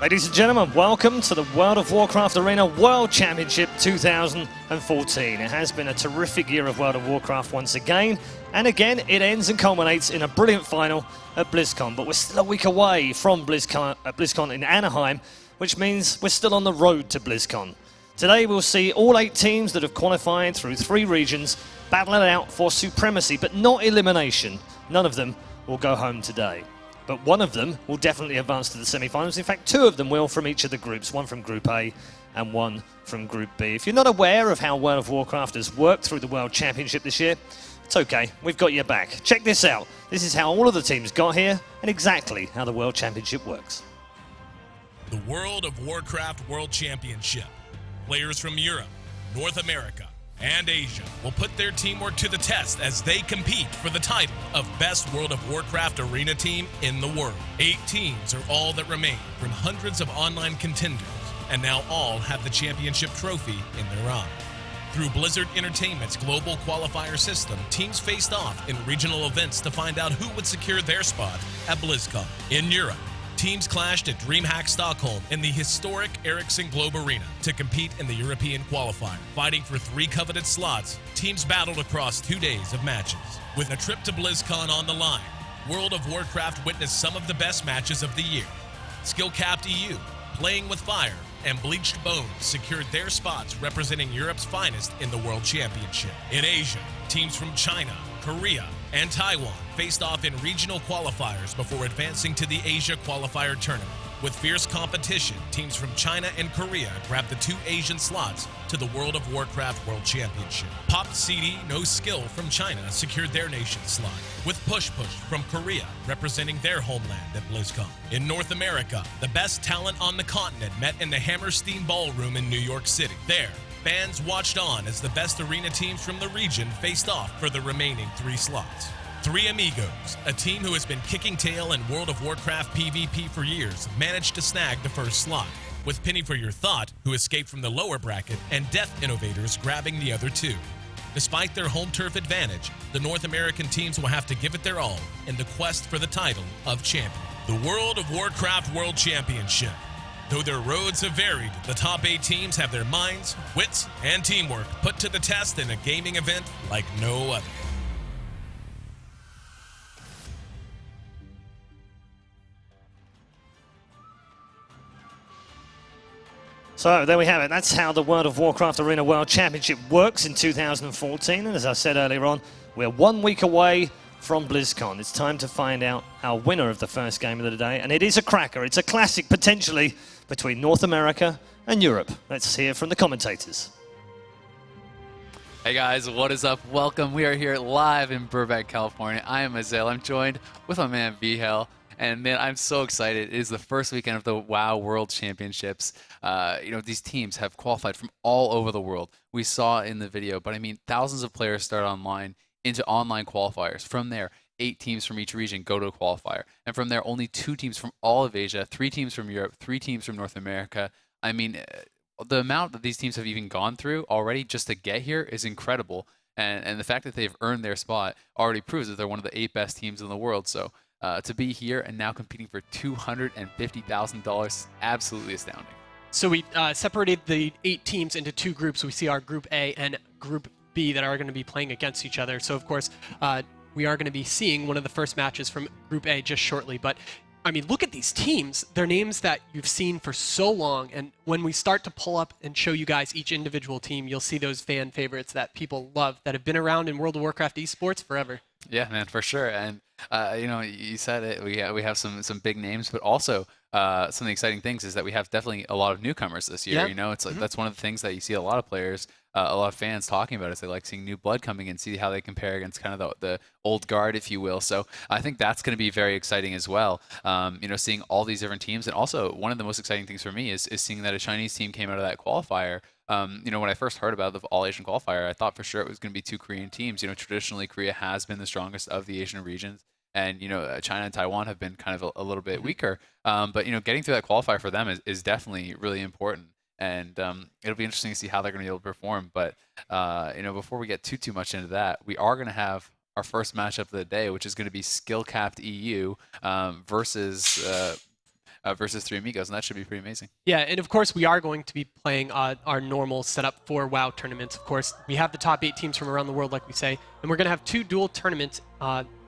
Ladies and gentlemen, welcome to the World of Warcraft Arena World Championship 2014. It has been a terrific year of World of Warcraft once again, and again it ends and culminates in a brilliant final at BlizzCon. But we're still a week away from BlizzCon in Anaheim, which means we're still on the road to BlizzCon. Today we'll see all 8 teams that have qualified through 3 regions battle it out for supremacy, but not elimination. None of them will go home today. But one of them will definitely advance to the semi-finals. In fact, 2 of them will from each of the groups, one from Group A and one from Group B. If you're not aware of how World of Warcraft has worked through the World Championship this year, it's okay, we've got your back. Check this out. This is how all of the teams got here and exactly how the World Championship works. The World of Warcraft World Championship. Players from Europe, North America, and Asia will put their teamwork to the test as they compete for the title of Best World of Warcraft Arena Team in the world. 8 teams are all that remain from hundreds of online contenders, and now all have the championship trophy in their honor. Through Blizzard Entertainment's global qualifier system, teams faced off in regional events to find out who would secure their spot at BlizzCon. In Europe, teams clashed at DreamHack Stockholm in the historic Ericsson Globe Arena to compete in the European qualifier. Fighting for 3 coveted slots, teams battled across 2 days of matches. With a trip to BlizzCon on the line, World of Warcraft witnessed some of the best matches of the year. Skill-capped EU, Playing with Fire, and Bleached Bones secured their spots representing Europe's finest in the World Championship. In Asia, teams from China, Korea, and Taiwan faced off in regional qualifiers before advancing to the Asia Qualifier Tournament. With fierce competition, teams from China and Korea grabbed the 2 Asian slots to the World of Warcraft World Championship. Pop CD No Skill from China secured their nation's slot, with Push Push from Korea representing their homeland at BlizzCon. In North America, the best talent on the continent met in the Hammerstein Ballroom in New York City. There, fans watched on as the best arena teams from the region faced off for the remaining 3 slots. 3 Amigos, a team who has been kicking tail in World of Warcraft PvP for years, managed to snag the first slot, with Penny for Your Thought, who escaped from the lower bracket, and Death Innovators grabbing the other 2. Despite their home turf advantage, the North American teams will have to give it their all in the quest for the title of champion. The World of Warcraft World Championship. Though their roads have varied, the top 8 teams have their minds, wits, and teamwork put to the test in a gaming event like no other. So there we have it. That's how the World of Warcraft Arena World Championship works in 2014. And as I said earlier on, we're 1 week away from BlizzCon. It's time to find out our winner of the first game of the day. And it is a cracker. It's a classic, potentially, between North America and Europe. Let's hear from the commentators. Hey guys, what is up? Welcome. We are here live in Burbank, California. I am Azael. I'm joined with my man Vihel. And man, I'm so excited. It is the first weekend of the WoW World Championships. These teams have qualified from all over the world. We saw in the video, but I mean, thousands of players start online into online qualifiers. From there, 8 teams from each region go to a qualifier. And from there, only 2 teams from all of Asia, 3 teams from Europe, 3 teams from North America. I mean, the amount that these teams have even gone through already just to get here is incredible. And the fact that they've earned their spot already proves that they're one of the 8 best teams in the world. So to be here and now competing for $250,000 is absolutely astounding. So we separated the 8 teams into 2 groups. We see our Group A and Group B that are going to be playing against each other. So, of course, we are going to be seeing one of the first matches from Group A just shortly. But, I mean, look at these teams. They're names that you've seen for so long. And when we start to pull up and show you guys each individual team, you'll see those fan favorites that people love that have been around in World of Warcraft esports forever. Yeah, man, for sure. And, you said it. We have some big names, but also some of the exciting things is that we have definitely a lot of newcomers this year. Yeah. It's like that's one of the things that you see a lot of players, a lot of fans talking about is they like seeing new blood coming in, see how they compare against kind of the old guard, if you will. So I think that's going to be very exciting as well. Seeing all these different teams, and also one of the most exciting things for me is seeing that a Chinese team came out of that qualifier. When I first heard about the All-Asian qualifier, I thought for sure it was going to be 2 Korean teams. Traditionally Korea has been the strongest of the Asian regions, and China and Taiwan have been kind of a little bit weaker. But getting through that qualifier for them is definitely really important, and it'll be interesting to see how they're going to be able to perform. But before we get too much into that, we are going to have our first matchup of the day, which is going to be skill-capped EU versus versus Three Amigos, and that should be pretty amazing. Yeah, and of course we are going to be playing our normal setup for WoW tournaments. Of course, we have the top 8 teams from around the world, like we say, and we're going to have 2 dual tournaments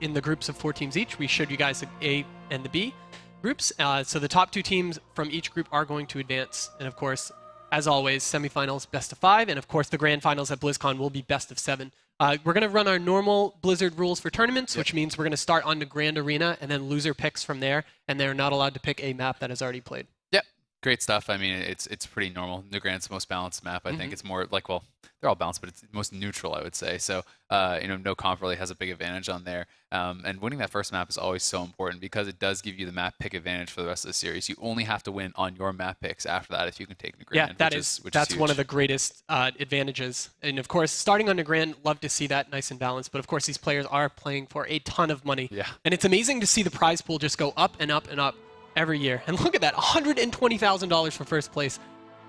in the groups of 4 teams each. We showed you guys the A and the B groups. So the top 2 teams from each group are going to advance, and of course, as always, semifinals, best of 5, and of course the grand finals at BlizzCon will be best of 7. We're going to run our normal Blizzard rules for tournaments, which means we're going to start on the Grand Arena and then loser picks from there, and they're not allowed to pick a map that is already played. Yep, great stuff. I mean, it's pretty normal. The Grand's the most balanced map. I think it's more like, well, they're all balanced, but it's most neutral, I would say. So, no comp really has a big advantage on there. And winning that first map is always so important because it does give you the map pick advantage for the rest of the series. You only have to win on your map picks after that if you can take the Grand. Yeah, that's one of the greatest advantages. And of course, starting on the Grand, love to see that nice and balanced. But of course, these players are playing for a ton of money. Yeah. And it's amazing to see the prize pool just go up and up and up every year. And look at that, $120,000 for first place.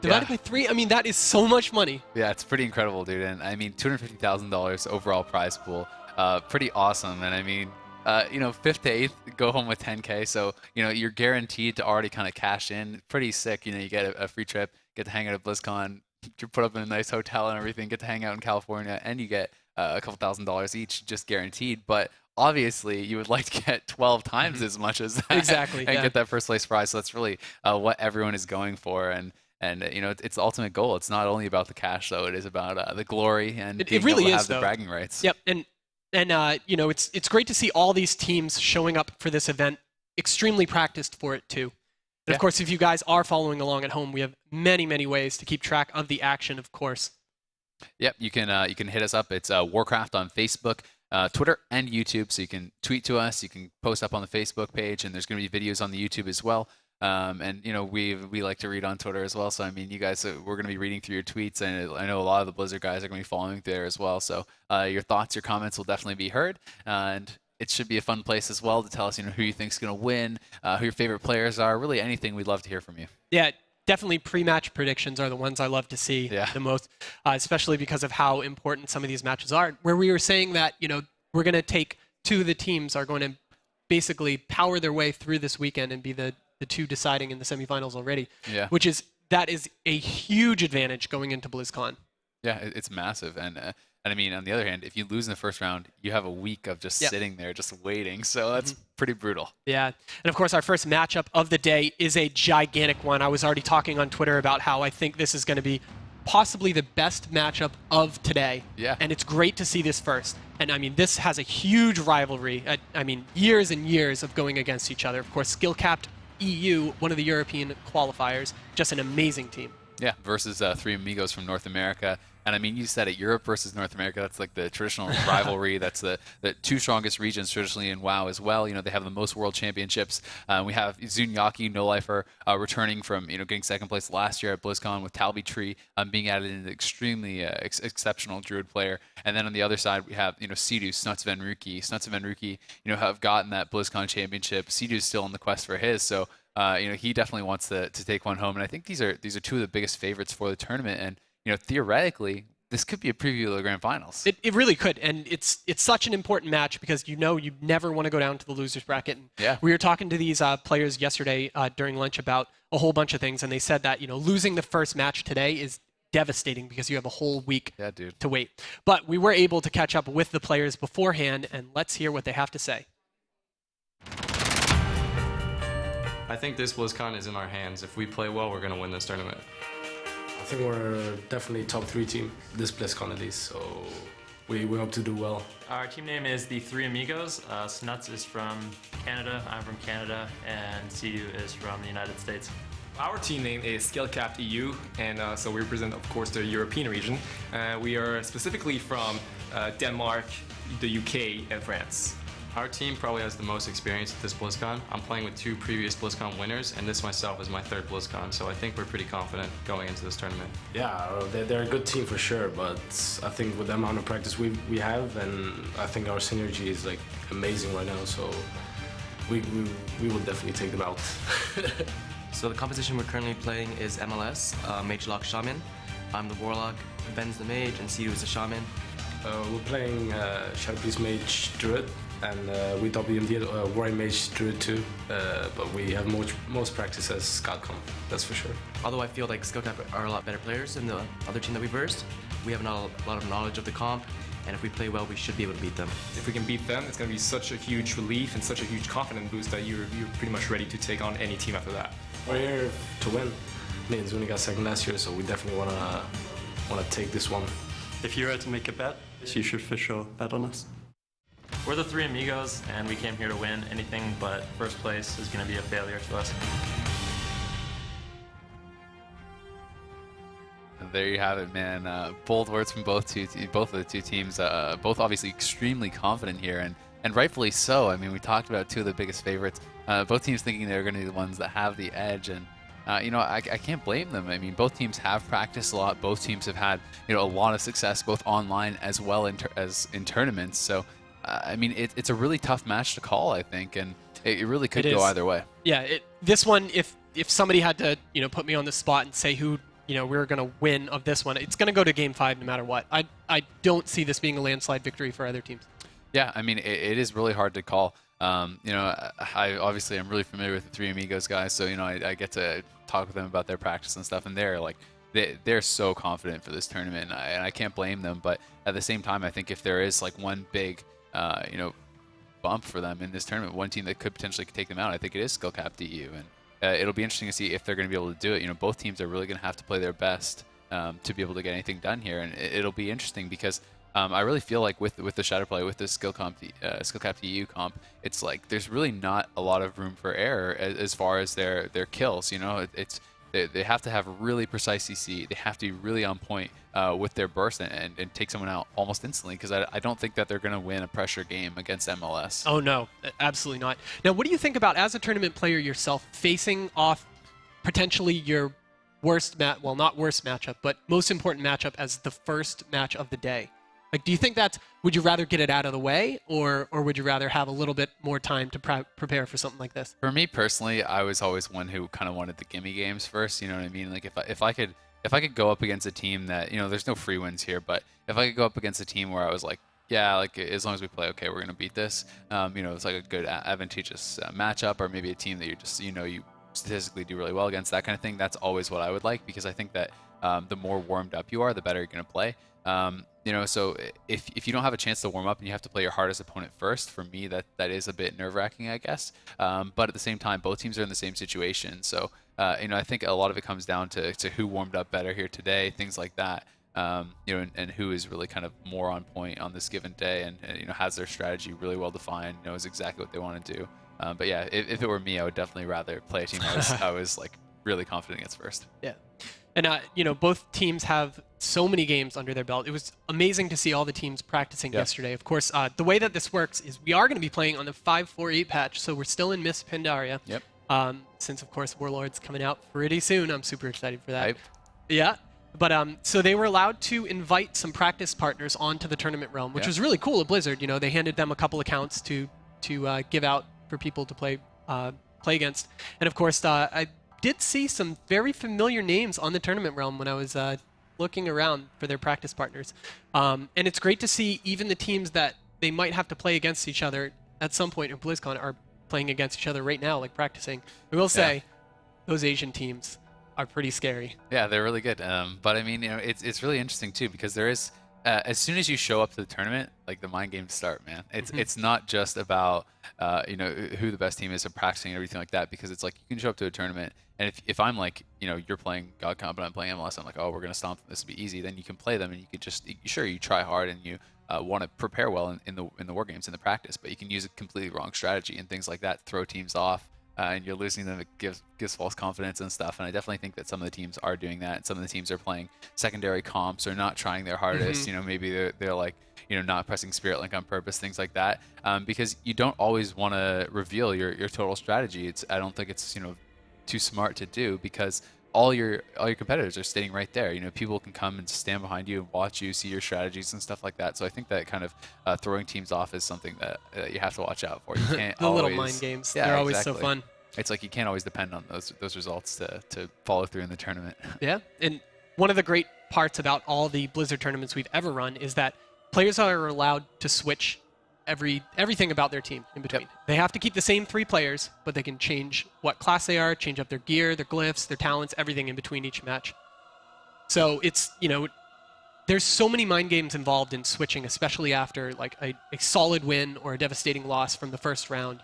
Divided by 3, I mean, that is so much money. Yeah, it's pretty incredible, dude. And I mean, $250,000 overall prize pool. Pretty awesome. And I mean, 5th to 8th, go home with 10K. So, you're guaranteed to already kind of cash in. Pretty sick. You get a free trip, get to hang out at BlizzCon, you're put up in a nice hotel and everything, get to hang out in California, and you get a couple $1,000s each, just guaranteed. But obviously, you would like to get 12 times as much as that. Exactly. And get that first place prize. So that's really what everyone is going for. And it's the ultimate goal. It's not only about the cash, though. It is about the glory and it really able to is, have the though. bragging rights. Yep, and it's great to see all these teams showing up for this event, extremely practiced for it too. And of course, if you guys are following along at home, we have many, many ways to keep track of the action, of course. Yep, you can hit us up. It's Warcraft on Facebook, Twitter, and YouTube. So you can tweet to us. You can post up on the Facebook page, and there's going to be videos on the YouTube as well. And we like to read on Twitter as well. So I mean, you guys, we're going to be reading through your tweets, and I know a lot of the Blizzard guys are going to be following there as well. So your thoughts, your comments will definitely be heard, and it should be a fun place as well to tell us, who you think's going to win, who your favorite players are, really anything. We'd love to hear from you. Yeah. Definitely pre-match predictions are the ones I love to see the most, especially because of how important some of these matches are. Where we were saying that, we're going to take 2 of the teams are going to basically power their way through this weekend and be the 2 deciding in the semifinals already. Yeah. That is a huge advantage going into BlizzCon. Yeah, it's massive. And I mean, on the other hand, if you lose in the first round, you have a week of just sitting there, just waiting. So that's pretty brutal. Yeah. And of course, our first matchup of the day is a gigantic one. I was already talking on Twitter about how I think this is going to be possibly the best matchup of today. Yeah. And it's great to see this first. And I mean, this has a huge rivalry. I mean, years and years of going against each other. Of course, skill-capped EU, one of the European qualifiers, just an amazing team. Yeah, versus Three Amigos from North America. And I mean, you said it, Europe versus North America, that's like the traditional rivalry. That's the 2 strongest regions traditionally in WoW as well. They have the most world championships. We have Zunyaki, No Lifer, returning from, getting second place last year at BlizzCon with Talby Tree being added in an extremely exceptional Druid player. And then on the other side, we have, Sidhu, Snuts Venruki. Snuts Venruki, have gotten that BlizzCon championship. Sidhu's still on the quest for his. So, he definitely wants to take one home. And I think these are 2 of the biggest favorites for the tournament. And, theoretically, this could be a preview of the grand finals. It really could, and it's such an important match because you never want to go down to the losers bracket. And we were talking to these players yesterday during lunch about a whole bunch of things, and they said that losing the first match today is devastating because you have a whole week to wait. But we were able to catch up with the players beforehand, and let's hear what they have to say. I think this BlizzCon is in our hands. If we play well, we're going to win this tournament. I think we're definitely top 3 team, this BlizzCon at least, so we hope to do well. Our team name is the Three Amigos. Snuts is from Canada, I'm from Canada, and Sidhu is from the United States. Our team name is Skill-Capped EU, and so we represent, of course, the European region. We are specifically from Denmark, the UK, and France. Our team probably has the most experience at this BlizzCon. I'm playing with 2 previous BlizzCon winners, and this myself is my 3rd BlizzCon, so I think we're pretty confident going into this tournament. Yeah, they're a good team for sure, but I think with the amount of practice we have, and I think our synergy is like amazing right now, so we will definitely take them out. So the composition we're currently playing is MLS, Mage Lock Shaman. I'm the Warlock, Ben's the Mage, and Sidhu is the Shaman. We're playing Shadow Priest Mage Druid, and we WMD Warrior Mage Druid too, but we have most practice as Scout Comp, that's for sure. Although I feel like Skillcap are a lot better players than the other team that we versed, we have not a lot of knowledge of the comp, and if we play well, we should be able to beat them. If we can beat them, it's going to be such a huge relief and such a huge confidence boost that you're pretty much ready to take on any team after that. We're here to win. I mean, Zuni got second last year, so we definitely wanna take this one. If you were to make a bet, you should for sure bet on us. We're the three amigos, and we came here to win. Anything but first place is going to be a failure to us. There you have it, man. Bold words from both of the two teams. Both obviously extremely confident here, and rightfully so. I mean, we talked about two of the biggest favorites. Both teams thinking they're going to be the ones that have the edge, and I can't blame them. I mean, both teams have practiced a lot. Both teams have had a lot of success, both online as well as in tournaments. So, I mean, it's a really tough match to call, I think, and it really could go either way. Yeah, this one, if somebody had to put me on the spot and say who we're going to win of this one, it's going to go to Game 5 no matter what. I don't see this being a landslide victory for either teams. Yeah, I mean, it is really hard to call. I obviously am really familiar with the Three Amigos guys, so I get to talk with them about their practice and stuff, and they're so confident for this tournament, and I can't blame them. But at the same time, I think if there is like one big bump for them in this tournament, one team that could potentially take them out, I think it is Skillcap DU, and it'll be interesting to see if they're going to be able to do it. Both teams are really going to have to play their best to be able to get anything done here, and it'll be interesting because I really feel like with the Shadow Play, with this Skillcap DU comp, it's like there's really not a lot of room for error as far as their kills. They have to have really precise CC. They have to be really on point with their burst and take someone out almost instantly, because I don't think that they're going to win a pressure game against MLS. Oh, no, absolutely not. Now, what do you think about, as a tournament player yourself, facing off potentially your worst not worst matchup, but most important matchup as the first match of the day? Like, do you think would you rather get it out of the way, or would you rather have a little bit more time to prepare for something like this? For me personally, I was always one who kind of wanted the gimme games first. You know what I mean? Like, if I could go up against a team that, there's no free wins here, but if I could go up against a team where I was like, yeah, like as long as we play okay, we're gonna beat this. It's like a good advantageous matchup, or maybe a team that you're just you statistically do really well against, that kind of thing. That's always what I would like, because I think that the more warmed up you are, the better you're gonna play. So if you don't have a chance to warm up and you have to play your hardest opponent first, for me that is a bit nerve-wracking, I guess. But at the same time, both teams are in the same situation. So I think a lot of it comes down to who warmed up better here today, things like that. And who is really kind of more on point on this given day, and has their strategy really well defined, knows exactly what they want to do. But yeah, if it were me, I would definitely rather play a team I was like really confident against first. Yeah. And, both teams have so many games under their belt. It was amazing to see all the teams practicing yesterday. Of course, the way that this works is we are going to be playing on the 5.4.8 patch, so we're still in Miss Pandaria. Yep. Since, of course, Warlord's coming out pretty soon. I'm super excited for that. Hype. Yeah. But so they were allowed to invite some practice partners onto the tournament realm, which was really cool of Blizzard. They handed them a couple accounts to give out for people to play against. And, of course, I did see some very familiar names on the tournament realm when I was looking around for their practice partners. And it's great to see even the teams that they might have to play against each other at some point in BlizzCon are playing against each other right now, like practicing. I will say, those Asian teams are pretty scary. Yeah, they're really good. But I mean, it's really interesting too, because there is, as soon as you show up to the tournament, like the mind games start, man. It's not just about who the best team is and practicing and everything like that, because it's like you can show up to a tournament, and if I'm like, you're playing God Comp and I'm playing MLS, I'm like, oh, we're gonna stomp them, this will be easy. Then you can play them, and you could just you try hard and you want to prepare well in the war games, in the practice, but you can use a completely wrong strategy and things like that, throw teams off. And you're losing them, it gives false confidence and stuff. And I definitely think that some of the teams are doing that. Some of the teams are playing secondary comps or not trying their hardest. Maybe they're like, not pressing Spirit Link on purpose, things like that. Because you don't always want to reveal your total strategy. I don't think it's too smart to do, because all your competitors are sitting right there. People can come and stand behind you and watch you, see your strategies and stuff like that. So I think that kind of throwing teams off is something that you have to watch out for. You can't the little mind games. Yeah, they're always so fun. It's like you can't always depend on those results to follow through in the tournament. Yeah, and one of the great parts about all the Blizzard tournaments we've ever run is that players are allowed to switch everything about their team in between. They have to keep the same 3 players, but they can change what class they are, change up their gear, their glyphs, their talents, everything in between each match. So it's, there's so many mind games involved in switching, especially after like a solid win or a devastating loss from the first round.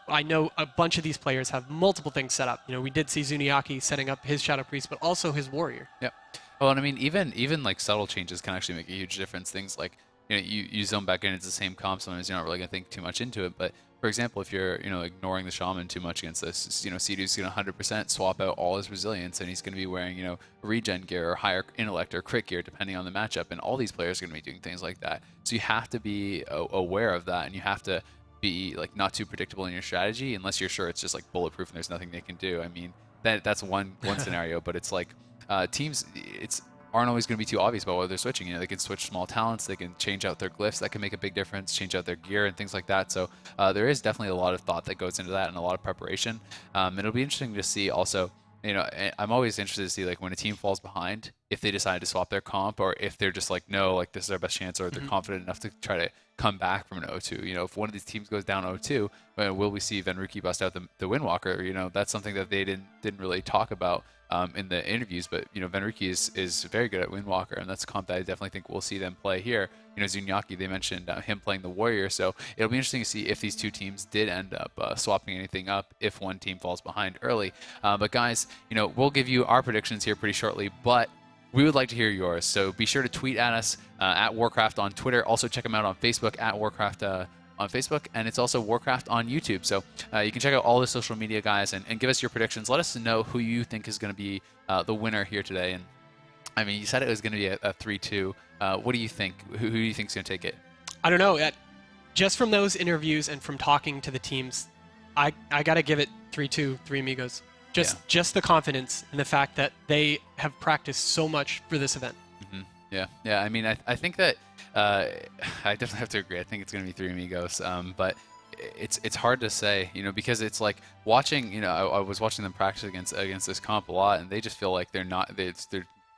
I know a bunch of these players have multiple things set up. We did see Zuniaki setting up his Shadow Priest, but also his Warrior. Yep. Well, and I mean, even like subtle changes can actually make a huge difference. Things like, you zone back in, it's the same comp, sometimes you're not really going to think too much into it. But for example, if you're, ignoring the Shaman too much against this, Seedu's going to 100% swap out all his resilience, and he's going to be wearing, regen gear or higher intellect or crit gear, depending on the matchup. And all these players are going to be doing things like that. So you have to be aware of that, and you have to be like not too predictable in your strategy, unless you're sure it's just like bulletproof and there's nothing they can do. I mean, that's one scenario, but it's like teams, aren't always going to be too obvious about whether they're switching. They can switch small talents, they can change out their glyphs, that can make a big difference, change out their gear and things like that. So there is definitely a lot of thought that goes into that and a lot of preparation. It'll be interesting to see also, I'm always interested to see like when a team falls behind, if they decide to swap their comp or if they're just like, no, like this is our best chance, or they're confident enough to try to come back from an 0-2. If one of these teams goes down 0-2, will we see Venruki bust out the Windwalker? That's something that they didn't really talk about in the interviews, but Venruki is very good at Windwalker, and that's a comp that I definitely think we'll see them play here. Zuniaki, they mentioned him playing the Warrior, so it'll be interesting to see if these two teams did end up swapping anything up if one team falls behind early. But guys, we'll give you our predictions here pretty shortly, but we would like to hear yours, so be sure to tweet at us at Warcraft on Twitter. Also check them out on Facebook at Warcraft on Facebook, and it's also Warcraft on YouTube. So you can check out all the social media, guys, and give us your predictions. Let us know who you think is going to be the winner here today. And I mean, you said it was going to be a 3-2. What do you think? Who do you think is going to take it? I don't know. Just from those interviews and from talking to the teams, I got to give it 3-2, Three Amigos. Just the confidence and the fact that they have practiced so much for this event. Yeah. I mean, I think that I definitely have to agree. I think it's going to be Three Amigos, but it's hard to say, because it's like watching. I was watching them practice against this comp a lot, and they just feel like they're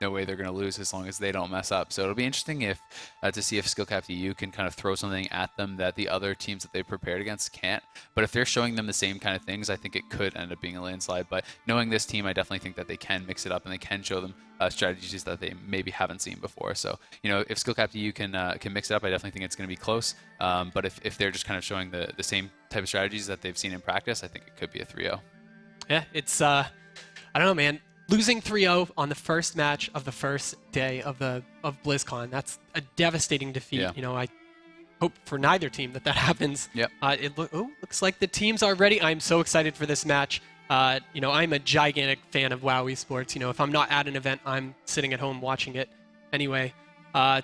no way they're going to lose as long as they don't mess up. So it'll be interesting to see if Skillcapped EU can kind of throw something at them that the other teams that they prepared against can't. But if they're showing them the same kind of things, I think it could end up being a landslide. But knowing this team, I definitely think that they can mix it up and they can show them strategies that they maybe haven't seen before. So if Skillcapped EU can mix it up, I definitely think it's going to be close. But if they're just kind of showing the same type of strategies that they've seen in practice, I think it could be a 3-0. Yeah, it's I don't know, man. Losing 3-0 on the first match of the first day of BlizzCon, that's a devastating defeat. Yeah. I hope for neither team that happens. Yep. Looks like the teams are ready. I'm so excited for this match. I'm a gigantic fan of WoW Esports. If I'm not at an event, I'm sitting at home watching it anyway.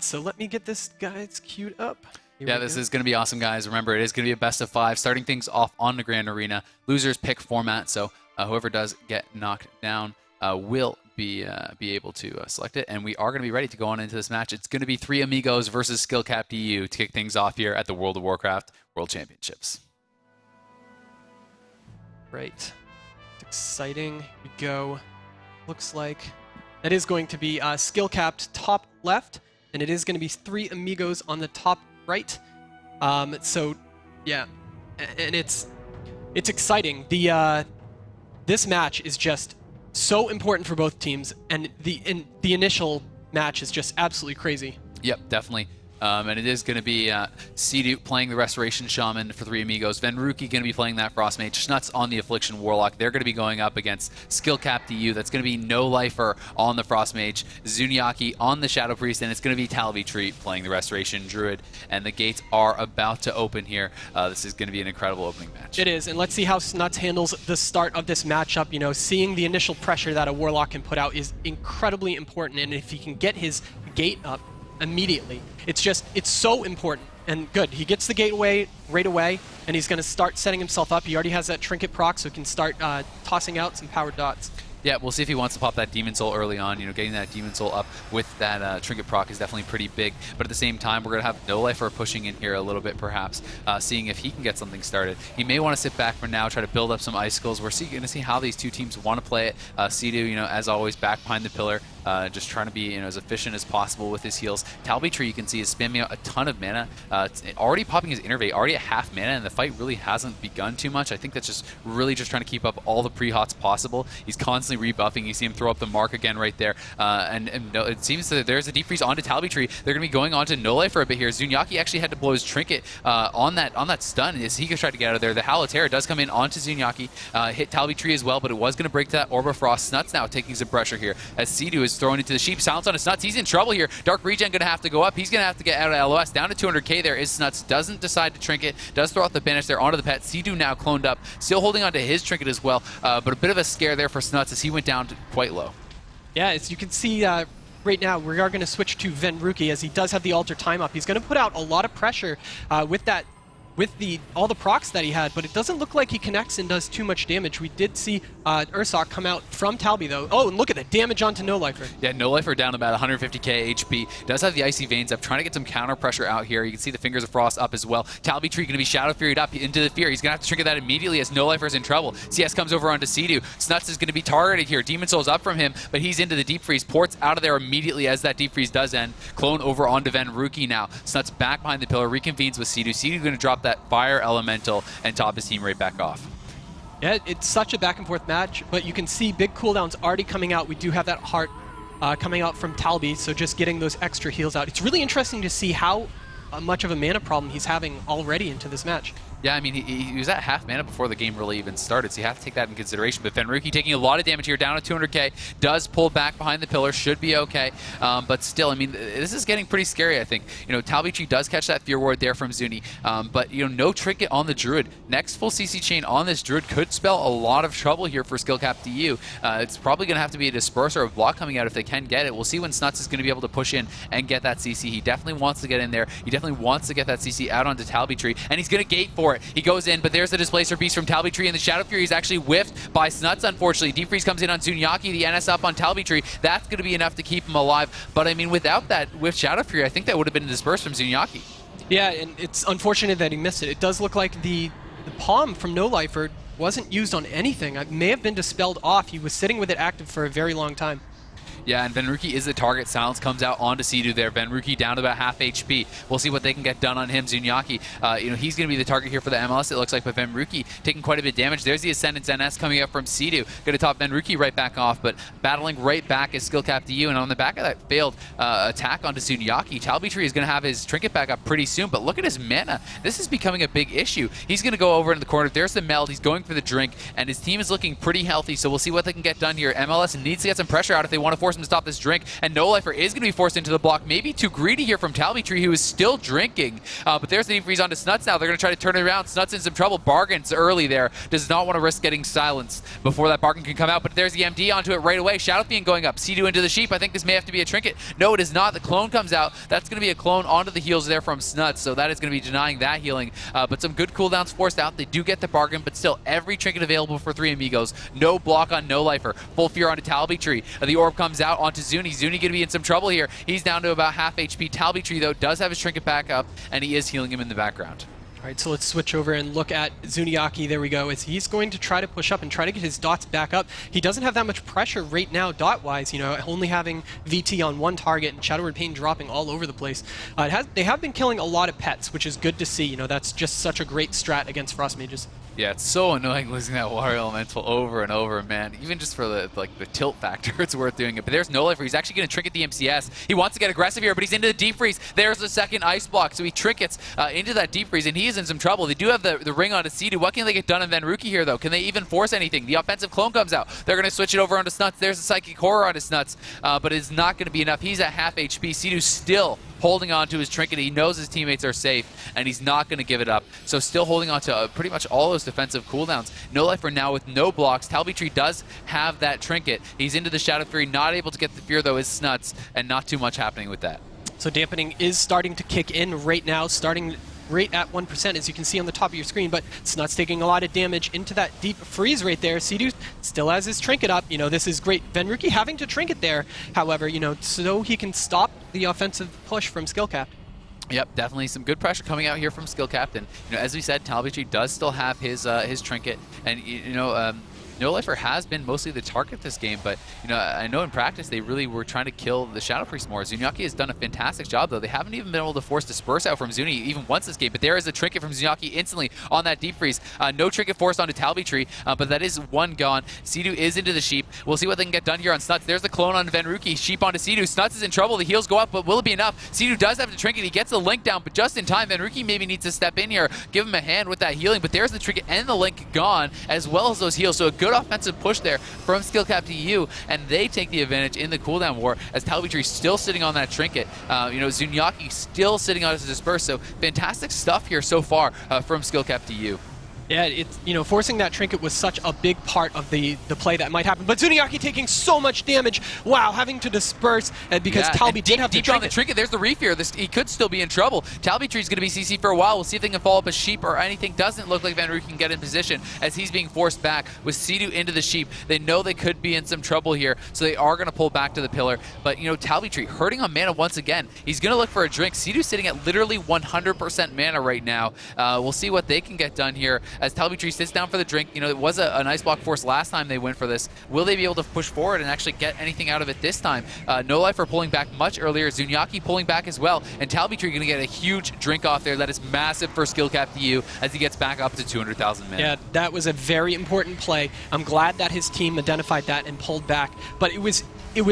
So let me get this guys queued up. This is going to be awesome, guys. Remember, it is going to be a best of 5, starting things off on the Grand Arena. Losers pick format, so whoever does get knocked down will be able to select it, and we are going to be ready to go on into this match. It's going to be Three Amigos versus Skillcapped EU to kick things off here at the World of Warcraft World Championships. Right. It's exciting. Here we go. Looks like that is going to be Skillcapped top left, and it is going to be Three Amigos on the top right. So, yeah, and it's exciting. This match is just so important for both teams, and the initial match is just absolutely crazy. Yep, definitely. And it is going to be Seedu playing the Restoration Shaman for Three Amigos. Venruki going to be playing that Frostmage. Schnutz on the Affliction Warlock. They're going to be going up against Skillcapped EU. That's going to be No Lifer on the Frostmage. Zuniaki on the Shadow Priest. And it's going to be Talvi playing the Restoration Druid. And the gates are about to open here. This is going to be an incredible opening match. It is. And let's see how Schnutz handles the start of this matchup. Seeing the initial pressure that a Warlock can put out is incredibly important. And if he can get his gate up immediately, it's so important. And good, he gets the gateway right away, and he's going to start setting himself up. He already has that trinket proc, so he can start tossing out some powered dots. Yeah, we'll see if he wants to pop that Demon Soul early on. Getting that Demon Soul up with that Trinket proc is definitely pretty big. But at the same time, we're going to have No Lifer pushing in here a little bit, perhaps, seeing if he can get something started. He may want to sit back for now, try to build up some Icicles. We're going to see how these two teams want to play it. Seedu, as always, back behind the pillar, just trying to be as efficient as possible with his heals. Talbytree, you can see, is spamming out a ton of mana. It's already popping his Innervate, already at half mana, and the fight really hasn't begun too much. I think that's just really just trying to keep up all the pre-hots possible. He's constantly rebuffing. You see him throw up the mark again right there. And no, it seems that there's a deep freeze onto Talbytree. They're going to be going on to No Life for a bit here. Zunyaki actually had to blow his trinket on that stun as he could try to get out of there. The Howl of Terror does come in onto Zunyaki, hit Talbytree as well, but it was going to break to that Orb of Frost. Snuts now taking some pressure here as Sea-Doo is thrown into the sheep. Silence on his Snuts. He's in trouble here. Dark Regen going to have to go up. He's going to have to get out of LOS. Down to 200k there is Snuts. Doesn't decide to trinket. Does throw out the banish there onto the pet. Sea-Doo now cloned up. Still holding on to his trinket as well, but a bit of a scare there for Snuts as he went down to quite low. Yeah, as you can see right now, we are going to switch to Venruki as he does have the Alter time up. He's going to put out a lot of pressure with all the procs that he had, but it doesn't look like he connects and does too much damage. We did see Ursoc come out from Talby though. Oh, and look at the damage onto No Lifer. Yeah, No Lifer down about 150k HP. Does have the Icy Veins up, trying to get some counter pressure out here. You can see the Fingers of Frost up as well. Talbytree going to be Shadow Furied up into the Fear. He's going to have to trinket that immediately as No Lifer's in trouble. CS comes over onto Sea-Doo. Snuts is going to be targeted here. Demon Soul's up from him, but he's into the Deep Freeze. Ports out of there immediately as that Deep Freeze does end. Clone over onto Venruki now. Snuts back behind the pillar, reconvenes with Sea-Doo. Sea-Doo going to drop that Fire Elemental and top his team right back off. Yeah, it's such a back and forth match, but you can see big cooldowns already coming out. We do have that heart coming out from Talby, so just getting those extra heals out. It's really interesting to see how much of a mana problem he's having already into this match. Yeah, I mean, he was at half mana before the game really even started, so you have to take that in consideration. But Venruki taking a lot of damage here, down to 200k, does pull back behind the pillar, should be okay. But still, I mean, this is getting pretty scary, I think. Talbytree does catch that Fear Ward there from Zuni, but, no trinket on the Druid. Next full CC chain on this Druid could spell a lot of trouble here for Skill Cap DU. It's probably going to have to be a Disperser or a block coming out if they can get it. We'll see when Snuts is going to be able to push in and get that CC. He definitely wants to get in there. He definitely wants to get that CC out onto Talbytree, and he's going to gate for it. He goes in, but there's the Displacer Beast from Talbytree, and the Shadow Fury is actually whiffed by Snuts, unfortunately. Deep Freeze comes in on Zunyaki, the NS up on Talbytree. That's going to be enough to keep him alive. But I mean, without that whiff Shadow Fury, I think that would have been dispersed from Zunyaki. Yeah, and it's unfortunate that he missed it. It does look like the palm from No Lifer wasn't used on anything. It may have been dispelled off. He was sitting with it active for a very long time. Yeah, and Venruki is the target. Silence comes out onto Sea-Doo there. Venruki down to about half HP. We'll see what they can get done on him. Zunyaki, he's going to be the target here for the MLS, it looks like, but Venruki taking quite a bit of damage. There's the Ascendance NS coming up from Sea-Doo. Going to top Venruki right back off, but battling right back is Skill Cap DU, and on the back of that failed attack onto Zunyaki, Talbytree is going to have his trinket back up pretty soon, but look at his mana. This is becoming a big issue. He's going to go over in the corner. There's the meld. He's going for the drink, and his team is looking pretty healthy, so we'll see what they can get done here. MLS needs to get some pressure out if they want to force him to stop this drink, and No Lifer is going to be forced into the block. Maybe too greedy here from Talbytree, who is still drinking. But there's the Deep Freeze onto Snuts now. They're going to try to turn it around. Snuts in some trouble. Bargains early there. Does not want to risk getting silenced before that bargain can come out. But there's the MD onto it right away. Shadow Fiend going up. Sea-Doo into the sheep. I think this may have to be a trinket. No, it is not. The clone comes out. That's going to be a clone onto the heals there from Snuts. So that is going to be denying that healing. But some good cooldowns forced out. They do get the bargain, but still every trinket available for 3 amigos. No block on No Lifer. Full Fear onto Talbytree. The orb comes out onto Zuni. Zuni going to be in some trouble here. He's down to about half HP. Talbytree, though, does have his trinket back up, and he is healing him in the background. All right, so let's switch over and look at Zunyaki. There we go. As he's going to try to push up and try to get his dots back up. He doesn't have that much pressure right now dot-wise, only having VT on one target and Shadow Word Pain dropping all over the place. They have been killing a lot of pets, which is good to see. That's just such a great strat against Frost Mages. Yeah, it's so annoying losing that Water Elemental over and over, man. Even just for the tilt factor, it's worth doing it. But there's No Lifer. He's actually going to trinket the MCS. He wants to get aggressive here, but he's into the Deep Freeze. There's the second Ice Block, so he trinkets into that Deep Freeze, and he is in some trouble. They do have the ring on to Sea-Doo. What can they get done on Venruki here, though? Can they even force anything? The offensive clone comes out. They're going to switch it over onto Snuts. There's the Psychic Horror onto Snuts, but it's not going to be enough. He's at half HP. Sea-Doo still holding on to his trinket. He knows his teammates are safe, and he's not going to give it up. So still holding on to pretty much all those defensive cooldowns. No Lifer now with no blocks. Talbytree does have that trinket. He's into the Shadow Fury, not able to get the Fear, though, is Snuts, and not too much happening with that. So dampening is starting to kick in right now, starting right at 1%, as you can see on the top of your screen, but Snuts taking a lot of damage into that Deep Freeze right there. Sea-Doo still has his trinket up. This is great. Venruki having to trinket there, however, so he can stop the offensive push from Skill Cap. Yep, definitely some good pressure coming out here from Skill Captain. As we said, Talbytree does still have his trinket, and No Lifer has been mostly the target this game, but I know in practice they really were trying to kill the Shadow Priest more. Zuniaki has done a fantastic job, though. They haven't even been able to force Disperse out from Zuni even once this game, but there is a trinket from Zuniaki instantly on that deep freeze. No trinket forced onto Talbytree, but that is one gone. Sidu is into the Sheep. We'll see what they can get done here on Snuts. There's the clone on Venruki. Sheep onto Sidu. Snuts is in trouble. The heals go up, but will it be enough? Sidu does have the trinket. He gets the link down, but just in time. Venruki maybe needs to step in here, give him a hand with that healing, but there's the trinket and the link gone, as well as those heals. So a good offensive push there from Skillcap EU, and they take the advantage in the cooldown war as Talbytree still sitting on that trinket. Zuniaki still sitting on his Disperse. So fantastic stuff here so far from Skillcap EU. Yeah, it's forcing that trinket was such a big part of the play that might happen. But Zuniaki taking so much damage. Wow, having to disperse because Talby did have the trinket. On the trinket. There's the refear. He could still be in trouble. Talbytree's going to be CC for a while. We'll see if they can follow up a Sheep or anything. Doesn't look like Venruki can get in position as he's being forced back with Sidu into the Sheep. They know they could be in some trouble here, so they are going to pull back to the pillar. But Talbytree hurting on mana once again. He's going to look for a drink. Sidu's sitting at literally 100% mana right now. We'll see what they can get done here as Talbytree sits down for the drink. It was an ice block force last time they went for this. Will they be able to push forward and actually get anything out of it this time? No Lifer pulling back much earlier. Zuniaki pulling back as well. And Talbytree going to get a huge drink off there. That is massive for Skillcap EU as he gets back up to 200,000 mana. Yeah, that was a very important play. I'm glad that his team identified that and pulled back. But it was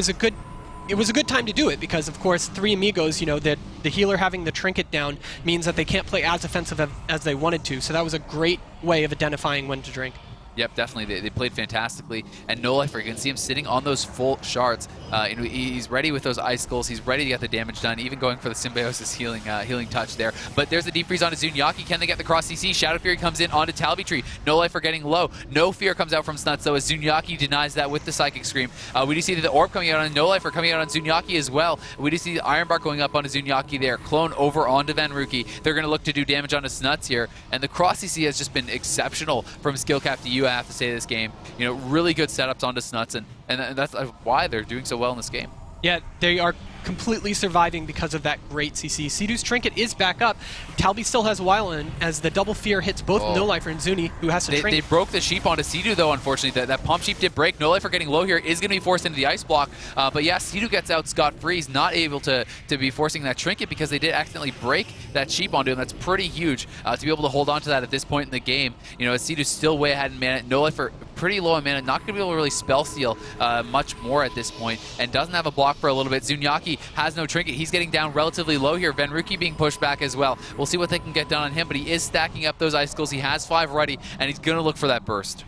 a good time to do it because, of course, 3 Amigos, that the healer having the trinket down means that they can't play as offensive as they wanted to. So that was a great way of identifying when to drink. Yep, definitely. They played fantastically. And No Lifer, you can see him sitting on those full shards. He's ready with those icicles. He's ready to get the damage done, even going for the Symbiosis healing touch there. But there's the deep freeze onto Zuniaki. Can they get the cross CC? Shadow Fury comes in onto Talbytree. No Lifer getting low. No fear comes out from Snuts, though, as Zuniaki denies that with the Psychic Scream. We do see the orb coming out on No Lifer, coming out on Zuniaki as well. We do see the Iron Bark going up onto Zuniaki there. Clone over onto Venruki. They're going to look to do damage onto Snuts here. And the cross CC has just been exceptional from Skillcap to you, I have to say, this game. Really good setups onto Snuts, and that's why they're doing so well in this game. Yeah, they are completely surviving because of that great CC. Sidu's trinket is back up. Talby still has a while in as the double fear hits both No Lifer and Zuni, who has to trinket. They broke the Sheep onto Sidu, though, unfortunately. That Pump Sheep did break. No Lifer getting low here is going to be forced into the Ice Block. But yeah, Sidu gets out scot-free. He's not able to be forcing that trinket because they did accidentally break that Sheep onto him. That's pretty huge to be able to hold on to that at this point in the game. Sidu's still way ahead in mana. No Lifer pretty low in mana, not going to be able to really spell steal much more at this point, and doesn't have a block for a little bit. Zuniaki has no trinket. He's getting down relatively low here. Venruki being pushed back as well. We'll see what they can get done on him, but he is stacking up those icicles. He has 5 ready, and he's going to look for that burst.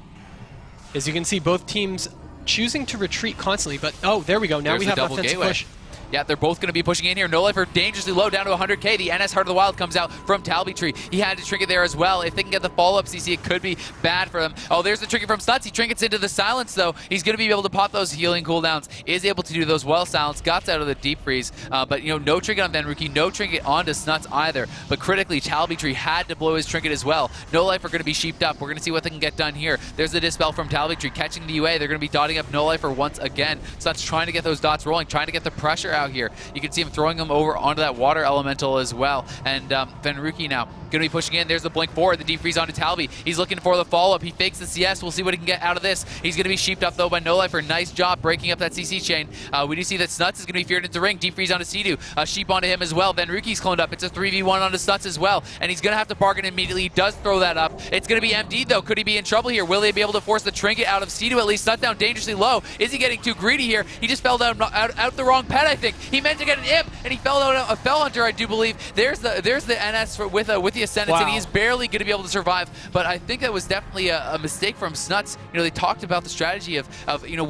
As you can see, both teams choosing to retreat constantly, but there we go. Now There's we have double offensive gateway. push. Yeah, they're both going to be pushing in here. No Lifer dangerously low, down to 100k. The NS Heart of the Wild comes out from Talbytree. He had to trinket there as well. If they can get the follow-up CC, it could be bad for them. Oh, there's the trinket from Snuts. He trinkets into the Silence, though. He's going to be able to pop those healing cooldowns. Is able to do those well. Silence got out of the deep freeze. But, no trinket on Venruki. No trinket onto Snuts either. But critically, Talbytree had to blow his trinket as well. No Lifer going to be sheeped up. We're going to see what they can get done here. There's the Dispel from Talbytree catching the UA. They're going to be dotting up No Lifer once again. Snuts trying to get those dots rolling, trying to get the pressure out here. You can see him throwing them over onto that water elemental as well. And Venruki now going to be pushing in. There's the blink forward, the deep freeze onto Talby. He's looking for the follow-up. He fakes the CS. We'll see what he can get out of this. He's going to be sheeped up, though, by No Lifer. Nice job breaking up that CC chain. We do see that Snuts is going to be feared into the ring. Deep freeze onto Sidu. Sheep onto him as well. Venruki's cloned up. It's a 3v1 onto Snuts as well. And he's going to have to bargain immediately. He does throw that up. It's going to be MD, though. Could he be in trouble here? Will they be able to force the trinket out of Sidu at least? Snuts down dangerously low. Is he getting too greedy here? He just fell down out the wrong pet, I think. He meant to get an imp, and he fell out a Fell Hunter, I do believe. There's the NS with the Ascendance, and he is barely going to be able to survive. But I think that was definitely a mistake from Snuts. They talked about the strategy of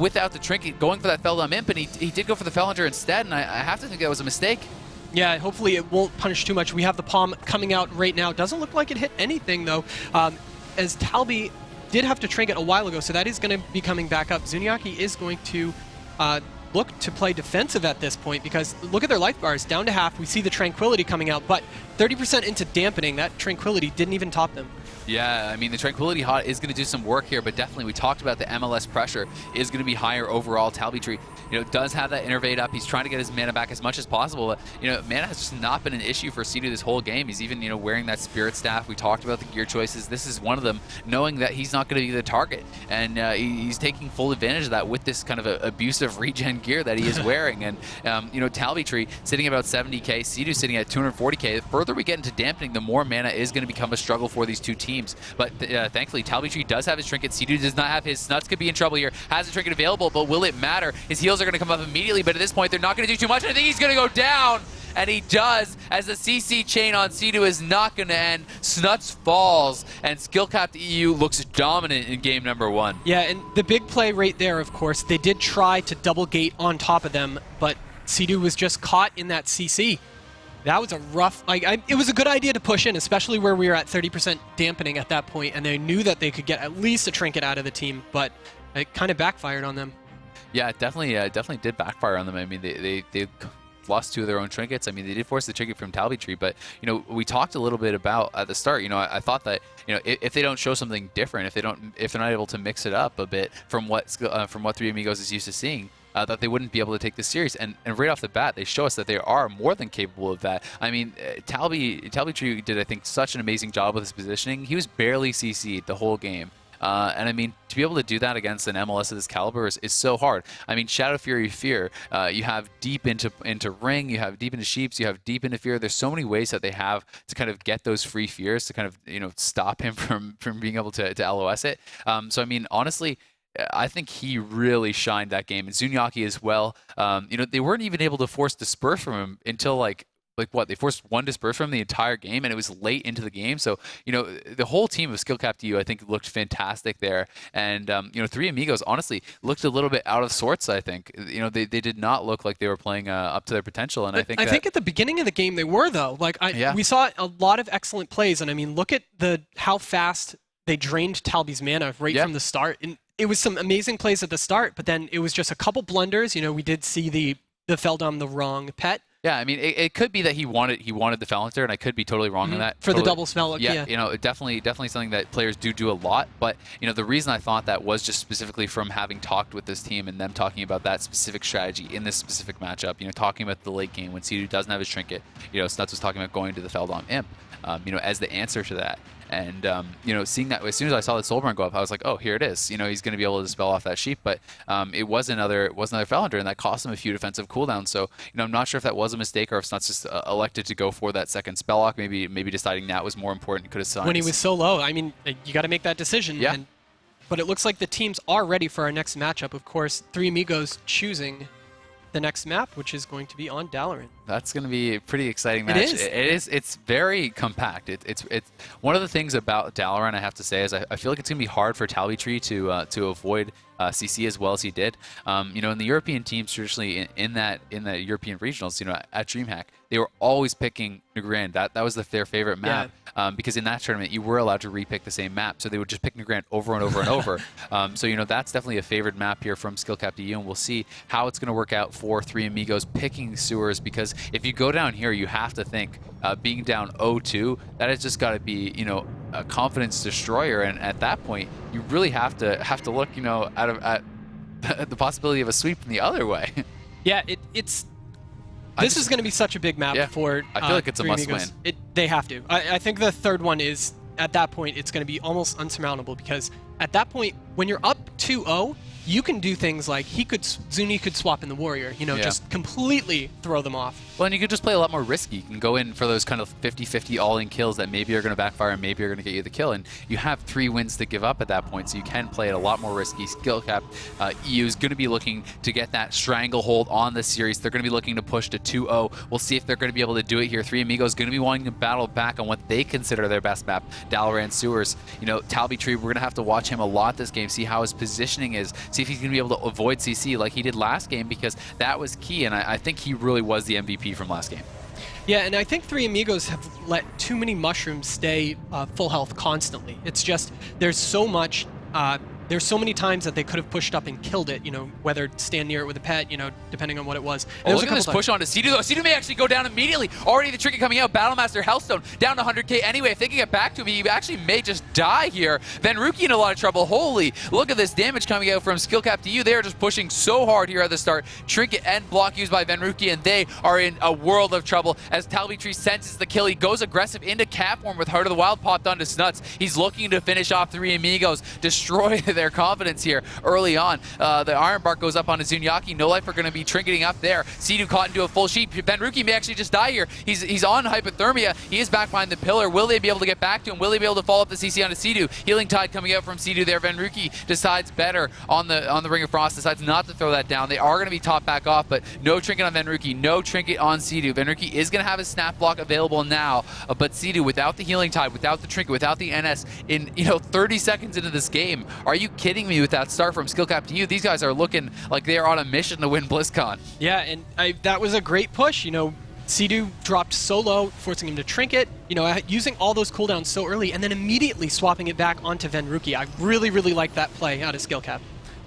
without the trinket going for that fell down imp, and he did go for the Fell Hunter instead, and I have to think that was a mistake. Yeah, hopefully it won't punish too much. We have the palm coming out right now. Doesn't look like it hit anything, though, as Talby did have to trinket a while ago, so that is going to be coming back up. Zuniaki is going to look to play defensive at this point, because look at their life bars, down to half. We see the Tranquility coming out, but 30% into dampening. That Tranquility didn't even top them. Yeah, I mean, the Tranquility Hot is going to do some work here, but definitely we talked about the MLS pressure is going to be higher overall. Talbytree, does have that innervate up. He's trying to get his mana back as much as possible, but, mana has just not been an issue for Sidu this whole game. He's even, wearing that Spirit Staff. We talked about the gear choices. This is one of them, knowing that he's not going to be the target, and he's taking full advantage of that with this kind of abusive regen gear that he is wearing. And, Talbytree sitting about 70k, Sidu sitting at 240k. The further we get into dampening, the more mana is going to become a struggle for these two teams. But thankfully, Talbytree does have his trinket. Sidu does not have his. Snuts could be in trouble here. Has a trinket available, but will it matter? His heals are going to come up immediately, but at this point, they're not going to do too much. I think he's going to go down, and he does, as the CC chain on Sidu is not going to end. Snuts falls, and Skillcapped EU looks dominant in game number 1. Yeah, and the big play right there, of course, they did try to double gate on top of them, but Sidu was just caught in that CC. That was a rough, it was a good idea to push in, especially where we were at 30% dampening at that point, and they knew that they could get at least a trinket out of the team, but it kind of backfired on them. Yeah, it definitely did backfire on them. I mean, they lost 2 of their own trinkets. I mean, they did force the trinket from Talbytree, but, we talked a little bit about at the start, I thought that, if they don't show something different, if they're not able to mix it up a bit from what Three Amigos is used to seeing, that they wouldn't be able to take this series. And right off the bat, they show us that they are more than capable of that. I mean, Talbytree did, I think, such an amazing job with his positioning. He was barely CC'd the whole game. And I mean, to be able to do that against an MLS of this caliber is so hard. I mean, Shadow Fury Fear, you have deep into Ring, you have deep into Sheeps, you have deep into Fear. There's so many ways that they have to kind of get those free fears to kind of, stop him from being able to LOS it. So, I mean, honestly, I think he really shined that game. And Zunyaki as well. They weren't even able to force Disperse from him until like what? They forced 1 Disperse from the entire game, and it was late into the game. So, the whole team of Skillcapped EU, I think, looked fantastic there. And, Three Amigos, honestly, looked a little bit out of sorts, I think. They did not look like they were playing up to their potential. And I think at the beginning of the game they were, though. We saw a lot of excellent plays. And, I mean, look at how fast they drained Talby's mana right from the start. And it was some amazing plays at the start, but then it was just a couple blunders. We did see the Feldom the wrong pet. Yeah, I mean, it could be that he wanted the Falancer, and I could be totally wrong on that. For the double spell, yeah. Definitely something that players do a lot. But, the reason I thought that was just specifically from having talked with this team and them talking about that specific strategy in this specific matchup. Talking about the late game when Sidu doesn't have his trinket. Snuts was talking about going to the Feldom Imp, as the answer to that. And, seeing that, as soon as I saw the Soulburn go up, I was like, oh, here it is. He's going to be able to dispel off that Sheep. But it was another Felhunter, and that cost him a few defensive cooldowns. So, I'm not sure if that was a mistake or if Snuts just elected to go for that second spell lock, maybe deciding that was more important. Could have signed. When he was so low, I mean, you got to make that decision. Yeah. But it looks like the teams are ready for our next matchup. Of course, Three Amigos choosing the next map, which is going to be on Dalaran. That's going to be a pretty exciting match. It is. It's very compact. It's one of the things about Dalaran, I have to say, is I feel like it's going to be hard for Talbytree to avoid CC as well as he did. In the European teams, traditionally in the European regionals, at DreamHack, they were always picking Nagrand. That was their favorite map. Because in that tournament, you were allowed to repick the same map, so they would just pick Nagrand over and over and over. So that's definitely a favored map here from Skillcapped EU, and we'll see how it's going to work out for Three Amigos picking Sewers, because if you go down here, you have to think being down 0-2, that has just got to be a confidence destroyer, and at that point, you really have to look at the possibility of a sweep from the other way. Yeah, this is going to be such a big map for I feel like it's a must-win. They have to. I think the third one is, at that point, it's going to be almost unsurmountable, because at that point, when you're up 2-0, you can do things like Zuni could swap in the Warrior, just completely throw them off. Well, and you could just play a lot more risky. You can go in for those kind of 50-50 all-in kills that maybe are going to backfire and maybe are going to get you the kill. And you have 3 wins to give up at that point, so you can play it a lot more risky. Skillcapped EU is going to be looking to get that stranglehold on the series. They're going to be looking to push to 2-0. We'll see if they're going to be able to do it here. Three Amigos going to be wanting to battle back on what they consider their best map, Dalaran Sewers. Talbytree, we're going to have to watch him a lot this game, see how his positioning is, see if he's going to be able to avoid CC like he did last game, because that was key, and I think he really was the MVP from last game. Yeah, and I think Three Amigos have let too many mushrooms stay full health constantly. It's just, there's so much there's so many times that they could have pushed up and killed it, whether stand near it with a pet, depending on what it was. Oh, look at this push on to Sidu, though. Sidu may actually go down immediately. Already the trinket coming out. Battlemaster Hellstone down to 100k anyway. If they can get back to him, he actually may just die here. Venruki in a lot of trouble. Holy, look at this damage coming out from skill cap to you. They are just pushing so hard here at the start. Trinket and block used by Venruki, and they are in a world of trouble as Talbytree senses the kill. He goes aggressive into cap form with Heart of the Wild popped onto Snuts. He's looking to finish off 3 Amigos, destroy their confidence here early on. The Iron Bark goes up on Zunyaki. No Life are going to be trinketing up there. Sidu caught into a full sheep. Venruki may actually just die here. He's on hypothermia. He is back behind the pillar. Will they be able to get back to him? Will they be able to follow up the CC onto Sidu? Healing Tide coming out from Sidu there. Venruki decides better on the Ring of Frost, decides not to throw that down. They are going to be topped back off, but no trinket on Venruki, no trinket on Sidu. Venruki is going to have his snap block available now, but Sidu without the Healing Tide, without the trinket, without the NS in 30 seconds into this game. Are you kidding me with that start from skill cap to you? These guys are looking like they are on a mission to win BlizzCon. Yeah, and that was a great push. Sidu dropped so low, forcing him to trinket, using all those cooldowns so early, and then immediately swapping it back onto Venruki. I really, really like that play out of skill cap.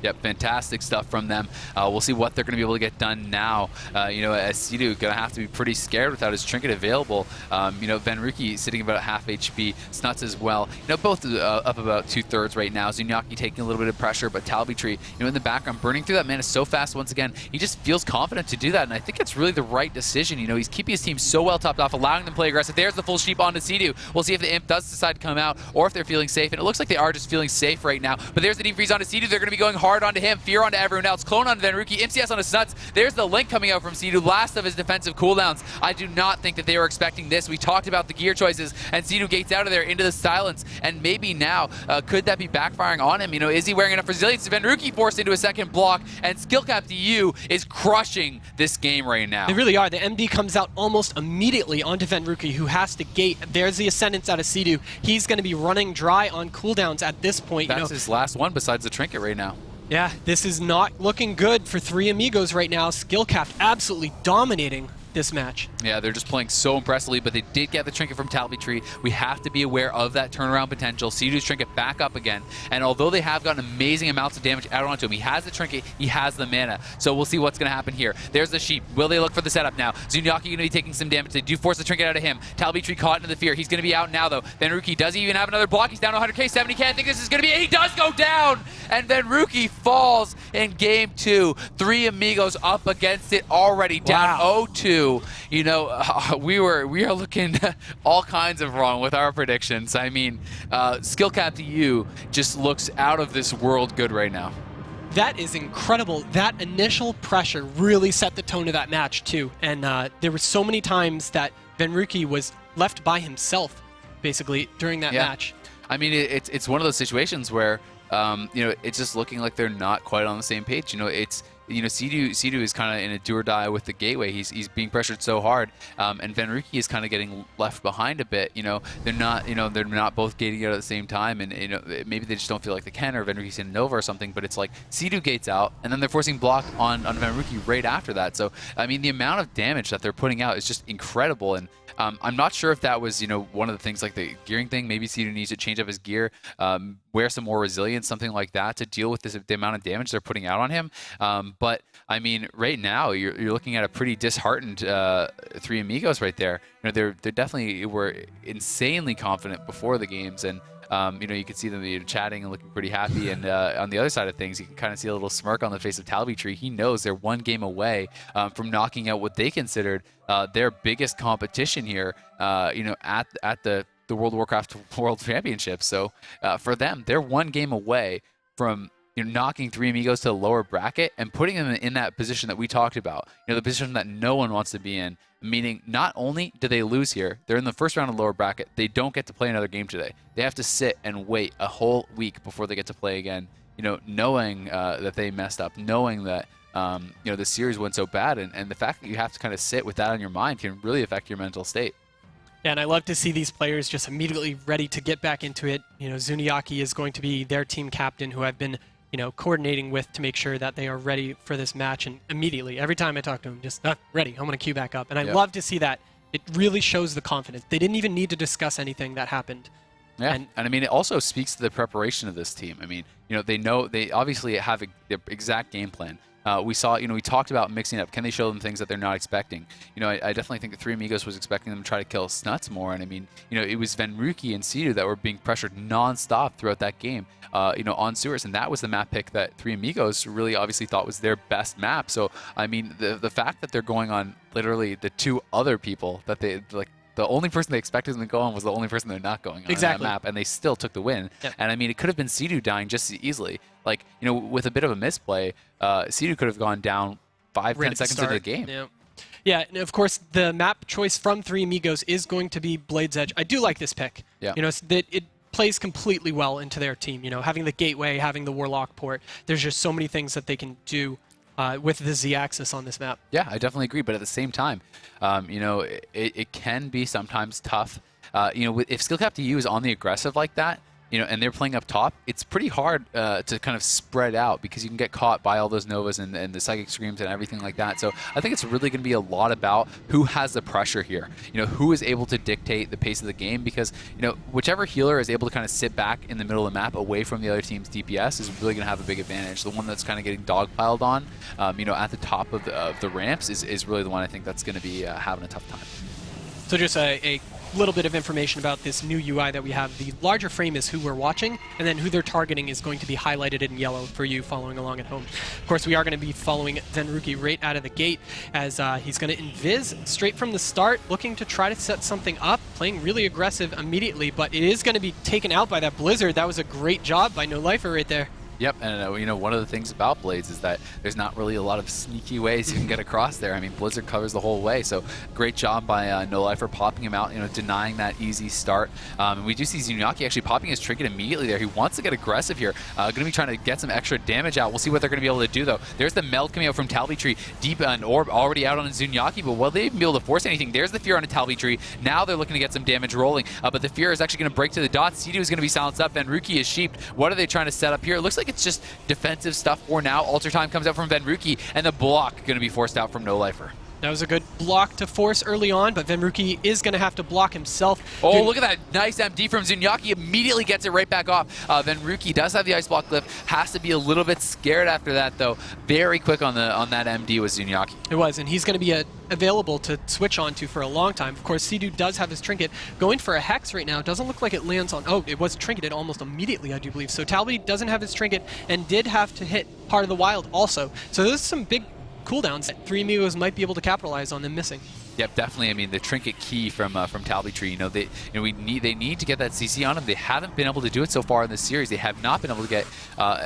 Yep, fantastic stuff from them. We'll see what they're going to be able to get done now. As Sidu going to have to be pretty scared without his trinket available. Venruki sitting about at half HP, Snuts as well. Both up about 2/3 right now. Zunyaki taking a little bit of pressure, but Talbytree, in the background, burning through that mana so fast once again. He just feels confident to do that, and I think it's really the right decision. He's keeping his team so well topped off, allowing them to play aggressive. There's the full sheep onto Sidu. We'll see if the Imp does decide to come out, or if they're feeling safe, and it looks like they are just feeling safe right now. But there's the deep freeze onto Sidu. They're going to be going hard onto him, fear onto everyone else, clone onto Venruki, MCS onto Snuts. There's the link coming out from Sidu, last of his defensive cooldowns. I do not think that they were expecting this. We talked about the gear choices, and Sidu gates out of there into the silence, and maybe now, could that be backfiring on him? Is he wearing enough resilience? Venruki forced into a second block, and skill cap to you is crushing this game right now. They really are. The MD comes out almost immediately onto Venruki, who has to gate. There's the Ascendance out of Sidu. He's going to be running dry on cooldowns at this point. That's his last one besides the trinket right now. Yeah, this is not looking good for 3 Amigos right now. Skill cap absolutely dominating this match. Yeah, they're just playing so impressively, but they did get the trinket from Talbytree. We have to be aware of that turnaround potential. Sidu's trinket back up again, and although they have gotten amazing amounts of damage out onto him, he has the trinket, he has the mana, so we'll see what's going to happen here. There's the sheep. Will they look for the setup now? Zunyaki going to be taking some damage. They do force the trinket out of him. Talbytree caught into the fear. He's going to be out now, though. Venruki, does he even have another block? He's down to 100k, 70k. I think this is going to be it. He does go down, and Venruki falls in game 2. 3 Amigos up against it already, down 0-2. We are looking all kinds of wrong with our predictions. Skill cap to you just looks out of this world good right now. That is incredible. That initial pressure really set the tone of that match too. And there were so many times that Venruki was left by himself, basically, during that match. It's one of those situations where it's just looking like they're not quite on the same page. Sidu is kind of in a do or die with the gateway. He's being pressured so hard, and Venruki is kind of getting left behind a bit. They're not both gating out at the same time, and maybe they just don't feel like they can, or Venruki's in Nova or something. But it's like Sidu gates out, and then they're forcing block on Venruki right after that. So the amount of damage that they're putting out is just incredible. And I'm not sure if that was, one of the things like the gearing thing. Maybe Sidu needs to change up his gear, wear some more resilience, something like that, to deal with the amount of damage they're putting out on him. But right now you're looking at a pretty disheartened 3 Amigos right there. They definitely were insanely confident before the games, and you can see them chatting and looking pretty happy. And on the other side of things, you can kind of see a little smirk on the face of Talbytree. He knows they're one game away from knocking out what they considered their biggest competition here. At the World of Warcraft World Championship. So for them, they're one game away from knocking 3 Amigos to the lower bracket and putting them in that position that we talked about. The position that no one wants to be in. Meaning, not only do they lose here, they're in the first round of lower bracket. They don't get to play another game today. They have to sit and wait a whole week before they get to play again. Knowing that they messed up, knowing that the series went so bad, and the fact that you have to kind of sit with that on your mind can really affect your mental state. Yeah, and I love to see these players just immediately ready to get back into it. Zunyaki is going to be their team captain, who I've been coordinating with to make sure that they are ready for this match. And immediately, every time I talk to them, just ready. I'm going to queue back up. And I love to see that. It really shows the confidence. They didn't even need to discuss anything that happened. Yeah, and I mean, it also speaks to the preparation of this team. I mean, they obviously have the exact game plan. We saw, we talked about mixing up. Can they show them things that they're not expecting? I definitely think the Three Amigos was expecting them to try to kill Snuts more. And I mean, it was Venruki and Sidu that were being pressured nonstop throughout that game, on sewers. And that was the map pick that Three Amigos really obviously thought was their best map. So, I mean, the fact that they're going on literally the two other people that they, like, the only person they expected them to go on was the only person they're not going on that map, and they still took the win. Yep. And I mean, it could have been Sidu dying just as easily. Like, with a bit of a misplay, Sidu could have gone down 5-10 seconds into the game. Yeah. Yeah, and of course, the map choice from Three Amigos is going to be Blade's Edge. I do like this pick. Yeah. It plays completely well into their team. Having the gateway, having the Warlock port, there's just so many things that they can do with the Z-axis on this map. Yeah, I definitely agree. But at the same time, it can be sometimes tough. If Skill Cap EU is on the aggressive like that, and they're playing up top, it's pretty hard to kind of spread out because you can get caught by all those Novas and the Psychic Screams and everything like that. So I think it's really going to be a lot about who has the pressure here. Who is able to dictate the pace of the game, because, whichever healer is able to kind of sit back in the middle of the map away from the other team's DPS is really going to have a big advantage. The one that's kind of getting dogpiled on, at the top of the ramps is really the one I think that's going to be having a tough time. So just a little bit of information about this new UI that we have. The larger frame is who we're watching, and then who they're targeting is going to be highlighted in yellow for you following along at home. Of course, we are going to be following Venruki right out of the gate, as he's going to invis straight from the start, looking to try to set something up, playing really aggressive immediately, but it is going to be taken out by that Blizzard. That was a great job by No Lifer right there. Yep, and one of the things about Blades is that there's not really a lot of sneaky ways you can get across there. I mean, Blizzard covers the whole way, so great job by No Lifer popping him out, denying that easy start. And we do see Zuniaki actually popping his trinket immediately there. He wants to get aggressive here. Going to be trying to get some extra damage out. We'll see what they're going to be able to do, though. There's the meld coming out from Talby Tree, deep an orb already out on Zuniaki, but will they even be able to force anything? There's the Fear on a Talby Tree. Now they're looking to get some damage rolling, but the Fear is actually going to break to the dot. Sidu is going to be silenced up, and Ruki is sheeped. What are they trying to set up here? It looks like it's just defensive stuff for now. Alter Time comes out from Venruki, and the block going to be forced out from No Lifer. That was a good block to force early on, but Venruki is going to have to block himself. Oh, look at that nice MD from Zuniaki. Immediately gets it right back off. Venruki does have the Ice Block Glyph. Has to be a little bit scared after that, though. Very quick on that MD with Zuniaki. It was, and he's going to be available to switch onto for a long time. Of course, Sidu does have his trinket. Going for a Hex right now. Doesn't look like it lands on... Oh, it was trinketed almost immediately, I do believe. So Talby doesn't have his trinket and did have to hit Part of the Wild also. So there's some big cooldowns that Three Amigos might be able to capitalize on them missing. Yep, definitely. I mean, the trinket key from Talby Tree. They need to get that CC on him. They haven't been able to do it so far in this series. They have not been able to get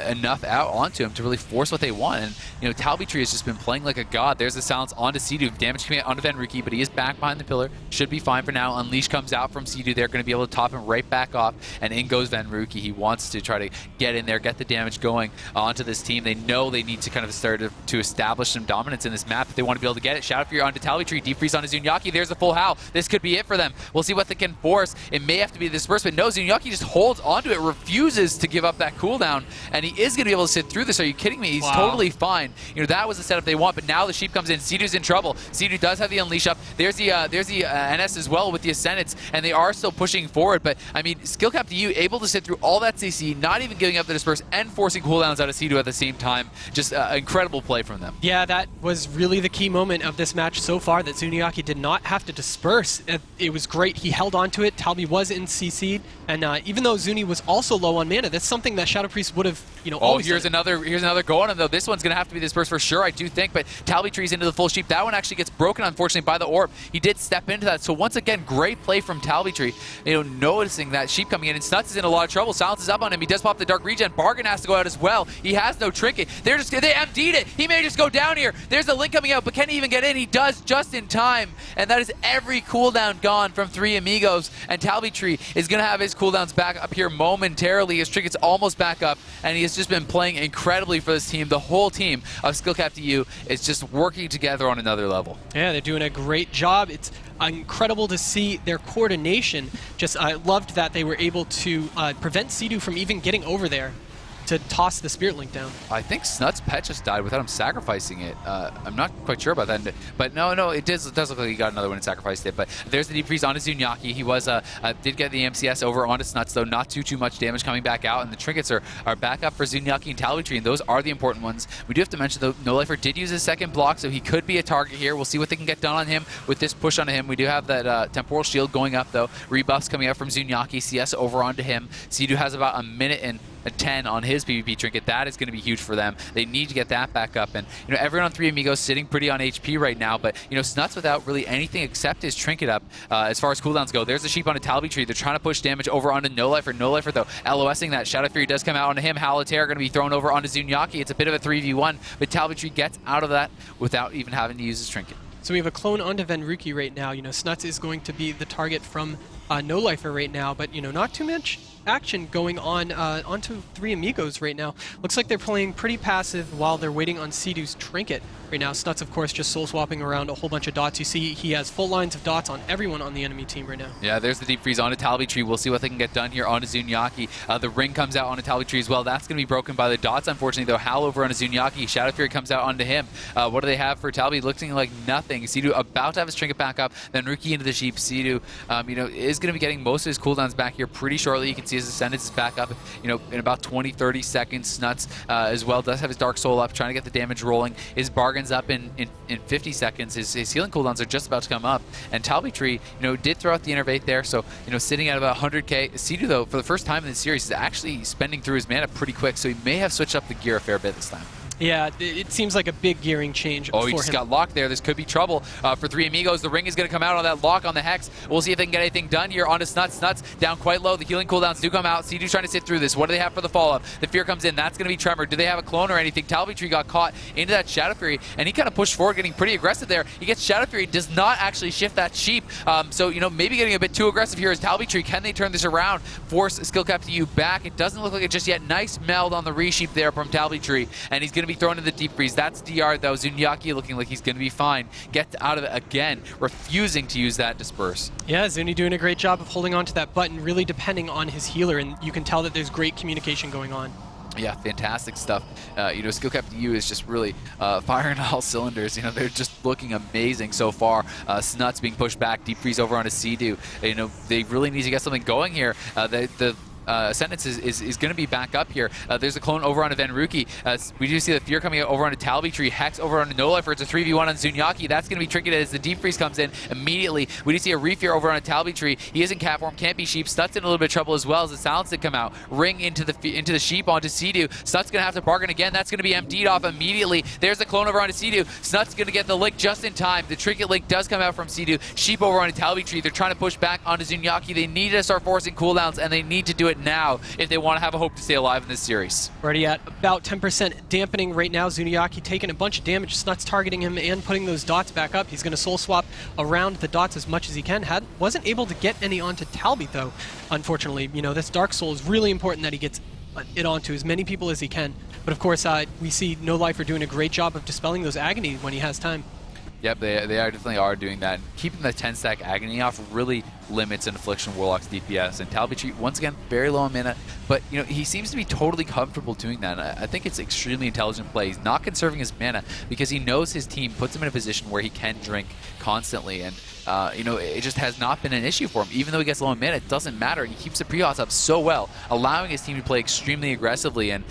enough out onto him to really force what they want. And Talby Tree has just been playing like a god. There's the silence onto Sidu. Damage coming out onto Venruki, but he is back behind the pillar. Should be fine for now. Unleash comes out from Sidu. They're going to be able to top him right back off, and in goes Venruki. He wants to try to get in there, get the damage going onto this team. They know they need to kind of start to establish some dominance in this map if they want to be able to get it. Shadow Fury onto Talby Tree. Deep Freeze onto Zuniaki. There's the full howl. This could be it for them. We'll see what they can force. It may have to be the disbursement. No, Zuniaki just holds onto it, refuses to give up that cooldown, and he is going to be able to sit through this. Are you kidding me? He's totally fine. That was the setup they want, but now the Sheep comes in. Sidu's in trouble. Sidu does have the Unleash up. There's the NS as well with the Ascendants, and they are still pushing forward, but I mean, Skill Cap EU able to sit through all that CC, not even giving up the disperse, and forcing cooldowns out of Sidu at the same time. Just incredible play from them. Yeah, that was really the key moment of this match so far, that Zuniaki did not have to disperse. It was great. He held on to it. Talby was in CC'd, and even though Zuni was also low on mana, that's something that Shadow Priest would have, always here's another go on him, though. This one's going to have to be dispersed for sure, I do think, but Talby Tree's into the full Sheep. That one actually gets broken, unfortunately, by the orb. He did step into that, so once again, great play from Talby Tree, noticing that Sheep coming in, and Snuts is in a lot of trouble. Silence is up on him. He does pop the Dark Regen. Bargain has to go out as well. He has no trinket. They MD'd it. He may just go down here. There's the Link coming out, but can he even get in? He does just in time, and that is every cooldown gone from Three Amigos, and Talby Tree is going to have his cooldowns back up here momentarily. His trinket's almost back up, and he has just been playing incredibly for this team. The whole team of Skill Cap EU is just working together on another level. Yeah, they're doing a great job. It's incredible to see their coordination. I loved that they were able to prevent Sidu from even getting over there. to toss the Spirit Link down. I think Snut's pet just died without him sacrificing it. I'm not quite sure about that, but no, it does look like he got another one and sacrificed it. But there's the deep freeze onto Zunyaki. He was did get the MCS over onto Snuts, though not too much damage coming back out, and the trinkets are back up for Zunyaki and Talbytree, and those are the important ones. We do have to mention, though, No Lifer did use his second block, so he could be a target here. We'll see what they can get done on him with this push onto him. We do have that temporal shield going up, though. Rebuffs coming up from Zunyaki. CS over onto him. Sidu has about a minute and a 10 on his PvP trinket. That is going to be huge for them. They need to get that back up. And, everyone on 3 Amigos sitting pretty on HP right now, but, Snuts without really anything except his trinket up as far as cooldowns go. There's a sheep on a Talbytree. They're trying to push damage over onto No Lifer. No Lifer, though, LOSing that. Shadow Fury does come out onto him. Halitair going to be thrown over onto Zunyaki. It's a bit of a 3v1, but Talbytree gets out of that without even having to use his trinket. So we have a clone onto Venruki right now. Snuts is going to be the target from No Lifer right now, but, not too much action going on onto 3 Amigos right now. Looks like they're playing pretty passive while they're waiting on Sidu's trinket right now. Snuts, of course, just soul swapping around a whole bunch of dots. You see he has full lines of dots on everyone on the enemy team right now. Yeah, there's the deep freeze onto Talbytree. We'll see what they can get done here onto Zunyaki. The ring comes out onto Talbytree as well. That's going to be broken by the dots, unfortunately, though. Hal over onto Zunyaki. Shadow Fury comes out onto him. What do they have for Talby? Looking like nothing. Sidu about to have his trinket back up, then Ruki into the sheep. Sidu, is going to be getting most of his cooldowns back here pretty shortly. You can see his ascendance is back up, in about 20-30 seconds. Snuts as well does have his Dark Soul up, trying to get the damage rolling. His Bargain's up in 50 seconds. His healing cooldowns are just about to come up. And Talbytree, did throw out the Innervate there, so, sitting at about 100k. Sidu, though, for the first time in the series, is actually spending through his mana pretty quick, so he may have switched up the gear a fair bit this time. Yeah, it seems like a big gearing change for him. He just got locked there. This could be trouble for 3 Amigos. The ring is going to come out on that lock on the Hex. We'll see if they can get anything done here onto Snuts. Snuts down quite low. The healing cooldowns do come out. Sidu's trying to sit through this. What do they have for the follow-up? The Fear comes in. That's going to be Tremor. Do they have a clone or anything? Talbytree got caught into that Shadow Fury, and he kind of pushed forward, getting pretty aggressive there. He gets Shadow Fury, does not actually shift that sheep. So, maybe getting a bit too aggressive here is Talbytree. Can they turn this around? Force Skill Cap to you back. It doesn't look like it just yet. Nice meld on the resheep there from Talbytree, and he's going to be thrown in the deep freeze. That's DR, though. Zunyaki looking like he's going to be fine. Gets out of it again, refusing to use that Disperse. Yeah, Zuni doing a great job of holding on to that button, really depending on his healer, and you can tell that there's great communication going on. Yeah, fantastic stuff. Skill Cap to you is just really firing all cylinders. They're just looking amazing so far. Snuts being pushed back, deep freeze over onto Sidu. They really need to get something going here. The Sentence is going to be back up here. There's a clone over onto Venruki. We do see the Fear coming out over onto Talbytree. Hex over onto No Lifer. It's a 3v1 on Zunyaki. That's going to be trinketed as the Deep Freeze comes in immediately. We do see a Refear over onto Talbytree. He is in cat form, can't be sheep. Stut's in a little bit of trouble as well as the Silence did come out. Ring into the sheep onto Sidu. Stut's going to have to bargain again. That's going to be emptied off immediately. There's the clone over onto Sidu. Snut's going to get the link just in time. The trinket link does come out from Sidu. Sheep over onto Talbytree. They're trying to push back onto Zunyaki. They need to start forcing cooldowns, and they need to do it now if they want to have a hope to stay alive in this series. We're already at about 10% dampening right now. Zunyaki taking a bunch of damage. Snuts targeting him and putting those dots back up. He's going to soul swap around the dots as much as he can. Wasn't able to get any onto Talby, though, unfortunately. This Dark Soul is really important that he gets it onto as many people as he can. But of course, we see No Lifer doing a great job of dispelling those agony when he has time. Yep, they definitely are doing that. Keeping the 10-stack Agony off really limits an Affliction Warlock's DPS. And Talbytree, once again, very low on mana, but he seems to be totally comfortable doing that. I think it's extremely intelligent play. He's not conserving his mana because he knows his team puts him in a position where he can drink constantly. And it just has not been an issue for him. Even though he gets low on mana, it doesn't matter. He keeps the pre-aughts up so well, allowing his team to play extremely aggressively. And,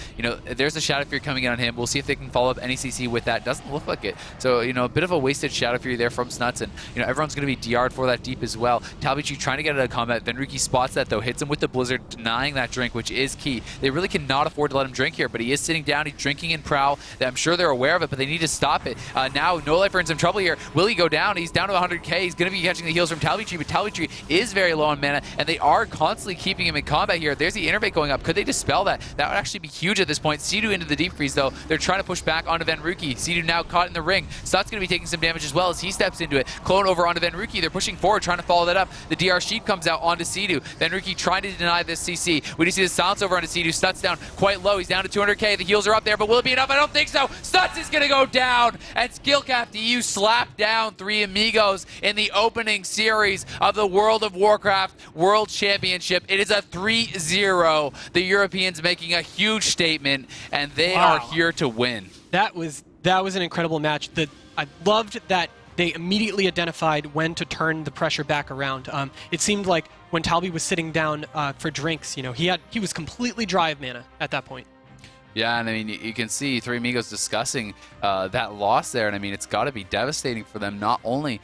there's a Shadow Fury coming in on him. We'll see if they can follow up any CC with that. Doesn't look like it. So, a bit of a wasted Shadow Fury there from Snuts. And, everyone's going to be DR'd for that deep as well. Talbytree trying to get out of combat. Venruki spots that, though. Hits him with the Blizzard, denying that drink, which is key. They really cannot afford to let him drink here, but he is sitting down. He's drinking in Prowl. I'm sure they're aware of it, but they need to stop it. Now, No Lifer in some trouble here. Will he go down? He's down to 100k. He's going to be catching the heals from Talbytree, but Talbytree is very low on mana, and they are constantly keeping him in combat here. There's the Innervate going up. Could they dispel that? That would actually be huge at this point. Sidu into the Deep Freeze, though. They're trying to push back onto Venruki. Sidu now caught in the ring. Stut's going to be taking some damage as well as he steps into it. Clone over onto Venruki. They're pushing forward, trying to follow that up. The DR Sheep comes out onto Sidu. Venruki trying to deny this CC. We do see the Silence over onto Sidu. Stut's down quite low. He's down to 200k. The heals are up there, but will it be enough? I don't think so. Stut's is going to go down, and Skill Cap to you slap down 3 Amigos in the opening series of the World of Warcraft World Championship. It is a 3-0. The Europeans making a huge statement, and they are here to win. That was an incredible match. I loved that they immediately identified when to turn the pressure back around. It seemed like when Talby was sitting down for drinks, he was completely dry of mana at that point. Yeah, and I mean, you can see Three Amigos discussing that loss there, and I mean, it's got to be devastating for them. Not only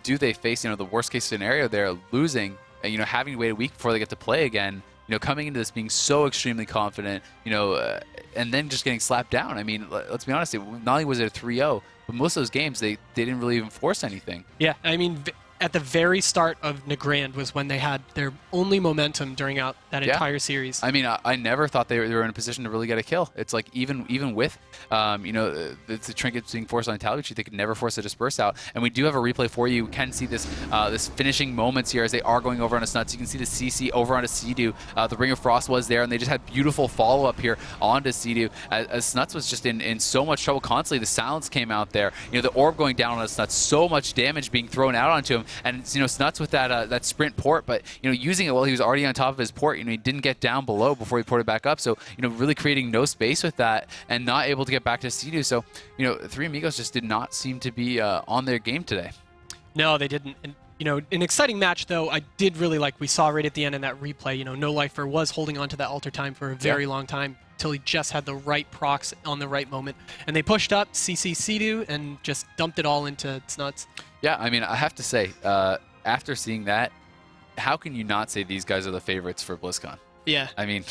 do they face, the worst case scenario, they're losing, having to wait a week before they get to play again. Coming into this being so extremely confident, and then just getting slapped down. I mean, let's be honest, not only was it a 3-0, but most of those games, they didn't really even force anything. Yeah, I mean, at the very start of Nagrand was when they had their only momentum during that entire series. I mean, I never thought they were in a position to really get a kill. It's like even with, the trinkets being forced on Talbot, they could never force a disperse out. And we do have a replay for you. You can see this this finishing moments here as they are going over onto Snuts. You can see the CC over onto Sea-Doo. The Ring of Frost was there, and they just had beautiful follow-up here onto Sea-Doo. As Snuts was just in so much trouble constantly. The silence came out there. The orb going down on Snuts, so much damage being thrown out onto him. And Snuts with that sprint port, but using it while he was already on top of his port. He didn't get down below before he ported back up. So really creating no space with that and not able to get back to Sea-Doo. So Three Amigos just did not seem to be on their game today. No, they didn't. And an exciting match though. I did really like. We saw right at the end in that replay. No Lifer was holding on to that altar time for a very long time till he just had the right procs on the right moment, and they pushed up CC Sea-Doo and just dumped it all into Snuts. Yeah, I mean, I have to say, after seeing that, how can you not say these guys are the favorites for BlizzCon? Yeah. I mean,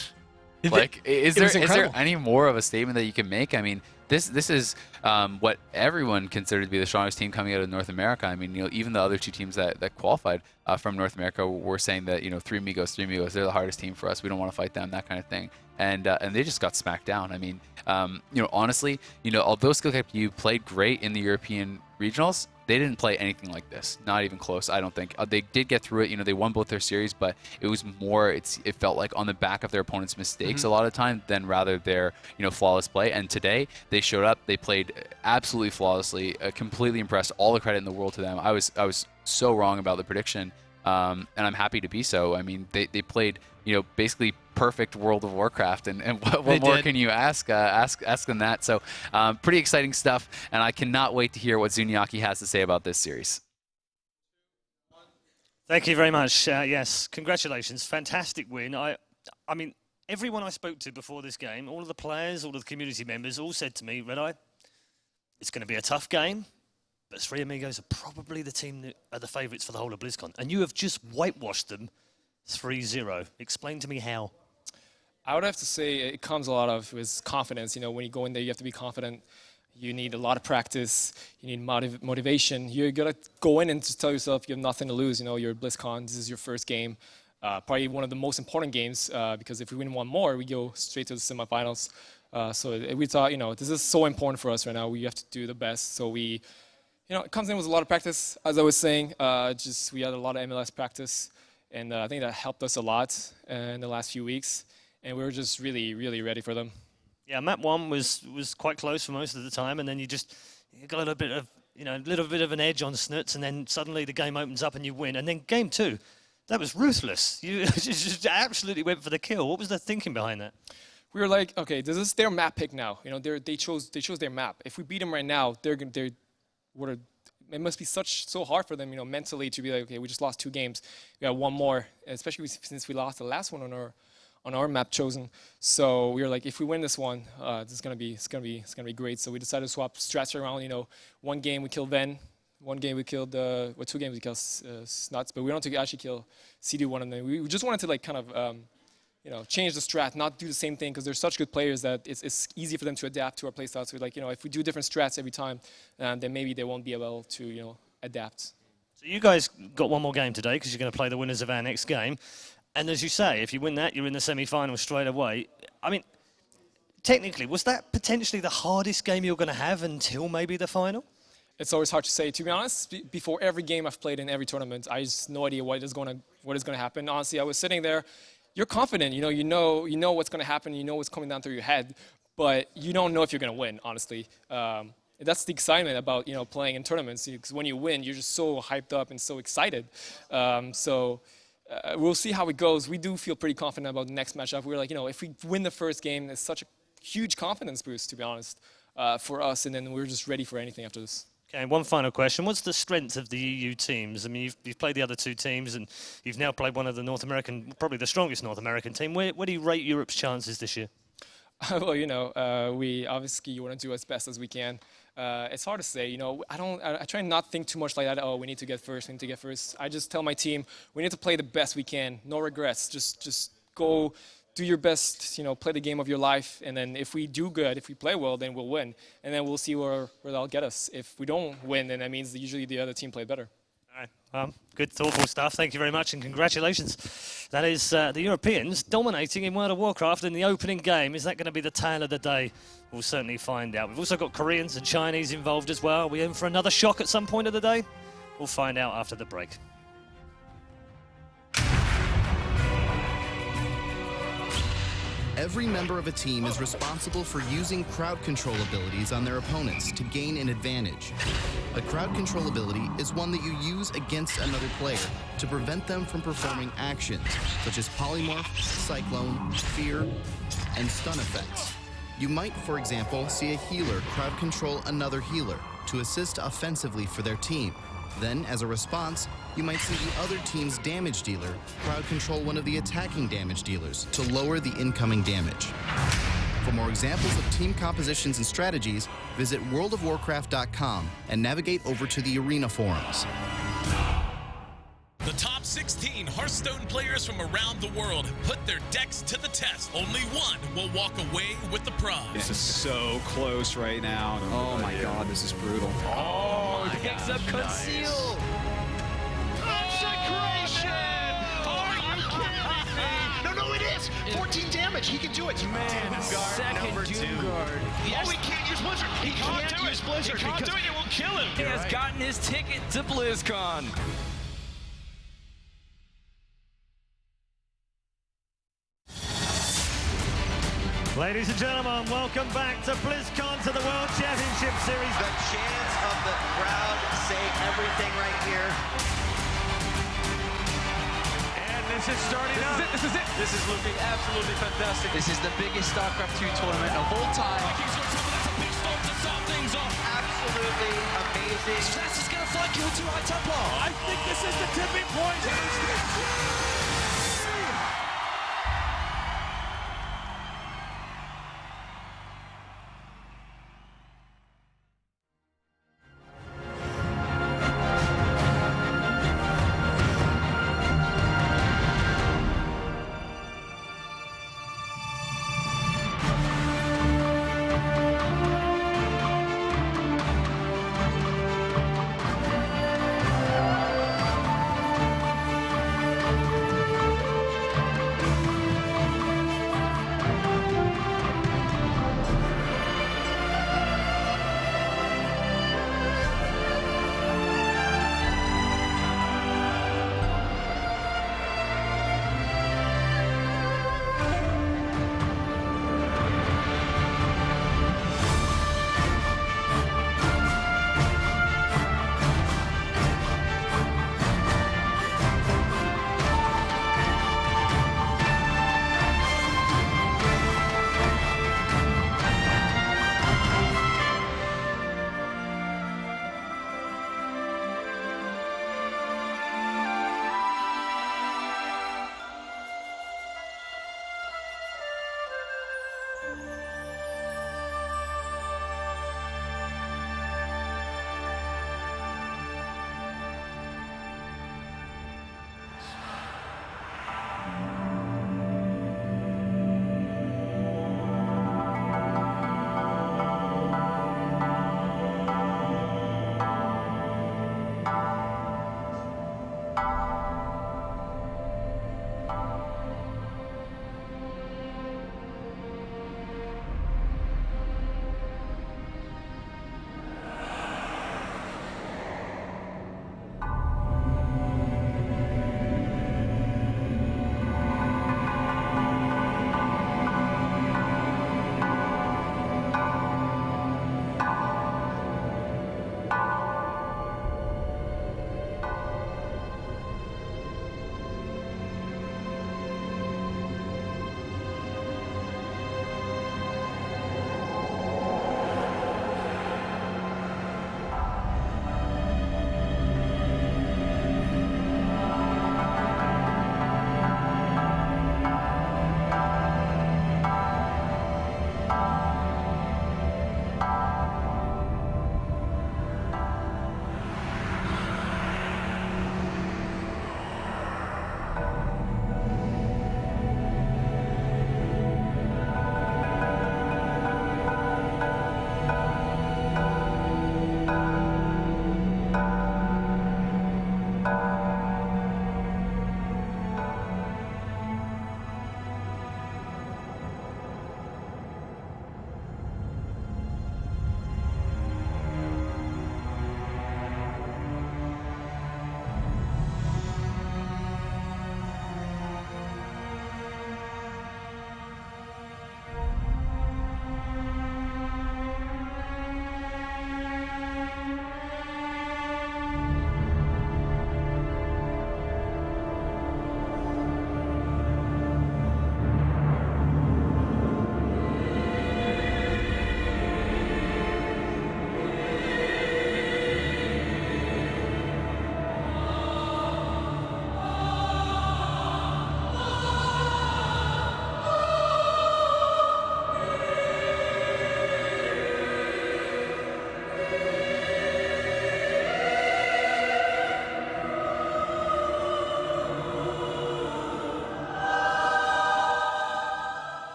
like, is there any more of a statement that you can make? I mean, this is what everyone considered to be the strongest team coming out of North America. I mean, even the other two teams that qualified from North America were saying that, Three Amigos, they're the hardest team for us. We don't want to fight them, that kind of thing. And they just got smacked down. I mean, honestly, although Skill Cap U played great in the European regionals, they didn't play anything like this. Not even close, I don't think. They did get through it. They won both their series, but it was more, it felt like on the back of their opponent's mistakes a lot of the time than rather their, flawless play. And today, they showed up. They played absolutely flawlessly, completely impressed. All the credit in the world to them. I was so wrong about the prediction, and I'm happy to be so. I mean, they played, basically perfect World of Warcraft, and what more can you ask than that? So pretty exciting stuff, and I cannot wait to hear what Zuniaki has to say about this series. Thank you very much. Yes, congratulations, fantastic win. I mean, everyone I spoke to before this game, all of the players, all of the community members, all said to me, Red Eye, it's going to be a tough game, but Three Amigos are probably the team that are the favourites for the whole of BlizzCon, and you have just whitewashed them 3-0. Explain to me how. I would have to say it comes a lot of with confidence. When you go in there, you have to be confident. You need a lot of practice. You need motivation. You gotta go in and just tell yourself you have nothing to lose. You're at BlizzCon. This is your first game, probably one of the most important games because if we win one more, we go straight to the semifinals. So we thought, this is so important for us right now. We have to do the best. So we, it comes in with a lot of practice. As I was saying, we had a lot of MLS practice, and I think that helped us a lot in the last few weeks. And we were just really, really ready for them. Yeah, map 1 was quite close for most of the time, and then you got a little bit of an edge on Snuts, and then suddenly the game opens up and you win. And then game 2, that was ruthless. You just absolutely went for the kill. What was the thinking behind that? We were like, okay, this is their map pick now. They chose their map. If we beat them right now, it must be so hard for them, mentally to be like, okay, we just lost 2 games. We got one more, especially since we lost the last one on our map chosen. So we were like, if we win this one, it's gonna be great. So we decided to swap strats around. One game we killed Ven, one game we killed 2 games we killed Snuts, but we wanted to actually kill CD one of them. We just wanted to kind of change the strat, not do the same thing, because they're such good players that it's easy for them to adapt to our playstyle. So if we do different strats every time, then maybe they won't be able to adapt. So you guys got one more game today because you're going to play the winners of our next game. And as you say, if you win that, you're in the semi-final straight away. I mean, technically, was that potentially the hardest game you're going to have until maybe the final? It's always hard to say. To be honest, before every game I've played in every tournament, I just no idea what is going to happen. Honestly, I was sitting there. You're confident. You know what's going to happen. You know what's coming down through your head, but you don't know if you're going to win. Honestly, that's the excitement about playing in tournaments. Because when you win, you're just so hyped up and so excited. We'll see how it goes. We do feel pretty confident about the next matchup. We're like, if we win the first game, it's such a huge confidence boost, to be honest, for us. And then we're just ready for anything after this. Okay, one final question. What's the strength of the EU teams? I mean, you've played the other two teams, and you've now played one of the North American, probably the strongest North American team. Where do you rate Europe's chances this year? Well, we obviously want to do as best as we can. It's hard to say, I try not to think too much like that. Oh, we need to get first, we need to get first. I just tell my team, we need to play the best we can. No regrets. Just go do your best, play the game of your life. And then if we do good, if we play well, then we'll win. And then we'll see where that'll get us. If we don't win, then that means that usually the other team played better. All right. Good, thoughtful stuff. Thank you very much, and congratulations. That is the Europeans dominating in World of Warcraft in the opening game. Is that going to be the tale of the day? We'll certainly find out. We've also got Koreans and Chinese involved as well. Are we in for another shock at some point of the day? We'll find out after the break. Every member of a team is responsible for using crowd control abilities on their opponents to gain an advantage. A crowd control ability is one that you use against another player to prevent them from performing actions such as polymorph, cyclone, fear, and stun effects. You might, for example, see a healer crowd control another healer to assist offensively for their team. Then, as a response, you might see the other team's damage dealer crowd control one of the attacking damage dealers to lower the incoming damage. For more examples of team compositions and strategies, visit worldofwarcraft.com and navigate over to the Arena forums. The top 16 Hearthstone players from around the world have put their decks to the test. Only one will walk away with the prize. This is so close right now. Oh my god, this is brutal. Oh, he picks up Conceal! Consecration! Are you kidding me? No, it is! 14 damage, he can do it! Man, second Doomguard. Yes. Oh, he can't use Blizzard! He can't use Blizzard! He can't do it, it will kill him! He has gotten his ticket to BlizzCon. Ladies and gentlemen, welcome back to BlizzCon, to the World Championship Series. The chants of the crowd say everything right here. And this is starting up. This is it. This is looking absolutely fantastic. This is the biggest StarCraft 2 tournament of all time. Vikings going to that's a big start to start things off. Absolutely amazing. Stress is going to fly Kill 2 High Templar. I think this is the tipping point.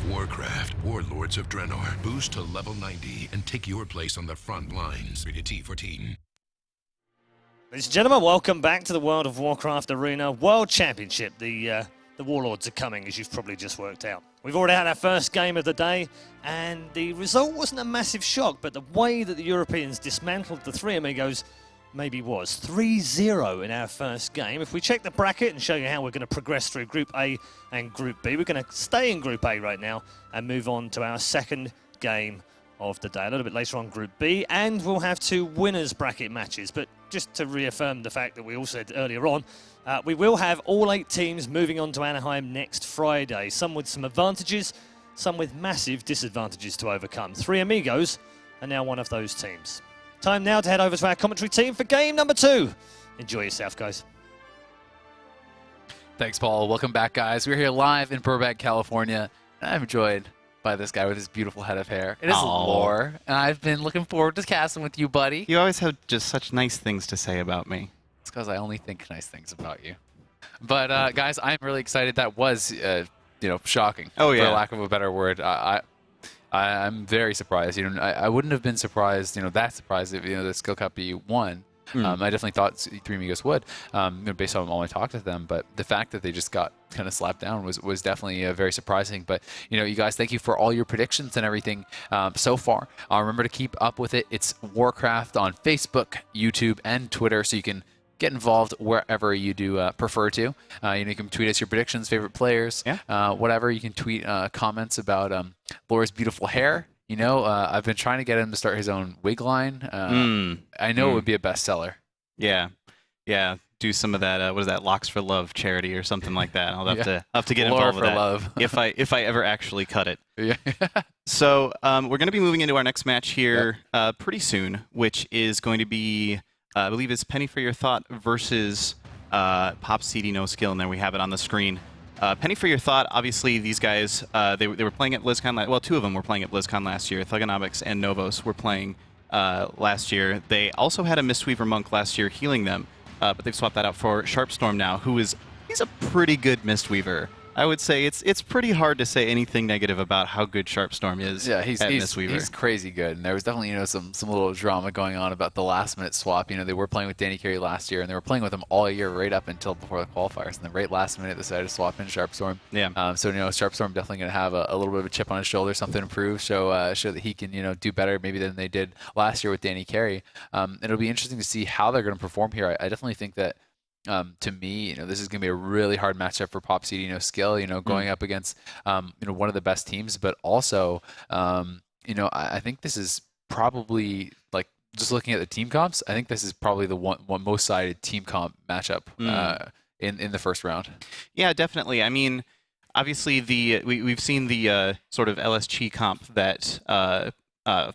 Warcraft, Warlords of Draenor. Boost to level 90 and take your place on the front lines. Rated T for teen. Ladies and gentlemen, welcome back to the World of Warcraft Arena World Championship. The Warlords are coming, as you've probably just worked out. We've already had our first game of the day, and the result wasn't a massive shock, but the way that the Europeans dismantled the three amigos maybe was 3-0 in our first game. If we check the bracket and show you how we're going to progress through Group A and Group B, we're going to stay in Group A right now and move on to our second game of the day. A little bit later on Group B, and we'll have two winners bracket matches. But just to reaffirm the fact that we all said earlier on, we will have all 8 teams moving on to Anaheim next Friday, some with some advantages, some with massive disadvantages to overcome. Three amigos are now one of those teams. Time now to head over to our commentary team for game number 2. Enjoy yourself, guys. Thanks, Paul. Welcome back, guys. We're here live in Burbank, California, and I'm joined by this guy with his beautiful head of hair. It is Lore, and I've been looking forward to casting with you, buddy. You always have just such nice things to say about me. It's because I only think nice things about you. But guys, I'm really excited. That was, shocking. Oh yeah. For lack of a better word. I'm very surprised. I wouldn't have been surprised. That surprised if the Skill Cup be won. I definitely thought Three Amigos would, based on all my talk to them. But the fact that they just got kind of slapped down was definitely very surprising. But you guys, thank you for all your predictions and everything so far. Remember to keep up with it. It's Warcraft on Facebook, YouTube, and Twitter, so you can get involved wherever you do prefer to. You can tweet us your predictions, favorite players, whatever. You can tweet comments about Laura's beautiful hair. I've been trying to get him to start his own wig line. I know it would be a bestseller. Yeah. Do some of that. What is that? Locks for Love charity or something like that. I'll have to get Laura involved with for that love. if I ever actually cut it. Yeah. So we're going to be moving into our next match here pretty soon, which is going to be, I believe, it's Penny for Your Thought versus Pop CD No Skill, and there we have it on the screen. Penny for Your Thought, obviously these guys, they were playing at BlizzCon, well, 2 of them were playing at BlizzCon last year. Thugonomics and Novos were playing last year. They also had a Mistweaver Monk last year healing them, but they've swapped that out for Sharpstorm now, he's a pretty good Mistweaver. I would say it's pretty hard to say anything negative about how good Sharpstorm is. Yeah, he's Mistweaver. He's crazy good, and there was definitely some little drama going on about the last minute swap. They were playing with Danny Carey last year, and they were playing with him all year right up until before the qualifiers, and then right last minute they decided to swap in Sharpstorm. Yeah. So Sharpstorm definitely going to have a little bit of a chip on his shoulder, something to improve, show that he can do better maybe than they did last year with Danny Carey. It'll be interesting to see how they're going to perform here. I definitely think that. To me, this is going to be a really hard matchup for Pop CD No Skill, going up against, one of the best teams, but also, I think this is probably, like, just looking at the team comps, I think this is probably the one most sided team comp matchup in the first round. Yeah, definitely. I mean, obviously we've seen the sort of LSG comp that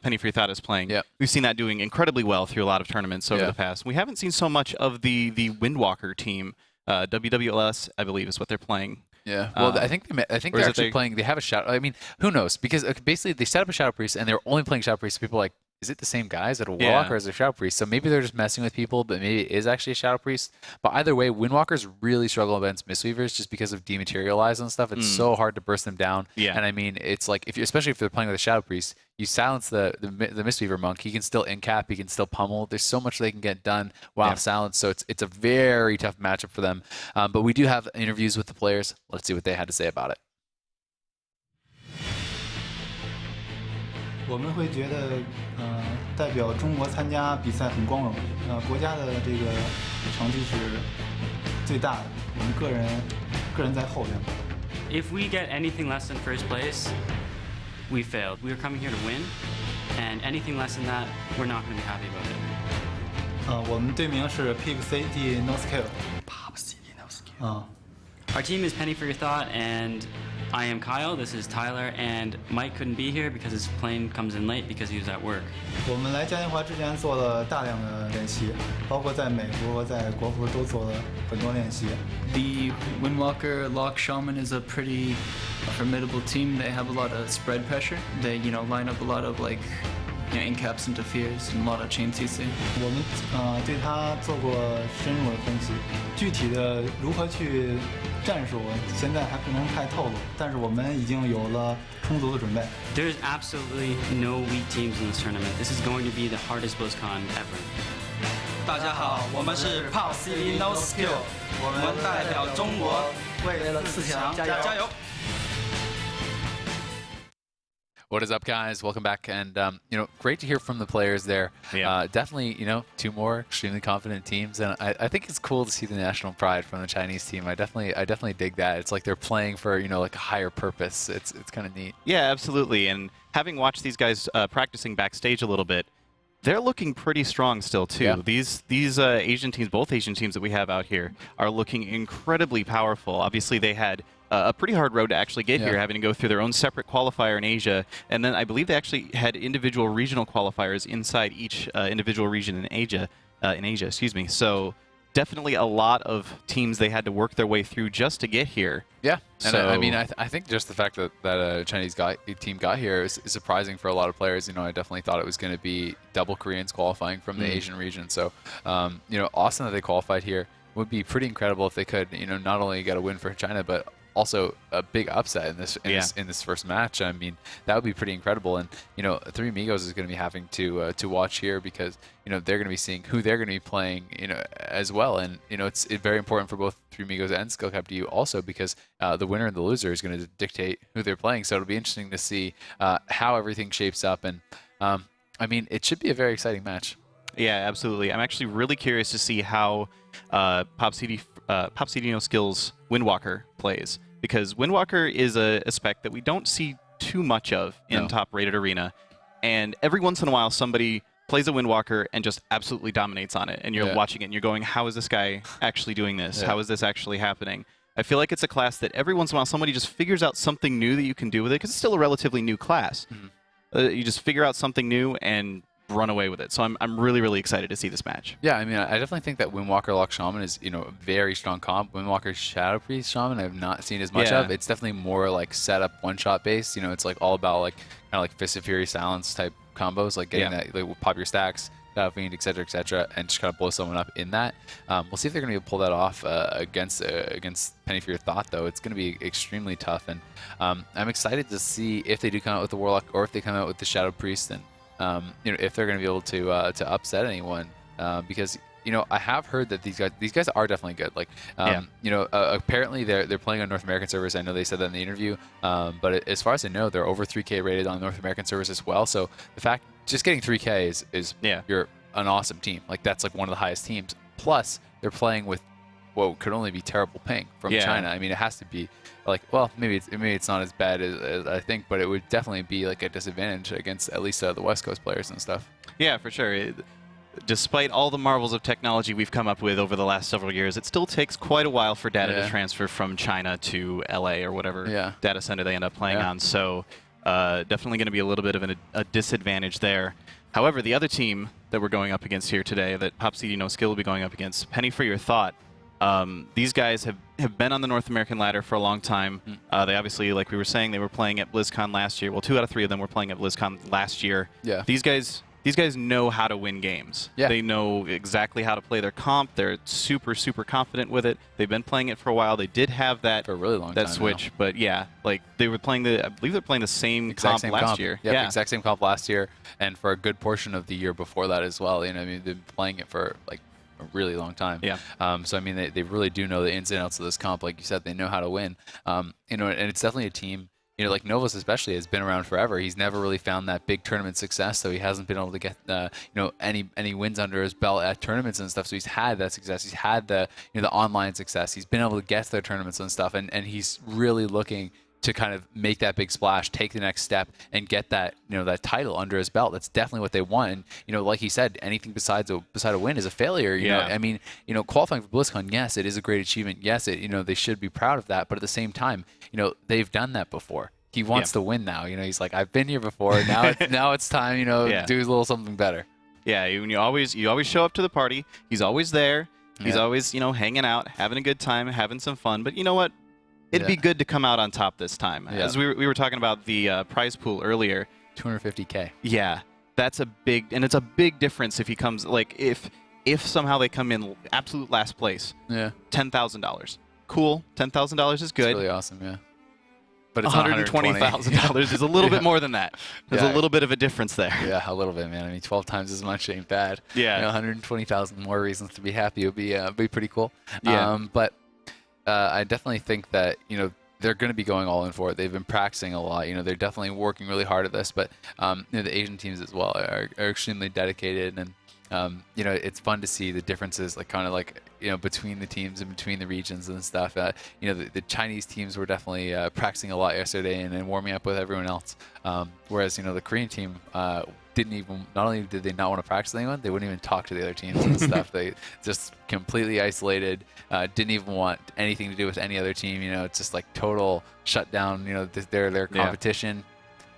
Penny for Your Thought is playing. Yep. We've seen that doing incredibly well through a lot of tournaments over the past. We haven't seen so much of the Windwalker team. WWLS, I believe, is what they're playing. Yeah. Well, I think they're actually playing. They have a Shadow. I mean, who knows? Because basically they set up a Shadow Priest and they're only playing Shadow Priest. People are like, is it the same guys at a Warlock or is it a Shadow Priest? So maybe they're just messing with people, but maybe it is actually a Shadow Priest. But either way, Windwalkers really struggle against Mistweavers just because of dematerialize and stuff. It's so hard to burst them down. Yeah. And I mean, it's like, especially if they're playing with a Shadow Priest, you silence the Mistweaver Monk. He can still incap. He can still pummel. There's so much they can get done while silenced. So it's a very tough matchup for them. But we do have interviews with the players. Let's see what they had to say about it. 我们会觉得，代表中国参加比赛很光荣，国家的这个成绩是最大的，我们个人在后边。If we get anything less than first place, we failed. We are coming here to win, and anything less than that, we're not going to be happy about it. 我们队名是 Pig CD No Skill. Pop CD No Skill. Our team is Penny for Your Thought, and I am Kyle. This is Tyler, and Mike couldn't be here because his plane comes in late because he was at work. 我们来嘉年华之前做了大量的练习，包括在美国和在国服都做了很多练习。The Windwalker Lock Shaman is a pretty formidable team. They have a lot of spread pressure. They line up a lot of in-caps interferes and a lot of chain CC. 我们对他做过深入的分析，具体的如何去战术，现在还不能太透露，但是我们已经有了充足的准备。There's absolutely no weak teams in this tournament. This is going to be the hardest BlizzCon ever. 大家好，我们是 Pop City No Skill， 我们代表中国为了四强加油！ What is up, guys? Welcome back, and great to hear from the players there. Yeah. Definitely, two more extremely confident teams, and I think it's cool to see the national pride from the Chinese team. I definitely dig that. It's like they're playing for like a higher purpose. It's kind of neat. Yeah, absolutely. And having watched these guys practicing backstage a little bit, they're looking pretty strong still too. Yeah. These Asian teams, both Asian teams that we have out here, are looking incredibly powerful. Obviously, they had a pretty hard road to actually get here, having to go through their own separate qualifier in Asia, and then I believe they actually had individual regional qualifiers inside each individual region in Asia. Excuse me. So definitely a lot of teams they had to work their way through just to get here. Yeah, so, and I mean, I think just the fact that a Chinese team got here is surprising for a lot of players. I definitely thought it was going to be double Koreans qualifying from the Asian region. So, awesome that they qualified here. Would be pretty incredible if they could, not only get a win for China, but also a big upset in this first match. I mean, that would be pretty incredible. And Three Amigos is going to be having to watch here because they're going to be seeing who they're going to be playing as well. And it's very important for both Three Amigos and SkillCap also because the winner and the loser is going to dictate who they're playing. So it'll be interesting to see how everything shapes up. And I mean, it should be a very exciting match. Yeah, absolutely. I'm actually really curious to see how Pop City No Skills Windwalker plays, because Windwalker is a spec that we don't see too much of in top-rated arena, and every once in a while somebody plays a Windwalker and just absolutely dominates on it, and you're watching it and you're going, how is this guy actually doing this? How is this actually happening? I feel like it's a class that every once in a while somebody just figures out something new that you can do with it, because it's still a relatively new class. You just figure out something new and run away with it. So I'm really, really excited to see this match. Yeah, I mean, I definitely think that Windwalker Lock Shaman is, a very strong comp. Windwalker Shadow Priest Shaman I have not seen as much of. It's definitely more like setup one-shot based. It's like all about like kind of like Fist of Fury Silence type combos, like getting that, like pop your stacks, Shadow Fiend, etc., and just kind of blow someone up in that. We'll see if they're going to be able to pull that off against Penny for Your Thought, though. It's going to be extremely tough, and I'm excited to see if they do come out with the Warlock or if they come out with the Shadow Priest, and if they're going to be able to upset anyone, because I have heard that these guys are definitely good. Like apparently they're playing on North American servers. I know they said that in the interview, but as far as I know, they're over 3K rated on North American servers as well. So the fact just getting 3K is you're an awesome team. Like that's like one of the highest teams. Plus they're playing with what could only be terrible ping from China. I mean, it has to be like, well, maybe it's not as bad as I think, but it would definitely be like a disadvantage against at least the West Coast players and stuff. Yeah, for sure. Despite all the marvels of technology we've come up with over the last several years, it still takes quite a while for data to transfer from China to LA or whatever data center they end up playing on. So definitely going to be a little bit of a disadvantage there. However, the other team that we're going up against here today, that Pop City No Skill will be going up against, Penny for Your Thought. These guys have been on the North American ladder for a long time. They obviously, like we were saying, they were playing at BlizzCon last year. Well, 2 out of 3 of them were playing at BlizzCon last year. Yeah. These guys know how to win games. Yeah. They know exactly how to play their comp. They're super, super confident with it. They've been playing it for a while. They did have that for a really long time switch, now. But yeah, like they were playing I believe they're playing the same comp last year. Yeah, exact same comp last year, and for a good portion of the year before that as well. I mean, they've been playing it for like a really long time. Yeah. So I mean, they really do know the ins and outs of this comp. Like you said, they know how to win. And it's definitely a team. Like Novus especially has been around forever. He's never really found that big tournament success, so he hasn't been able to get any wins under his belt at tournaments and stuff. So he's had that success. He's had the the online success. He's been able to get to their tournaments and stuff, and he's really looking to kind of make that big splash, take the next step, and get that that title under his belt. That's definitely what they want. And like he said, anything beside a win is a failure. You know, I mean, qualifying for BlizzCon, yes, it is a great achievement. Yes, they should be proud of that. But at the same time, they've done that before. He wants to win now. He's like, I've been here before. Now it's time. Do a little something better. Yeah, you always show up to the party. He's always there. He's always hanging out, having a good time, having some fun. But you know what? It'd be good to come out on top this time. As we were talking about the prize pool earlier. 250K. Yeah. That's a big, and it's a big difference if he comes, like, if somehow they come in absolute last place, $10,000. Cool, $10,000 is good. It's really awesome, yeah. But it's $120,000 is a little bit more than that. There's a little bit of a difference there. Yeah, a little bit, man. I mean, 12 times as much ain't bad. Yeah. 120,000 more reasons to be happy would be pretty cool. Yeah. But I definitely think that, they're going to be going all in for it. They've been practicing a lot. They're definitely working really hard at this. But the Asian teams as well are extremely dedicated, and it's fun to see the differences, between the teams and between the regions and stuff. The Chinese teams were definitely practicing a lot yesterday and warming up with everyone else. Whereas the Korean team didn't even. Not only did they not want to practice with anyone, they wouldn't even talk to the other teams and stuff. They just completely isolated. Didn't even want anything to do with any other team. It's just like total shutdown. Their competition,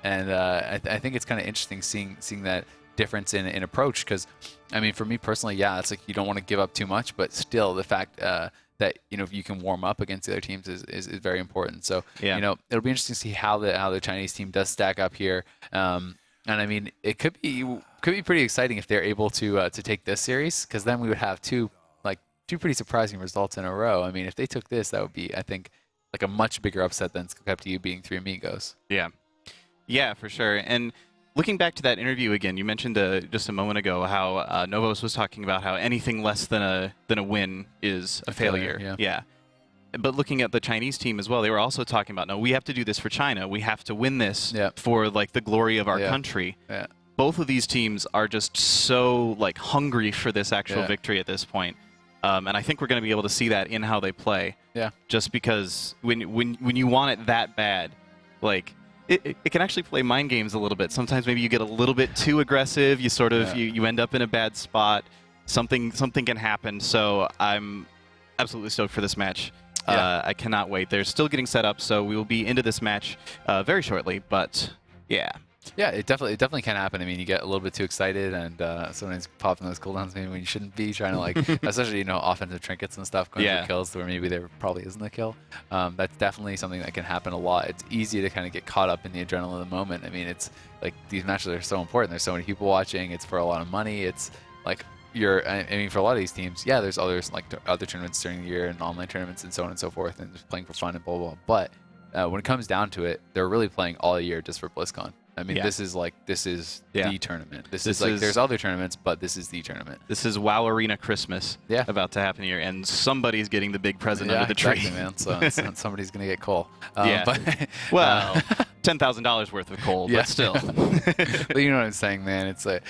and I think it's kind of interesting seeing that difference in approach, because I mean, for me personally, it's like you don't want to give up too much, but still the fact that you can warm up against the other teams is very important. So it'll be interesting to see how the Chinese team does stack up here. And I mean, it could be pretty exciting if they're able to take this series, because then we would have two pretty surprising results in a row. I mean, if they took this, that would be, I think, like a much bigger upset than Skepta being 3 Amigos. Yeah, for sure. And looking back to that interview again, you mentioned just a moment ago how Novos was talking about how anything less than a win is a failure. Yeah. But looking at the Chinese team as well, they were also talking about, no, we have to do this for China. We have to win this for the glory of our country. Yeah. Both of these teams are just so hungry for this actual victory at this point. And I think we're going to be able to see that in how they play. Yeah. Just because when you want it that bad, it can actually play mind games a little bit. Sometimes maybe you get a little bit too aggressive. You sort of you end up in a bad spot. Something can happen. So I'm absolutely stoked for this match. I cannot wait. They're still getting set up, so we will be into this match very shortly. But yeah. Yeah, it definitely can happen. I mean, you get a little bit too excited, and sometimes popping those cooldowns maybe when you shouldn't be, trying to especially offensive trinkets and stuff, going for kills where maybe there probably isn't a kill. That's definitely something that can happen a lot. It's easy to kind of get caught up in the adrenaline of the moment. I mean, it's these matches are so important. There's so many people watching. It's for a lot of money. It's I mean, for a lot of these teams, there's others other tournaments during the year and online tournaments and so on and so forth, and just playing for fun and blah blah. But when it comes down to it, they're really playing all year just for BlizzCon. I mean, this is the tournament. This is there's other tournaments, but this is the tournament. This is WoW Arena Christmas about to happen here, and somebody's getting the big present under the tree. Man. So somebody's going to get coal. But, well, $10,000 worth of coal, but still. But you know what I'm saying, man. It's I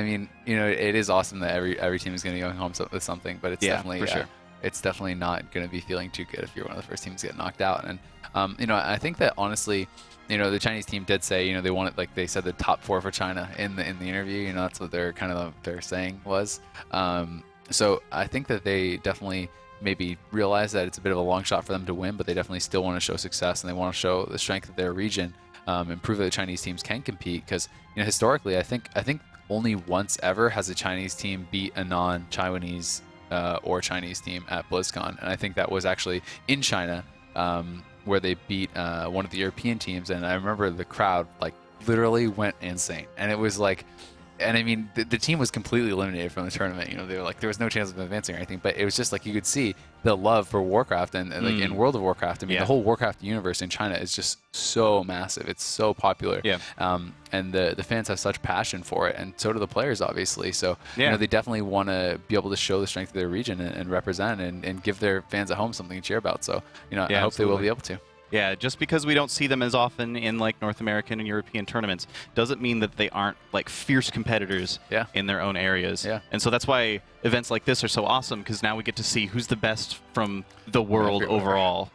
mean, it is awesome that every team is going to go home with something, but it's definitely, for sure. It's definitely not going to be feeling too good if you're one of the first teams to get knocked out. And, I think that honestly, the Chinese team did say, they wanted, they said the top 4 for China in the interview. That's what their saying was. So I think that they definitely maybe realize that it's a bit of a long shot for them to win, but they definitely still want to show success, and they want to show the strength of their region, and prove that the Chinese teams can compete. Because historically, I think only once ever has a Chinese team beat a non-Taiwanese or Chinese team at BlizzCon, and I think that was actually in China. Where they beat one of the European teams, and I remember the crowd literally went insane, and it was and I mean the team was completely eliminated from the tournament. They were there was no chance of advancing or anything, but it was just you could see the love for Warcraft and in World of Warcraft. I mean the whole Warcraft universe in China is just so massive. It's so popular. And the fans have such passion for it, and so do the players, obviously. So they definitely want to be able to show the strength of their region and represent and give their fans at home something to cheer about. So I hope they will be able to. Yeah, just because we don't see them as often in North American and European tournaments doesn't mean that they aren't fierce competitors in their own areas. And so that's why events like this are so awesome, because now we get to see who's the best from the world overall.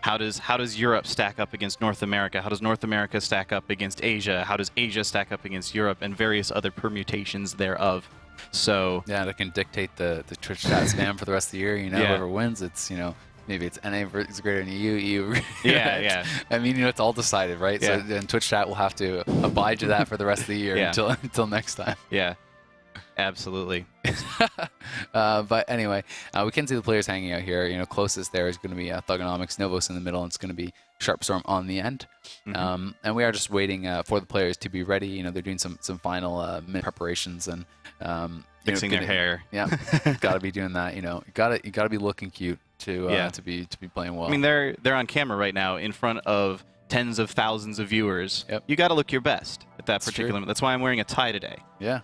How does Europe stack up against North America? How does North America stack up against Asia? How does Asia stack up against Europe, and various other permutations thereof? So that can dictate the Twitch chat spam for the rest of the year. Whoever wins, it's maybe it's NA is greater than EU. Yeah. I mean, it's all decided, right? So then Twitch chat will have to abide to that for the rest of the year until next time. Yeah. Absolutely. But anyway, we can see the players hanging out here. You know, closest there is going to be Thugonomics, Novos in the middle, and it's going to be Sharpstorm on the end. And we are just waiting for the players to be ready. You know, they're doing some final minute preparations and fixing their hair. Yeah, got to be doing that. You know, you got to be looking cute to be playing well. I mean, they're on camera right now in front of tens of thousands of viewers. Yep. You got to look your best at that particular moment. That's why I'm wearing a tie today. Yeah.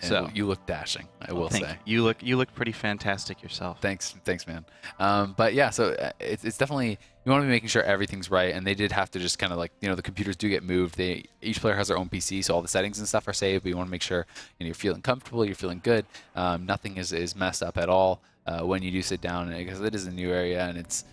And so you look dashing, I will say. You look pretty fantastic yourself. Thanks, man. But yeah, so it's definitely, you want to be making sure everything's right, and they did have to just kind of like, you know, the computers do get moved. Each player has their own PC, so all the settings and stuff are saved. But you want to make sure, you know, you're feeling comfortable, you're feeling good. Nothing is messed up at all when you do sit down, because it is a new area and it's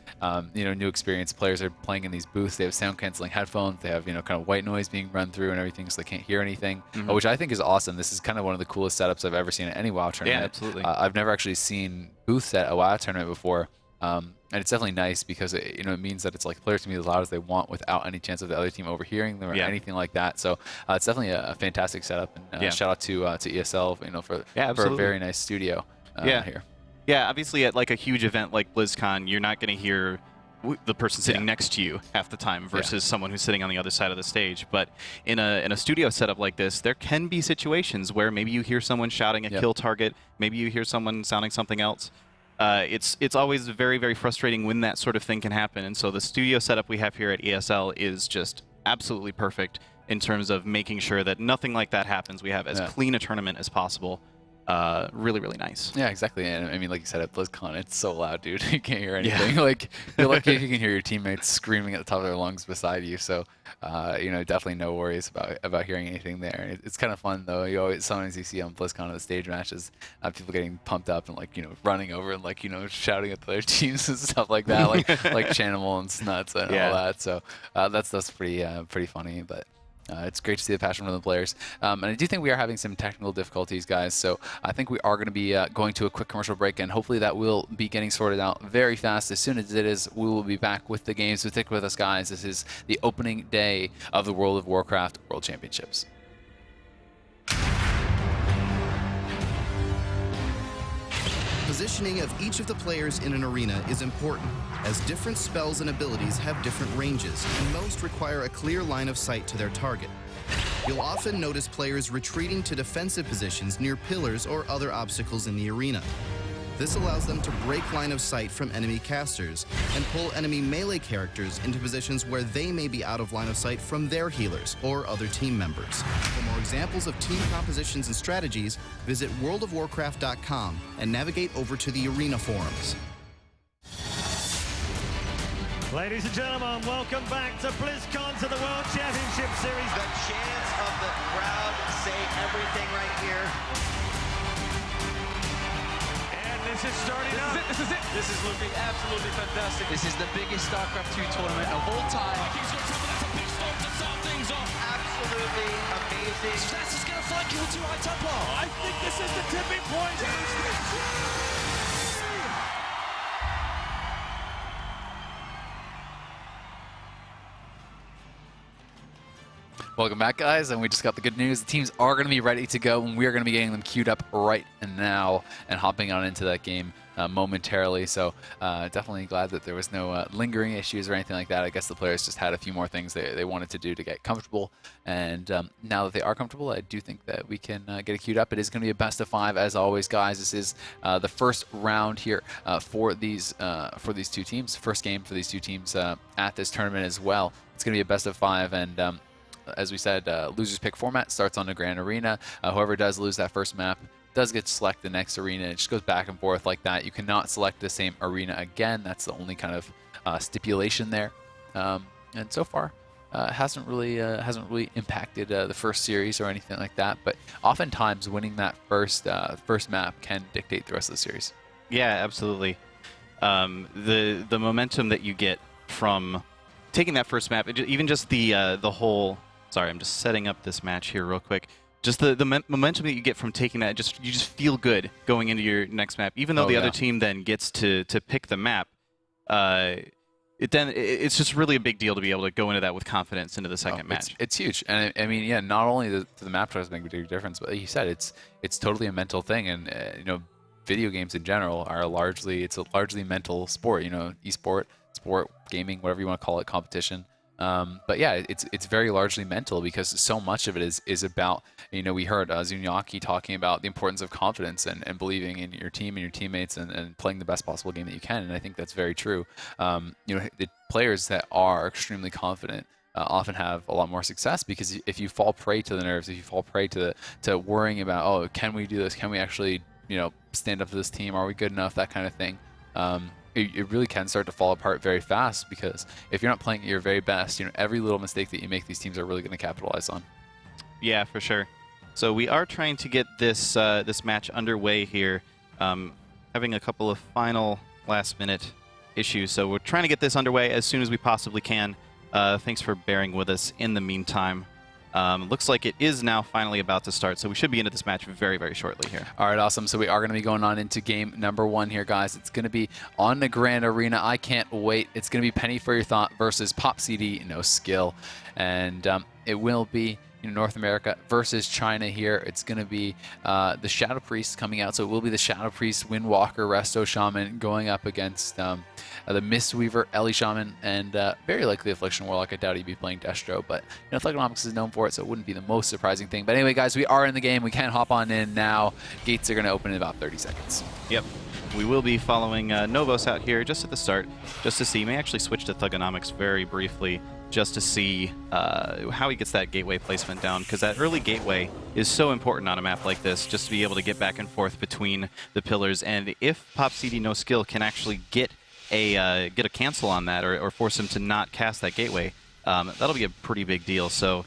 you know, new experience. Players are playing in these booths. They have sound canceling headphones. They have, you know, kind of white noise being run through and everything, so they can't hear anything, which I think is awesome. This is kind of one of the coolest setups I've ever seen at any WoW tournament. Yeah, absolutely. I've never actually seen booths at a WoW tournament before. And it's definitely nice because it, you know, it means that it's like players can be as loud as they want without any chance of the other team overhearing them or anything like that. So it's definitely a fantastic setup. And shout out to ESL, you know, for a very nice studio here. Yeah, obviously at like a huge event like BlizzCon, you're not going to hear the person sitting next to you half the time versus someone who's sitting on the other side of the stage. But in a studio setup like this, there can be situations where maybe you hear someone shouting a kill target, maybe you hear someone sounding something else. It's always very, very frustrating when that sort of thing can happen. And so the studio setup we have here at ESL is just absolutely perfect in terms of making sure that nothing like that happens. We have as clean a tournament as possible. Really, really nice. Yeah, exactly. And I mean, like you said, at BlizzCon, it's so loud, dude. You can't hear anything. Like, you're lucky if you can hear your teammates screaming at the top of their lungs beside you. So, you know, definitely no worries about hearing anything there. It's kind of fun, though. Sometimes you see on BlizzCon at the stage matches, people getting pumped up and, like, you know, running over and, like, you know, shouting at their teams and stuff like that, like Chanimal and Snuts and all that. So that's pretty funny, but. It's great to see the passion from the players. And I do think we are having some technical difficulties, guys. So I think we are going to be going to a quick commercial break, and hopefully that will be getting sorted out very fast. As soon as it is, we will be back with the game. So stick with us, guys. This is the opening day of the World of Warcraft World Championships. Positioning of each of the players in an arena is important, as different spells and abilities have different ranges, and most require a clear line of sight to their target. You'll often notice players retreating to defensive positions near pillars or other obstacles in the arena. This allows them to break line of sight from enemy casters and pull enemy melee characters into positions where they may be out of line of sight from their healers or other team members. For more examples of team compositions and strategies, visit worldofwarcraft.com and navigate over to the arena forums. Ladies and gentlemen, welcome back to BlizzCon, to the World Championship Series. The chants of the crowd say everything right here. This is starting up. This is it. This is looking absolutely fantastic. This is the biggest StarCraft 2 tournament of all time. He's got something that's a big start to start things off. Absolutely amazing. Stats is going to flank you with 2 high Templar. I think this is the tipping point. Welcome back, guys, and we just got the good news. The teams are going to be ready to go, and we are going to be getting them queued up right now and hopping on into that game momentarily. So definitely glad that there was no lingering issues or anything like that. I guess the players just had a few more things they wanted to do to get comfortable, and now that they are comfortable, I do think that we can get it queued up. It is going to be a best of 5 as always, guys. This is the first round here for these two teams. First game for these two teams at this tournament as well. It's going to be a best of 5, and as we said, losers pick format starts on the Grand Arena. Whoever does lose that first map does get to select the next arena. It just goes back and forth like that. You cannot select the same arena again. That's the only kind of stipulation there. And so far, hasn't really impacted the first series or anything like that. But oftentimes, winning that first map can dictate the rest of the series. Yeah, absolutely. The momentum that you get from taking that first map, even just the whole. Sorry, I'm just setting up this match here real quick. Just the momentum that you get from taking that, you just feel good going into your next map. Even though the other team then gets to pick the map, it's just really a big deal to be able to go into that with confidence into the second match. It's huge, and I mean, yeah, not only do the map choices make a big difference, but like you said, it's totally a mental thing, and you know, video games in general are a largely mental sport. You know, sport, gaming, whatever you want to call it, competition. But yeah, it's very largely mental because so much of it is about, you know, we heard Zuniaki talking about the importance of confidence and believing in your team and your teammates and playing the best possible game that you can. And I think that's very true. You know, the players that are extremely confident often have a lot more success, because if you fall prey to the nerves, if you fall prey to worrying about, oh, can we do this? Can we actually, you know, stand up to this team? Are we good enough? That kind of thing. It really can start to fall apart very fast, because if you're not playing at your very best, you know, every little mistake that you make, these teams are really going to capitalize on. Yeah, for sure. So we are trying to get this this match underway here, having a couple of final last-minute issues. So we're trying to get this underway as soon as we possibly can. Thanks for bearing with us in the meantime. Looks like it is now finally about to start, so we should be into this match very, very shortly here. All right, awesome. So we are going to be going on into game number 1 here, guys. It's going to be on the Grand Arena. I can't wait. It's going to be Penny for Your Thought versus Pop CD No Skill. And it will be, you know, North America versus China here. It's going to be the Shadow Priest coming out. So it will be the Shadow Priest, Windwalker, Resto Shaman going up against the Mistweaver, Ellie Shaman, and very likely Affliction Warlock. I doubt he'd be playing Destro, but you know, Thugonomics is known for it, so it wouldn't be the most surprising thing. But anyway, guys, we are in the game. We can hop on in now. Gates are going to open in about 30 seconds. Yep. We will be following Novos out here just at the start, just to see. May actually switch to Thugonomics very briefly, just to see how he gets that gateway placement down, because that early gateway is so important on a map like this, just to be able to get back and forth between the pillars. And if Pop CD No Skill can actually get a cancel on that, or force him to not cast that gateway, that'll be a pretty big deal. So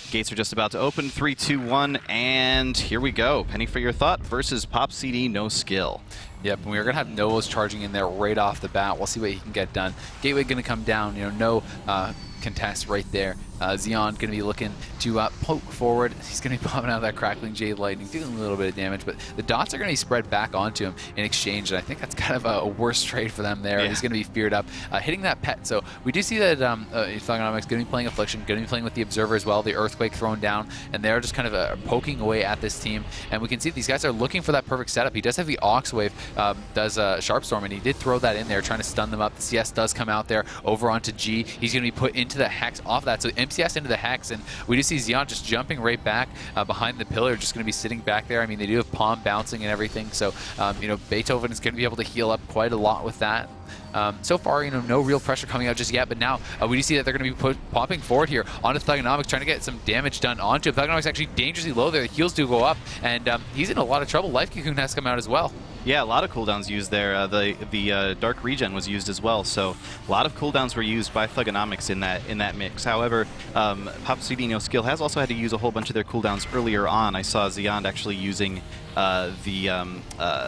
gates are just about to open. 3, 2, 1, and here we go. Penny for Your Thought versus Pop CD No Skill. Yep, and we're going to have Novos charging in there right off the bat. We'll see what he can get done. Gateway going to come down, you know, no contest right there. Xeon going to be looking to poke forward. He's going to be popping out of that Crackling Jade Lightning, doing a little bit of damage, but the dots are going to be spread back onto him in exchange, and I think that's kind of a worse trade for them there. Yeah. He's going to be feared up, hitting that pet. So we do see that Thugonomics going to be playing Affliction, going to be playing with the Observer as well, the Earthquake thrown down, and they're just kind of poking away at this team, and we can see these guys are looking for that perfect setup. He does have the Ox Wave, does Sharp Storm, and he did throw that in there, trying to stun them up. The CS does come out there over onto G. He's going to be put into the Hex off that, so MCS into the Hex, and we do see Xeon just jumping right back behind the pillar, just going to be sitting back there. I mean, they do have Palm bouncing and everything, so you know, Beethoven is going to be able to heal up quite a lot with that. So far, you know, no real pressure coming out just yet, but now we do see that they're going to be popping forward here onto Thugonomics, trying to get some damage done onto him. Thugonomics actually dangerously low there. The heals do go up, and he's in a lot of trouble. Life Cocoon has come out as well. Yeah, a lot of cooldowns used there. The Dark Regen was used as well, so a lot of cooldowns were used by Thugonomics in that mix. However, Pop CD No Skill has also had to use a whole bunch of their cooldowns earlier on. I saw Xeon actually using the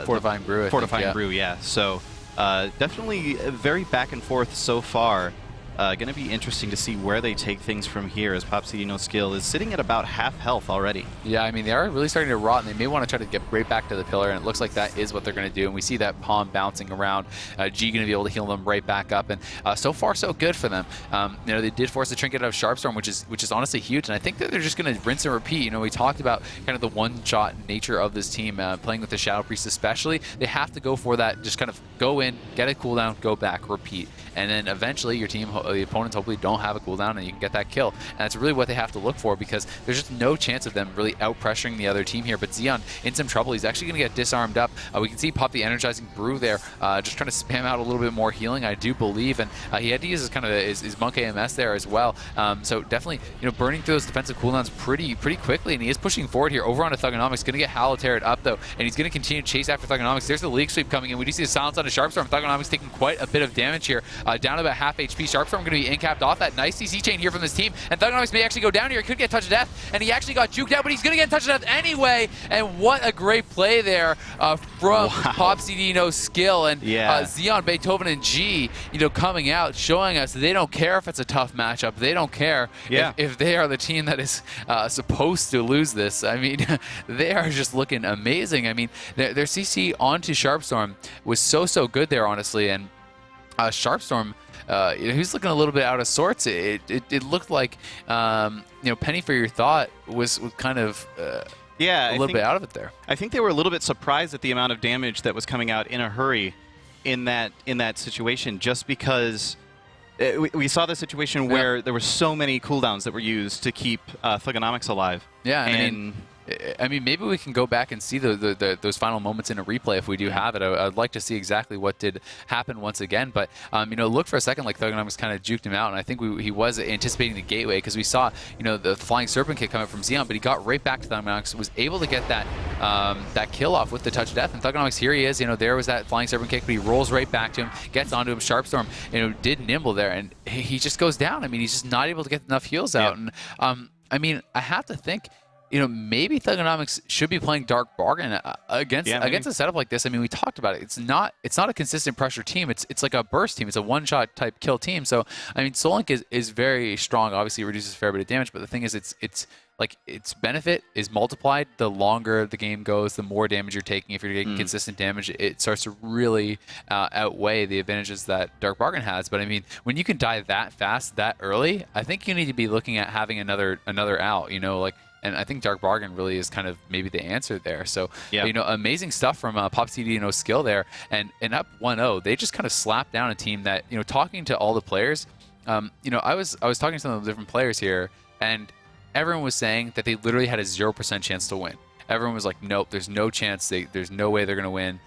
Fortifying Brew. Fortifying Brew, yeah. So definitely very back and forth so far. Going to be interesting to see where they take things from here, as Pop CD No Skill is sitting at about half health already. Yeah, I mean, they are really starting to rot, and they may want to try to get right back to the pillar, and it looks like that is what they're going to do. And we see that Palm bouncing around. G going to be able to heal them right back up, and so far so good for them. You know, they did force the trinket out of Sharpstorm, which is honestly huge, and I think that they're just going to rinse and repeat. You know, we talked about kind of the one-shot nature of this team, playing with the Shadow Priest especially. They have to go for that, just kind of go in, get a cooldown, go back, repeat. And then eventually your team, the opponents hopefully don't have a cooldown and you can get that kill. And that's really what they have to look for, because there's just no chance of them really out-pressuring the other team here. But Xeon in some trouble. He's actually going to get disarmed up. We can see Pop the Energizing Brew there, just trying to spam out a little bit more healing, I do believe. And he had to use his kind of his Monk AMS there as well. So definitely, you know, burning through those defensive cooldowns pretty quickly. And he is pushing forward here over onto Thugonomics. Going to get Haloterror up though, and he's going to continue to chase after Thugonomics. There's the League Sweep coming in. We do see the silence on a Sharpstorm. Thugonomics taking quite a bit of damage here, down to about half HP. Sharpstorm going to be incapped off that. Nice CC chain here from this team, and Thugonomics may actually go down here. He could get touch of death, and he actually got juked out, but he's going to get touch of death anyway. And what a great play there from Pop CD No Skill, and Xeon, Beethoven, and G, you know, coming out, showing us that they don't care if it's a tough matchup. They don't care if they are the team that is supposed to lose this. I mean, they are just looking amazing. I mean, their CC onto Sharpstorm was so good there, honestly, and Sharpstorm, he's looking a little bit out of sorts. It looked like, Penny for Your Thought was kind of a little bit out of it there. I think they were a little bit surprised at the amount of damage that was coming out in a hurry in that situation, just because we saw the situation where there were so many cooldowns that were used to keep Thugonomics alive. Yeah, I mean, maybe we can go back and see those final moments in a replay if we do have it. I'd like to see exactly what did happen once again. But, look for a second like Thugonomics kind of juked him out. And I think he was anticipating the gateway because we saw, the Flying Serpent kick coming from Xeon. But he got right back to Thugonomics, was able to get that kill off with the touch of death. And Thugonomics, here he is. There was that Flying Serpent kick, but he rolls right back to him, gets onto him. Sharpstorm, did nimble there. And he just goes down. I mean, he's just not able to get enough heals out. And, I have to think, maybe Thugonomics should be playing Dark Bargain against a setup like this. I mean, we talked about it. It's not a consistent pressure team. It's like a burst team. It's a one-shot type kill team. So, I mean, Solink is very strong. Obviously, it reduces a fair bit of damage. But the thing is, it's like its benefit is multiplied the longer the game goes, the more damage you're taking. If you're taking consistent damage, it starts to really outweigh the advantages that Dark Bargain has. But I mean, when you can die that fast, that early, I think you need to be looking at having another out. And I think Dark Bargain really is kind of maybe the answer there. So, amazing stuff from Pop CD and No Skill there. And up 1-0, they just kind of slapped down a team that, talking to all the players, I was talking to some of the different players here, and everyone was saying that they literally had a 0% chance to win. Everyone was like, nope, there's no chance. There's no way they're going to win.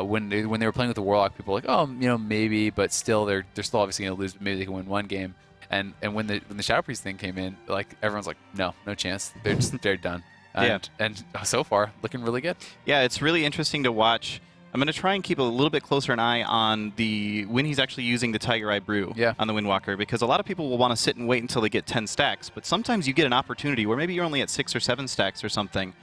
When they were playing with the Warlock, people were like, oh, maybe, but still, they're still obviously going to lose. But maybe they can win one game. And when the Shadow Priest thing came in, like everyone's like, no chance. They're done. And so far, looking really good. Yeah, it's really interesting to watch. I'm going to try and keep a little bit closer an eye on when he's actually using the Tiger Eye Brew on the Windwalker, because a lot of people will want to sit and wait until they get 10 stacks, but sometimes you get an opportunity where maybe you're only at 6 or 7 stacks or something,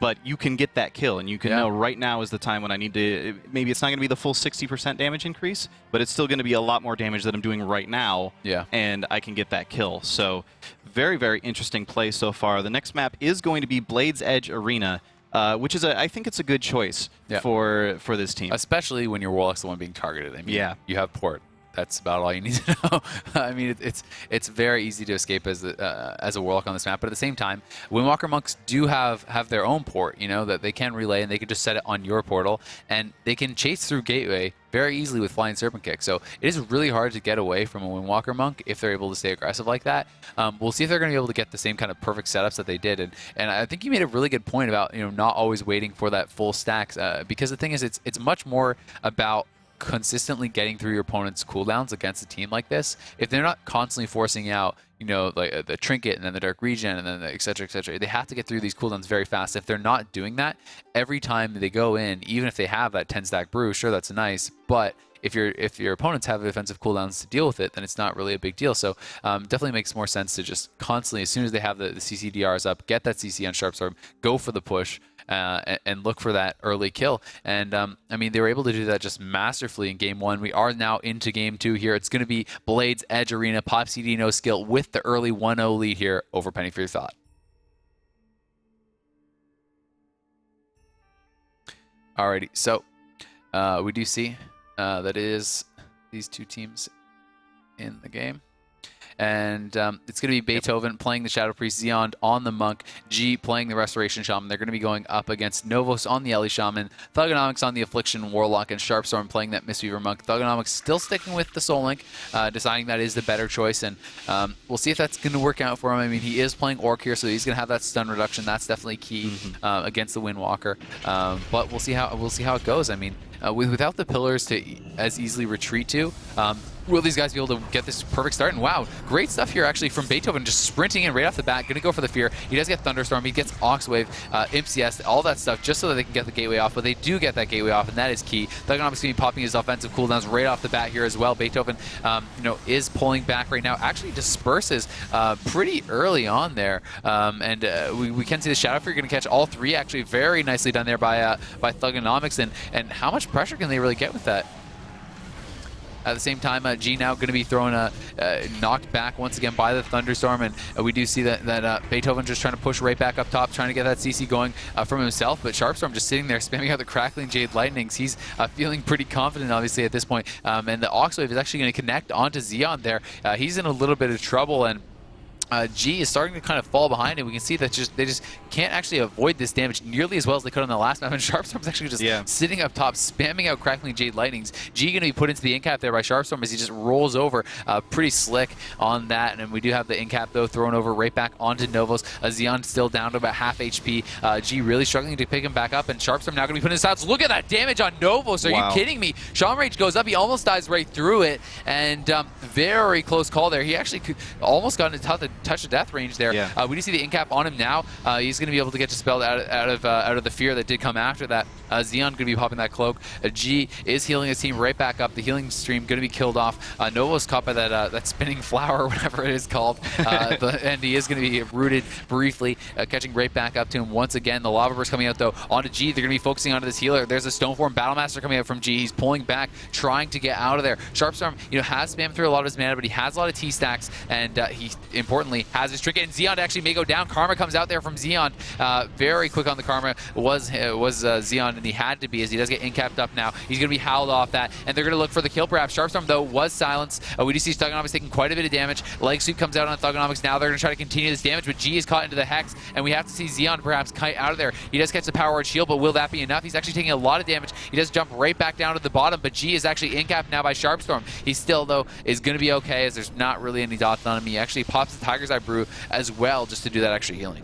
but you can get that kill, and you can know right now is the time when I need to. Maybe it's not going to be the full 60% damage increase, but it's still going to be a lot more damage that I'm doing right now, and I can get that kill. So very, very interesting play so far. The next map is going to be Blade's Edge Arena, which is I think it's a good choice for this team. Especially when your Warlock's the one being targeted. I mean, you have port. That's about all you need to know. I mean, it's very easy to escape as a Warlock on this map, but at the same time, Windwalker Monks do have their own port, that they can relay, and they can just set it on your portal, and they can chase through Gateway very easily with Flying Serpent Kick. So it is really hard to get away from a Windwalker Monk if they're able to stay aggressive like that. We'll see if they're going to be able to get the same kind of perfect setups that they did, and I think you made a really good point about not always waiting for that full stacks, because the thing is, it's much more about consistently getting through your opponent's cooldowns against a team like this. If they're not constantly forcing out, like the trinket and then the dark regen and then the et cetera, they have to get through these cooldowns very fast. If they're not doing that, every time they go in, even if they have that 10 stack brew, sure, that's nice, but if your opponents have defensive cooldowns to deal with it, then it's not really a big deal. So definitely makes more sense to just constantly, as soon as they have the CCDRs up, get that CC on Sharpstorm, go for the push, and look for that early kill. And I mean, they were able to do that just masterfully in game 1. We are now into game 2 here. It's going to be Blade's Edge Arena, Pop CD No Skill with the early 1-0 lead here over Penny for Your Thought. Alrighty, so we do see that is these two teams in the game. And it's going to be Beethoven playing the Shadow Priest, Xeon on the Monk, G playing the Restoration Shaman. They're going to be going up against Novos on the Ellie Shaman, Thugonomics on the Affliction Warlock, and Sharpstorm playing that Mistweaver Monk. Thugonomics still sticking with the Soul Link, deciding that is the better choice, and we'll see if that's going to work out for him. I mean, he is playing Orc here, so he's going to have that stun reduction. That's definitely key against the Windwalker. But we'll see how it goes. I mean, without the pillars to as easily retreat to, will these guys be able to get this perfect start? And wow, great stuff here actually from Beethoven, just sprinting in right off the bat, going to go for the fear. He does get Thunderstorm, he gets Oxwave, Imp CS, all that stuff just so that they can get the gateway off, but they do get that gateway off, and that is key. Thugonomics going to be popping his offensive cooldowns right off the bat here as well. Beethoven is pulling back right now, actually disperses pretty early on there, and we can see the Shadow Fury going to catch all three, actually very nicely done there by Thugonomics, and how much pressure can they really get with that? At the same time, G now going to be thrown knocked back once again by the Thunderstorm, and we do see that Beethoven just trying to push right back up top, trying to get that CC going from himself, but Sharpstorm just sitting there spamming out the Crackling Jade Lightnings. He's feeling pretty confident, obviously, at this point, and the Oxwave is actually going to connect onto Xeon there. He's in a little bit of trouble, and G is starting to kind of fall behind, and we can see that they just can't actually avoid this damage nearly as well as they could on the last map, and Sharpstorm's actually just sitting up top, spamming out Crackling Jade Lightnings. G going to be put into the incap there by Sharpstorm as he just rolls over pretty slick on that, and we do have the incap, though, thrown over right back onto Novos. Xeon still down to about half HP. G really struggling to pick him back up, and Sharpstorm now going to be putting his sides. Look at that damage on Novos. Are you kidding me? Shaman Rage goes up. He almost dies right through it, and very close call there. He actually almost got into touch of death range there. We do see the incap on him now. He's going to be able to get dispelled out of the fear that did come after that. Xeon going to be popping that cloak. G is healing his team right back up. The healing stream going to be killed off. Novos caught by that spinning flower or whatever it is called. And he is going to be rooted briefly, catching right back up to him once again. The lava burst coming out, though, onto G. They're going to be focusing onto this healer. There's a Stoneform Battlemaster coming out from G. He's pulling back, trying to get out of there. Sharpstorm, has spammed through a lot of his mana, but he has a lot of T stacks, and he importantly has his trinket. And Xeon actually may go down. Karma comes out there from Xeon. Very quick on the Karma was Xeon, and he had to be, as he does get incapped up now. He's going to be howled off that, and they're going to look for the kill perhaps. Sharpstorm, though, was silenced. We do see Thugonomics taking quite a bit of damage. Leg Sweep comes out on Thugonomics. Now they're going to try to continue this damage, but G is caught into the Hex, and we have to see Xeon perhaps kite out of there. He does catch the Power Word Shield, but will that be enough? He's actually taking a lot of damage. He does jump right back down to the bottom, but G is actually incapped now by Sharpstorm. He still, though, is going to be okay, as there's not really any dots on him. He actually pops the Tiger's Eye Brew as well, just to do that extra healing.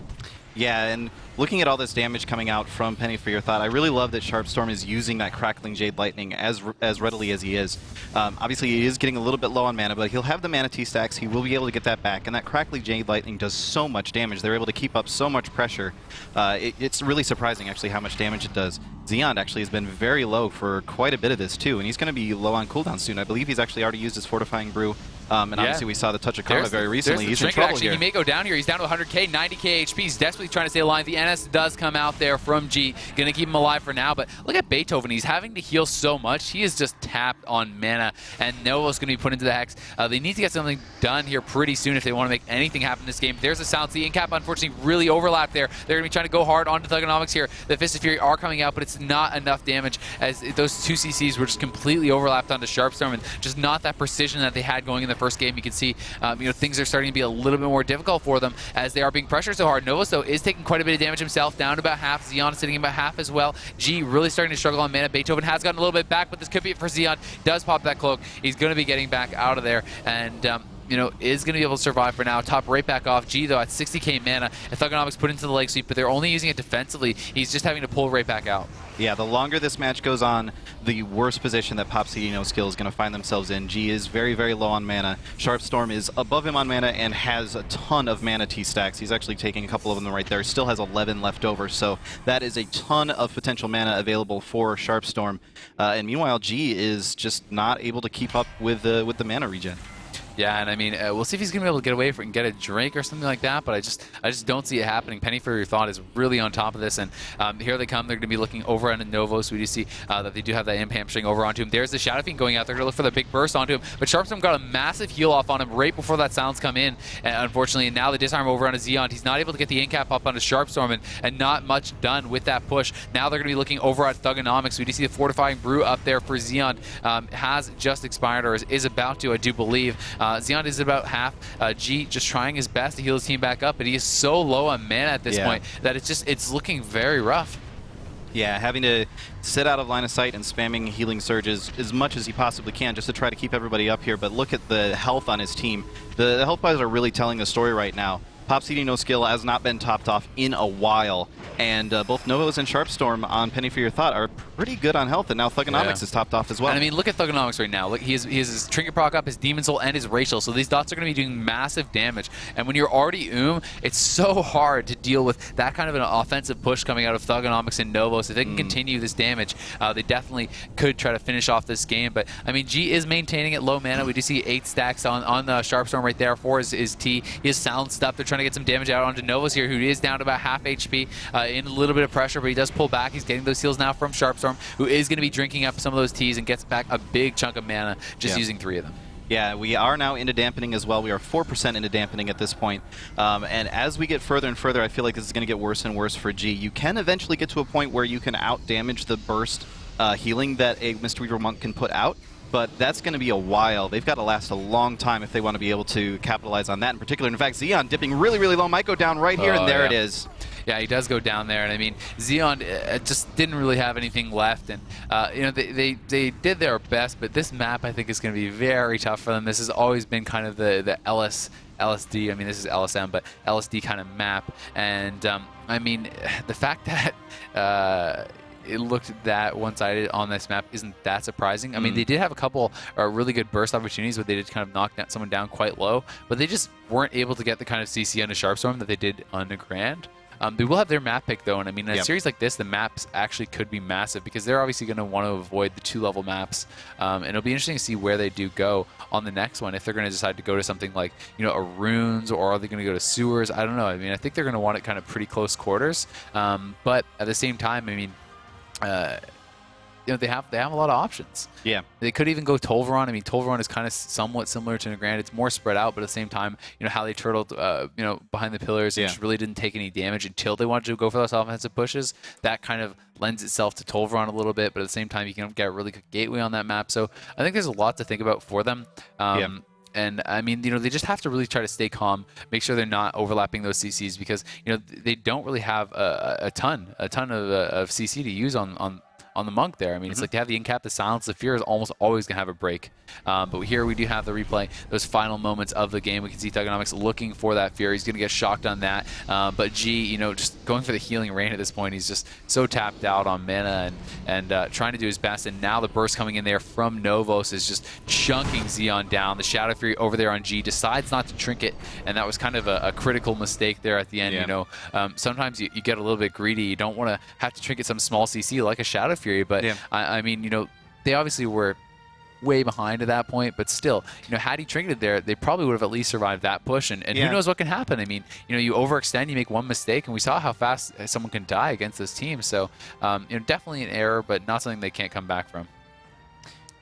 Yeah, and looking at all this damage coming out from Penny for Your Thought, I really love that Sharpstorm is using that Crackling Jade Lightning as readily as he is. Obviously, he is getting a little bit low on mana, but he'll have the mana T stacks. He will be able to get that back, and that Crackling Jade Lightning does so much damage. They're able to keep up so much pressure. It's really surprising, actually, how much damage it does. Xeon actually has been very low for quite a bit of this, too, and he's going to be low on cooldown soon. I believe he's actually already used his Fortifying Brew. And obviously we saw the Touch of Karma very recently. He's in trouble actually. here. He may go down here. He's down to 100k, 90k HP. He's desperately trying to stay alive. The NS does come out there from G. Going to keep him alive for now. But look at Beethoven. He's having to heal so much. He is just tapped on mana. And Novo's going to be put into the Hex. They need to get something done here pretty soon if they want to make anything happen in this game. There's a silence. The incap, unfortunately, really overlapped there. They're going to be trying to go hard onto Thugonomics here. The Fist of Fury are coming out, but it's not enough damage, as those two CCs were just completely overlapped onto Sharpstorm, and just not that precision that they had going in the first game. You can see things are starting to be a little bit more difficult for them as they are being pressured so hard. Novos, though, is taking quite a bit of damage himself, down to about half. Xeon sitting about half as well. G really starting to struggle on mana. Beethoven has gotten a little bit back, but this could be it for Xeon. Does pop that cloak. He's going to be getting back out of there, and is going to be able to survive for now. Top right back off. G, though, at 60k mana. And Thugonomics put into the leg sweep, but they're only using it defensively. He's just having to pull right back out. Yeah, the longer this match goes on, the worse position that Pop CD No Skill is going to find themselves in. G is very, very low on mana. Sharpstorm is above him on mana and has a ton of mana T stacks. He's actually taking a couple of them right there. Still has 11 left over, so that is a ton of potential mana available for Sharpstorm. And meanwhile, G is just not able to keep up with the mana regen. Yeah, and I mean, we'll see if he's going to be able to get away and get a drink or something like that, but I just don't see it happening. Penny for Your Thought is really on top of this, and here they come. They're going to be looking over on Novos. We do see that they do have that imp hamstring over onto him. There's the Shadow Fiend going out. They're going to look for the big burst onto him, but Sharpstorm got a massive heal off on him right before that silence come in, unfortunately, and now the disarm over onto Xeon. He's not able to get the incap up onto Sharpstorm, and not much done with that push. Now they're going to be looking over at Thugonomics. We do see the Fortifying Brew up there for Xeon. Has just expired, or is about to, I do believe. Xeon is about half. G just trying his best to heal his team back up, but he is so low on mana at this point that it's looking very rough. Yeah, having to sit out of line of sight and spamming healing surges as much as he possibly can just to try to keep everybody up here. But look at the health on his team. The health bars are really telling the story right now. Pop CD No Skill has not been topped off in a while, and both Novos and Sharpstorm on Penny for Your Thought are pretty good on health, and now Thugonomics is topped off as well. And I mean, look at Thugonomics right now. Look, he has his Trinket proc up, his Demon Soul, and his Racial, so these dots are going to be doing massive damage. And when you're already it's so hard to deal with that kind of an offensive push coming out of Thugonomics and Novos. If they can continue this damage, they definitely could try to finish off this game. But, I mean, G is maintaining at low mana. We do see 8 stacks on the Sharpstorm right there for his T. He is silenced up. They're trying to get some damage out onto Novos here, who is down to about half HP, in a little bit of pressure, but he does pull back. He's getting those heals now from Sharpstorm, who is going to be drinking up some of those teas and gets back a big chunk of mana just using 3 of them. Yeah, we are now into dampening as well. We are 4% into dampening at this point. And as we get further and further, I feel like this is going to get worse and worse for G. You can eventually get to a point where you can out-damage the burst healing that a Mr. Weaver Monk can put out, but that's going to be a while. They've got to last a long time if they want to be able to capitalize on that in particular. In fact, Xeon dipping really, really low might go down right here, and there it is. Yeah, he does go down there, and I mean, Xeon just didn't really have anything left, and you know, they did their best, but this map I think is going to be very tough for them. This has always been kind of the LSD. I mean, this is LSM, but LSD kind of map, and I mean, the fact that it looked that one-sided on this map isn't that surprising. I mean, they did have a couple really good burst opportunities where they did kind of knock someone down quite low, but they just weren't able to get the kind of CC onto Sharpstorm that they did on the Grand. They will have their map pick, though, and I mean, in a series like this, the maps actually could be massive because they're obviously going to want to avoid the 2-level maps, and it'll be interesting to see where they do go on the next one, if they're going to decide to go to something like, you know, a Runes, or are they going to go to Sewers? I don't know. I mean, I think they're going to want it kind of pretty close quarters, but at the same time, I mean, you know, they have a lot of options. Yeah. They could even go Tolvaron. I mean, Tolvaron is kind of somewhat similar to Nagrand. It's more spread out, but at the same time, you know, how they turtled, you know, behind the pillars and just really didn't take any damage until they wanted to go for those offensive pushes. That kind of lends itself to Tolvaron a little bit, but at the same time, you can get a really good gateway on that map. So I think there's a lot to think about for them. And I mean, you know, they just have to really try to stay calm, make sure they're not overlapping those CCs, because, you know, they don't really have a ton of CC to use on the Monk there. I mean, it's like they have the Incap, the Silence, the Fear is almost always going to have a break. But here we do have the replay, those final moments of the game. We can see Thugonomics looking for that Fear. He's going to get shocked on that. But G, you know, just going for the healing rain at this point. He's just so tapped out on mana and trying to do his best. And now the burst coming in there from Novos is just chunking Xeon down. The Shadow Fury over there on G decides not to trinket, and that was kind of a critical mistake there at the end. You know, sometimes you get a little bit greedy. You don't want to have to trinket some small CC like a Shadow Fury, but I mean, you know, they obviously were way behind at that point, but still, you know, had he trinketed there, they probably would have at least survived that push, and who knows what can happen. I mean, you know, you overextend, you make one mistake, and we saw how fast someone can die against this team, so, you know, definitely an error, but not something they can't come back from.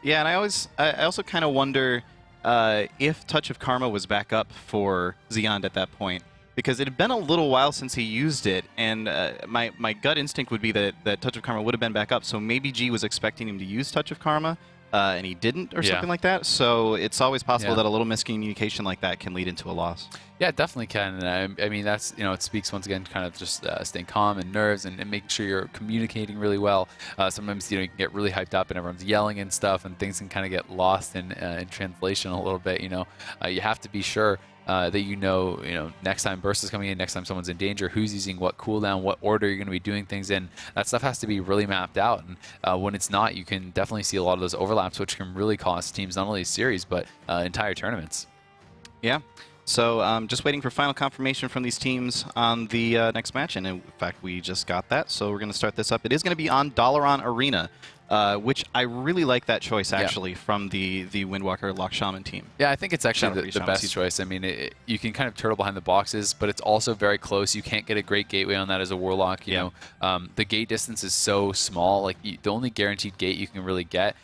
Yeah, and I also kind of wonder if Touch of Karma was back up for Xeon at that point, because it had been a little while since he used it, and my gut instinct would be that Touch of Karma would have been back up, so maybe G was expecting him to use Touch of Karma, and he didn't, or something like that. So it's always possible that a little miscommunication like that can lead into a loss. Yeah, it definitely can. I mean, that's, you know, it speaks once again kind of just staying calm and nerves and making sure you're communicating really well. Sometimes, you know, you can get really hyped up and everyone's yelling and stuff, and things can kind of get lost in translation a little bit. You know, you have to be sure that you know, next time burst is coming in, next time someone's in danger, who's using what cooldown, what order you're going to be doing things in. That stuff has to be really mapped out, and when it's not, you can definitely see a lot of those overlaps, which can really cost teams not only series, but entire tournaments. Yeah. So just waiting for final confirmation from these teams on the next match, and in fact, we just got that, so we're going to start this up. It is going to be on Dalaran Arena, which I really like that choice, actually, from the Windwalker Lock Shaman team. Yeah, I think it's actually the best choice. I mean, you can kind of turtle behind the boxes, but it's also very close. You can't get a great gateway on that as a Warlock. You know, the gate distance is so small. Like, the only guaranteed gate you can really get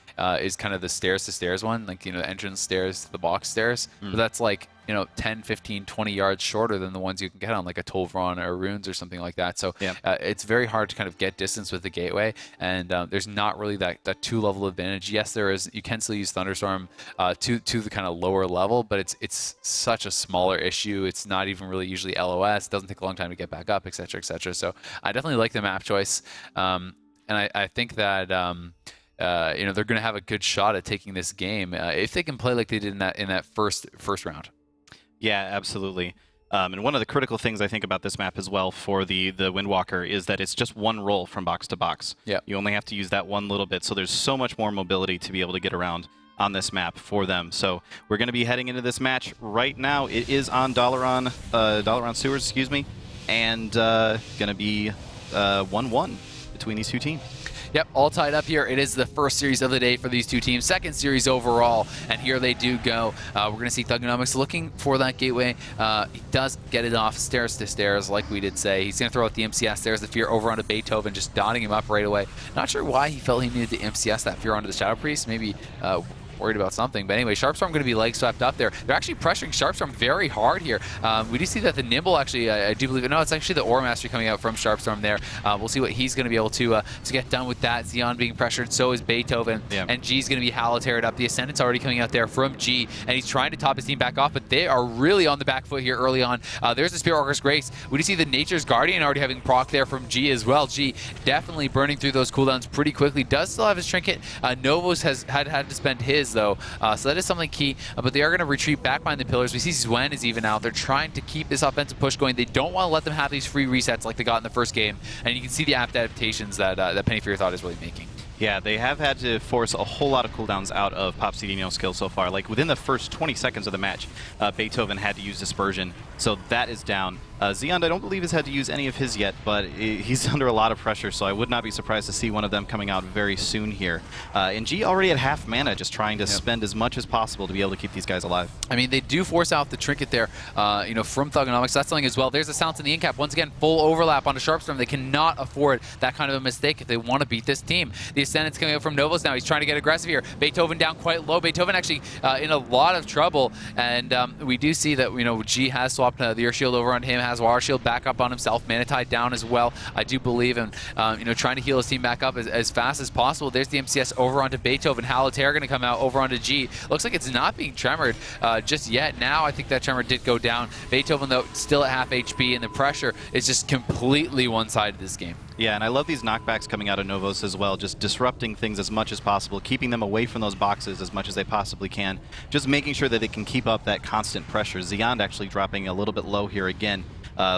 is kind of the stairs-to-stairs one, like, you know, entrance stairs to the box stairs. But that's like, you know, 10, 15, 20 yards shorter than the ones you can get on like a Tolvaron or Runes or something like that. So it's very hard to kind of get distance with the gateway, and there's not really that 2-level advantage. Yes, there is. You can still use Thunderstorm to the kind of lower level, but it's such a smaller issue. It's not even really usually LOS. It doesn't take a long time to get back up, etc., etc. So I definitely like the map choice, and I think that you know, they're going to have a good shot at taking this game if they can play like they did in that first round. Yeah, absolutely. And one of the critical things I think about this map as well for the Windwalker is that it's just one roll from box to box. Yeah. You only have to use that one little bit, so there's so much more mobility to be able to get around on this map for them. So we're going to be heading into this match right now. It is on Dalaran Sewers, excuse me, and going to be 1-1 between these two teams. Yep, all tied up here. It is the first series of the day for these two teams, second series overall, and here they do go. We're going to see Thugonomics looking for that gateway. He does get it off stairs to stairs, like we did say. He's going to throw out the MCS. There's the Fear over onto Beethoven, just dotting him up right away. Not sure why he felt he needed to MCS that Fear onto the Shadow Priest. Maybe worried about something. But anyway, Sharpstorm going to be leg swept up there. They're actually pressuring Sharpstorm very hard here. We do see that the Nimble actually, I do believe, no, it's actually the Aura Mastery coming out from Sharpstorm there. We'll see what he's going to be able to get done with that. Zeon being pressured, so is Beethoven. Yeah. And G's going to be Halatared up. The Ascendant's already coming out there from G, and he's trying to top his team back off, but they are really on the back foot here early on. There's the Spirit Walker's Grace. We do see the Nature's Guardian already having proc there from G as well. G definitely burning through those cooldowns pretty quickly. Does still have his Trinket. Novos has had to spend his, though. So that is something key, but they are going to retreat back behind the pillars. We see Zwen is even out. They're trying to keep this offensive push going. They don't want to let them have these free resets like they got in the first game, and you can see the adaptations that Penny for Your Thought is really making. Yeah, they have had to force a whole lot of cooldowns out of Pop CD No Skill so far. Like within the first 20 seconds of the match, Beethoven had to use Dispersion, so that is down. Zeon, I don't believe has had to use any of his yet, but he's under a lot of pressure, so I would not be surprised to see one of them coming out very soon here. And G already at half mana, just trying to spend as much as possible to be able to keep these guys alive. I mean, they do force out the Trinket there, from Thugonomics. That's something as well. There's a Silence in the Incap. Once again, full overlap onto Sharpstorm. They cannot afford that kind of a mistake if they want to beat this team. The Ascendant's coming out from Novos now. He's trying to get aggressive here. Beethoven down quite low. Beethoven actually in a lot of trouble, and we do see that G has swapped the Earth Shield over on him, has Water Shield back up on himself, Mana Tide down as well. I do believe in trying to heal his team back up as fast as possible. There's the MCS over onto Beethoven. Halatair going to come out over onto G. Looks like it's not being tremored just yet. Now I think that tremor did go down. Beethoven though still at half HP, and the pressure is just completely one-sided this game. Yeah, and I love these knockbacks coming out of Novos as well, just disrupting things as much as possible, keeping them away from those boxes as much as they possibly can, just making sure that they can keep up that constant pressure. Zeon actually dropping a little bit low here again.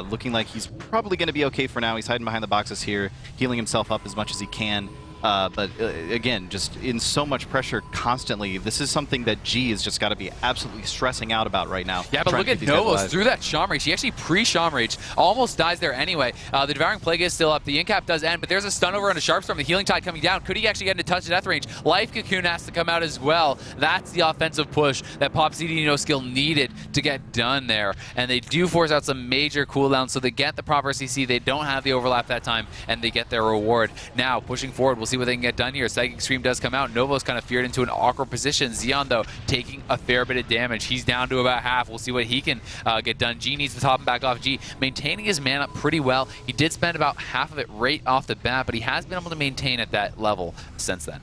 Looking like he's probably going to be okay for now. He's hiding behind the boxes here, healing himself up as much as he can. But again, just in so much pressure constantly, this is something that G has just got to be absolutely stressing out about right now. Yeah, but look at Novos through that Shaman Rage. He actually pre-Shaman Rage, almost dies there anyway. The Devouring Plague is still up. The Incap does end, but there's a stun over on a Sharpstorm. The Healing Tide coming down. Could he actually get into touch of death range? Life Cocoon has to come out as well. That's the offensive push that Pop CD No Skill needed to get done there. And they do force out some major cooldowns, so they get the proper CC. They don't have the overlap that time, and they get their reward. Now, pushing forward, we'll see what they can get done here. Psychic Scream does come out. Novos kind of feared into an awkward position. Zeon, though, taking a fair bit of damage. He's down to about half. We'll see what he can get done. G needs to top him back off. G maintaining his mana pretty well. He did spend about half of it right off the bat, but he has been able to maintain at that level since then.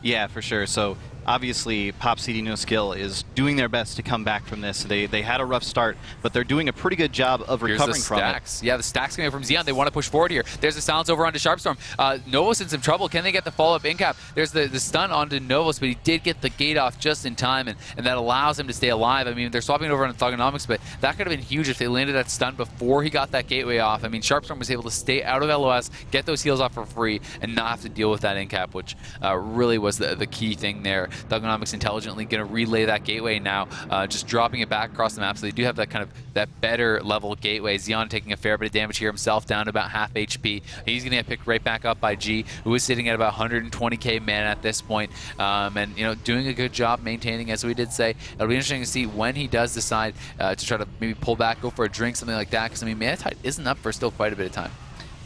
Yeah, for sure. So obviously, Pop CD No Skill is doing their best to come back from this. They had a rough start, but they're doing a pretty good job of recovering from it. Yeah, the stacks coming from Zeon. They want to push forward here. There's the silence over onto Sharpstorm. Novos in some trouble. Can they get the follow-up Incap? There's the stun onto Novos, but he did get the gate off just in time, and that allows him to stay alive. I mean, they're swapping over on Thugonomics, but that could have been huge if they landed that stun before he got that gateway off. I mean, Sharpstorm was able to stay out of LOS, get those heals off for free, and not have to deal with that Incap, which really was the key thing there. Thugonomics intelligently going to relay that gateway now, just dropping it back across the map, so they do have that kind of that better level gateway. Zeon taking a fair bit of damage here himself, down to about half HP. He's going to get picked right back up by G, who is sitting at about 120k mana at this point, and doing a good job maintaining, as we did say. It'll be interesting to see when he does decide to try to maybe pull back, go for a drink, something like that, because I mean, Mana Tide isn't up for still quite a bit of time.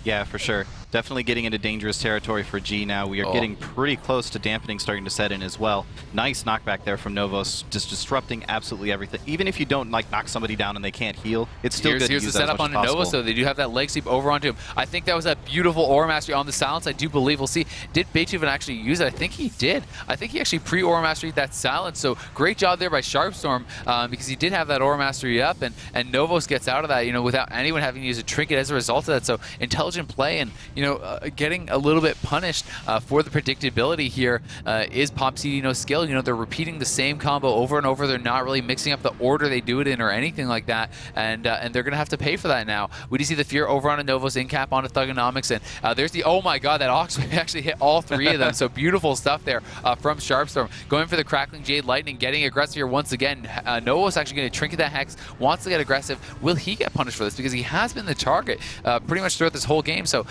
Yeah, for sure. Definitely getting into dangerous territory for G now. We are getting pretty close to dampening starting to set in as well. Nice knockback there from Novos, just disrupting absolutely everything. Even if you don't knock somebody down and they can't heal, it's still good to use Here's the setup on Novos, so they do have that leg sweep over onto him. I think that was a beautiful Aura Mastery on the silence. I do believe. We'll see. Did Beethoven actually use it? I think he did. I think he actually pre-Aura Mastery that silence, so great job there by Sharpstorm, because he did have that Aura Mastery up, and Novos gets out of that, without anyone having to use a trinket as a result of that. So intelligent play, and getting a little bit punished for the predictability here is Pop CD No Skill. They're repeating the same combo over and over. They're not really mixing up the order they do it in or anything like that, and they're going to have to pay for that now. We do see the Fear over on a Novos Incap onto Thugonomics, and there's the, oh my god, that Ox actually hit all three of them, so beautiful stuff there from Sharpstorm. Going for the Crackling Jade Lightning, getting aggressive here once again. Novos actually going to trinket that Hex, wants to get aggressive. Will he get punished for this? Because he has been the target pretty much throughout this whole game, so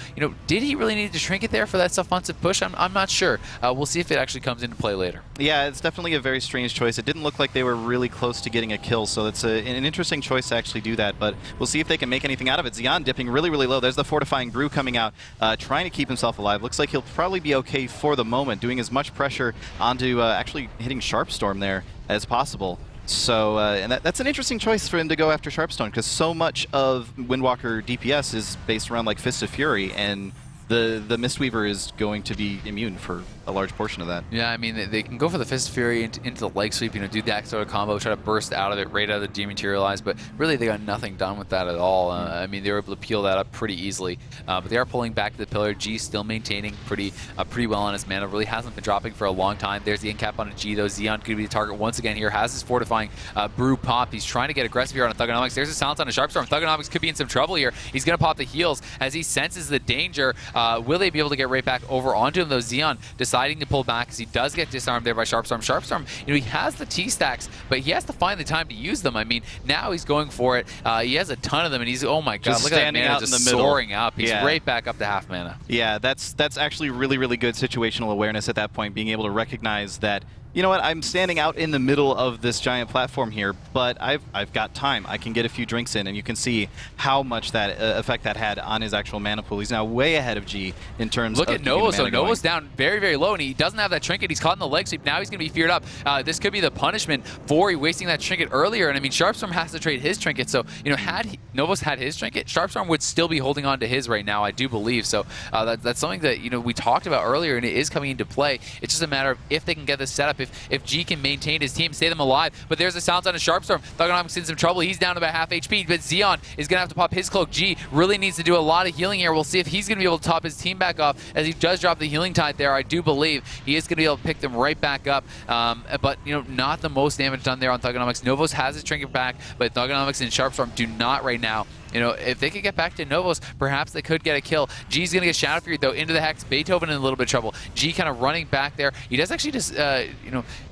did he really need to trinket there for that offensive push? I'm not sure. We'll see if it actually comes into play later. Yeah, it's definitely a very strange choice. It didn't look like they were really close to getting a kill, so it's an interesting choice to actually do that, but we'll see if they can make anything out of it. Xian dipping really, really low. There's the Fortifying Brew coming out, trying to keep himself alive. Looks like he'll probably be okay for the moment, doing as much pressure onto actually hitting Sharpstorm there as possible. So, and that's an interesting choice for him to go after Sharpstorm, because so much of Windwalker DPS is based around like Fist of Fury, and the Mistweaver is going to be immune for a large portion of that. Yeah, I mean, they can go for the Fist of Fury into the leg sweep, do that sort of combo, try to burst out of it, right out of the dematerialize, but really they got nothing done with that at all. I mean, they were able to peel that up pretty easily, but they are pulling back to the pillar. G still maintaining pretty well on his mana, really hasn't been dropping for a long time. There's the incap on a G, though. Xian could be the target once again here, has his Fortifying Brew pop. He's trying to get aggressive here on a Thugonomics. There's a silence on a Sharpstorm. Thugonomics could be in some trouble here. He's going to pop the heals as he senses the danger. Will they be able to get right back over onto him, though? Xian deciding to pull back as he does get disarmed there by Sharpstorm. Sharpstorm, he has the T-stacks, but he has to find the time to use them. I mean, now he's going for it. He has a ton of them, and he's, oh my god, look at that mana just soaring up. He's right back up to half mana. Yeah, that's actually really, really good situational awareness at that point, being able to recognize that, you know what, I'm standing out in the middle of this giant platform here, but I've got time. I can get a few drinks in, and you can see how much that effect that had on his actual mana pool. He's now way ahead of G in terms of Look at Novo, so Novo's down very, very low, and he doesn't have that trinket. He's caught in the leg sweep. Now he's going to be feared up. This could be the punishment for wasting that trinket earlier, and I mean, Sharpstorm has to trade his trinket, so, had Novos had his trinket, Sharpstorm would still be holding on to his right now, I do believe. So that's something that, we talked about earlier, and it is coming into play. It's just a matter of if they can get this set up, if G can maintain his team, stay them alive. But there's a silence on a Sharpstorm. Thugonomics in some trouble. He's down to about half HP, but Xian is going to have to pop his cloak. G really needs to do a lot of healing here. We'll see if he's going to be able to top his team back off, as he does drop the healing tide there. I do believe he is going to be able to pick them right back up. But, not the most damage done there on Thugonomics. Novos has his trinket back, but Thugonomics and Sharpstorm do not right now. If they could get back to Novos, perhaps they could get a kill. G's going to get Shadow Fury, though, into the Hex. Beethoven in a little bit of trouble. G kind of running back there. He does actually just,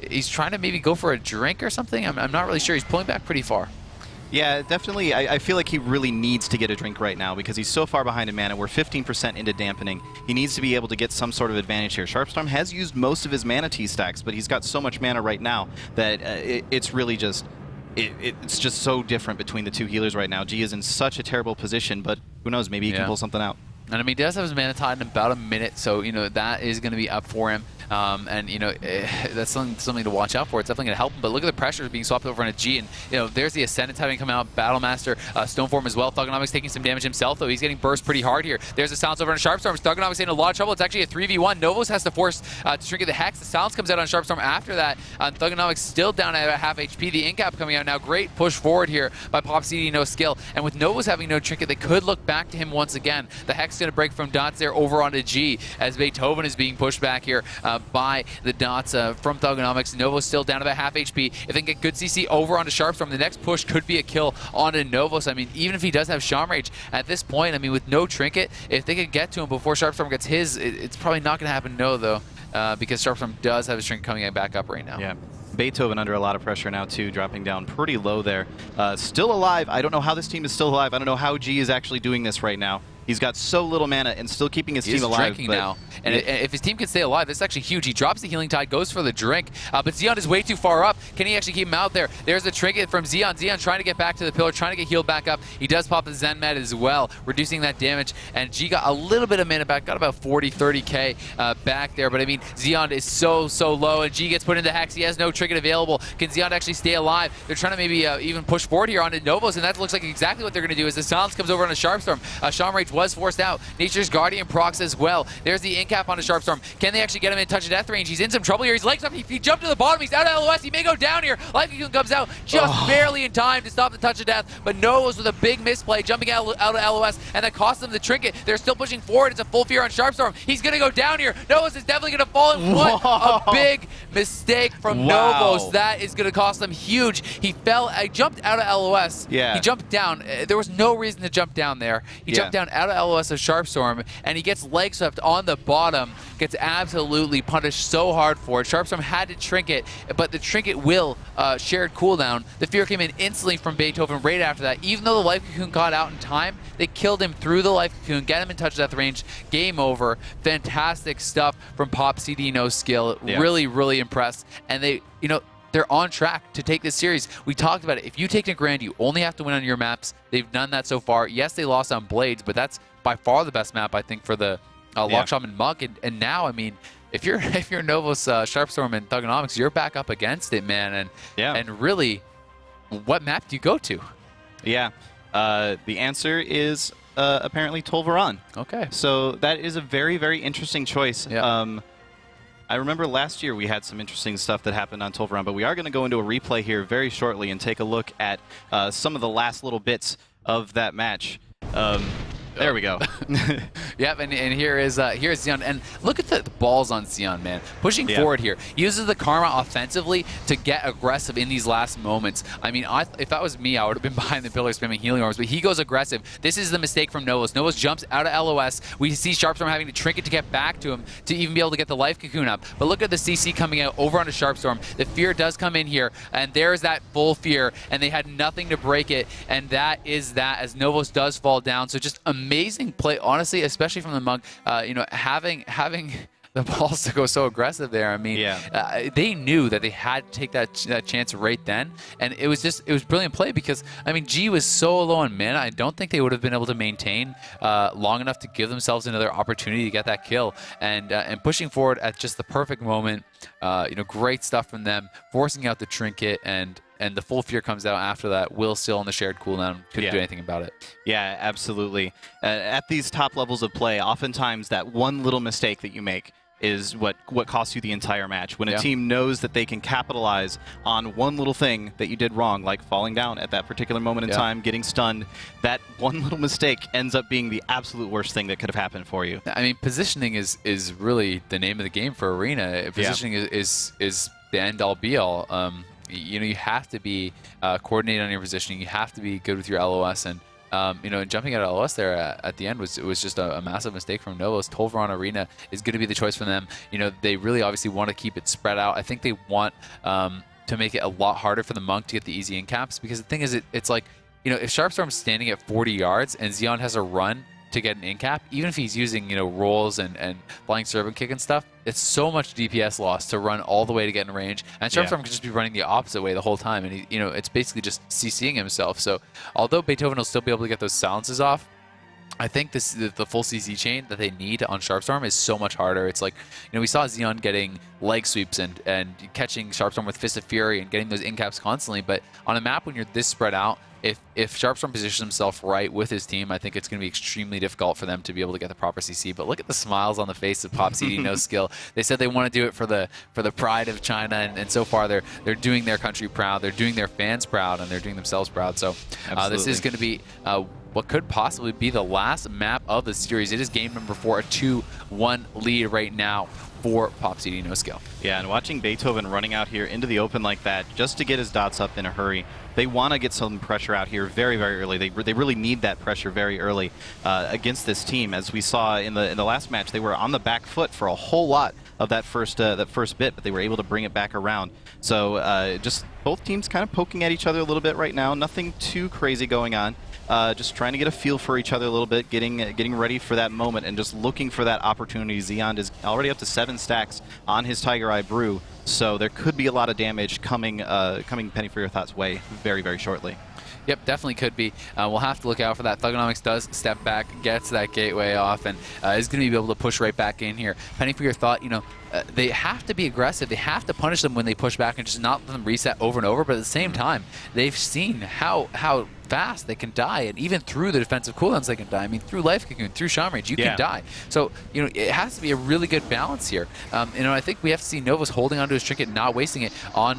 he's trying to maybe go for a drink or something. I'm not really sure. He's pulling back pretty far. Yeah, definitely. I feel like he really needs to get a drink right now because he's so far behind in mana. We're 15% into dampening. He needs to be able to get some sort of advantage here. Sharpstorm has used most of his mana T-stacks, but he's got so much mana right now that it's really just... It's just so different between the two healers right now. G is in such a terrible position, but who knows, maybe he can pull something out. And I mean, he does have his mana tide in about a minute, so, that is going to be up for him. And, that's something to watch out for. It's definitely going to help him. But look at the pressure being swapped over on a G. And, there's the Ascendant having come out, Battlemaster, Stoneform as well. Thugonomics taking some damage himself, though. He's getting burst pretty hard here. There's a silence over on Sharpstorm. Thugonomics in a lot of trouble. It's actually a 3v1. Novos has to force to trinket the Hex. The silence comes out on Sharpstorm after that. Thugonomics still down at half HP. The incap coming out now. Great push forward here by Pop CD, no skill. And with Novos having no trinket, they could look back to him once again. The Hex going to break from Dots there over onto G as Beethoven is being pushed back here by the Dots from Thugonomics. Novos still down to about half HP. If they can get good CC over onto Sharpstorm, the next push could be a kill onto Novos. I mean, even if he does have Shaman Rage at this point, I mean, with no trinket, if they could get to him before Sharpstorm gets his, it's probably not going to happen, though, because Sharpstorm does have his trinket coming back up right now. Yeah. Beethoven under a lot of pressure now, too, dropping down pretty low there. Still alive. I don't know how this team is still alive. I don't know how G is actually doing this right now. He's got so little mana and still keeping his team alive. He's drinking now. And if his team can stay alive, that's actually huge. He drops the healing tide, goes for the drink, but Xian is way too far up. Can he actually keep him out there? There's the trinket from Xian. Xian trying to get back to the pillar, trying to get healed back up. He does pop the Zen Med as well, reducing that damage. And G got a little bit of mana back, got about 40, 30k back there. But I mean, Xian is so low, and G gets put into Hex. He has no trinket available. Can Xian actually stay alive? They're trying to maybe even push forward here onto Novos, and that looks like exactly what they're going to do as the silence comes over on a Sharpstorm. Shaman Rage was forced out. Nature's Guardian procs as well. There's the incap on a Sharpstorm. Can they actually get him in touch of death range? He's in some trouble here. He's legs up. He jumped to the bottom. He's out of LOS. He may go down here. Life Cocoon comes out just barely in time to stop the touch of death. But Novos with a big misplay, jumping out of LOS, and that cost them the trinket. They're still pushing forward. It's a full fear on Sharpstorm. He's going to go down here. Novos is definitely going to fall in. What a big mistake from Novos. That is going to cost them huge. He fell. I jumped out of LOS. Yeah. He jumped down. There was no reason to jump down there. He jumped down out out of LOS of Sharpstorm, and he gets leg swept on the bottom, gets absolutely punished so hard for it. Sharpstorm had to trinket, but the trinket will shared cooldown. The fear came in instantly from Beethoven right after that. Even though the Life Cocoon got out in time, they killed him through the Life Cocoon, get him in touch death range, game over. Fantastic stuff from Pop CD No Skill. Yeah. Really, really impressed. And they, they're on track to take this series. We talked about it. If you take Nick Grand, you only have to win on your maps. They've done that so far. Yes, they lost on Blades, but that's by far the best map, I think, for the Lock Shaman Monk. And now, I mean, if you're Novos Sharpstorm and Thugonomics, you're back up against it, man. And really, what map do you go to? Yeah, the answer is apparently Tolvaran. Okay. So that is a very, very interesting choice. Yeah. I remember last year we had some interesting stuff that happened on Tolvaran, but we are going to go into a replay here very shortly and take a look at some of the last little bits of that match. There we go. Yep, and here's Xeon. And look at the balls on Xeon, man. Pushing forward here. Uses the Karma offensively to get aggressive in these last moments. I mean, if that was me, I would have been behind the pillar spamming healing orbs, but he goes aggressive. This is the mistake from Novos. Novos jumps out of LOS. We see Sharpstorm having to trinket to get back to him to even be able to get the Life Cocoon up. But look at the CC coming out over onto Sharpstorm. The Fear does come in here, and there's that full Fear, and they had nothing to break it, and that is that as Novos does fall down. So just amazing play, honestly, especially from the Monk. Having the balls to go so aggressive there. I mean, they knew that they had to take that chance right then, and it was brilliant play because I mean, G was so low on mana. I don't think they would have been able to maintain long enough to give themselves another opportunity to get that kill, and pushing forward at just the perfect moment. Great stuff from them, forcing out the trinket, and the full Fear comes out after that. Will still on the shared cooldown. Couldn't do anything about it. Yeah, absolutely. At these top levels of play, oftentimes that one little mistake that you make is what costs you the entire match. When a team knows that they can capitalize on one little thing that you did wrong, like falling down at that particular moment in time, getting stunned, that one little mistake ends up being the absolute worst thing that could have happened for you. I mean, positioning is really the name of the game for Arena. Positioning is the end-all be-all. You have to be coordinated on your positioning. You have to be good with your LOS, and jumping out of LOS there at the end was just a massive mistake from Novos. Tolvaran Arena is going to be the choice for them. They really obviously want to keep it spread out. I think they want to make it a lot harder for the Monk to get the easy in caps, because the thing is, it's like, if Sharpstorm's standing at 40 yards and Xeon has a run to get an in cap, even if he's using rolls and flying servant kick and stuff, it's so much DPS loss to run all the way to get in range, and Sharpstorm could just be running the opposite way the whole time, and he, it's basically just CCing himself. So although Beethoven will still be able to get those silences off, I think the full CC chain that they need on Sharpstorm is so much harder. It's like, we saw Xeon getting leg sweeps and catching Sharpstorm with Fist of Fury and getting those in caps constantly, but on a map when you're this spread out, if Sharpstorm positions himself right with his team, I think it's going to be extremely difficult for them to be able to get the proper CC. But look at the smiles on the face of Pop CD No Skill. They said they want to do it for the pride of China, and so far they're doing their country proud, they're doing their fans proud, and they're doing themselves proud. So this is going to be what could possibly be the last map of the series. It is game number 4, a 2-1 lead right now for Pop CD No Skill. Yeah, and watching Beethoven running out here into the open like that just to get his dots up in a hurry, they want to get some pressure out here very, very early. They really need that pressure very early against this team. As we saw in the last match, they were on the back foot for a whole lot of that first bit, but they were able to bring it back around. So just both teams kind of poking at each other a little bit right now. Nothing too crazy going on. Just trying to get a feel for each other a little bit, getting ready for that moment, and just looking for that opportunity. Xeon is already up to 7 stacks on his Tiger Eye Brew, so there could be a lot of damage coming Penny for Your Thoughts way very, very shortly. Yep, definitely could be. We'll have to look out for that. Thugonomics does step back, gets that gateway off, and is going to be able to push right back in here. Penny for Your Thought, they have to be aggressive. They have to punish them when they push back and just not let them reset over and over. But at the same time, they've seen how fast they can die, and even through the defensive cooldowns they can die. I mean, through Life Cocoon, through Shaman Rage, you can die. So, it has to be a really good balance here. I think we have to see Novos holding onto his trinket, not wasting it on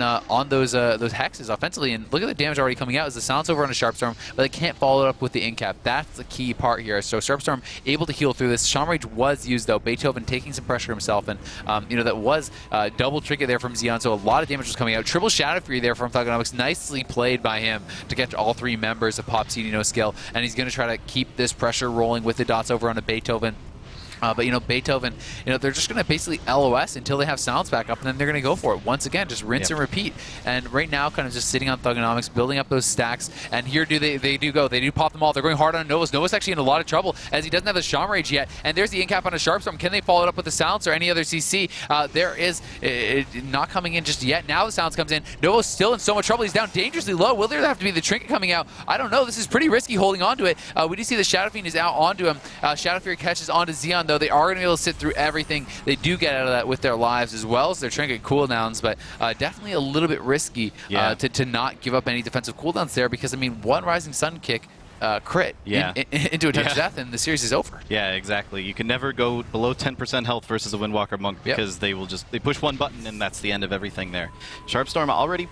those hexes offensively. And look at the damage already coming out as the silence over on a Sharpstorm, but they can't follow it up with the in-cap. That's the key part here. So Sharpstorm able to heal through this. Shaman Rage was used, though. Beethoven taking some pressure himself, and that was double trinket there from Xeon, so a lot of damage was coming out. Triple Shadow Fury there from Thugonomics. Nicely played by him to catch all 3 members. members of Pop CD No Skill, and he's going to try to keep this pressure rolling with the dots over on a Beethoven. But, Beethoven, they're just going to basically LOS until they have sounds back up, and then they're going to go for it. Once again, just rinse and repeat. And right now, kind of just sitting on Thugonomics, building up those stacks. And here they do pop them all. They're going hard on Novus. Novus actually in a lot of trouble as he doesn't have the Shaman Rage yet. And there's the in-cap on a Sharpstorm. Can they follow it up with the Sounds or any other CC? There is not coming in just yet. Now the Sounds comes in. Novus still in so much trouble. He's down dangerously low. Will there have to be the Trinket coming out? I don't know. This is pretty risky holding on to it. We do see the Shadow Fiend is out onto him. Shadow Fury catches onto Xeon, though. They are going to be able to sit through everything. They do get out of that with their lives as well as their Trinket cooldowns, but definitely a little bit risky to not give up any defensive cooldowns there because, one Rising Sun kick crit into a touch of death and the series is over. Yeah, exactly. You can never go below 10% health versus a Windwalker Monk because they push one button and that's the end of everything there. Sharpstorm already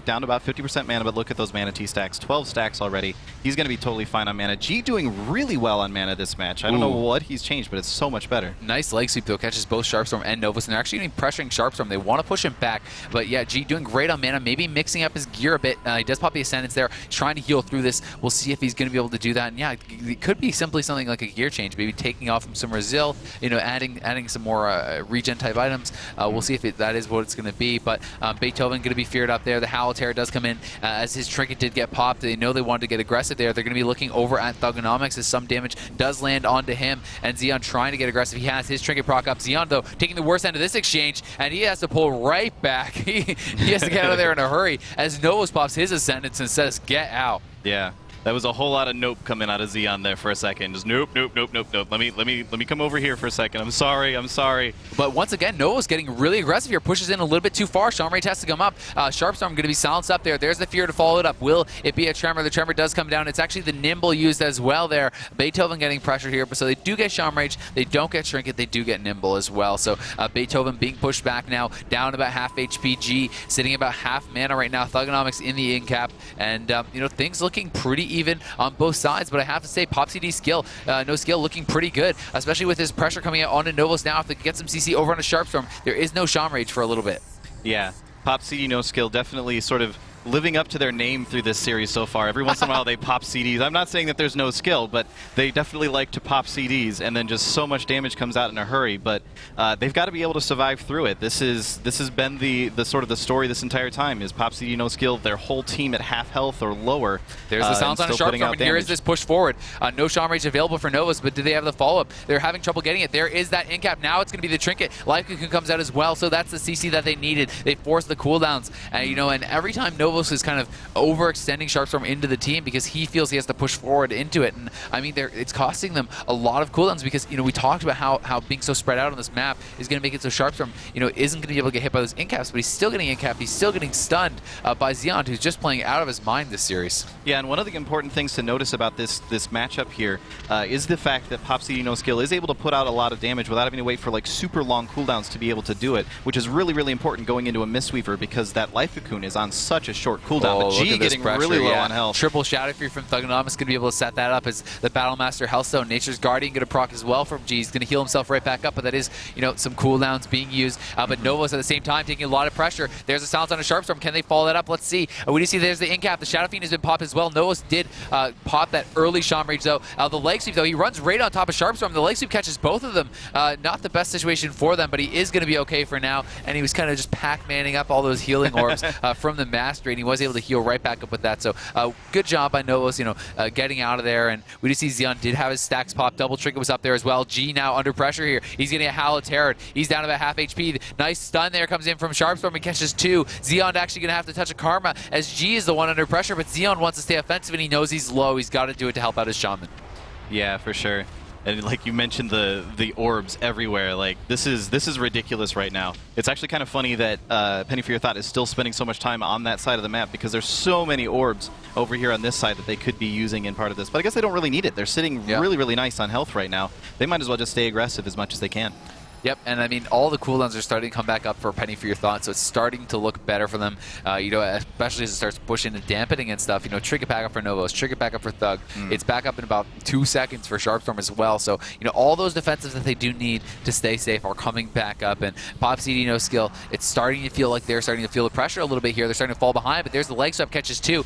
down to about 50% mana, but look at those Mana T stacks, 12 stacks already. He's going to be totally fine on mana. G doing really well on mana this match. I don't know what he's changed, but it's so much better. Nice leg sweep, though. Catches both Sharpstorm and Novus, and they're actually pressuring Sharpstorm. They want to push him back, but yeah, G doing great on mana, maybe mixing up his gear a bit. He does pop the Ascendance there, trying to heal through this. We'll see if he's going to be able to do that, and yeah, it could be simply something like a gear change, maybe taking off from some Resil, adding some more regen-type items. We'll see if that is what it's going to be, but Beethoven going to be feared up there. The Howl Terror does come in as his Trinket did get popped. They know they wanted to get aggressive there. They're going to be looking over at Thugonomics as some damage does land onto him, and Xeon trying to get aggressive. He has his Trinket proc up. Xeon, though, taking the worst end of this exchange, and he has to pull right back. He has to get out of there in a hurry as Novus pops his Ascendance and says, get out. Yeah. That was a whole lot of nope coming out of Xeon there for a second. Just nope, nope, nope, nope, nope. Let me come over here for a second. I'm sorry. But once again, Noah's getting really aggressive here. Pushes in a little bit too far. Shaman Rage has to come up. Sharpstorm going to be silenced up there. There's the fear to follow it up. Will it be a Tremor? The Tremor does come down. It's actually the Nimble used as well there. Beethoven getting pressure here. So they do get Shaman Rage. They don't get Trinket. They do get Nimble as well. So Beethoven being pushed back now, down about half HP. G sitting about half mana right now. Thugonomics in the in-cap. And, things looking pretty even on both sides, but I have to say Pop CD skill, no skill, looking pretty good, especially with his pressure coming out onto Novus now. If they get some CC over on a Sharpstorm, there is no Shaman Rage for a little bit. Yeah, Pop CD no skill definitely sort of living up to their name through this series so far. Every once in a while they pop CDs. I'm not saying that there's no skill, but they definitely like to pop CDs, and then just so much damage comes out in a hurry. But they've got to be able to survive through it. This has been the sort of the story this entire time, is pop CD no skill, their whole team at half health or lower. There's the sounds on a Sharpstorm, and here is this push forward. No Shaman Rage available for Novus, but do they have the follow-up? They're having trouble getting it. There is that in-cap. Now it's going to be the Trinket. Life Cocoon comes out as well, so that's the CC that they needed. They forced the cooldowns, and every time Novus is kind of overextending Sharpstorm into the team because he feels he has to push forward into it. And I mean, it's costing them a lot of cooldowns because, we talked about how being so spread out on this map is going to make it so Sharpstorm, isn't going to be able to get hit by those incaps, but he's still getting incapped. He's still getting stunned by Xeon, who's just playing out of his mind this series. Yeah, and one of the important things to notice about this matchup here is the fact that Pop CD no skill is able to put out a lot of damage without having to wait for super long cooldowns to be able to do it, which is really, really important going into a Mistweaver because that Life Cocoon is on such a short cooldown. But G getting really low on health. Triple Shadow Fury from Thugonomics going to be able to set that up as the Battlemaster Healthstone. Nature's Guardian going to proc as well from G. He's going to heal himself right back up, but that is, some cooldowns being used. But Nova's at the same time taking a lot of pressure. There's a silence on a Sharpstorm. Can they follow that up? Let's see. We do see there's the incap. The Shadow Fiend has been popped as well. Novus did pop that early Shaman Rage, though. The leg sweep, though, he runs right on top of Sharpstorm. The leg sweep catches both of them. Not the best situation for them, but he is going to be okay for now. And he was kind of just Pac-Manning up all those healing orbs from the Mastery, and he was able to heal right back up with that. So good job by Novus, getting out of there. And we do see Xeon did have his stacks pop. Double Trinket was up there as well. G now under pressure here. He's getting a Howl of Terror. He's down about half HP. Nice stun there comes in from Sharpstorm and catches two. Xeon actually going to have to touch a Karma as G is the one under pressure, but Xeon wants to stay offensive and he knows he's low. He's got to do it to help out his Shaman. Yeah, for sure. And like you mentioned, the orbs everywhere. Like this is ridiculous right now. It's actually kind of funny that Penny for Your Thought is still spending so much time on that side of the map because there's so many orbs over here on this side that they could be using in part of this. But I guess they don't really need it. They're sitting really, really nice on health right now. They might as well just stay aggressive as much as they can. Yep, and I mean, all the cooldowns are starting to come back up for Penny for Your Thought, so it's starting to look better for them, especially as it starts pushing and dampening and stuff. Trinket back up for Novos, Trinket back up for Thug. It's back up in about 2 seconds for Sharpstorm as well, so, all those defensives that they do need to stay safe are coming back up, and Pop CD no skill, it's starting to feel like they're starting to feel the pressure a little bit here. They're starting to fall behind, but there's the leg sweep catches too.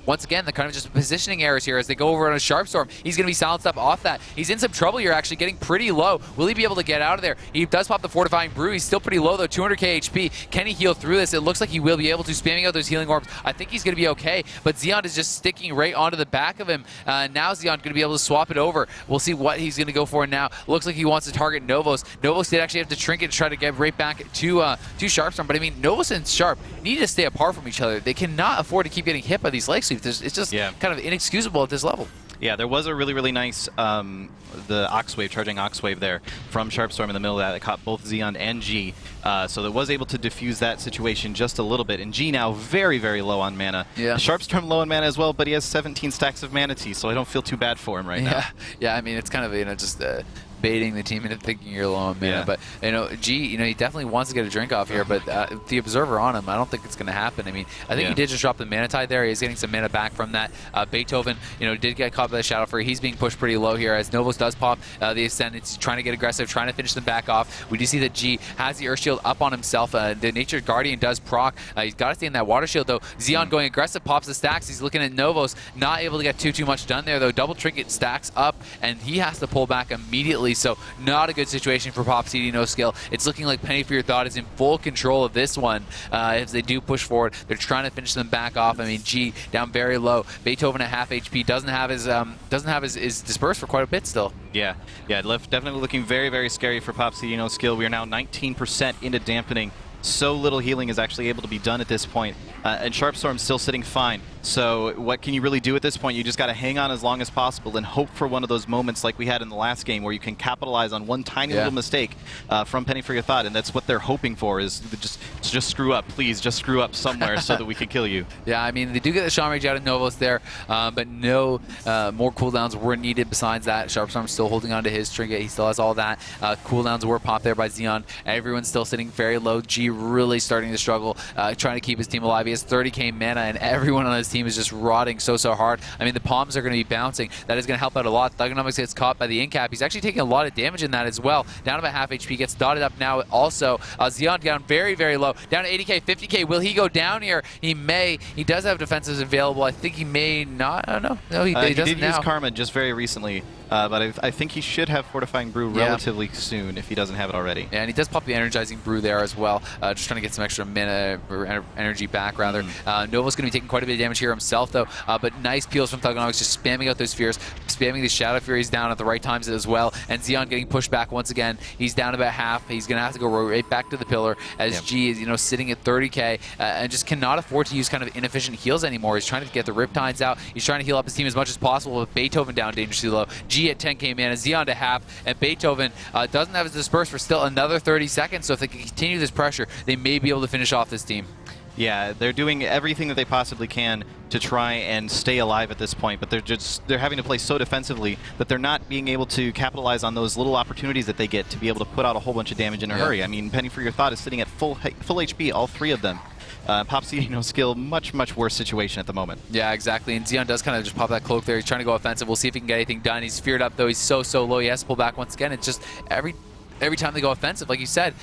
once again, the kind of just positioning errors here as they go over on a Sharpstorm. He's going to be silenced up off that. He's in some trouble here, actually getting pretty low. Will he be able to get out of there? He does pop the Fortifying Brew. He's still pretty low, though, 200k HP. Can he heal through this? It looks like he will be able to, spamming out those healing orbs. I think he's going to be okay, but Xeon is just sticking right onto the back of him. Now Xeon going to be able to swap it over. We'll see what he's going to go for now. Looks like he wants to target Novos. Novos did actually have to trinket to try to get right back to Sharpstorm, but I mean, Novos and Sharp need to stay apart from each other. They cannot afford to keep getting hit by these leg sweeps. It's just kind of inexcusable at this level. Yeah, there was a really, really nice the Oxwave, charging Oxwave there from Sharpstorm in the middle of that. It caught both Xeon and G, so it was able to diffuse that situation just a little bit. And G now very, very low on mana. Yeah. Sharpstorm low on mana as well, but he has 17 stacks of Mana Tea, so I don't feel too bad for him right now. Yeah, I mean, it's kind of, just baiting the team into thinking you're low on mana. But, G, he definitely wants to get a drink off here, but the Observer on him, I don't think it's going to happen. I mean, I think he did just drop the Mana Tide there. He's getting some mana back from that. Beethoven, did get caught by the Shadow Fury. He's being pushed pretty low here as Novos does pop the Ascend. It's trying to get aggressive, trying to finish them back off. We do see that G has the Earth Shield up on himself. The Nature's Guardian does proc. He's got to stay in that Water Shield, though. Xeon going aggressive, pops the stacks. He's looking at Novos, not able to get too much done there, though. Double Trinket stacks up, and he has to pull back immediately, so not a good situation for Pop CD No Skill. It's looking like Penny for Your Thought is in full control of this one. If they do push forward, they're trying to finish them back off. I mean, G down very low. Beethoven at half HP doesn't have his disperse for quite a bit still. Yeah, definitely looking very, very scary for Pop CD No Skill. We are now 19% into dampening. So little healing is actually able to be done at this point, and Sharpstorm's still sitting fine. So what can you really do at this point? You just got to hang on as long as possible and hope for one of those moments like we had in the last game where you can capitalize on one tiny little mistake from Penny for Your Thought, and that's what they're hoping for, is just screw up, please, just screw up somewhere so that we can kill you. Yeah, I mean, they do get the Shaman Rage out of Novos there, but no more cooldowns were needed besides that. Sharpstorm's still holding on to his trinket. He still has all that. Cooldowns were popped there by Xeon. Everyone's still sitting very low. G really starting to struggle, trying to keep his team alive. He has 30k mana, and everyone on his team is just rotting so hard. I mean, the palms are going to be bouncing. That is going to help out a lot. Thugonomics gets caught by the incap. He's actually taking a lot of damage in that as well. Down about half HP, gets dotted up now also. Xeon down very, very low. Down to 80k, 50k. Will he go down here? He may. He does have defenses available. I think he may not. I don't know. No, he doesn't did now. Use Karma just very recently, but I think he should have Fortifying Brew relatively soon if he doesn't have it already. Yeah, and he does pop the Energizing Brew there as well, just trying to get some extra mana, or energy back, rather. Novo's going to be taking quite a bit of damage here himself, though, but nice peels from Thugonomics, just spamming out those fears, spamming the Shadow Furies down at the right times as well, and Xeon getting pushed back once again. He's down about half. He's going to have to go right back to the pillar as G is, sitting at 30k, and just cannot afford to use kind of inefficient heals anymore. He's trying to get the Riptides out. He's trying to heal up his team as much as possible, with Beethoven down dangerously low. G at 10k mana, Xeon to half, and Beethoven doesn't have his disperse for still another 30 seconds, so if they can continue this pressure, they may be able to finish off this team. Yeah, they're doing everything that they possibly can to try and stay alive at this point, but they're having to play so defensively that they're not being able to capitalize on those little opportunities that they get to be able to put out a whole bunch of damage in a hurry. I mean, Penny for Your Thought is sitting at full HP, all three of them. Pop CD No Skill, much worse situation at the moment. Yeah, exactly. And Xeon does kind of just pop that cloak there. He's trying to go offensive. We'll see if he can get anything done. He's feared up, though. He's so low. He has to pull back once again. It's just every time they go offensive, like you said,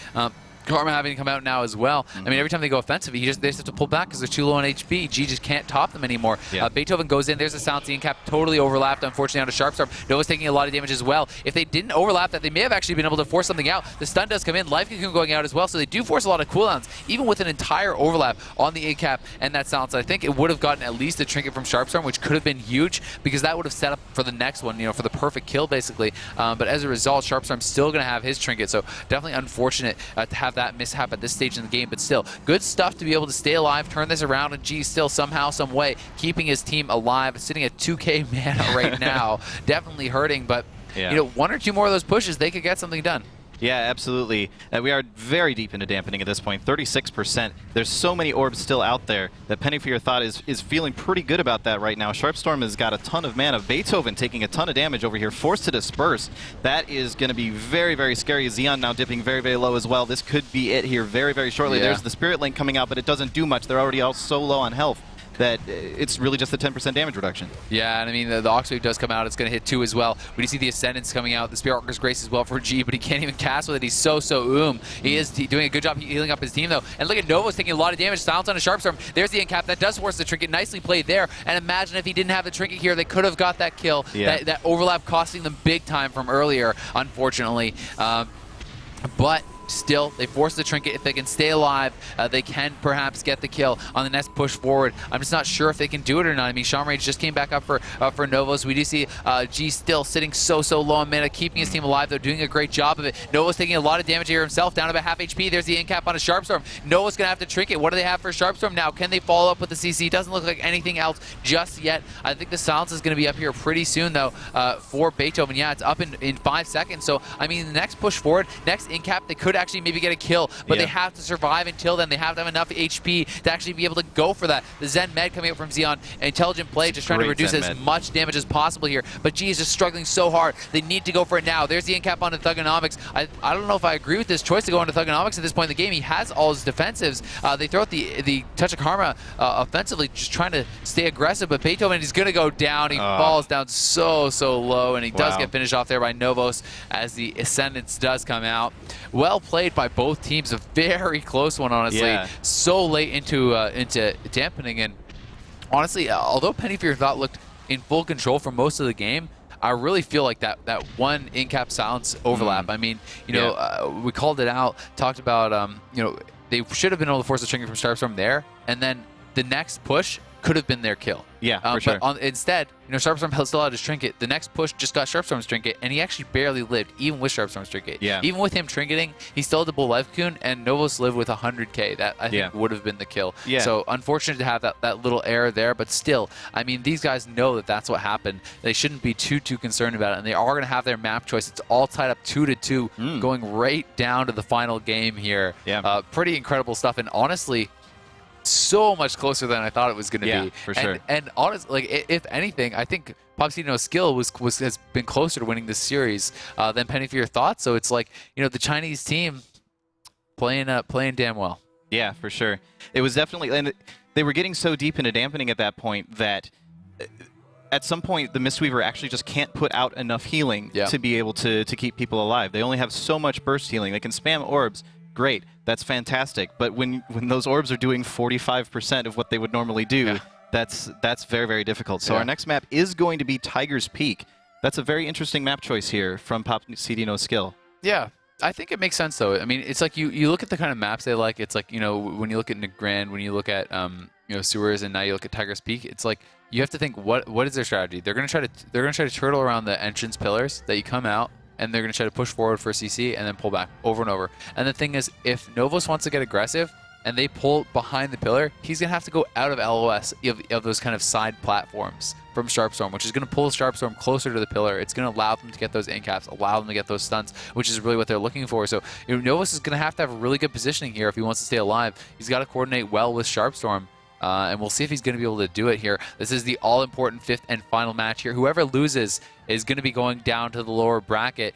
Karma having to come out now as well. I mean, every time they go offensive, they just have to pull back because they're too low on HP. G just can't top them anymore. Beethoven goes in. There's a Silence Incap, totally overlapped, unfortunately, onto Sharpstorm. Nova's taking a lot of damage as well. If they didn't overlap that, they may have actually been able to force something out. The stun does come in. Life Cocoon going out as well, so they do force a lot of cooldowns, even with an entire overlap on the Incap and that Silence. I think it would have gotten at least a trinket from Sharpstorm, which could have been huge, because that would have set up for the next one, for the perfect kill, basically. But as a result, Sharpstorm's still going to have his trinket, so definitely unfortunate to have that mishap at this stage in the game, but still good stuff to be able to stay alive, turn this around, and G still somehow, some way keeping his team alive, sitting at 2k mana right now. Definitely hurting, but one or two more of those pushes, they could get something done. Yeah, absolutely. We are very deep into dampening at this point, 36%. There's so many orbs still out there that Penny for Your Thought is feeling pretty good about that right now. Sharpstorm has got a ton of mana. Beethoven taking a ton of damage over here, forced to disperse. That is going to be very scary. Xeon now dipping very low as well. This could be it here very shortly. There's the Spirit Link coming out, but it doesn't do much. They're already all so low on health. that it's really just the 10% damage reduction. Yeah, and I mean, the Oxwave does come out. It's going to hit 2 as well. We do see the Ascendance coming out. The Spirit Walker's Grace as well for G, but he can't even cast with it. He's so He is doing a good job healing up his team, though. And look at Novo's taking a lot of damage. Silence on a Sharpstorm. There's the Incap. That does force the Trinket. Nicely played there. And imagine if he didn't have the Trinket here, they could have got that kill. Yeah. That overlap costing them big time from earlier, unfortunately. But still, they force the Trinket. If they can stay alive, they can perhaps get the kill on the next push forward. I'm just not sure if they can do it or not. I mean, Shaman Rage just came back up for Novos. We do see G still sitting so low on mana, keeping his team alive, though, doing a great job of it. Novos taking a lot of damage here himself, down about half HP. There's the Incap on a Sharpstorm. Novos going to have to Trinket. What do they have for Sharpstorm now? Can they follow up with the CC? Doesn't look like anything else just yet. I think the Silence is going to be up here pretty soon, though, for Beethoven. Yeah, it's up in 5 seconds. So, I mean, the next push forward, next Incap, they could actually maybe get a kill. But they have to survive until then. They have to have enough HP to actually be able to go for that. The Zen Med coming up from Xeon, intelligent play, just trying to reduce as much damage as possible here. But G is just struggling so hard. They need to go for it now. There's the Incap onto Thugonomics. I don't know if I agree with this choice to go into Thugonomics at this point in the game. He has all his defensives. They throw out the Touch of Karma offensively, just trying to stay aggressive. But Beethoven is going to go down. He falls down so low, and he does get finished off there by Novos as the Ascendance does come out. Well played by both teams. A very close one, honestly. Yeah. So late into dampening, and honestly, although Penny for Your Thought looked in full control for most of the game, I really feel like that one Incap Silence overlap. I mean, you know, we called it out, talked about, you know, they should have been able to force the Trinket from Sharpstorm there, and then the next push could have been their kill. Yeah, for sure. But instead, you know, Sharpstorm still had his Trinket. The next push just got Sharpstorm's Trinket, and he actually barely lived, even with Sharpstorm's Trinket. Yeah. Even with him Trinketing, he still had the Bull Life Cocoon, and Novos lived with 100k. That, I think, would have been the kill. Yeah. So, unfortunate to have that little error there, but still, I mean, these guys know that that's what happened. They shouldn't be too concerned about it, and they are going to have their map choice. It's all tied up 2-2, going right down to the final game here. Yeah. Pretty incredible stuff, and honestly, so much closer than I thought it was going to be. For sure. And honestly, like, if anything, I think Popsino's skill has been closer to winning this series than Penny for Your Thoughts. So it's like, you know, the Chinese team playing damn well. Yeah, for sure. It was definitely, and they were getting so deep into dampening at that point that at some point the Mistweaver actually just can't put out enough healing to be able to keep people alive. They only have so much burst healing. They can spam orbs. Great, that's fantastic. But when those orbs are doing 45% of what they would normally do, that's very difficult. So our next map is going to be Tiger's Peak. That's a very interesting map choice here from Pop CD No Skill. Yeah, I think it makes sense though. I mean, it's like you look at the kind of maps they like. It's like, you know, when you look at Negrand, when you look at you know, Sewers, and now you look at Tiger's Peak. It's like you have to think what is their strategy. They're gonna try to turtle around the entrance pillars that you come out, and they're going to try to push forward for a CC and then pull back over and over. And the thing is, if Novos wants to get aggressive and they pull behind the pillar, he's going to have to go out of LOS of those kind of side platforms from Sharpstorm, which is going to pull Sharpstorm closer to the pillar. It's going to allow them to get those incaps, allow them to get those stuns, which is really what they're looking for. So, you know, Novos is going to have really good positioning here if he wants to stay alive. He's got to coordinate well with Sharpstorm. And we'll see if he's going to be able to do it here. This is the all-important 5th and final match here. Whoever loses is going to be going down to the lower bracket,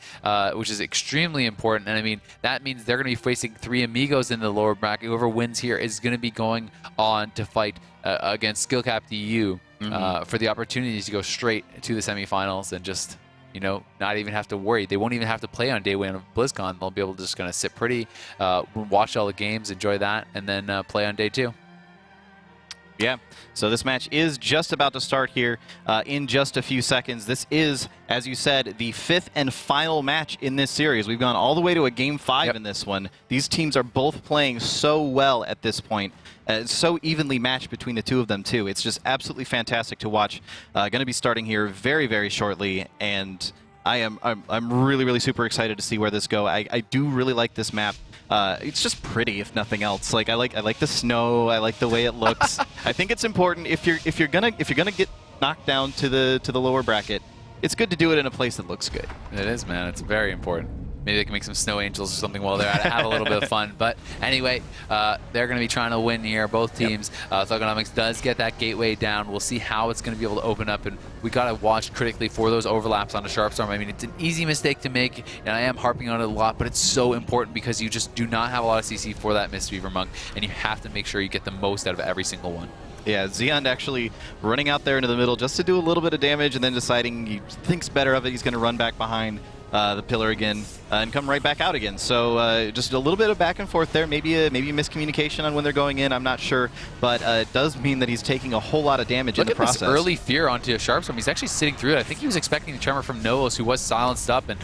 which is extremely important. And I mean, that means they're going to be facing 3 Amigos in the lower bracket. Whoever wins here is going to be going on to fight against SkillCap EU for the opportunities to go straight to the semifinals and just, you know, not even have to worry. They won't even have to play on day 1 of BlizzCon. They'll be able to just kind of sit pretty, watch all the games, enjoy that, and then play on day 2. Yeah, so this match is just about to start here in just a few seconds. This is, as you said, the 5th and final match in this series. We've gone all the way to a Game 5 in this one. These teams are both playing so well at this point. So evenly matched between the two of them, too. It's just absolutely fantastic to watch. Going to be starting here very shortly, and I'm really super excited to see where this go. I do really like this map. It's just pretty, if nothing else. Like I like the snow. I like the way it looks. I think it's important if you're gonna get knocked down to the lower bracket, it's good to do it in a place that looks good. It is, man. It's very important. Maybe they can make some snow angels or something while they're at it, have a little bit of fun. But anyway, they're going to be trying to win here, both teams. Thugonomics does get that gateway down. We'll see how it's going to be able to open up, and we got to watch critically for those overlaps on the Sharpstorm. I mean, it's an easy mistake to make, and I am harping on it a lot, but it's so important because you just do not have a lot of CC for that Mistweaver Monk, and you have to make sure you get the most out of every single one. Yeah, Xeon actually running out there into the middle just to do a little bit of damage and then deciding he thinks better of it. He's going to run back behind the pillar again and come right back out again. So just a little bit of back and forth there. Maybe a miscommunication on when they're going in. I'm not sure, but it does mean that he's taking a whole lot of damage in the process. Look at this early fear onto Sharpstorm. He's actually sitting through it. I think he was expecting the tremor from Novos, who was silenced up, and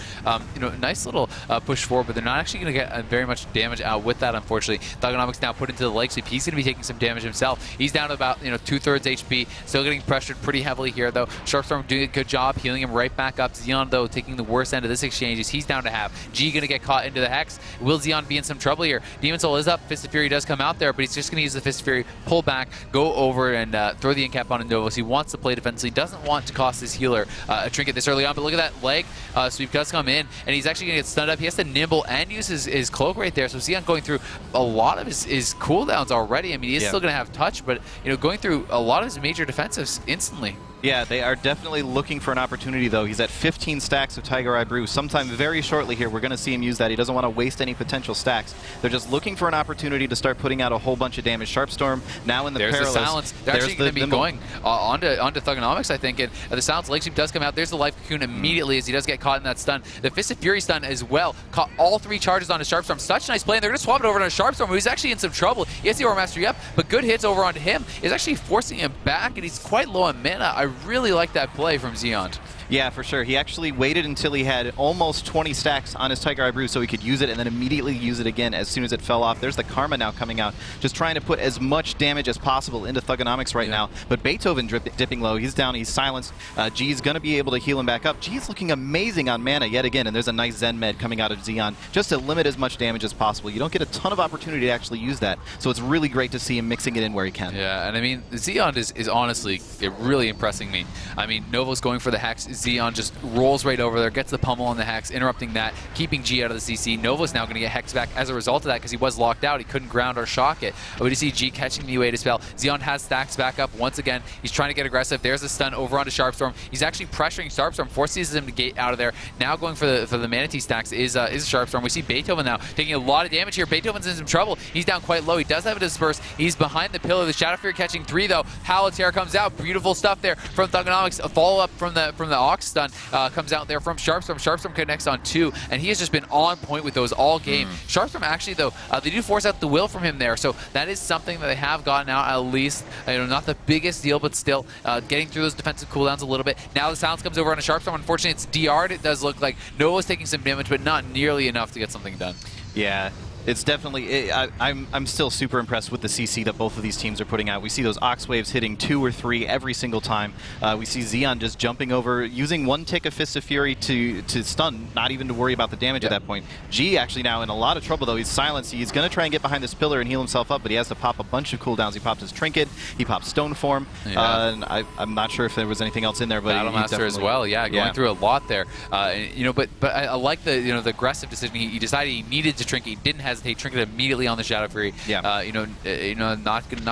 nice little push forward. But they're not actually going to get very much damage out with that, unfortunately. Thugonomics now put into the leg sweep. He's going to be taking some damage himself. He's down to about 2/3 HP. Still getting pressured pretty heavily here, though. Sharpstorm doing a good job healing him right back up. Xeon, though, taking the worst end of this exchange. He's down to half. G going to get caught into the Hex. Will Xeon be in some trouble here? Demon Soul is up. Fist of Fury does come out there, but he's just going to use the Fist of Fury, pull back, go over, and throw the incap on Novos. He wants to play defensively. Doesn't want to cost his healer a trinket this early on, but look at that leg sweep does come in, and he's actually going to get stunned up. He has to nimble and use his cloak right there, so Xeon going through a lot of his cooldowns already. I mean, he is still going to have touch, but going through a lot of his major defensives instantly. Yeah, they are definitely looking for an opportunity, though. He's at 15 stacks of Tiger Eye Brew. Sometime very shortly here, we're going to see him use that. He doesn't want to waste any potential stacks. They're just looking for an opportunity to start putting out a whole bunch of damage. Sharpstorm now in the perilous. There's the silence. They're actually going to be going onto Thugonomics, I think. And the silence leg sweep does come out. There's the life cocoon immediately as he does get caught in that stun. The Fist of Fury stun as well. Caught all 3 charges onto Sharpstorm. Such nice play. And they're going to swap it over to Sharpstorm, who's actually in some trouble. He has the Aura Mastery up, but good hits over onto him is actually forcing him back, and he's quite low on mana. I really like that play from Xeon. Yeah, for sure. He actually waited until he had almost 20 stacks on his Tiger Eye Brew so he could use it and then immediately use it again as soon as it fell off. There's the Karma now coming out, just trying to put as much damage as possible into Thugonomics right now. But Beethoven dipping low. He's down. He's silenced. G's going to be able to heal him back up. G's looking amazing on mana yet again, and there's a nice Zen Med coming out of Xeon just to limit as much damage as possible. You don't get a ton of opportunity to actually use that, so it's really great to see him mixing it in where he can. Yeah, and I mean, Xeon is honestly really impressing me. I mean, Novo's going for the Hex. Xeon just rolls right over there, gets the pummel on the Hex, interrupting that, keeping G out of the CC. Novo's now going to get Hex back as a result of that because he was locked out. He couldn't ground or shock it. But we see G catching the UA dispel. Xeon has stacks back up once again. He's trying to get aggressive. There's a stun over onto Sharpstorm. He's actually pressuring Sharpstorm, forces him to gate out of there. Now going for the Manatee stacks is Sharpstorm. We see Beethoven now taking a lot of damage here. Beethoven's in some trouble. He's down quite low. He does have a disperse. He's behind the pillar. The Shadow Fury catching 3 though. Halotare comes out. Beautiful stuff there from Thugonomics. A follow up from the Ox stun comes out there from Sharpstorm. Sharpstorm connects on 2, and he has just been on point with those all game. Sharpstorm actually, though, they do force out the will from him there, so that is something that they have gotten out at least. Not the biggest deal, but still getting through those defensive cooldowns a little bit. Now the silence comes over on a Sharpstorm. Unfortunately, it's DR'd. It does look like Nova's taking some damage, but not nearly enough to get something done. Yeah. It's definitely, I'm still super impressed with the CC that both of these teams are putting out. We see those Ox Waves hitting 2 or 3 every single time. We see Xeon just jumping over, using 1 tick of Fist of Fury to stun, not even to worry about the damage at that point. G actually now in a lot of trouble though. He's silenced. He's going to try and get behind this pillar and heal himself up, but he has to pop a bunch of cooldowns. He popped his Trinket, he popped Stone Form, and I'm not sure if there was anything else in there, but Battle Master as well, going through a lot there. But I like the the aggressive decision. He decided he needed to Trinket. He didn't hesitate. Trinket immediately on the Shadow Fury. Not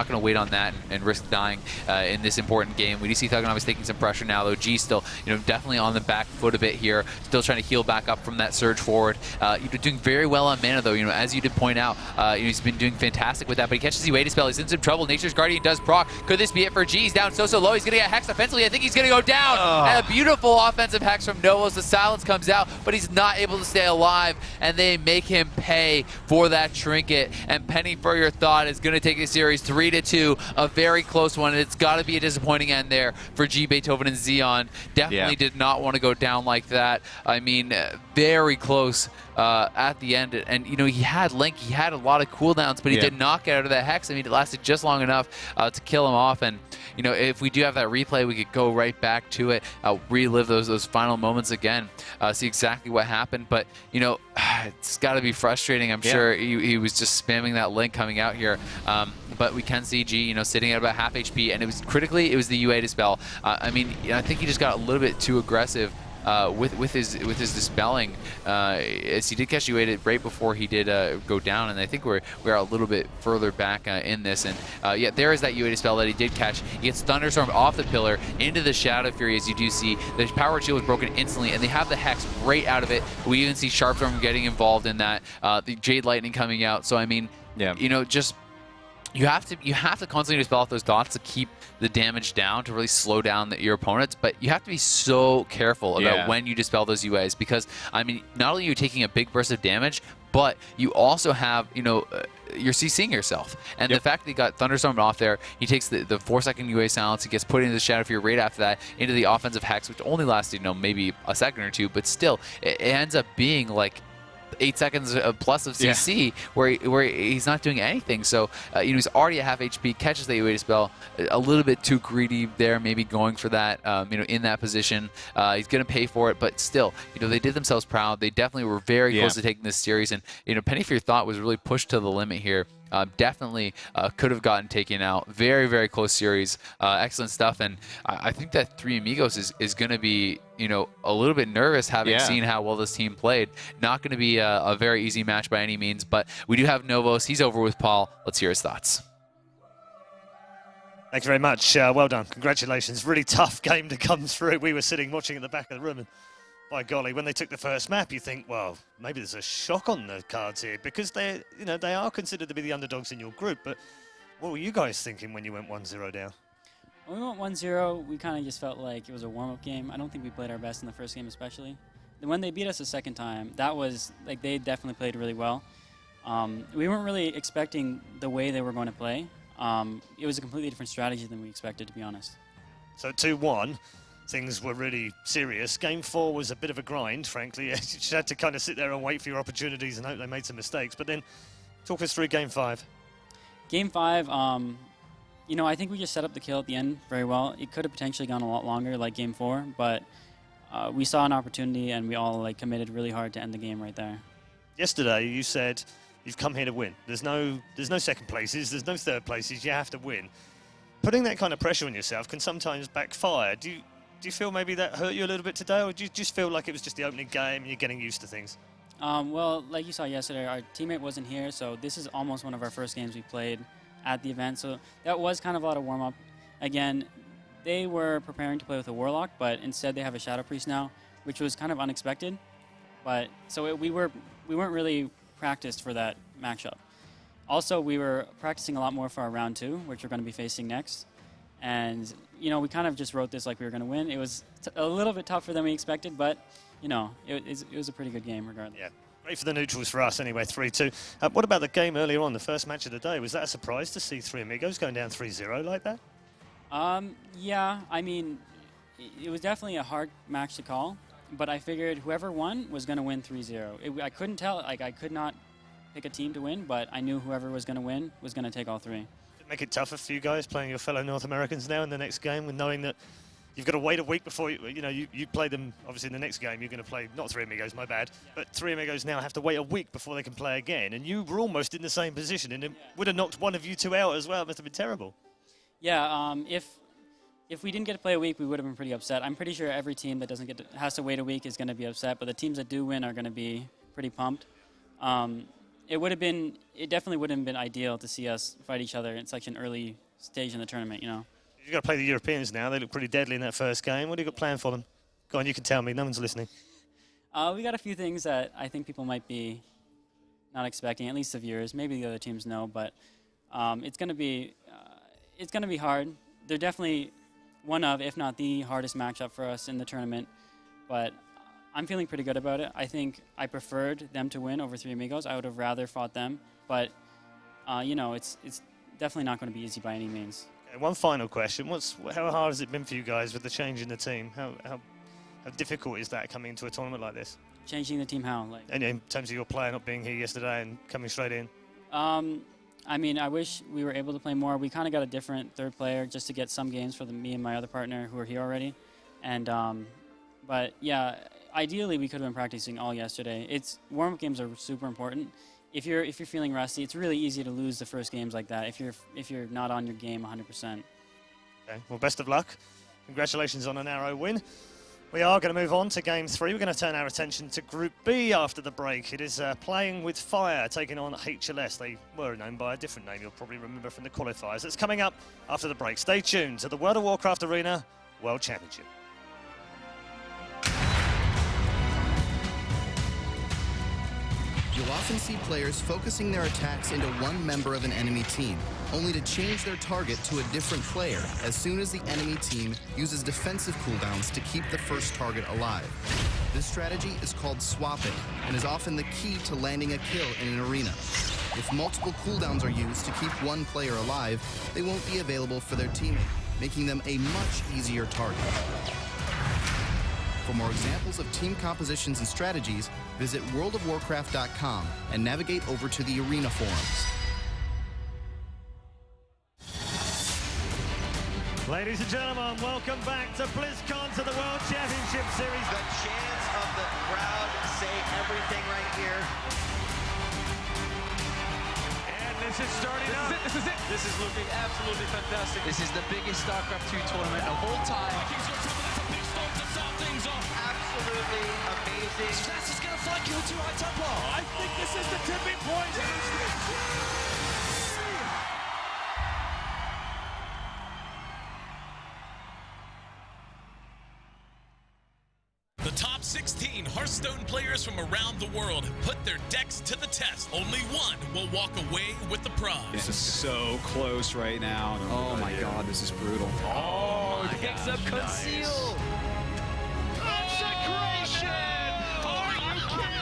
gonna wait on that and risk dying in this important game. We do see Thugonomics taking some pressure now, though. G still, definitely on the back foot a bit here, still trying to heal back up from that surge forward. Doing very well on mana, though. As you did point out, he's been doing fantastic with that. But he catches the UA dispel. He's in some trouble. Nature's Guardian does proc. Could this be it for G? He's down so low. He's gonna get Hex offensively. I think he's gonna go down. And a beautiful offensive Hex from Novos. The silence comes out, but he's not able to stay alive, and they make him pay for that Trinket. And Penny for Your Thought is going to take the series 3-2, a very close one. And it's got to be a disappointing end there for G, Beethoven, and Xeon. Definitely did not want to go down like that. I mean, very close at the end. And, he had Link. He had a lot of cooldowns, but he did not get out of that Hex. I mean, it lasted just long enough to kill him off. And, if we do have that replay, we could go right back to it, relive those final moments again, see exactly what happened. But, it's got to be frustrating. I'm sure he was just spamming that Link coming out here. But we can see G, sitting at about half HP, and it was the UA dispel. I mean, I think he just got a little bit too aggressive with his dispelling, as he did catch UA right before he did go down, and I think we're a little bit further back in this. And there is that UA dispel that he did catch. He gets thunderstormed off the pillar into the Shadow Fury, as you do see. The power shield was broken instantly, and they have the Hex right out of it. We even see Sharpstorm getting involved in that. The Jade Lightning coming out. So I mean, just you have to constantly dispel off those dots to keep the damage down, to really slow down your opponents, but you have to be so careful about when you dispel those UAs, because I mean, not only are you taking a big burst of damage, but you also have, you're CCing yourself. And the fact that he got Thunderstorm off there, he takes the 4-second UA silence, he gets put into the Shadow Fear right after that, into the offensive Hex, which only lasted, maybe a second or two, but still, it ends up being like 8 seconds plus of CC where he's not doing anything. So he's already at half HP, catches the UA dispel, a little bit too greedy there, maybe going for that in that position. He's going to pay for it, but still, they did themselves proud. They definitely were very close to taking this series, and Penny for Your Thought was really pushed to the limit here. Definitely could have gotten taken out. Very, very close series. Excellent stuff. And I think that Three Amigos is going to be, a little bit nervous having seen how well this team played. Not going to be a very easy match by any means, but we do have Novos. He's over with Paul. Let's hear his thoughts. Thank you very much. Well done. Congratulations. Really tough game to come through. We were sitting watching at the back of the room, and by golly, when they took the first map, you think, well, maybe there's a shock on the cards here, because they are considered to be the underdogs in your group. But what were you guys thinking when you went 1-0 down? When we went 1-0, we kind of just felt like it was a warm-up game. I don't think we played our best in the first game, especially. And when they beat us the second time, that was like they definitely played really well. We weren't really expecting the way they were going to play. It was a completely different strategy than we expected, to be honest. So 2-1. Things were really serious. Game 4 was a bit of a grind, frankly. You just had to kind of sit there and wait for your opportunities and hope they made some mistakes. But then, talk us through Game 5. Game 5, I think we just set up the kill at the end very well. It could have potentially gone a lot longer, like Game 4, but we saw an opportunity and we all committed really hard to end the game right there. Yesterday, you said you've come here to win. There's no second places. There's no third places. You have to win. Putting that kind of pressure on yourself can sometimes backfire. Do you feel maybe that hurt you a little bit today, or do you just feel like it was just the opening game and you're getting used to things? Well, like you saw yesterday, our teammate wasn't here, so this is almost one of our first games we played at the event. So that was kind of a lot of warm-up. Again, they were preparing to play with a Warlock, but instead they have a Shadow Priest now, which was kind of unexpected. But so we weren't really practiced for that matchup. Also, we were practicing a lot more for our round 2, which we're going to be facing next. And, we kind of just wrote this like we were going to win. It was a little bit tougher than we expected, but, it was a pretty good game regardless. Yeah, great for the neutrals for us anyway, 3-2. What about the game earlier on, the first match of the day? Was that a surprise to see Three Amigos going down 3-0 like that? Yeah, I mean, it was definitely a hard match to call, but I figured whoever won was going to win 3-0. I couldn't tell, I could not pick a team to win, but I knew whoever was going to win was going to take all 3. Make it tougher for you guys playing your fellow North Americans now in the next game, and knowing that you've got to wait a week before you play them. Obviously in the next game you're going to play not Three Amigos, my bad, but Three Amigos now have to wait a week before they can play again, and you were almost in the same position, and it would have knocked one of you two out as well. It must have been terrible. Yeah, if we didn't get to play a week, we would have been pretty upset. I'm pretty sure every team that has to wait a week is going to be upset, but the teams that do win are going to be pretty pumped. It definitely wouldn't have been ideal to see us fight each other in such an early stage in the tournament, You've got to play the Europeans now. They look pretty deadly in that first game. What do you got planned for them? Go on, you can tell me. No one's listening. We got a few things that I think people might be not expecting, at least the viewers. Maybe the other teams know, but it's going to be hard. They're definitely one of, if not the hardest matchup for us in the tournament, but I'm feeling pretty good about it. I think I preferred them to win over Three Amigos. I would have rather fought them, but it's definitely not going to be easy by any means. Okay, one final question: how hard has it been for you guys with the change in the team? How difficult is that coming into a tournament like this? Changing the team how? And in terms of your player not being here yesterday and coming straight in. I mean, I wish we were able to play more. We kind of got a different third player just to get some games for me and my other partner who are here already, and but yeah. Ideally, we could have been practicing all yesterday. Warm-up games are super important. If you're feeling rusty, it's really easy to lose the first games like that if you're not on your game 100%. Okay. Well, best of luck. Congratulations on a narrow win. We are going to move on to Game 3. We're going to turn our attention to Group B after the break. It is Playing with Fire, taking on HLS. They were known by a different name you'll probably remember from the qualifiers. It's coming up after the break. Stay tuned to the World of Warcraft Arena World Championship. You'll often see players focusing their attacks into one member of an enemy team, only to change their target to a different player as soon as the enemy team uses defensive cooldowns to keep the first target alive. This strategy is called swapping and is often the key to landing a kill in an arena. If multiple cooldowns are used to keep one player alive, they won't be available for their teammate, making them a much easier target. For more examples of team compositions and strategies, visit worldofwarcraft.com and navigate over to the arena forums. Ladies and gentlemen, welcome back to BlizzCon, to the World Championship Series. The chants of the crowd say everything right here. And this is starting up. This is it. This is looking absolutely fantastic. This is the biggest StarCraft 2 tournament of all time. Absolutely amazing. Stats is going to flank you with 2 high Templar. I think this is the tipping point. The top 16 Hearthstone players from around the world have put their decks to the test. Only one will walk away with the prize. This is so close right now. Oh my god, this is brutal. Oh, picks up Conceal. Consecration! Are you kidding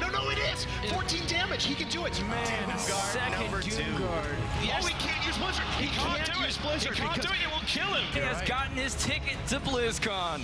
me? No, it is! 14 damage, he can do it. Man, second Doomguard. Yes. Oh, he can't use Blizzard. He can't use Blizzard. He can't do it, it will kill him. He has gotten his ticket to BlizzCon.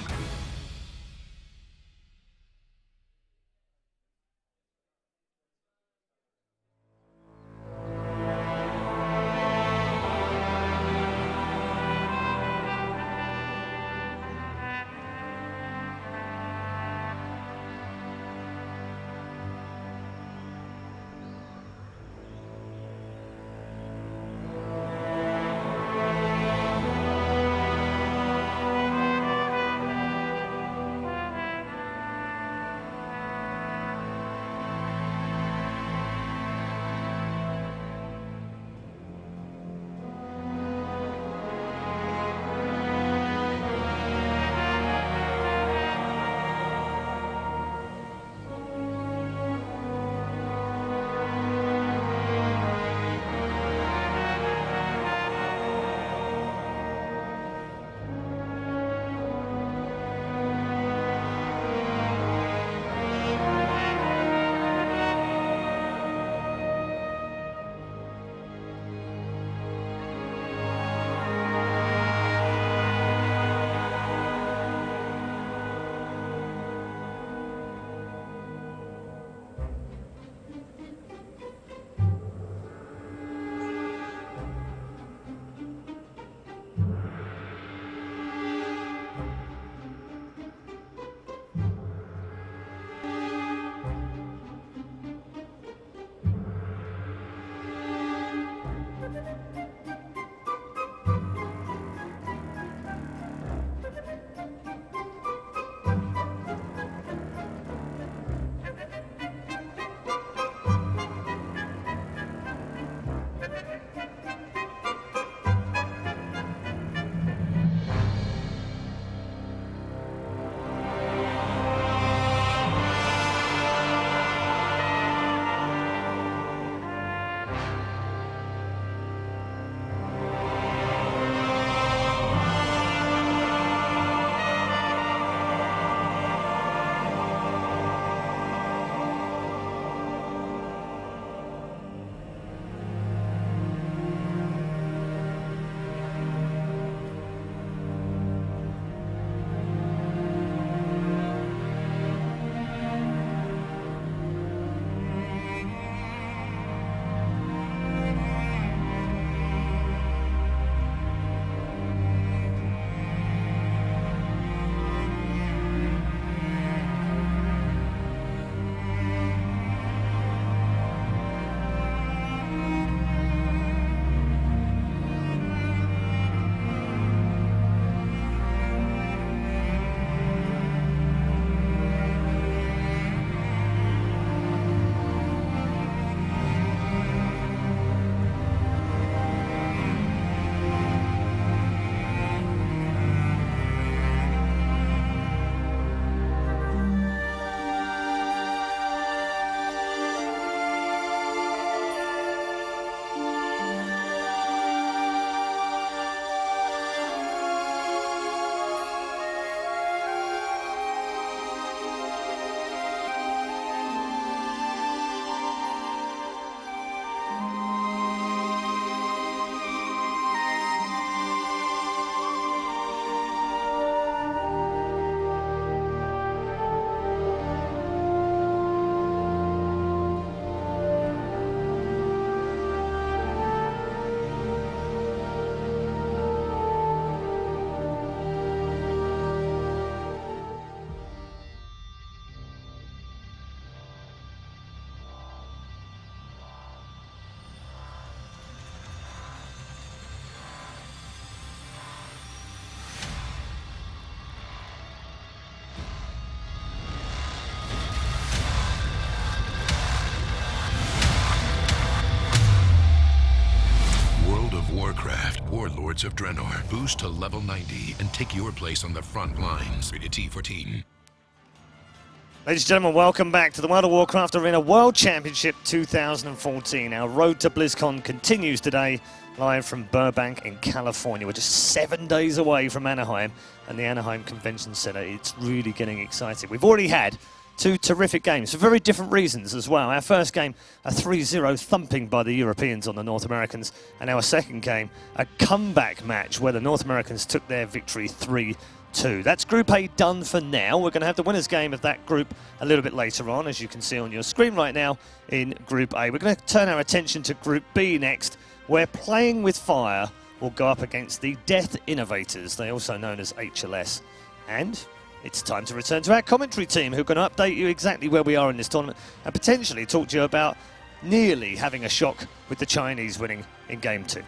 Lords of Draenor. Boost to level 90 and take your place on the front lines. Rated T for teen. Ladies and gentlemen, welcome back to the World of Warcraft Arena World Championship 2014. Our road to BlizzCon continues today, live from Burbank in California. We're just 7 days away from Anaheim and the Anaheim Convention Center. It's really getting exciting. We've already had 2 terrific games for very different reasons as well. Our first game, a 3-0 thumping by the Europeans on the North Americans, and our second game, a comeback match where the North Americans took their victory 3-2. That's Group A done for now. We're going to have the winner's game of that group a little bit later on, as you can see on your screen right now in Group A. We're going to turn our attention to Group B next, where Playing with Fire will go up against the Death Innovators. They're also known as HLS. And it's time to return to our commentary team, who are going to update you exactly where we are in this tournament and potentially talk to you about nearly having a shock with the Chinese winning in Game 2.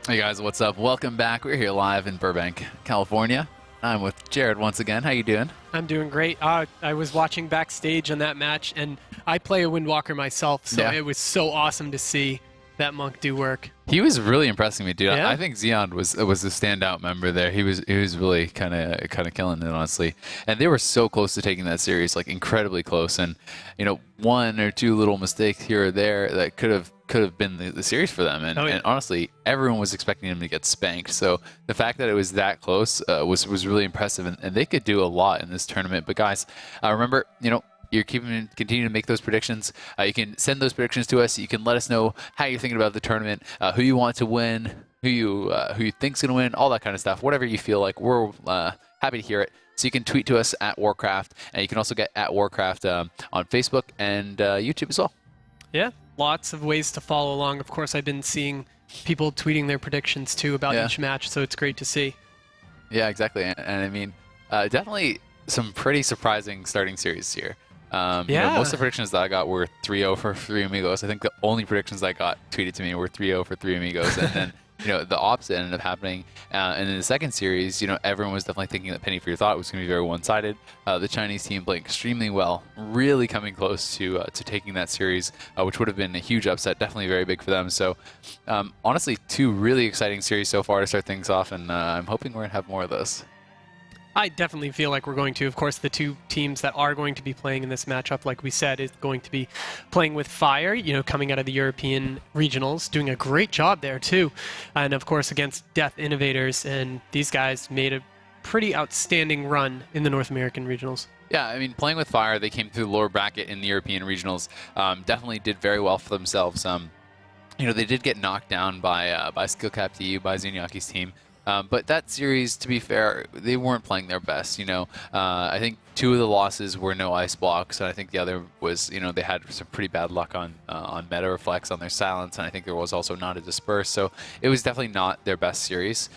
Hey guys, what's up? Welcome back. We're here live in Burbank, California. I'm with Jared once again. How you doing? I'm doing great. I was watching backstage on that match, and I play a Windwalker myself, so it was so awesome to see that monk do work. He was really impressing me, dude. Yeah. I think Xeon was a standout member there. He was really kind of killing it, honestly. And they were so close to taking that series, like incredibly close. And you know, 1 or 2 little mistakes here or there that could have been the series for them. And, and honestly, everyone was expecting them to get spanked. So the fact that it was that close was really impressive. And they could do a lot in this tournament. But guys, remember, you know, you're continuing to make those predictions. You can send those predictions to us. You can let us know how you're thinking about the tournament, who you want to win, who you think's going to win, all that kind of stuff. Whatever you feel like, we're happy to hear it. So you can tweet to us at Warcraft, and you can also get at Warcraft on Facebook and YouTube as well. Yeah, lots of ways to follow along. Of course, I've been seeing people tweeting their predictions too about each match, so it's great to see. Yeah, exactly. And I mean, definitely some pretty surprising starting series here. You know, most of the predictions that I got were 3-0 for 3 Amigos. I think the only predictions I got tweeted to me were 3-0 for 3 Amigos. And then, you know, the opposite ended up happening. And in the second series, you know, everyone was definitely thinking that Penny for Your Thought was going to be very one-sided. The Chinese team played extremely well, really coming close to taking that series, which would have been a huge upset, definitely very big for them. So, honestly, 2 really exciting series so far to start things off, and I'm hoping we're going to have more of those. I definitely feel like we're going to. Of course, the 2 teams that are going to be playing in this matchup, like we said, is going to be Playing with Fire, you know, coming out of the European regionals, doing a great job there too. And of course, against Death Innovators, and these guys made a pretty outstanding run in the North American regionals. Yeah, I mean, Playing with Fire, they came through the lower bracket in the European regionals, definitely did very well for themselves. You know, they did get knocked down by Skillcap TU, by Zuniaki's team. But that series, to be fair, they weren't playing their best. You know, I think 2 of the losses were no ice blocks, and I think the other was, you know, they had some pretty bad luck on meta reflex on their silence, and I think there was also not a disperse. So it was definitely not their best series.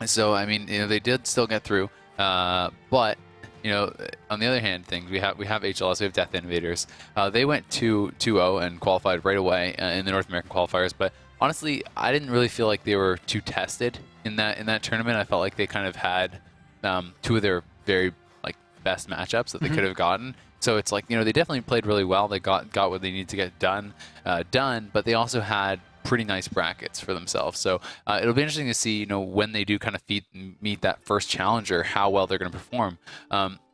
So I mean, you know, they did still get through, but you know, on the other hand, we have HLS, we have Death Innovators. They went 2-0 and qualified right away in the North American qualifiers, but honestly, I didn't really feel like they were too tested in that tournament. I felt like they kind of had 2 of their very best matchups that they could have gotten. So it's like, you know, they definitely played really well. They got what they needed to get done, but they also had pretty nice brackets for themselves. So it'll be interesting to see, you know, when they do kind of meet that first challenger, how well they're going to perform.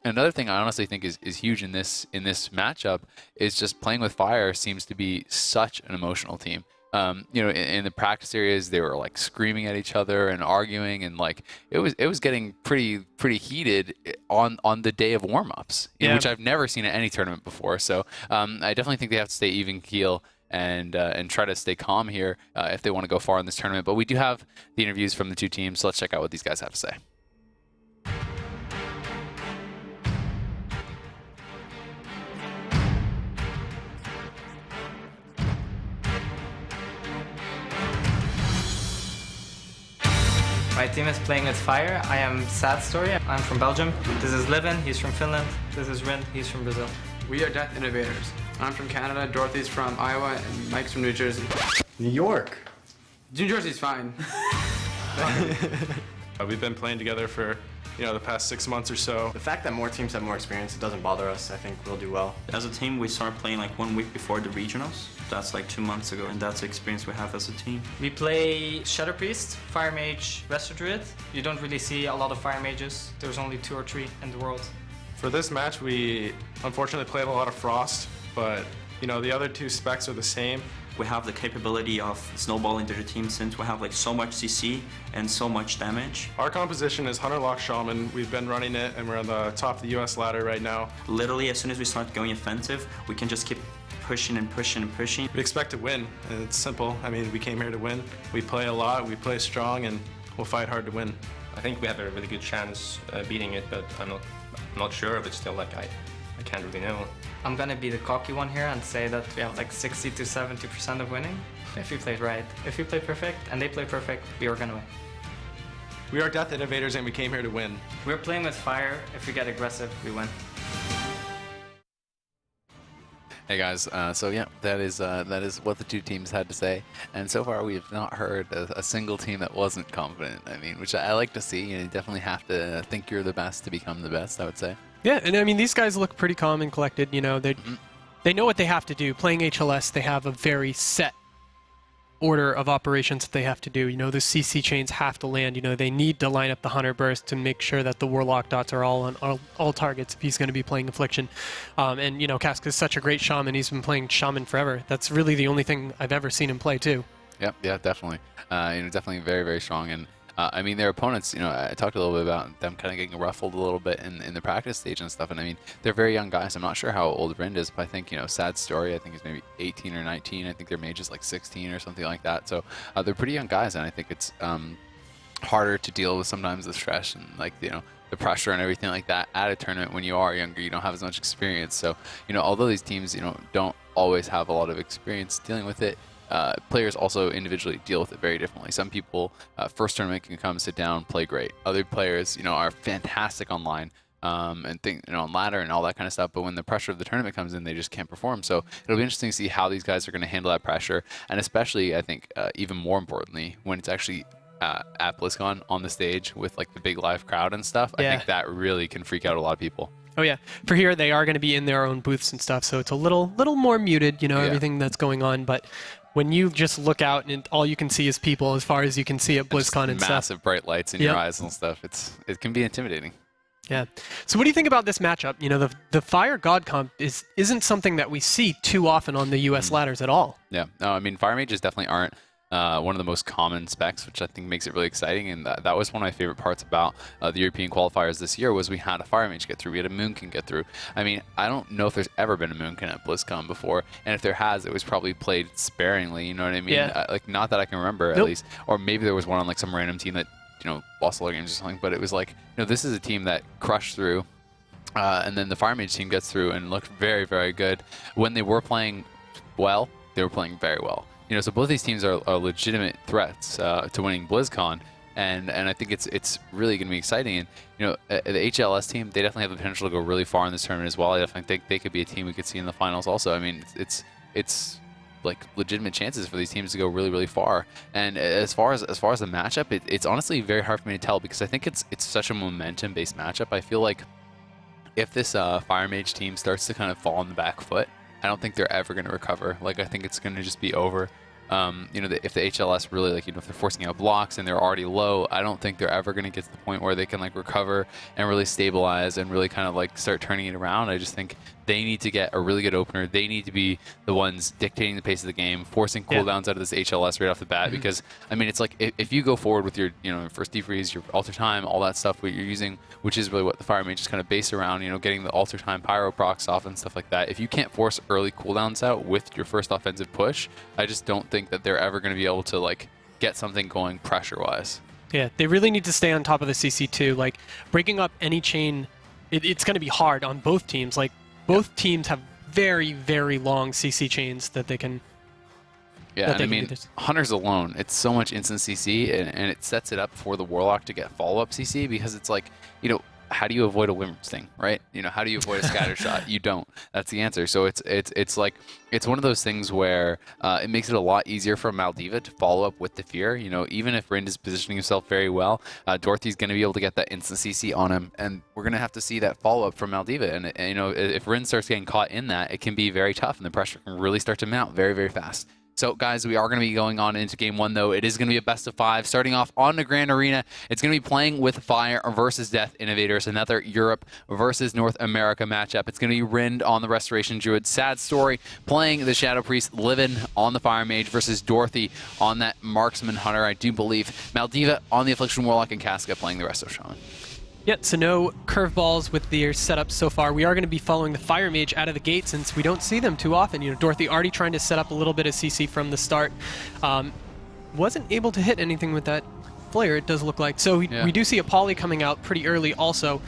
Another thing I honestly think is huge in this matchup is just Playing with Fire seems to be such an emotional team. You know, in the practice areas, they were like screaming at each other and arguing, and like it was getting pretty heated on the day of warm-ups, which I've never seen at any tournament before. So I definitely think they have to stay even keel and try to stay calm here if they want to go far in this tournament. But we do have the interviews from the 2 teams, so let's check out what these guys have to say. My team is Playing with Fire. I am Sad Story. I'm from Belgium. This is Livin. He's from Finland. This is Rin. He's from Brazil. We are Death Innovators. I'm from Canada. Dorothy's from Iowa, and Mike's from New Jersey. New York. New Jersey's fine. We've been playing together for the past 6 months or so. The fact that more teams have more experience, it doesn't bother us. I think we'll do well. As a team, we started playing like 1 week before the regionals. That's like 2 months ago, and that's the experience we have as a team. We play Shadow Priest, Fire Mage, Resto Druid. You don't really see a lot of Fire Mages. There's only 2 or 3 in the world. For this match, we unfortunately played a lot of Frost, but the other 2 specs are the same. We have the capability of snowballing the team since we have like so much CC and so much damage. Our composition is Hunter, Lock, Shaman. We've been running it, and we're on the top of the US ladder right now. Literally, as soon as we start going offensive, we can just keep pushing and pushing and pushing. We expect to win, and it's simple. I mean, we came here to win. We play a lot, we play strong, and we'll fight hard to win. I think we have a really good chance beating it, but I'm not sure of it still. Like I can't really know. I'm gonna be the cocky one here and say that we have like 60 to 70% of winning if we played right. If we play perfect and they play perfect, we are gonna win. We are Death Innovators, and we came here to win. We're playing with fire. If we get aggressive, we win. Hey guys, so yeah, that is what the 2 teams had to say, and so far we have not heard a single team that wasn't confident. I mean, which I like to see. You definitely have to think you're the best to become the best, I would say. Yeah, and I mean, these guys look pretty calm and collected. They know what they have to do. Playing HLS, they have a very set order of operations that they have to do. The CC chains have to land. They need to line up the Hunter Burst to make sure that the Warlock dots are all on all targets if he's going to be playing Affliction. And Kask is such a great Shaman. He's been playing Shaman forever. That's really the only thing I've ever seen him play too. Yep, yeah, definitely. Definitely very, very strong. And I mean, their opponents, I talked a little bit about them kind of getting ruffled a little bit in the practice stage and stuff. And I mean, they're very young guys. I'm not sure how old Rind is, but I think, sad story, I think he's maybe 18 or 19. I think their mage is like 16 or something like that. So they're pretty young guys, and I think it's harder to deal with sometimes the stress and the pressure and everything like that at a tournament when you are younger. You don't have as much experience. So, although these teams, don't always have a lot of experience dealing with it, players also individually deal with it very differently. Some people, first tournament can come, sit down, play great. Other players, are fantastic online and think, on ladder and all that kind of stuff. But when the pressure of the tournament comes in, they just can't perform. So it'll be interesting to see how these guys are going to handle that pressure. And especially, I think, even more importantly, when it's actually at BlizzCon on the stage with like the big live crowd and stuff, Yeah. I think that really can freak out a lot of people. Oh yeah, for here they are going to be in their own booths and stuff, so it's a little more muted, everything that's going on. But when you just look out and all you can see is people, as far as you can see at BlizzCon and stuff. Massive bright lights in your eyes and stuff. It can be intimidating. Yeah. So what do you think about this matchup? The Fire God comp isn't something that we see too often on the US ladders at all. Yeah. No, I mean, Fire Mages definitely aren't one of the most common specs, which I think makes it really exciting. And that was one of my favorite parts about the European qualifiers this year was we had a Fire Mage get through. We had a Moonkin get through. I mean, I don't know if there's ever been a Moonkin at BlizzCon before. And if there has, it was probably played sparingly. You know what I mean? Yeah. Not that I can remember, at least. Or maybe there was one on like some random team that, lost all their games or something. But it was like, this is a team that crushed through. And then the Fire Mage team gets through and looked very, very good. When they were playing well, they were playing very well. So both these teams are legitimate threats to winning BlizzCon, and I think it's really going to be exciting. And the HLS team, they definitely have the potential to go really far in this tournament as well. I definitely think they could be a team we could see in the finals also. I mean, it's like legitimate chances for these teams to go really, really far. And as far as the matchup, it's honestly very hard for me to tell because I think it's such a momentum-based matchup. I feel like if this Fire Mage team starts to kind of fall on the back foot, I don't think they're ever going to recover. Like, I think it's going to just be over. If the HLS really, if they're forcing out blocks and they're already low, I don't think they're ever going to get to the point where they can, recover and really stabilize and really kind of, start turning it around. I just think they need to get a really good opener. They need to be the ones dictating the pace of the game, forcing cooldowns out of this HLS right off the bat. Because, I mean, it's like if you go forward with your, first defreeze, your alter time, all that stuff, what you're using, which is really what the Fire Mage is kind of based around, getting the alter time pyro procs off and stuff like that. If you can't force early cooldowns out with your first offensive push, I just don't think that they're ever going to be able to, get something going pressure-wise. Yeah, they really need to stay on top of the CC2. Breaking up any chain, it's going to be hard on both teams. Both teams have very, very long CC chains that they can... Yeah, and I mean, Hunters alone, it's so much instant CC, and it sets it up for the Warlock to get follow-up CC, because it's how do you avoid a Wyvern Sting, right? You know, how do you avoid a scatter shot? You don't. That's the answer. So it's like, it's one of those things where it makes it a lot easier for Maldiva to follow up with the fear. You know, even if Rind is positioning himself very well, Dorothy's going to be able to get that instant CC on him, and we're going to have to see that follow up from Maldiva. And you know, if Rind starts getting caught in that, it can be very tough, and the pressure can really start to mount very, very fast. So, guys, we are going to be going on into Game 1, though. It is going to be a best of 5. Starting off on the Grand Arena, it's going to be playing with Fire versus Death Innovators, another Europe versus North America matchup. It's going to be Rind on the Restoration Druid, Sad Story playing the Shadow Priest, Livin on the Fire Mage versus Dorothy on that Marksman Hunter, I do believe. Maldiva on the Affliction Warlock, and Casca playing the Resto Shaman. Yeah, so no curveballs with their setup so far. We are going to be following the Fire Mage out of the gate since we don't see them too often. You know, Dorothy already trying to set up a little bit of CC from the start. Wasn't able to hit anything with that flare, it does look like. So we do see a Poly coming out pretty early also.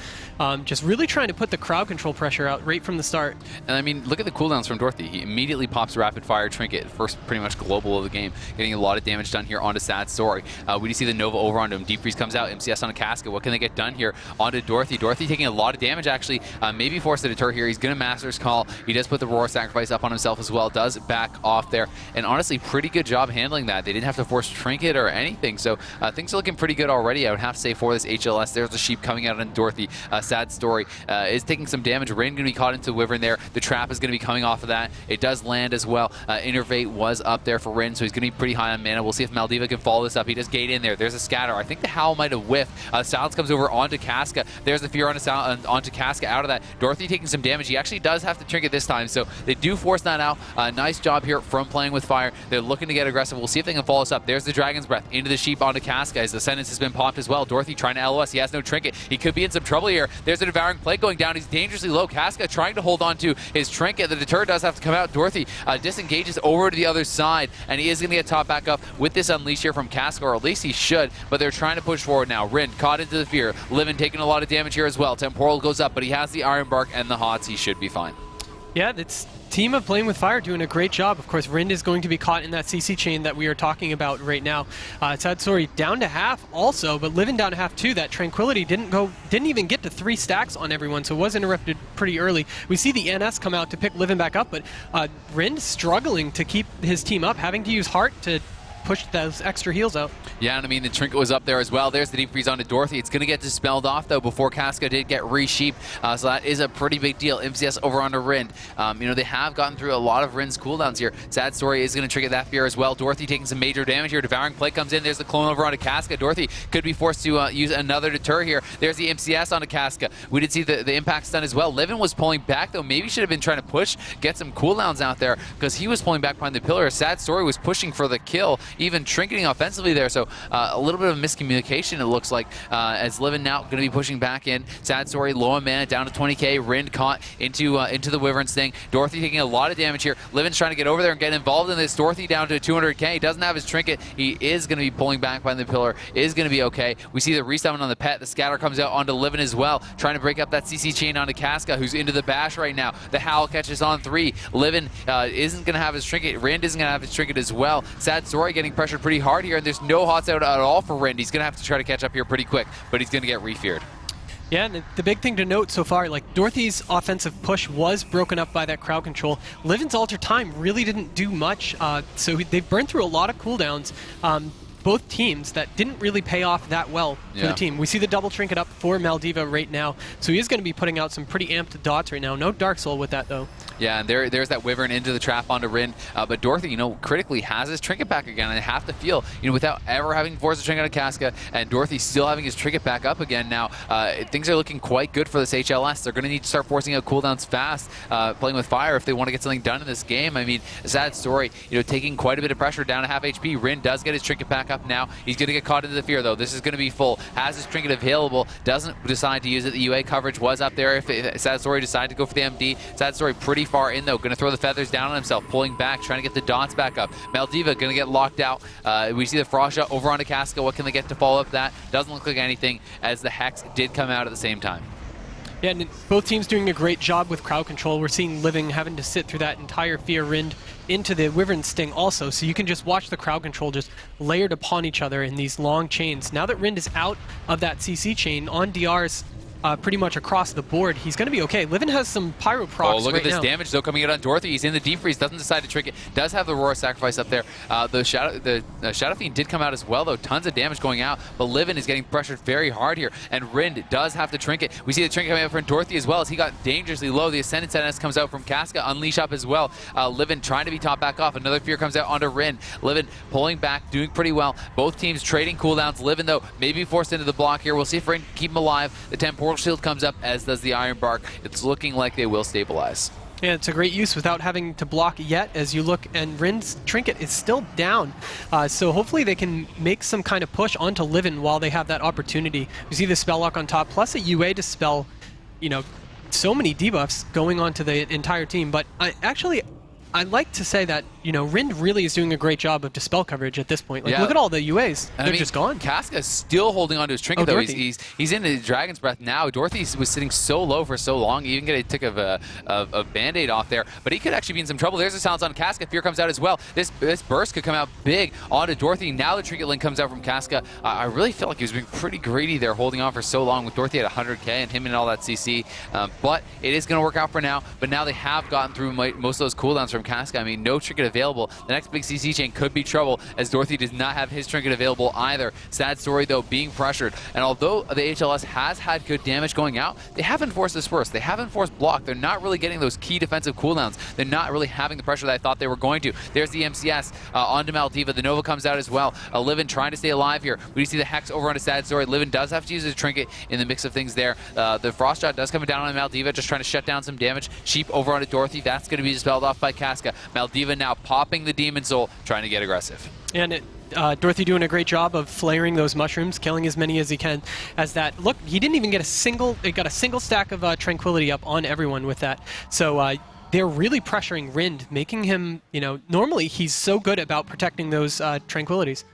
Just really trying to put the crowd control pressure out right from the start. And I mean, look at the cooldowns from Dorothy. He immediately pops Rapid Fire Trinket, first pretty much global of the game, getting a lot of damage done here onto Sad Story. We do see the Nova over onto him. Deep Freeze comes out, MCS on a Casca. What can they get done here onto Dorothy? Dorothy taking a lot of damage, actually. Maybe forced to deter here. He's going to Master's Call. He does put the Roar Sacrifice up on himself as well. Does back off there. And honestly, pretty good job handling that. They didn't have to force Trinket or anything. So things are looking pretty good already, I would have to say, for this HLS. There's the Sheep coming out on Dorothy. Sad Story is taking some damage. Rain going to be caught into the Wyvern there. The trap is going to be coming off of that. It does land as well. Innervate was up there for Rin, so he's going to be pretty high on mana. We'll see if Maldiva can follow this up. He does gate in there. There's a scatter. I think the Howl might have whiffed. Silence comes over onto Casca. There's the Fear onto Casca out of that. Dorothy taking some damage. He actually does have to Trinket this time, so they do force that out. Nice job here from playing with fire. They're looking to get aggressive. We'll see if they can follow us up. There's the Dragon's Breath into the Sheep onto Casca as the sentence has been popped as well. Dorothy trying to LOS. He has no Trinket. He could be in some trouble here. There's a Devouring Plague going down. He's dangerously low. Casca trying to hold on to his Trinket. The deter does have to come out. Dorothy disengages over to the other side, and he is going to get top back up with this Unleash here from Casca, or at least he should, but they're trying to push forward now. Rin caught into the Fear. Livin taking a lot of damage here as well. Temporal goes up, but he has the Iron Bark and the Hots. He should be fine. Yeah, it's team of Playing with Fire doing a great job. Of course, Rind is going to be caught in that CC chain that we are talking about right now. Sad Story down to half also, but Livin down to half too. That Tranquility didn't even get to 3 stacks on everyone, so it was interrupted pretty early. We see the NS come out to pick Livin back up, but Rind struggling to keep his team up, having to use Heart to push those extra heals out. Yeah, and I mean, the Trinket was up there as well. There's the Deep Freeze onto Dorothy. It's going to get dispelled off, though, before Casca did get re-sheep. So that is a pretty big deal. MCS over onto Rind. You know, they have gotten through a lot of Rind's cooldowns here. Sad Story is going to trigger that Fear as well. Dorothy taking some major damage here. Devouring Plague comes in. There's the clone over onto Casca. Dorothy could be forced to use another deter here. There's the MCS onto Casca. We did see the impact stun as well. Livin was pulling back, though. Maybe should have been trying to push, get some cooldowns out there, because he was pulling back behind the pillar. Sad Story was pushing for the kill, even trinketing offensively there. So a little bit of miscommunication, it looks like, as Livin now going to be pushing back in. Sad Story low on mana, down to 20k. Rind caught into the Wyvern Sting. Dorothy taking a lot of damage here. Livin's trying to get over there and get involved in this. Dorothy down to 200k. He doesn't have his Trinket. He is going to be pulling back behind the pillar. Is going to be okay. We see the resummon on the pet. The scatter comes out onto Livin as well, trying to break up that CC chain onto Casca, who's into the bash right now. The Howl catches on 3. Livin isn't going to have his Trinket. Rind isn't going to have his Trinket as well. Sad Story getting pressured pretty hard here, and there's no hots out at all for Rind. He's going to have to try to catch up here pretty quick, but he's going to get re-feared. Yeah, and the big thing to note so far, like, Dorothy's offensive push was broken up by that crowd control. Livin's Alter Time really didn't do much, so they've burned through a lot of cooldowns. Both teams that didn't really pay off that well for the team. We see the double Trinket up for Maldiva right now, so he is going to be putting out some pretty amped dots right now. No Dark Soul with that, though. Yeah, and there's that Wyvern into the trap onto Rind. But Dorothy, you know, critically has his Trinket back again. And I have to feel, you know, without ever having forced a Trinket on Casca, and Dorothy still having his Trinket back up again now, things are looking quite good for this HLS. They're going to need to start forcing out cooldowns fast, playing with fire if they want to get something done in this game. I mean, Sad Story, you know, taking quite a bit of pressure down to half HP. Rind does get his Trinket back up now. He's going to get caught into the Fear, though. This is going to be full. Has his Trinket available. Doesn't decide to use it. The UA coverage was up there. If Sad Story decided to go for the MD. Sad Story pretty far in, though. Going to throw the feathers down on himself, pulling back, trying to get the dots back up. Maldiva going to get locked out. We see the Frost Shot over onto Casca. What can they get to follow up that? Doesn't look like anything, as the Hex did come out at the same time. Yeah, and both teams doing a great job with crowd control. We're seeing Living having to sit through that entire Fear Rind into the Wyvern Sting also, so you can just watch the crowd control just layered upon each other in these long chains. Now that Rind is out of that CC chain on DR's pretty much across the board, he's going to be okay. Livin has some Pyro procs Oh, look right at this now. damage, though, coming out on Dorothy. He's in the deep freeze, doesn't decide to trick it. Does have the Aurora Sacrifice up there. The Shadow Fiend did come out as well, though. Tons of damage going out, but Livin is getting pressured very hard here, and Rind does have the trinket. We see the trinket coming out from Dorothy as well as he got dangerously low. The Ascendant NS comes out from Casca, Unleash up as well. Livin trying to be top back off. Another Fear comes out onto Rind. Livin pulling back, doing pretty well. Both teams trading cooldowns. Livin, though, maybe forced into the block here. We'll see if Rind can keep him alive. The Temporal Shield comes up, as does the Iron Bark. It's looking like they will stabilize. Yeah, it's a great use without having to block yet as you look, and Rind's trinket is still down. So hopefully they can make some kind of push onto Livin while they have that opportunity. We see the spell lock on top, plus a UA to spell, you know, so many debuffs going on to the entire team. But I'd like to say that, you know, Rind really is doing a great job of dispel coverage at this point. Like, look at all the UAs. They're just gone. Casca is still holding on to his trinket, though. He's in the Dragon's Breath now. Dorothy was sitting so low for so long. He even get a tick of a Band-Aid off there, but he could actually be in some trouble. There's a silence on Casca. Fear comes out as well. This burst could come out big onto Dorothy. Now the trinket link comes out from Casca. I really felt like he was being pretty greedy there, holding on for so long with Dorothy at 100k and him and all that CC. But it is going to work out for now. But now they have gotten through most of those cooldowns from Casca. I mean, no trinket available. The next big CC chain could be trouble, as Dorothy does not have his trinket available either. Sad story, though, being pressured. And although the HLS has had good damage going out, they haven't forced disperse. They haven't forced block. They're not really getting those key defensive cooldowns. They're not really having the pressure that I thought they were going to. There's the MCS onto Maldiva. The Nova comes out as well. Livin trying to stay alive here. We see the Hex over onto Sad Story. Livin does have to use his trinket in the mix of things there. The Frost Shot does come down on Maldiva, just trying to shut down some damage. Sheep over onto Dorothy. That's going to be dispelled off by Casca. Maldiva now popping the Demon Soul, trying to get aggressive. And Dorothy doing a great job of flaring those mushrooms, killing as many as he can. As that, look, he didn't even get a single stack of Tranquility up on everyone with that. So they're really pressuring Rind, making him, you know, normally he's so good about protecting those Tranquilities.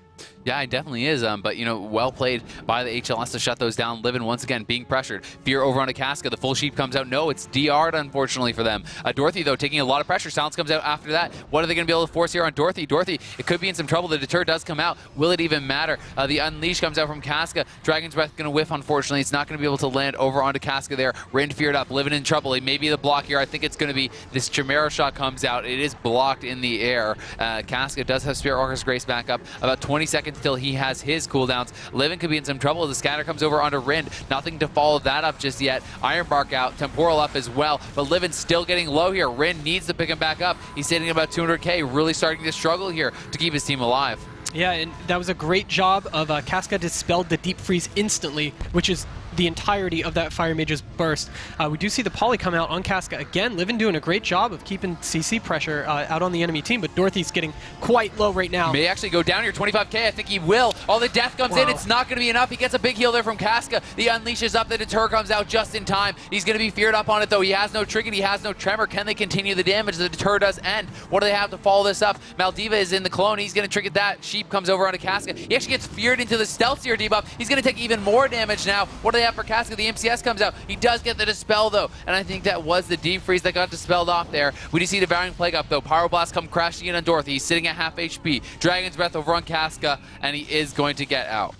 Yeah, it definitely is, but, you know, well played by the HLS to shut those down. Livin once again being pressured. Fear over onto Casca. The full sheep comes out. No, it's DR'd, unfortunately, for them. Dorothy, though, taking a lot of pressure. Silence comes out after that. What are they going to be able to force here on Dorothy? Dorothy, it could be in some trouble. The Deter does come out. Will it even matter? The Unleash comes out from Casca. Dragon's Breath going to whiff, unfortunately. It's not going to be able to land over onto Casca there. Rind feared up. Livin in trouble. It may be the block here. I think it's going to be this Chimera shot comes out. It is blocked in the air. Casca does have Spirit Walker's Grace back up. About 20 seconds till he has his cooldowns. Livin could be in some trouble. The scatter comes over onto Rind. Nothing to follow that up just yet. Iron Bark out. Temporal up as well. But Livin still getting low here. Rind needs to pick him back up. He's sitting at about 200k. Really starting to struggle here to keep his team alive. Yeah, and that was a great job of Casca dispelled the Deep Freeze instantly, which is the entirety of that Fire Mage's burst. We do see the Poly come out on Casca again. Livin doing a great job of keeping CC pressure out on the enemy team, but Dorothy's getting quite low right now. May actually go down here, 25k. I think he will. All the death comes in. It's not going to be enough. He gets a big heal there from Casca. The Unleash is up. The Deter comes out just in time. He's going to be feared up on it, though. He has no trinket. He has no tremor. Can they continue the damage? The Deter does end. What do they have to follow this up? Maldiva is in the clone. He's going to trinket that. Sheep comes over onto Casca. He actually gets feared into the Stealth Seer debuff. He's going to take even more damage now. What do they have for Casca? The MCS comes out. He does get the Dispel, though, and I think that was the Deep Freeze that got dispelled off there. We do see Devouring Plague up, though. Pyroblast come crashing in on Dorothy. He's sitting at half HP. Dragon's Breath over on Casca, and he is going to get out.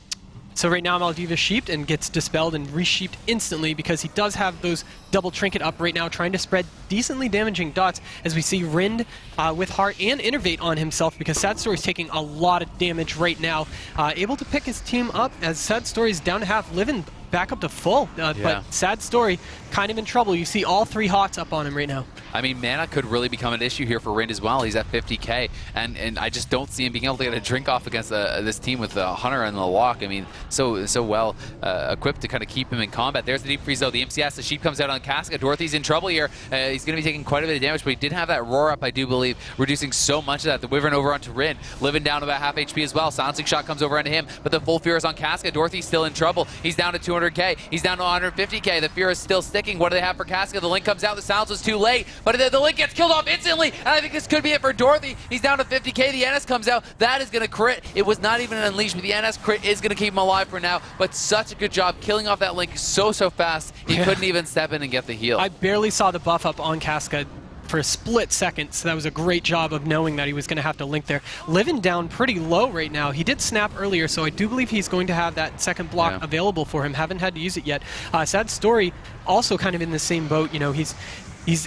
So right now Maldiva sheeped and gets dispelled and re-sheeped instantly because he does have those double trinket up right now, trying to spread decently damaging dots as we see Rind with Heart and Innervate on himself because Sad Story's taking a lot of damage right now. Able to pick his team up as Sad Story's down to half, Livin back up to full. But Sad Story kind of in trouble. You see all three Hots up on him right now. I mean, mana could really become an issue here for Rind as well. He's at 50k, and I just don't see him being able to get a drink off against this team with the Hunter and the Lock. I mean, so well equipped to kind of keep him in combat. There's the Deep Freeze, though. The MCS, the Sheep comes out on Casca. Dorothy's in trouble here. He's going to be taking quite a bit of damage, but he did have that Roar up, I do believe, reducing so much of that. The Wyvern over onto Rind, Livin down about half HP as well. Silencing Shot comes over onto him, but the full Fear is on Casca. Dorothy's still in trouble. He's down to 200k. He's down to 150k. The Fear is still sticking. What do they have for Casca? The Link comes out. The Silence was too late, but the Link gets killed off instantly, and I think this could be it for Dorothy. He's down to 50k. The NS comes out. That is going to crit. It was not even an Unleash, but the NS crit is going to keep him alive for now, but such a good job killing off that Link so fast. He couldn't even step in and get the heal. I barely saw the buff up on Casca for a split second, so that was a great job of knowing that he was going to have to link there. Living down pretty low right now. He did snap earlier, so I do believe he's going to have that second block available for him. Haven't had to use it yet. Sad Story also kind of in the same boat. You know, he's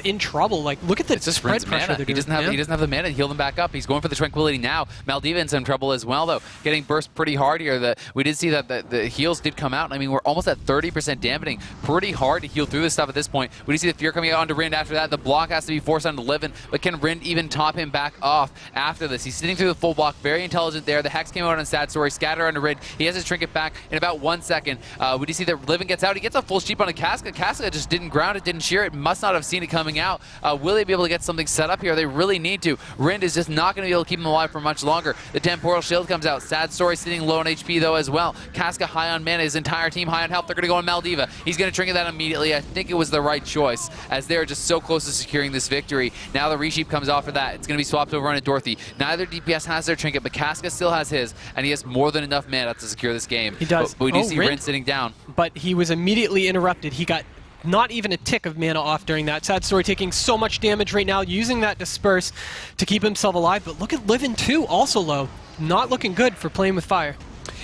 in trouble. Like, look at the spread pressure. He doesn't have the mana to heal them back up. He's going for the Tranquility now. Maldiva in some trouble as well, though. Getting burst pretty hard here. We did see that the heals did come out. I mean, we're almost at 30% dampening. Pretty hard to heal through this stuff at this point. We did see the Fear coming out onto Rind after that. The block has to be forced onto Livin, but can Rind even top him back off after this? He's sitting through the full block. Very intelligent there. The Hex came out on Sad Story. Scatter onto Rind. He has his trinket back in about 1 second. We did see that Livin gets out. He gets a full sheep on a Casca. Casca just didn't ground it, didn't shear it. Must not have seen it coming out. Will they be able to get something set up here? They really need to. Rind is just not going to be able to keep him alive for much longer. The Temporal Shield comes out. Sad Story sitting low on HP though as well. Casca high on mana. His entire team high on health. They're going to go on Maldiva. He's going to trinket that immediately. I think it was the right choice as they're just so close to securing this victory. Now the Resheep comes off for that. It's going to be swapped over on Dorothy. Neither DPS has their trinket, but Casca still has his, and he has more than enough mana to secure this game. He does. But we do see Rind sitting down. But he was immediately interrupted. He got not even a tick of mana off during that. Sad Story taking so much damage right now, using that Disperse to keep himself alive. But look at Livin too, also low. Not looking good for playing with fire.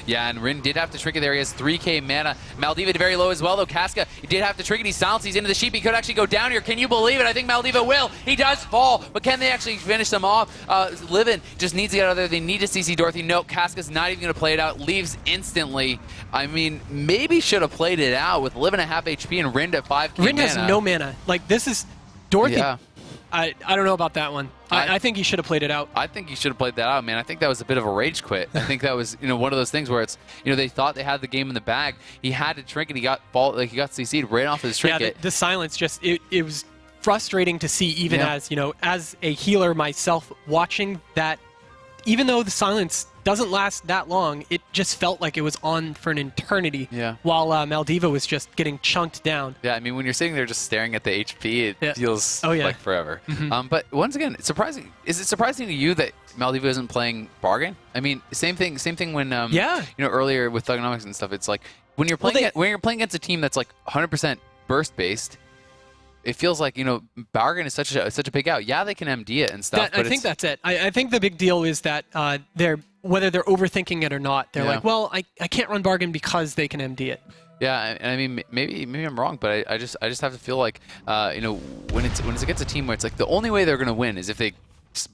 Yeah, and Rind did have to trinket there. He has 3k mana. Maldiva very low as well, though. Casca, he did have to trinket. He's silenced. He's into the sheep. He could actually go down here. Can you believe it? I think Maldiva will. He does fall, but can they actually finish them off? Livin just needs to get out of there. They need to CC Dorothy. Nope, Casca's not even going to play it out. Leaves instantly. I mean, maybe should have played it out with Livin at half HP and Rind at 5k Rind mana. has no mana. Like, this is Dorothy. Yeah. I don't know about that one. I think he should have played it out. I think he should have played that out, man. I think that was a bit of a rage quit. I think that was, one of those things where it's, they thought they had the game in the bag. He had to trinket. He got CC'd right off his trinket. Yeah, the silence just it was frustrating to see, even as a healer myself, watching that. Even though the silence doesn't last that long, it just felt like it was on for an eternity. Yeah. While Maldiva was just getting chunked down. Yeah, I mean, when you're sitting there just staring at the HP, it feels like forever. Mm-hmm. But once again, it's surprising. Is it surprising to you that Maldiva isn't playing Bargain? I mean, same thing when earlier with Thugonomics and stuff. It's like when you're playing when you're playing against a team that's like 100% burst based. It feels like, Bargain is such a big out. Yeah, they can MD it and stuff. I think that's it. I think the big deal is that whether they're overthinking it or not, they're like, well, I can't run Bargain because they can MD it. Yeah, I mean, maybe I'm wrong, but I just have to feel like, when it's against a team where it's like the only way they're going to win is if they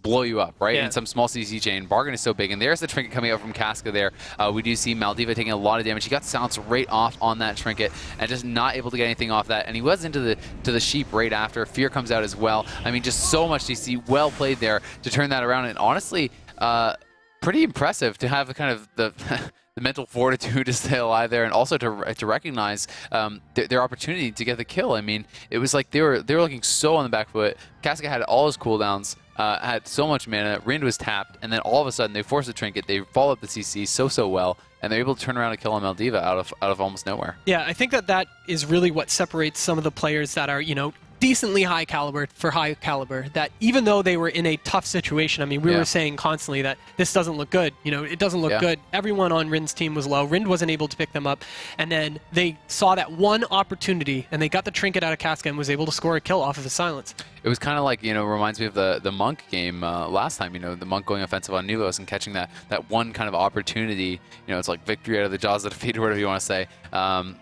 blow you up, right? In some small CC chain. Bargain is so big, and there's the trinket coming out from Casca there. We do see Maldiva taking a lot of damage. He got silenced right off on that trinket and just not able to get anything off that. And he was into the sheep right after. Fear comes out as well. I mean, just so much CC. Well played there to turn that around. And honestly, pretty impressive to have kind of the mental fortitude to stay alive there, and also to recognize their opportunity to get the kill. I mean, it was like they were looking so on the back foot. Casca had all his cooldowns. Had so much mana, Rind was tapped, and then all of a sudden they force a trinket, they follow up the CC so well, and they're able to turn around and kill on Maldiva out of almost nowhere. Yeah, I think that is really what separates some of the players that are, decently high caliber for high caliber, that even though they were in a tough situation, I mean, we were saying constantly that this doesn't look good, it doesn't look good. Everyone on Rind's team was low. Rind wasn't able to pick them up, and then they saw that one opportunity, and they got the trinket out of Casca and was able to score a kill off of the silence. It was kind of like, reminds me of the Monk game last time, the Monk going offensive on Nuvos and catching that one kind of opportunity, it's like victory out of the jaws of defeat, or whatever you want to say.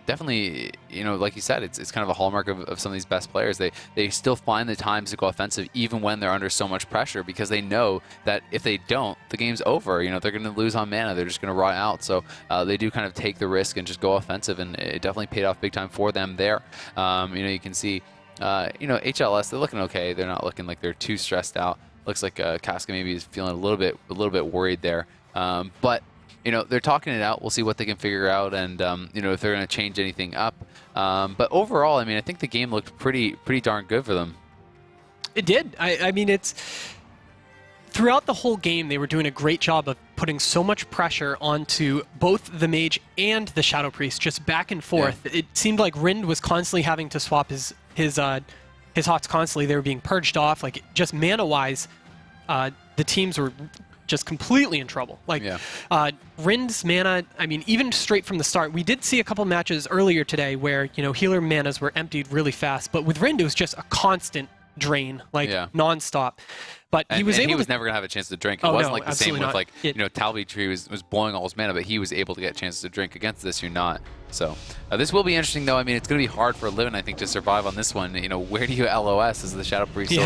Definitely, like you said, it's kind of a hallmark of some of these best players. They still find the times to go offensive even when they're under so much pressure, because they know that if they don't, the game's over. They're going to lose on mana. They're just going to rot out. So they do kind of take the risk and just go offensive, and it definitely paid off big time for them there. You can see, HLS, they're looking okay. They're not looking like they're too stressed out. Looks like Casca maybe is feeling a little bit worried there. But they're talking it out. We'll see what they can figure out, and if they're going to change anything up. But overall, I mean, I think the game looked pretty darn good for them. It did. I mean, it's throughout the whole game, they were doing a great job of putting so much pressure onto both the mage and the Shadow Priest, just back and forth. Yeah. It seemed like Rind was constantly having to swap his hots constantly. They were being purged off. Like, just mana-wise, the teams were just completely in trouble. Like, Rind's mana, I mean, even straight from the start, we did see a couple matches earlier today where, healer manas were emptied really fast, but with Rind, it was just a constant drain, like nonstop. But he was never going to have a chance to drink. It wasn't like the same with like, Talby Tree was blowing all his mana, but he was able to get chances to drink. Against this, you're not. So this will be interesting, though. I mean, it's going to be hard for Livin, I think, to survive on this one. Where do you LOS as the Shadow Priest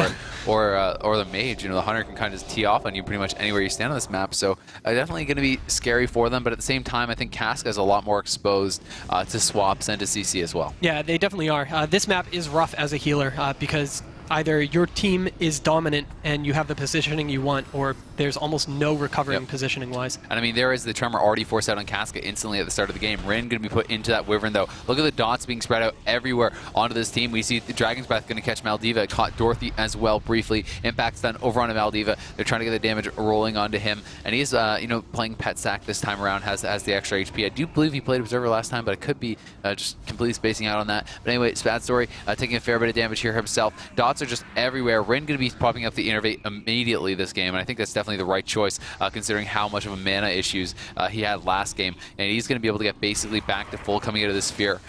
or the Mage? The Hunter can kind of just tee off on you pretty much anywhere you stand on this map. So definitely going to be scary for them. But at the same time, I think Casca is a lot more exposed to swaps and to CC as well. Yeah, they definitely are. This map is rough as a healer because either your team is dominant and you have the positioning you want, or there's almost no recovering positioning-wise. And I mean, there is the Tremor already forced out on Casca instantly at the start of the game. Rin going to be put into that Wyvern, though. Look at the dots being spread out everywhere onto this team. We see the Dragon's Breath going to catch Maldiva. It caught Dorothy as well briefly. Impact stun over onto Maldiva. They're trying to get the damage rolling onto him. And he's, playing Pet Sack this time around, has the extra HP. I do believe he played Observer last time, but it could be just completely spacing out on that. But anyway, Bad Story taking a fair bit of damage here himself. Dots are just everywhere. Rin going to be popping up the Innervate immediately this game, and I think that's definitely the right choice considering how much of a mana issues he had last game, and he's going to be able to get basically back to full coming out of this sphere.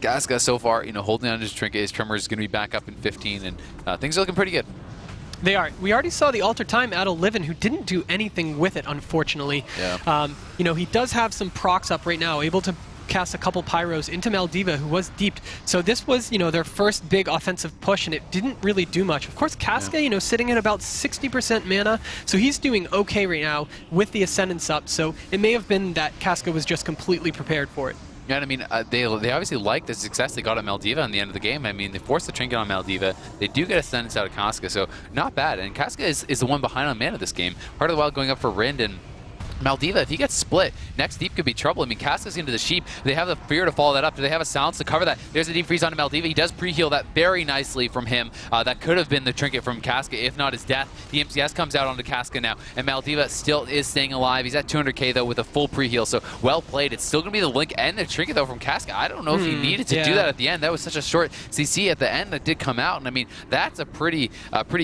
Casca so far, holding on to his trinket. His Tremor is going to be back up in 15, and things are looking pretty good. They are. We already saw the Alter Time at Livin, who didn't do anything with it, unfortunately. Yeah. He does have some procs up right now, able to cast a couple Pyros into Maldiva, who was deeped. So this was, their first big offensive push, and it didn't really do much. Of course, Casca, sitting at about 60% mana, so he's doing okay right now with the Ascendance up. So it may have been that Casca was just completely prepared for it. Yeah, and I mean, they obviously like the success they got at Maldiva in the end of the game. I mean, they forced the trinket on Maldiva. They do get a sentence out of Casca, so not bad. And Casca is the one behind on mana this game. Part of the while going up for Rind, and Maldiva, if he gets split, next deep could be trouble. I mean, Casca's into the Sheep. They have the fear to follow that up. Do they have a silence to cover that? There's a deep freeze onto Maldiva. He does pre-heal that very nicely from him. That could have been the trinket from Casca, if not his death. The MCS comes out onto Casca now, and Maldiva still is staying alive. He's at 200k, though, with a full pre-heal, so well played. It's still going to be the Link and the trinket, though, from Casca. I don't know if he needed to do that at the end. That was such a short CC at the end that did come out, and I mean, that's a pretty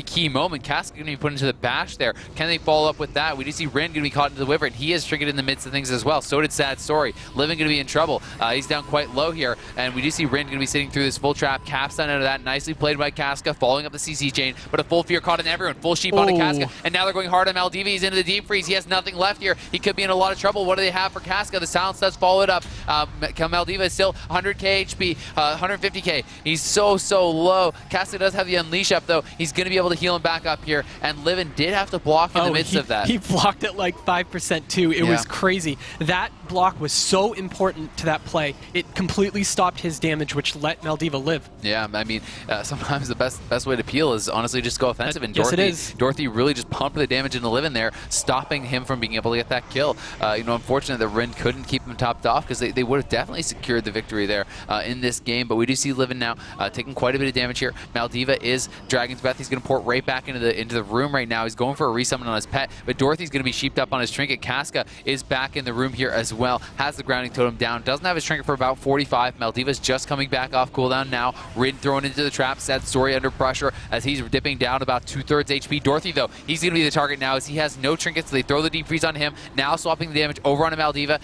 key moment. Casca going to be put into the bash there. Can they follow up with that? We do see Rin going to be caught into the Wyvern. He is trinketed in the midst of things as well. So did Sad Story. Livin going to be in trouble. He's down quite low here, and we do see Rin going to be sitting through this full trap. Capstone out of that. Nicely played by Casca, following up the CC chain, but a full fear caught in everyone. Full Sheep onto Casca, and now they're going hard on Maldiva. He's into the deep freeze. He has nothing left here. He could be in a lot of trouble. What do they have for Casca? The silence does follow it up. Maldiva is still 100k HP, 150k. He's so low. Casca does have the Unleash up, though. He's going to be able to heal him back up here, and Livin did have to block in the midst of that. He blocked it like 5% too. It was crazy. That block was so important to that play. It completely stopped his damage, which let Maldiva live. Yeah, I mean, sometimes the best way to peel is honestly just go offensive. And yes, it is. Dorothy really just pumped the damage into Livin there, stopping him from being able to get that kill. Unfortunate that Rin couldn't keep him topped off, because they would have definitely secured the victory there in this game. But we do see Livin now taking quite a bit of damage here. Maldiva is Dragon's Breath. He's going to port right back into the room right now. He's going for a resummon on his pet, but Dorothy's going to be sheeped up on his trinket. Casca is back in the room here as well. Has the grounding totem down. Doesn't have his trinket for about 45. Maldiva's just coming back off cooldown now. Rin thrown into the trap. Sad Story under pressure as he's dipping down about 2/3 HP. Dorothy, though, he's going to be the target now as he has no trinkets. So they throw the deep freeze on him. Now swapping the damage over onto Maldiva.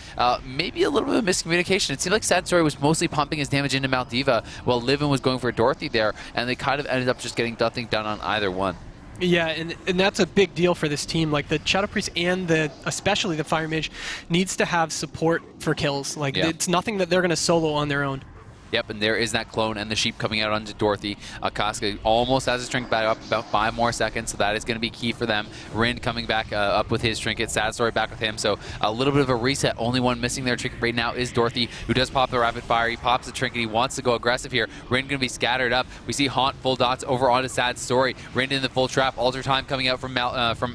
Maybe a little bit of miscommunication. It seemed like Sad Story was mostly pumping his damage into Maldiva while Livin was going for Dorothy there, and they kind of ended up just getting nothing done on either one. Yeah, and that's a big deal for this team. Like, the Shadow Priest and especially the Fire Mage needs to have support for kills. Like, it's nothing that they're going to solo on their own. Yep, and there is that clone and the Sheep coming out onto Dorothy. Casca almost has his trinket back up, about 5 more seconds, so that is going to be key for them. Rin coming back up with his trinket. Sad Story back with him, so a little bit of a reset. Only one missing their trinket right now is Dorothy, who does pop the rapid fire. He pops the trinket. He wants to go aggressive here. Rin going to be scattered up. We see Haunt full dots over onto Sad Story. Rin in the full trap. Alter Time coming out from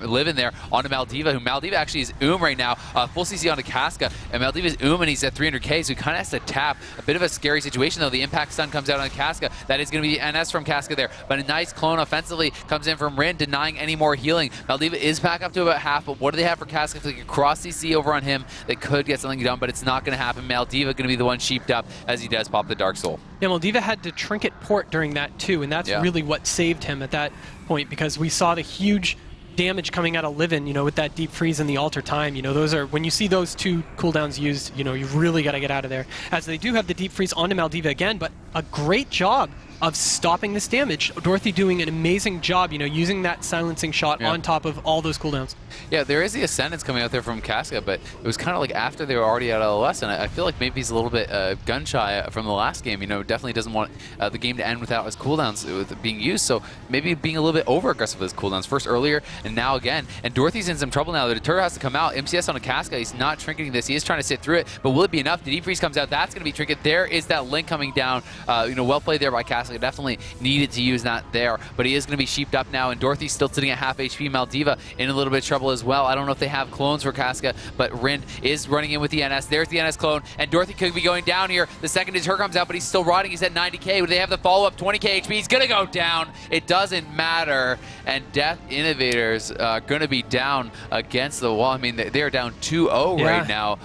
Livin there onto Maldiva, who Maldiva actually is right now. Full CC onto Casca, and Maldiva's and he's at 300k, so he kind of has to tap. A bit of a scary situation, though. The impact stun comes out on Casca. That is going to be NS from Casca there, but a nice clone offensively comes in from Rin, denying any more healing. Maldiva is back up to about half, but what do they have for Casca? If they could cross CC over on him, they could get something done, but it's not going to happen. Maldiva going to be the one sheeped up as he does pop the Dark Soul. Yeah, Maldiva had to trinket port during that too, and that's really what saved him at that point, because we saw the huge damage coming out of Livin, with that deep freeze and the Alter Time. Those are, when you see those two cooldowns used, you've really got to get out of there. As they do have the deep freeze onto Maldiva again, but a great job of stopping this damage. Dorothy doing an amazing job, using that silencing shot on top of all those cooldowns. Yeah, there is the Ascendance coming out there from Casca, but it was kind of like after they were already at LOS, and I feel like maybe he's a little bit gun-shy from the last game. Definitely doesn't want the game to end without his cooldowns being used, so maybe being a little bit over-aggressive with his cooldowns. First earlier, and now again. And Dorothy's in some trouble now. The deter has to come out. MCS on a Casca. He's not trinketing this. He is trying to sit through it, but will it be enough? The Deep Freeze comes out. That's going to be trinket. There is that link coming down. Well played there by Casca. Definitely needed to use that there, but he is going to be sheeped up now, and Dorothy's still sitting at half HP. Maldiva in a little bit of trouble as well. I don't know if they have clones for Casca, but Rind is running in with the NS. There's the NS clone, and Dorothy could be going down here. The second deter comes out, but he's still riding. He's at 90k. But they have the follow-up, 20k HP. He's going to go down. It doesn't matter, and Death Innovators going to be down against the wall. I mean, they are down 2-0 right now,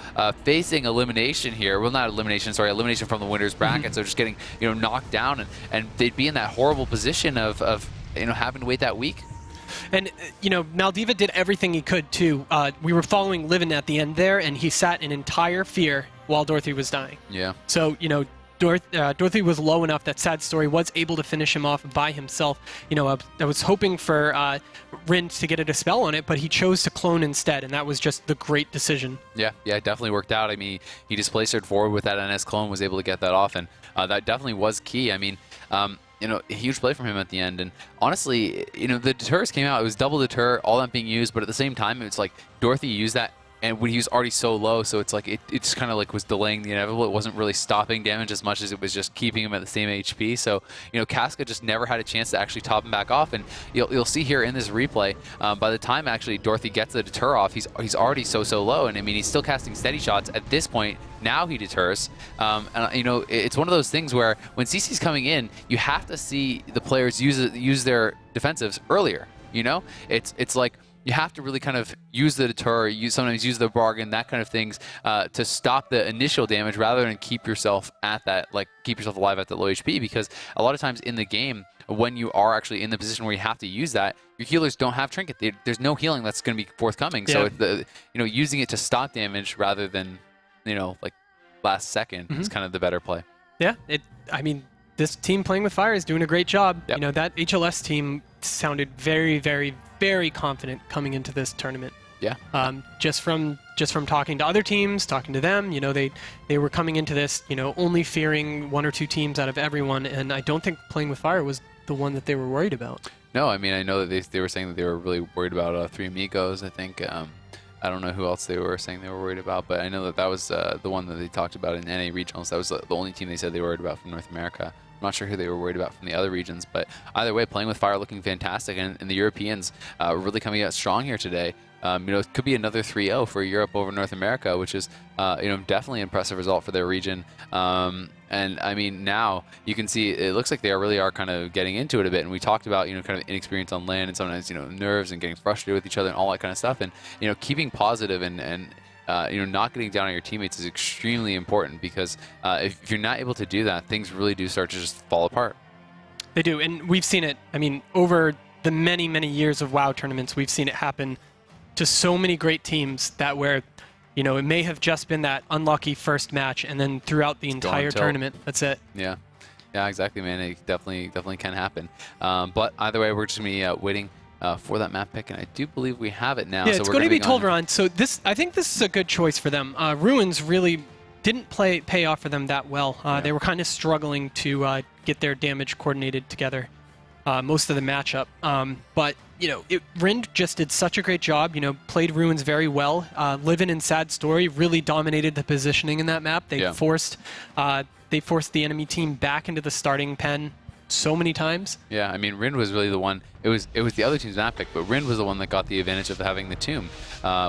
facing elimination here. Well, not elimination, sorry, elimination from the winner's bracket. So just getting knocked down, and they'd be in that horrible position of having to wait that week. And, Maldiva did everything he could, too. We were following Livin at the end there, and he sat in entire fear while Dorothy was dying. Yeah. So, Dorothy was low enough that Sad Story was able to finish him off by himself. I was hoping for Rind to get a dispel on it, but he chose to clone instead, and that was just the great decision. Yeah, it definitely worked out. I mean, he displaced her forward with that NS clone, was able to get that off, and that definitely was key. I mean, a huge play from him at the end. And honestly, the deters came out. It was double deter, all that being used, but at the same time, it's like Dorothy used that, and when he was already so low, so it's like it just kind of like was delaying the inevitable. It wasn't really stopping damage as much as it was just keeping him at the same HP. So Casca just never had a chance to actually top him back off. And you'll see here in this replay, by the time actually Dorothy gets the deter off, he's already so low. And I mean, he's still casting steady shots at this point. Now he deters. And it's one of those things where when CC's coming in, you have to see the players use their defensives earlier. It's like you have to really kind of use the deter, sometimes use the bargain, that kind of things, to stop the initial damage rather than keep yourself at that, keep yourself alive at that low HP. Because a lot of times in the game, when you are actually in the position where you have to use that, your healers don't have trinket. There's no healing that's going to be forthcoming. Yeah. So using it to stop damage rather than last second is kind of the better play. Yeah, I mean, this team playing with fire is doing a great job. Yep. That HLS team sounded very, very, very confident coming into this tournament. Yeah. Just from talking to other teams, talking to them, they were coming into this, only fearing one or two teams out of everyone, and I don't think playing with fire was the one that they were worried about. No, I mean, I know that they were saying that they were really worried about Three Amigos, I think. I don't know who else they were saying they were worried about, but I know that was the one that they talked about in NA regionals. That was the only team they said they were worried about from North America. I'm not sure who they were worried about from the other regions, but either way, playing with fire looking fantastic, and the Europeans really coming out strong here today. It could be another 3-0 for Europe over North America, which is definitely an impressive result for their region. And I mean, now you can see it looks like they really are kind of getting into it a bit. And we talked about kind of inexperience on land and sometimes nerves and getting frustrated with each other and all that kind of stuff. And keeping positive and not getting down on your teammates is extremely important, because if you're not able to do that, things really do start to just fall apart. They do, and we've seen it. I mean, over the many, many years of WoW tournaments, we've seen it happen to so many great teams that where, it may have just been that unlucky first match, and then throughout the entire tournament, that's it. Yeah, exactly, man. It definitely can happen. But either way, we're just going to be waiting for that map pick, and I do believe we have it now. Yeah, so it's we're going to be Dalaran. So I think this is a good choice for them. Ruins really didn't pay off for them that well. They were kind of struggling to get their damage coordinated together most of the matchup. But Rind just did such a great job. Played Ruins very well. Livin' and Sad Story really dominated the positioning in that map. They forced the enemy team back into the starting pen so many times. Yeah, I mean, Rind was really the one. It was the other team's map pick, but Rind was the one that got the advantage of having the tomb,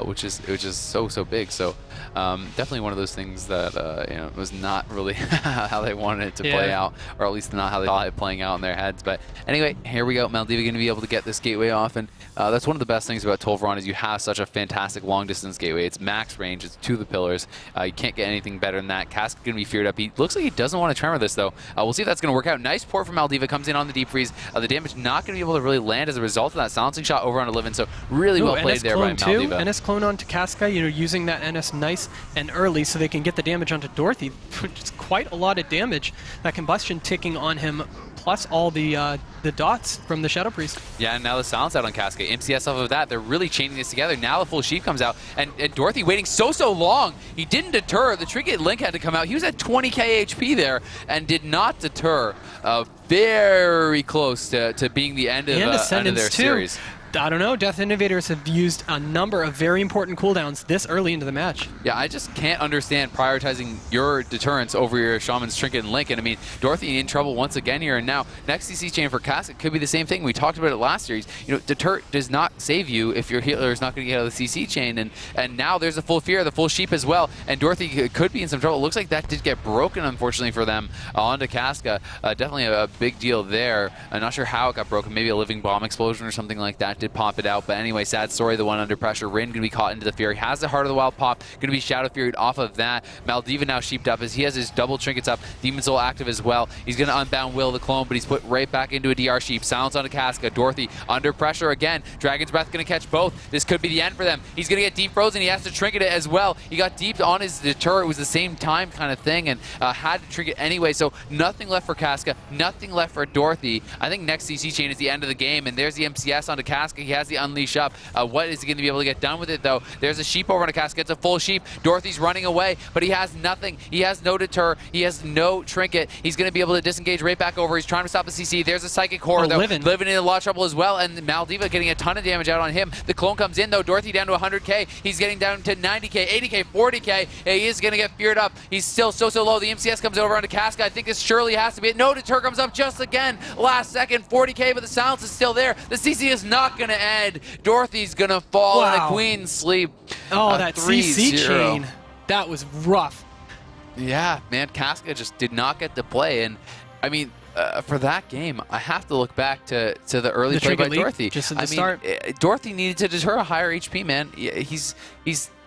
which is so big. So definitely one of those things that was not really how they wanted it to play out, or at least not how they thought it playing out in their heads. But anyway, here we go. Maldiva going to be able to get this gateway off, and that's one of the best things about Dalaran is you have such a fantastic long distance gateway. It's max range. It's to the pillars. You can't get anything better than that. Cask going to be feared up. He looks like he doesn't want to tremor this though. We'll see if that's going to work out. Nice port from Maldiva. Comes in on the deep freeze. The damage not going to be able to really land as a result of that silencing shot over on Livin. So really well played there by Maldiva. NS clone onto Casca, using that NS nice and early so they can get the damage onto Dorothy, which is quite a lot of damage. That combustion ticking on him, plus all the dots from the Shadow Priest. Yeah, and now the silence out on Casca. MCS off of that, they're really chaining this together. Now the full sheep comes out, and Dorothy waiting so long. He didn't deter. The Trinket Link had to come out. He was at 20k HP there and did not deter. Very close to being the end of their series. I don't know, Death Innovators have used a number of very important cooldowns this early into the match. Yeah, I just can't understand prioritizing your deterrence over your Shaman's Trinket and Link. And I mean, Dorothy in trouble once again here. And now, next CC chain for Casca could be the same thing. We talked about it last series. You know, deter does not save you if your healer is not going to get out of the CC chain. And now there's a full fear, the full sheep as well. And Dorothy could be in some trouble. It looks like that did get broken, unfortunately, for them onto Casca. Definitely a big deal there. I'm not sure how it got broken. Maybe a living bomb explosion or something like that did pop it out. But anyway, sad story, the one under pressure. Rin going to be caught into the Fury. Has the Heart of the Wild pop. Going to be Shadow Furied off of that. Maldiva now sheeped up as he has his double trinkets up. Demon Soul active as well. He's going to unbound Will the clone, but he's put right back into a DR sheep. Silence onto Casca. Dorothy under pressure again. Dragon's Breath going to catch both. This could be the end for them. He's going to get deep frozen. He has to trinket it as well. He got deep on his deter. It was the same time kind of thing and had to trinket anyway. So nothing left for Casca. Nothing left for Dorothy. I think next CC chain is the end of the game, and there's the MCS onto Casca. He has the Unleash up. What is he going to be able to get done with it, though? There's a sheep over on a Casca. It's a full sheep. Dorothy's running away, but he has nothing. He has no deter. He has no trinket. He's going to be able to disengage right back over. He's trying to stop the CC. There's a Psychic Horror, though. Living in a lot of trouble as well, and Maldiva getting a ton of damage out on him. The clone comes in, though. Dorothy down to 100k. He's getting down to 90k, 80k, 40k. He is going to get feared up. He's still so low. The MCS comes over onto Casca. I think this surely has to be it. No, deter comes up just again. Last second, 40k, but the silence is still there. The CC is not going to end. Dorothy's going to fall in a Queen's Sleep. Oh, that CC chain. That was rough. Yeah, man, Casca just did not get to play. And, I mean, for that game, I have to look back to the early play by Dorothy. Just at the start. Dorothy needed to deter a higher HP, man. He's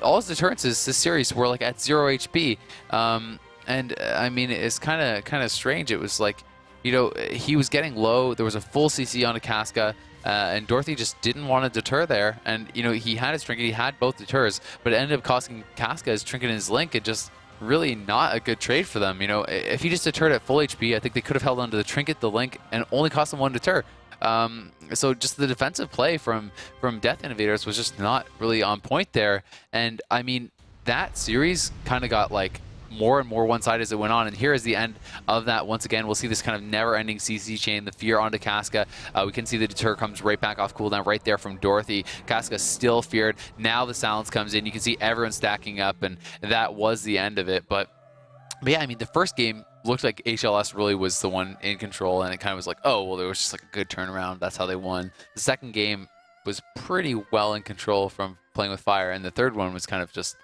all his deterrences this series were like at 0 HP. And, I mean, it's kind of strange. It was like, you know, he was getting low. There was a full CC on a Casca. And Dorothy just didn't want to deter there. And, you know, he had his trinket, he had both deters, but it ended up costing Casca his trinket and his link, and just really not a good trade for them. You know, if he just deterred at full HP, I think they could have held on to the trinket, the link, and only cost them one deter. So just the defensive play from Death Innovators was just not really on point there. And, I mean, that series kind of got, like, more and more one-sided as it went on, and here is the end of that. Once again, we'll see this kind of never-ending CC chain, the fear onto Casca. We can see the deter comes right back off cooldown right there from Dorothy. Casca still feared. Now the silence comes in. You can see everyone stacking up, and that was the end of it. But yeah, I mean, the first game looked like HLS really was the one in control, and it kind of was like, oh, well, there was just like a good turnaround. That's how they won. The second game was pretty well in control from playing with fire, and the third one was kind of just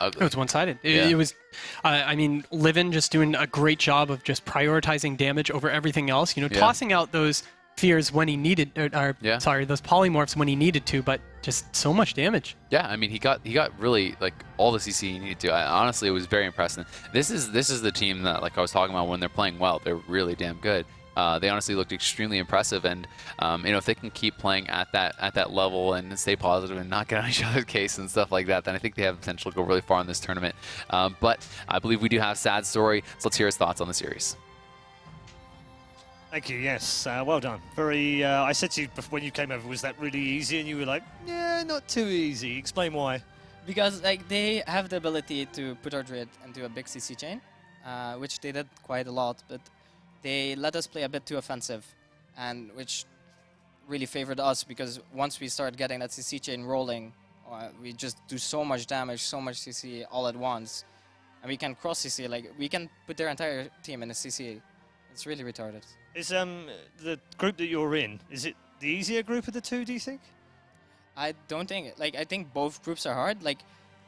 ugly. It was one-sided. Yeah. It was, I mean, Livin just doing a great job of just prioritizing damage over everything else. You know, tossing out those fears when he needed, sorry, those polymorphs when he needed to, but just so much damage. Yeah, I mean, he got really like all the CC he needed to. Honestly, it was very impressive. This is the team that, like I was talking about, when they're playing well, they're really damn good. They honestly looked extremely impressive, and you know, if they can keep playing at that level and stay positive and not get on each other's case and stuff like that, then I think they have potential to go really far in this tournament. But I believe we do have Sad Story, so let's hear his thoughts on the series. Thank you. Yes, well done. Very. I said to you before when you came over, was that really easy? And you were like, yeah, not too easy. Explain why. Because like they have the ability to put our Druid into a big CC chain, which they did quite a lot, but they let us play a bit too offensive, and which really favored us, because once we start getting that CC chain rolling, we just do so much damage, so much CC all at once, and we can cross CC, like we can put their entire team in a CC. It's really retarded. Is the group that you're in, is it the easier group of the two, do you think? I don't think, like, I think both groups are hard. Like,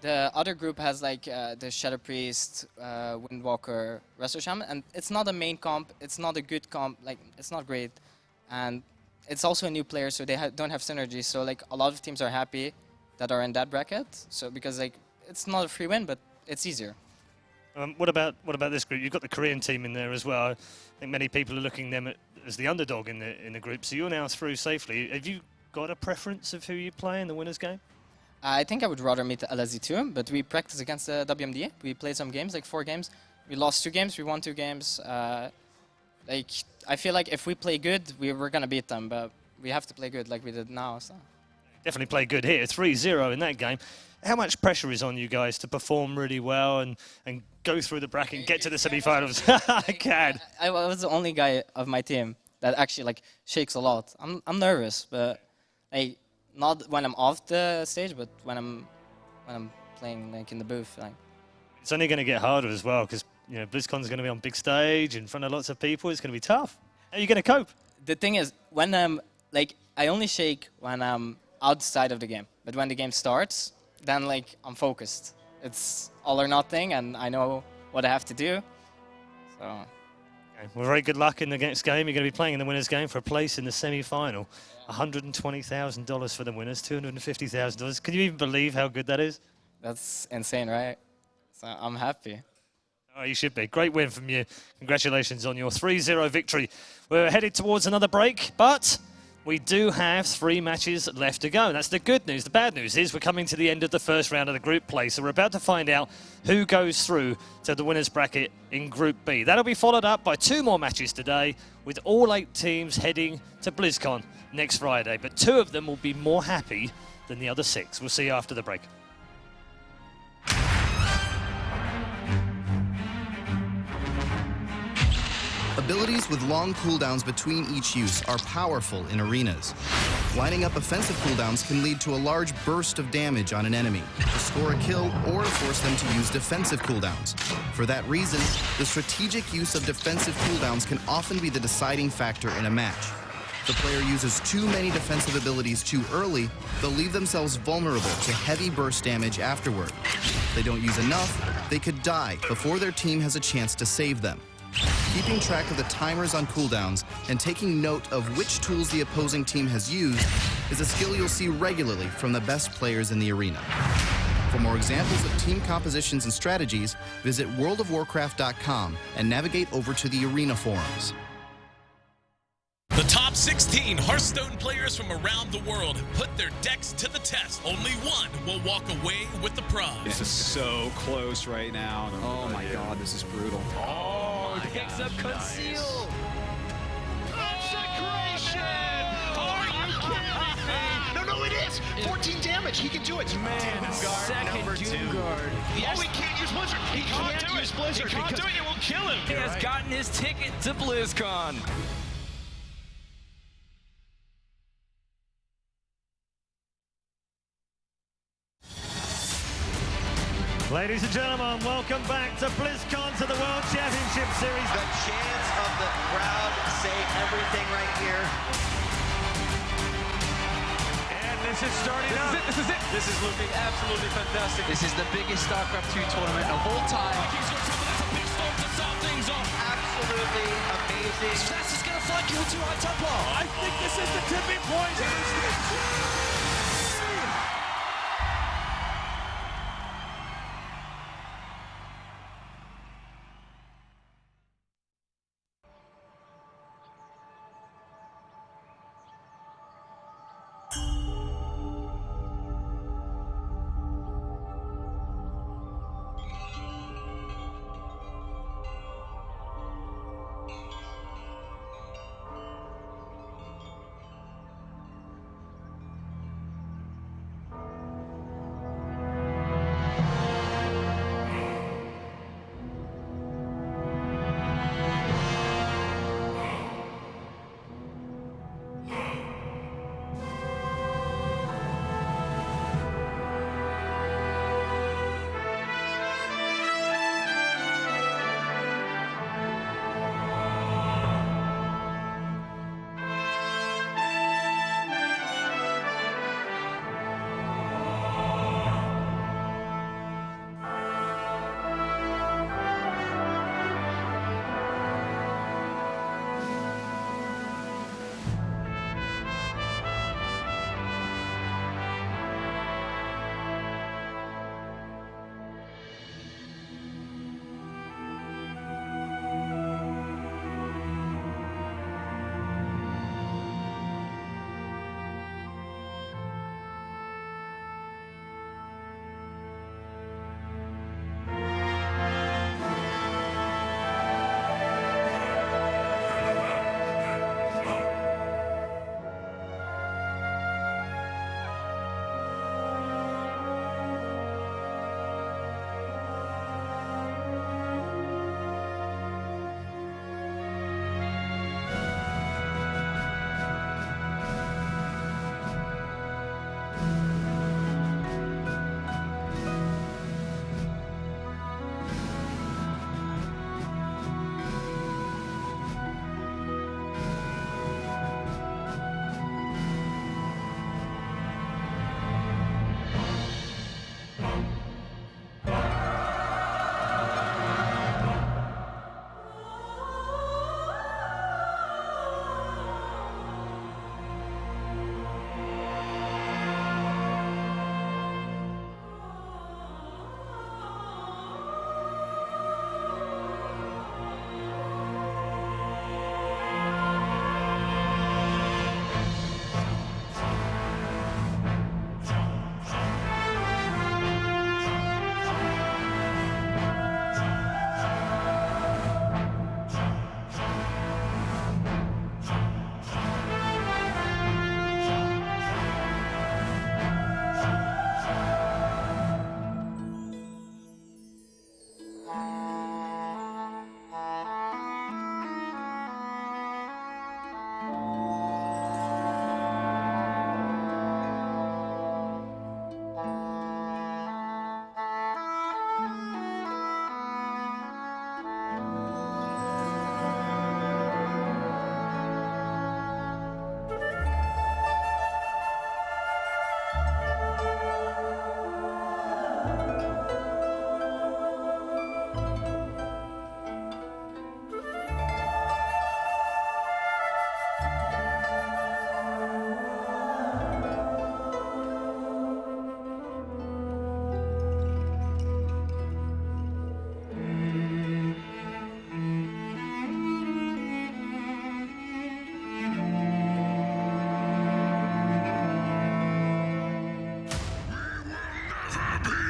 the other group has like the Shadow Priest, Windwalker, Resto Shaman, and it's not a main comp, it's not a good comp, like it's not great, and it's also a new player, so they don't have synergy. So like a lot of teams are happy that are in that bracket. So because like it's not a free win, but it's easier. What about this group? You've got the Korean team in there as well. I think many people are looking them as the underdog in the group. So you're now through safely. Have you got a preference of who you play in the winners game? I think I would rather meet the LSD2, but we practiced against the WMD. We played some games, like 4 games. We lost 2 games, we won 2 games. like I feel like if we play good, we're gonna beat them, but we have to play good like we did now. So Definitely play good here, 3-0 in that game. How much pressure is on you guys to perform really well and go through the bracket and get to the semi-finals? I can. I was the only guy of my team that actually like shakes a lot. I'm nervous, but like not when I'm off the stage, but when I'm playing like in the booth. Like It's only going to get harder as well because BlizzCon's going to be on big stage in front of lots of people. It's going to be tough. How are you going to cope? The thing is, when like I only shake when I'm outside of the game, but when the game starts, then like I'm focused. It's all or nothing, and I know what I have to do. So. Okay. Well, very good luck in the next game. You're going to be playing in the winners' game for a place in the semi-final. $120,000 for the winners, $250,000. Can you even believe how good that is? That's insane, right? So I'm happy. Oh, you should be. Great win from you. Congratulations on your 3-0 victory. We're headed towards another break, but we do have 3 matches left to go. That's the good news. The bad news is we're coming to the end of the first round of the group play, so we're about to find out who goes through to the winners bracket in Group B. That'll be followed up by 2 more matches today, with all 8 teams heading to BlizzCon next Friday. But 2 of them will be more happy than the other 6. We'll see you after the break. Abilities with long cooldowns between each use are powerful in arenas. Lining up offensive cooldowns can lead to a large burst of damage on an enemy, to score a kill, or force them to use defensive cooldowns. For that reason, the strategic use of defensive cooldowns can often be the deciding factor in a match. If the player uses too many defensive abilities too early, they'll leave themselves vulnerable to heavy burst damage afterward. If they don't use enough, they could die before their team has a chance to save them. Keeping track of the timers on cooldowns and taking note of which tools the opposing team has used is a skill you'll see regularly from the best players in the arena. For more examples of team compositions and strategies, visit worldofwarcraft.com and navigate over to the arena forums. The top 16 Hearthstone players from around the world have put their decks to the test. Only one will walk away with the prize. This is so close right now. Oh my god, this is brutal. Oh, picks up Conceal. Consecration. Oh, you kidding me? No, it is. 14 damage. He can do it. Man, Second Doom Guard. Yes. Oh, he can't use Blizzard. He can't use Blizzard. He can't do it. It will kill him. He has gotten his ticket to BlizzCon. Ladies and gentlemen, welcome back to BlizzCon, to the World Championship Series. The chants of the crowd say everything right here. And this is starting up. This is it. This is looking absolutely fantastic. This is the biggest StarCraft 2 tournament of all time. Absolutely amazing. Fast is going to flank you with 2 high tempo. I think this is the tipping point.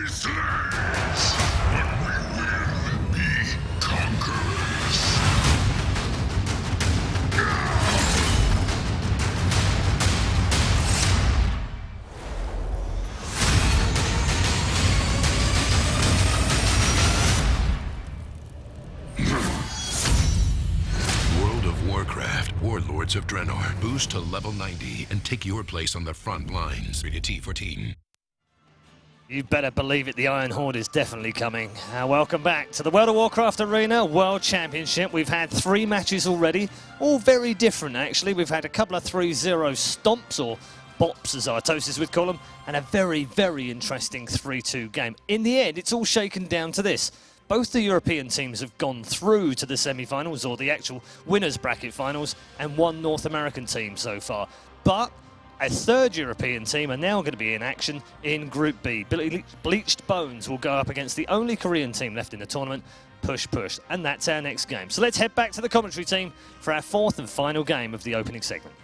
slaves, but we will be conquerors. World of Warcraft, Warlords of Draenor. Boost to level 90 and take your place on the front lines. Rated T for teen. You better believe it, the Iron Horde is definitely coming. Welcome back to the World of Warcraft Arena World Championship. We've had 3 matches already, all very different actually. We've had a couple of 3-0 stomps, or bops as Artosis would call them, and a very, very interesting 3-2 game. In the end, it's all shaken down to this. Both the European teams have gone through to the semi-finals, or the actual winners bracket finals, and 1 North American team so far. But a 3rd European team are now going to be in action in Group B. Bleached Bones will go up against the only Korean team left in the tournament, Push Push, and that's our next game. So let's head back to the commentary team for our 4th and final game of the opening segment.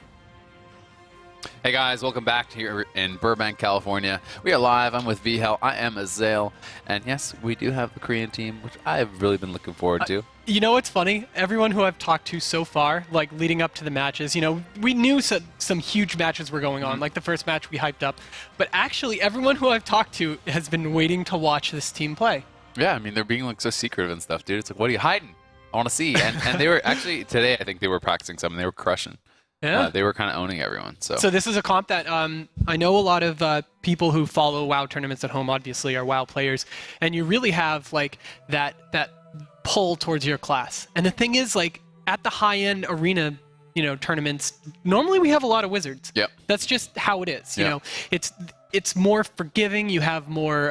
Hey guys, welcome back here in Burbank, California. We are live. I'm with VHel. I am Azale. And yes, we do have the Korean team, which I have really been looking forward to. You know what's funny? Everyone who I've talked to so far, like leading up to the matches, you know, we knew some huge matches were going on, like the first match we hyped up. But actually, everyone who I've talked to has been waiting to watch this team play. Yeah, I mean, they're being like so secretive and stuff, dude. It's like, what are you hiding? I want to see. And they were actually, today, I think they were practicing some and they were crushing. Yeah. They were kind of owning everyone. So this is a comp that I know a lot of people who follow WoW tournaments at home, obviously, are WoW players, and you really have like that pull towards your class. And the thing is, like at the high-end arena, you know, tournaments, normally we have a lot of wizards. Yep. That's just how it is. You know, it's more forgiving. You have more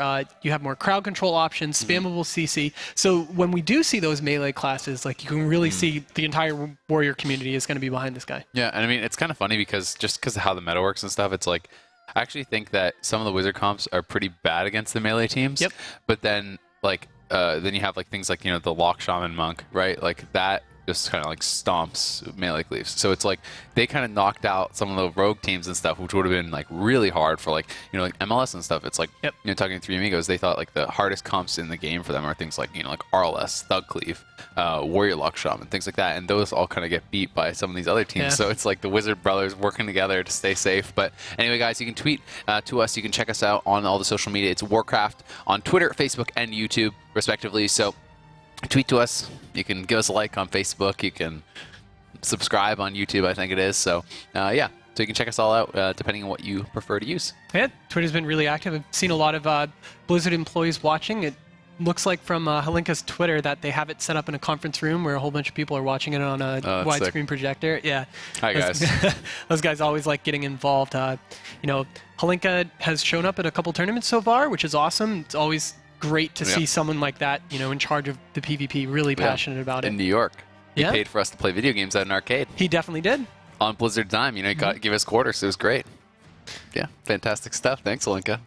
crowd control options, spammable CC. So when we do see those melee classes, like you can really see the entire warrior community is going to be behind this guy. Yeah, and I mean it's kind of funny because of how the meta works and stuff. It's like I actually think that some of the wizard comps are pretty bad against the melee teams. Yep. But then like then you have like things like, you know, the Lock Shaman Monk, right? Like that just kind of like stomps melee cleaves. So it's like they kind of knocked out some of the rogue teams and stuff, which would have been like really hard for like, you know, like MLS and stuff. It's like, you know, talking to 3 Amigos, they thought like the hardest comps in the game for them are things like, you know, like RLS, Thug Cleave, Warrior Lock Shaman, things like that. And those all kind of get beat by some of these other teams. Yeah. So it's like the Wizard Brothers working together to stay safe. But anyway, guys, you can tweet to us. You can check us out on all the social media. It's Warcraft on Twitter, Facebook, and YouTube, respectively. So tweet to us. You can give us a like on Facebook. You can subscribe on YouTube, I think it is. So, yeah. So you can check us all out depending on what you prefer to use. Yeah, Twitter's been really active. I've seen a lot of Blizzard employees watching. It looks like from Helinka's Twitter that they have it set up in a conference room where a whole bunch of people are watching it on a widescreen projector. Yeah. Hi, guys. Those guys always like getting involved. You know, Helinka has shown up at a couple tournaments so far, which is awesome. It's always great to see someone like that, you know, in charge of the PvP, really passionate about it. In New York. He paid for us to play video games at an arcade. He definitely did. On Blizzard dime, you know, he gave us quarters. It was great. Yeah, fantastic stuff. Thanks, Alinka.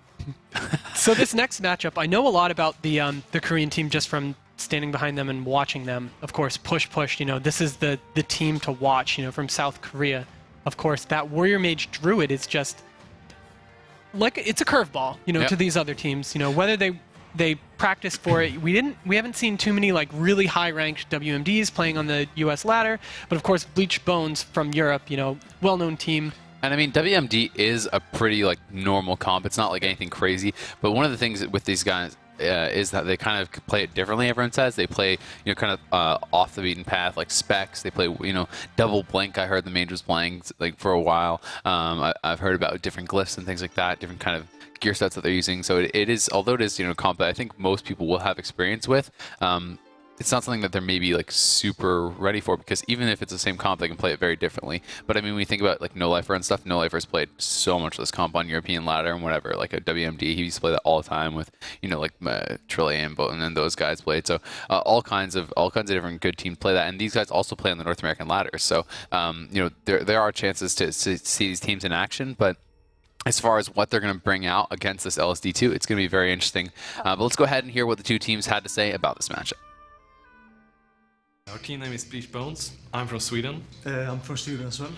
So this next matchup, I know a lot about the Korean team just from standing behind them and watching them. Of course, Push, you know, this is the team to watch, you know, from South Korea. Of course, that Warrior Mage Druid is just like, it's a curveball, you know, to these other teams. You know, whether they practice for it. We haven't seen too many like really high-ranked WMDs playing on the US ladder, but of course Bleached Bones from Europe, you know, well-known team. And I mean, WMD is a pretty like normal comp. It's not like anything crazy, but one of the things with these guys is that they kind of play it differently. Everyone says they play, you know, kind of off the beaten path, like specs. They play, you know, double blink. I heard the mage was playing like for a while. I've heard about different glyphs and things like that, different kind of gear sets that they're using. So it is, although it is, you know, comp that I think most people will have experience with, it's not something that they're maybe like super ready for, because even if it's the same comp, they can play it very differently. But I mean, when you think about like No Lifer and stuff, No Lifer's played so much of this comp on European ladder and whatever. Like a WMD, he used to play that all the time with, you know, like Trillian, and then those guys played. So all kinds of different good teams play that, and these guys also play on the North American ladder. So you know, there are chances to see these teams in action, but as far as what they're going to bring out against this LSD2, it's going to be very interesting. But let's go ahead and hear what the two teams had to say about this matchup. Our team name is Bleached Bones. I'm from Sweden. I'm from Sweden as well.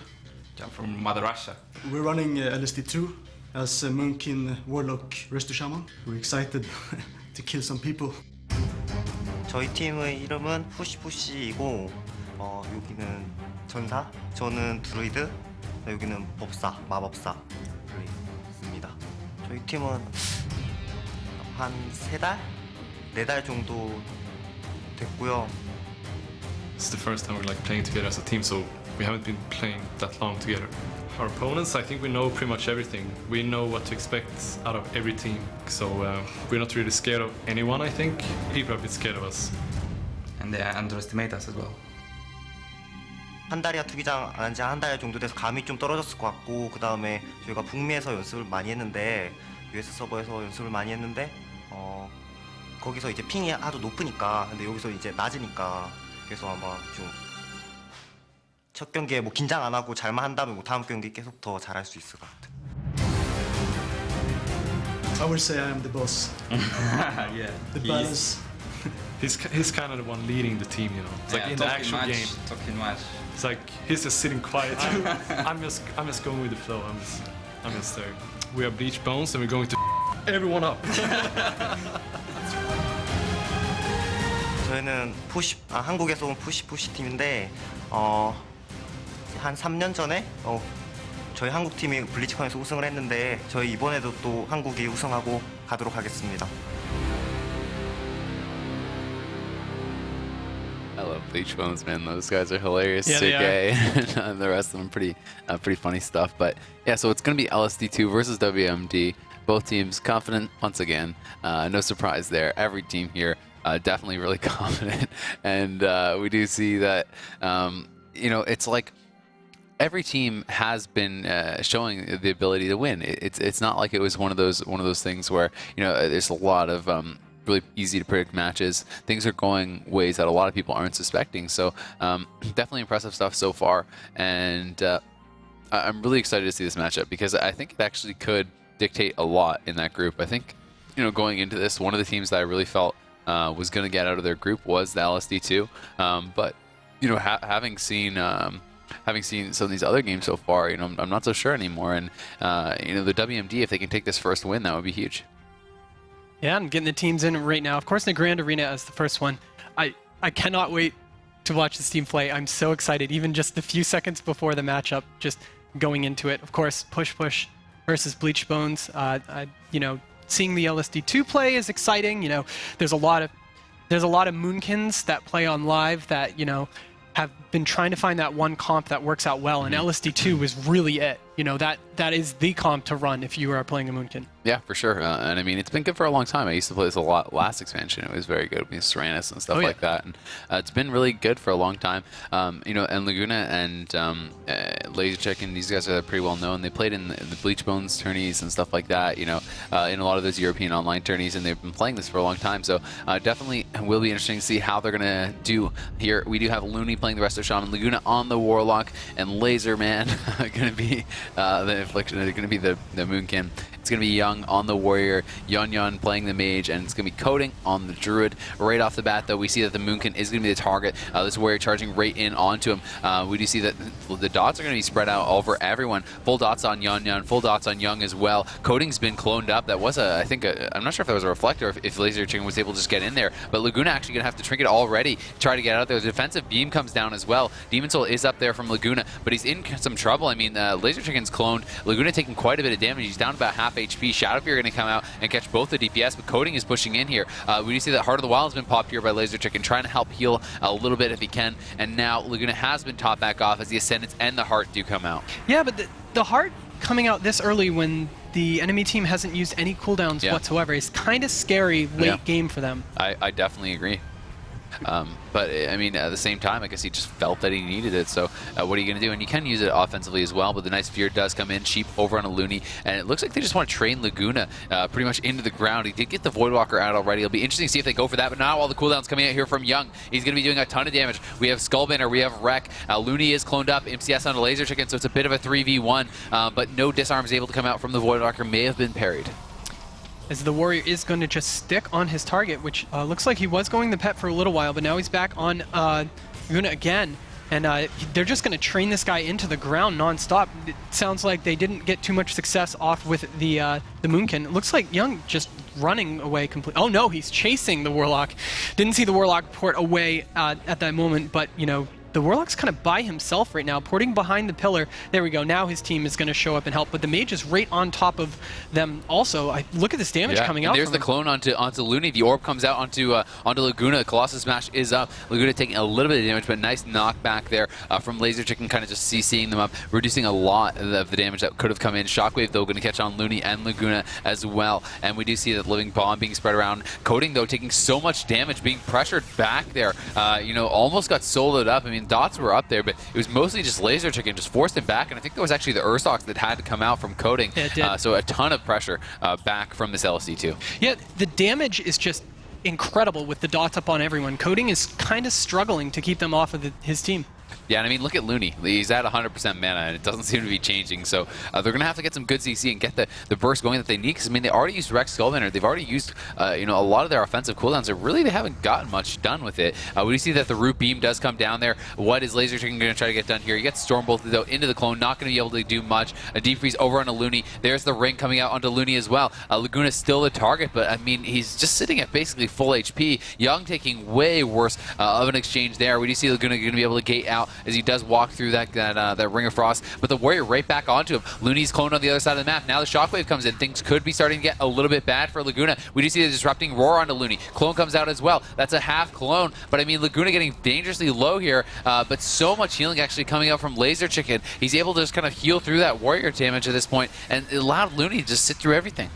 I'm from Mother Russia. We're running LSD2. as a Moonkin Warlock Resto Shaman. We're excited to kill some people. 저희 팀의 이름은 푸시푸시이고 여기는 전사, 저는 드루이드, 여기는 법사, 마법사 있습니다. 저희 팀은 한 3달? 4달 정도 됐고요. It's the first time we're like playing together as a team, so we haven't been playing that long together. Our opponents, I think we know pretty much everything. We know what to expect out of every team, so we're not really scared of anyone. I think people are a bit scared of us, and they underestimate us as well. 한 달이나 투기장 안 한 지 한 달 정도 돼서 감이 좀 떨어졌을 것 같고, 그 다음에 저희가 북미에서 연습을 많이 했는데, US 서버에서 연습을 많이 했는데 거기서 이제 핑이 아주 높으니까, 근데 여기서 이제 낮으니까, 그래서 아마 좀 첫 경기에 뭐 긴장 안 하고 잘만 한다면 뭐 다음 경기 계속 더 잘할 수 있을 것 같아요. I will say I am the boss. Yeah, The balance. He's kind of the one leading the team, you know. It's like in the actual game. Talking much. It's like he's just sitting quiet. I'm just going with the flow. I'm just there. We are Bleach Bones and we're going to everyone up. 저희는 한국에서 온 푸시 팀인데 한 3년 전에 저희 한국 팀이 블리츠컨에서 우승을 했는데 저희 이번에도 또 한국이 우승하고 가도록 하겠습니다. I love Bleach Bones, man. Those guys are hilarious. Yeah, they Suge and the rest of them pretty funny stuff. But yeah, so it's gonna be LSD2 versus WMD. Both teams confident once again. No surprise there. Every team here definitely really confident, and we do see that. It's like every team has been showing the ability to win. It's not like it was one of those things where there's a lot of really easy to predict matches. Things are going ways that a lot of people aren't suspecting. So definitely impressive stuff so far, and I'm really excited to see this matchup because I think it actually could dictate a lot in that group. I think going into this, one of the teams that I really felt was going to get out of their group was the LSD2, but having seen some of these other games so far, I'm not so sure anymore. And the WMD, if they can take this first win, that would be huge. Yeah, I'm getting the teams in right now. Of course, the Grand Arena as the first one. I cannot wait to watch this team play. I'm so excited, even just a few seconds before the matchup, just going into it. Of course, Push versus Bleach Bones. Seeing the LSD2 play is exciting. There's a lot of Moonkins that play on live that have been trying to find that one comp that works out well, and LSD2 was really it. That is the comp to run if you are playing a Moonkin. Yeah, for sure. And I mean, it's been good for a long time. I used to play this a lot last expansion. It was very good with Serenus and stuff like that. And it's been really good for a long time. And Laguna and Laser Chicken, these guys are pretty well known. They played in the Bleach Bones tourneys and stuff like that, in a lot of those European online tourneys, and they've been playing this for a long time. So definitely will be interesting to see how they're going to do here. We do have Looney playing the rest of Shaman, Laguna on the Warlock, and Laser Man going to be the Affliction. They're going to be the Moonkin. It's going to be Young on the Warrior, Yon playing the Mage, and it's going to be Coding on the Druid. Right off the bat, though, we see that the Moonkin is going to be the target. This Warrior charging right in onto him. We do see that the dots are going to be spread out over everyone. Full dots on Yon, full dots on Young as well. Coding's been cloned up. That was I'm not sure if that was a Reflector or if Laser Chicken was able to just get in there, but Laguna actually going to have to trinket already to try to get out there. The defensive beam comes down as well. Demon Soul is up there from Laguna, but he's in some trouble. I mean, Laser Chicken's cloned. Laguna taking quite a bit of damage. He's down about half HP. Shadowfear going to come out and catch both the DPS, but Coding is pushing in here. We do see that Heart of the Wild has been popped here by Laser Chicken, trying to help heal a little bit if he can, and now Laguna has been topped back off as the Ascendants and the Heart do come out. Yeah, but the Heart coming out this early when the enemy team hasn't used any cooldowns whatsoever is kind of scary late game for them. I definitely agree. But I mean, at the same time, I guess he just felt that he needed it. So what are you going to do? And you can use it offensively as well. But the nice Fear does come in, Sheep over on a Looney, and it looks like they just want to train Laguna pretty much into the ground. He did get the Voidwalker out already. It'll be interesting to see if they go for that. But not while the cooldowns coming out here from Young. He's going to be doing a ton of damage. We have Skullbender, we have Wreck. Looney is cloned up, MCS on a Laser Chicken, so it's a bit of a 3v1. But no disarm is able to come out from the Voidwalker. May have been parried. As the Warrior is going to just stick on his target, which looks like he was going the pet for a little while, but now he's back on Laguna again. and they're just going to train this guy into the ground nonstop. It sounds like they didn't get too much success off with the Moonkin. It looks like Young just running away completely. Oh no, he's chasing the Warlock. Didn't see the Warlock port away at that moment, but you know, the Warlock's kind of by himself right now, porting behind the pillar. There we go. Now his team is going to show up and help, but the mage is right on top of them also. Look at this damage coming out. There's the clone onto Looney. The orb comes out onto Laguna. Colossus Smash is up. Laguna taking a little bit of damage, but nice knockback there from Laser Chicken, kind of just CCing them up, reducing a lot of the damage that could have come in. Shockwave, though, going to catch on Looney and Laguna as well. And we do see that Living Bomb being spread around. Coding, though, taking so much damage, being pressured back there. You know, almost got soloed up. I mean, dots were up there, but it was mostly just Laser Chicken just forced him back, and I think there was actually the Ursox that had to come out from Coding. Yeah, it did. So a ton of pressure back from this LSD too. Yeah, the damage is just incredible with the dots up on everyone. Coding is kind of struggling to keep them off of his team. Yeah, and I mean, look at Looney. He's at 100% mana, and it doesn't seem to be changing. So they're going to have to get some good CC and get the burst going that they need. Because, I mean, they already used Rex Skullbender. They've already used, you know, a lot of their offensive cooldowns. So really, they haven't gotten much done with it. We see that the Root Beam does come down there. What is Laser Chicken going to try to get done here? He gets Stormbolt, though, into the clone. Not going to be able to do much. A Deep Freeze over onto Looney. There's the ring coming out onto Looney as well. Laguna's still the target, but, I mean, he's just sitting at basically full HP. Young taking way worse of an exchange there. We do see Laguna going to be able to gate out as he does walk through that Ring of Frost, but the Warrior right back onto him. Looney's cloned on the other side of the map. Now the Shockwave comes in. Things could be starting to get a little bit bad for Laguna. We do see the Disrupting Roar onto Looney. Clone comes out as well. That's a half clone, but I mean, Laguna getting dangerously low here, but so much healing actually coming out from Laser Chicken. He's able to just kind of heal through that Warrior damage at this point, and it allowed Looney to just sit through everything.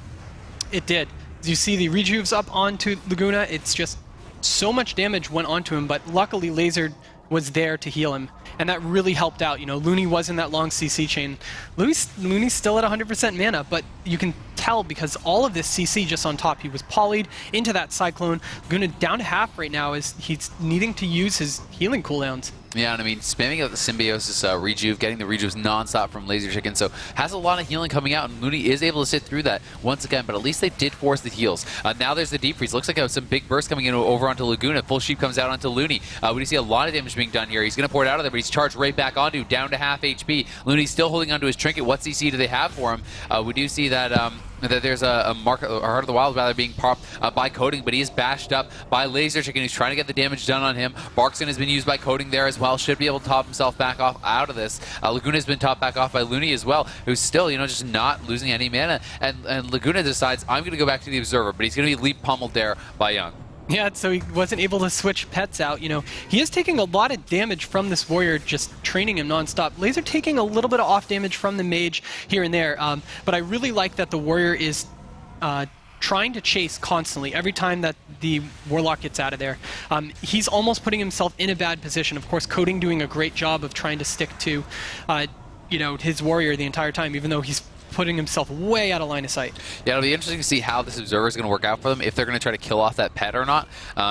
It did. You see the rejuves up onto Laguna. It's just so much damage went onto him, but luckily Laser was there to heal him, and that really helped out. You know, Looney was in that long CC chain. Looney's still at 100% mana, but you can tell because all of this CC just on top. He was polyed into that Cyclone. Laguna down to half right now as he's needing to use his healing cooldowns. Yeah, and I mean, spamming out the Symbiosis rejuve, getting the rejuves non-stop from Laser Chicken, so has a lot of healing coming out, and Looney is able to sit through that once again, but at least they did force the heals. Now there's the Deep Freeze. Looks like some big burst coming in over onto Laguna. Full Sheep comes out onto Looney. We see a lot of damage being done here. He's going to pour it out of there, but he's charged right back onto, down to half HP. Looney's still holding onto his Trinket. What CC do they have for him? We do see that that there's a Heart of the Wild rather being popped by Coding, but he is bashed up by Laser Chicken, who's trying to get the damage done on him. Barkson has been used by Coding there as well. Should be able to top himself back off out of this. Laguna's been topped back off by Looney as well, who's still, you know, just not losing any mana. And Laguna decides, I'm going to go back to the Observer, but he's going to be leap pummeled there by Young. Yeah, so he wasn't able to switch pets out. You know, he is taking a lot of damage from this Warrior, just training him nonstop. Laser taking a little bit of off damage from the Mage here and there, but I really like that the Warrior is trying to chase constantly every time that the Warlock gets out of there. He's almost putting himself in a bad position. Of course, Coding doing a great job of trying to stick to, you know, his Warrior the entire time, even though he's putting himself way out of line of sight. Yeah, it'll be interesting to see how this Observer is going to work out for them, if they're going to try to kill off that pet or not,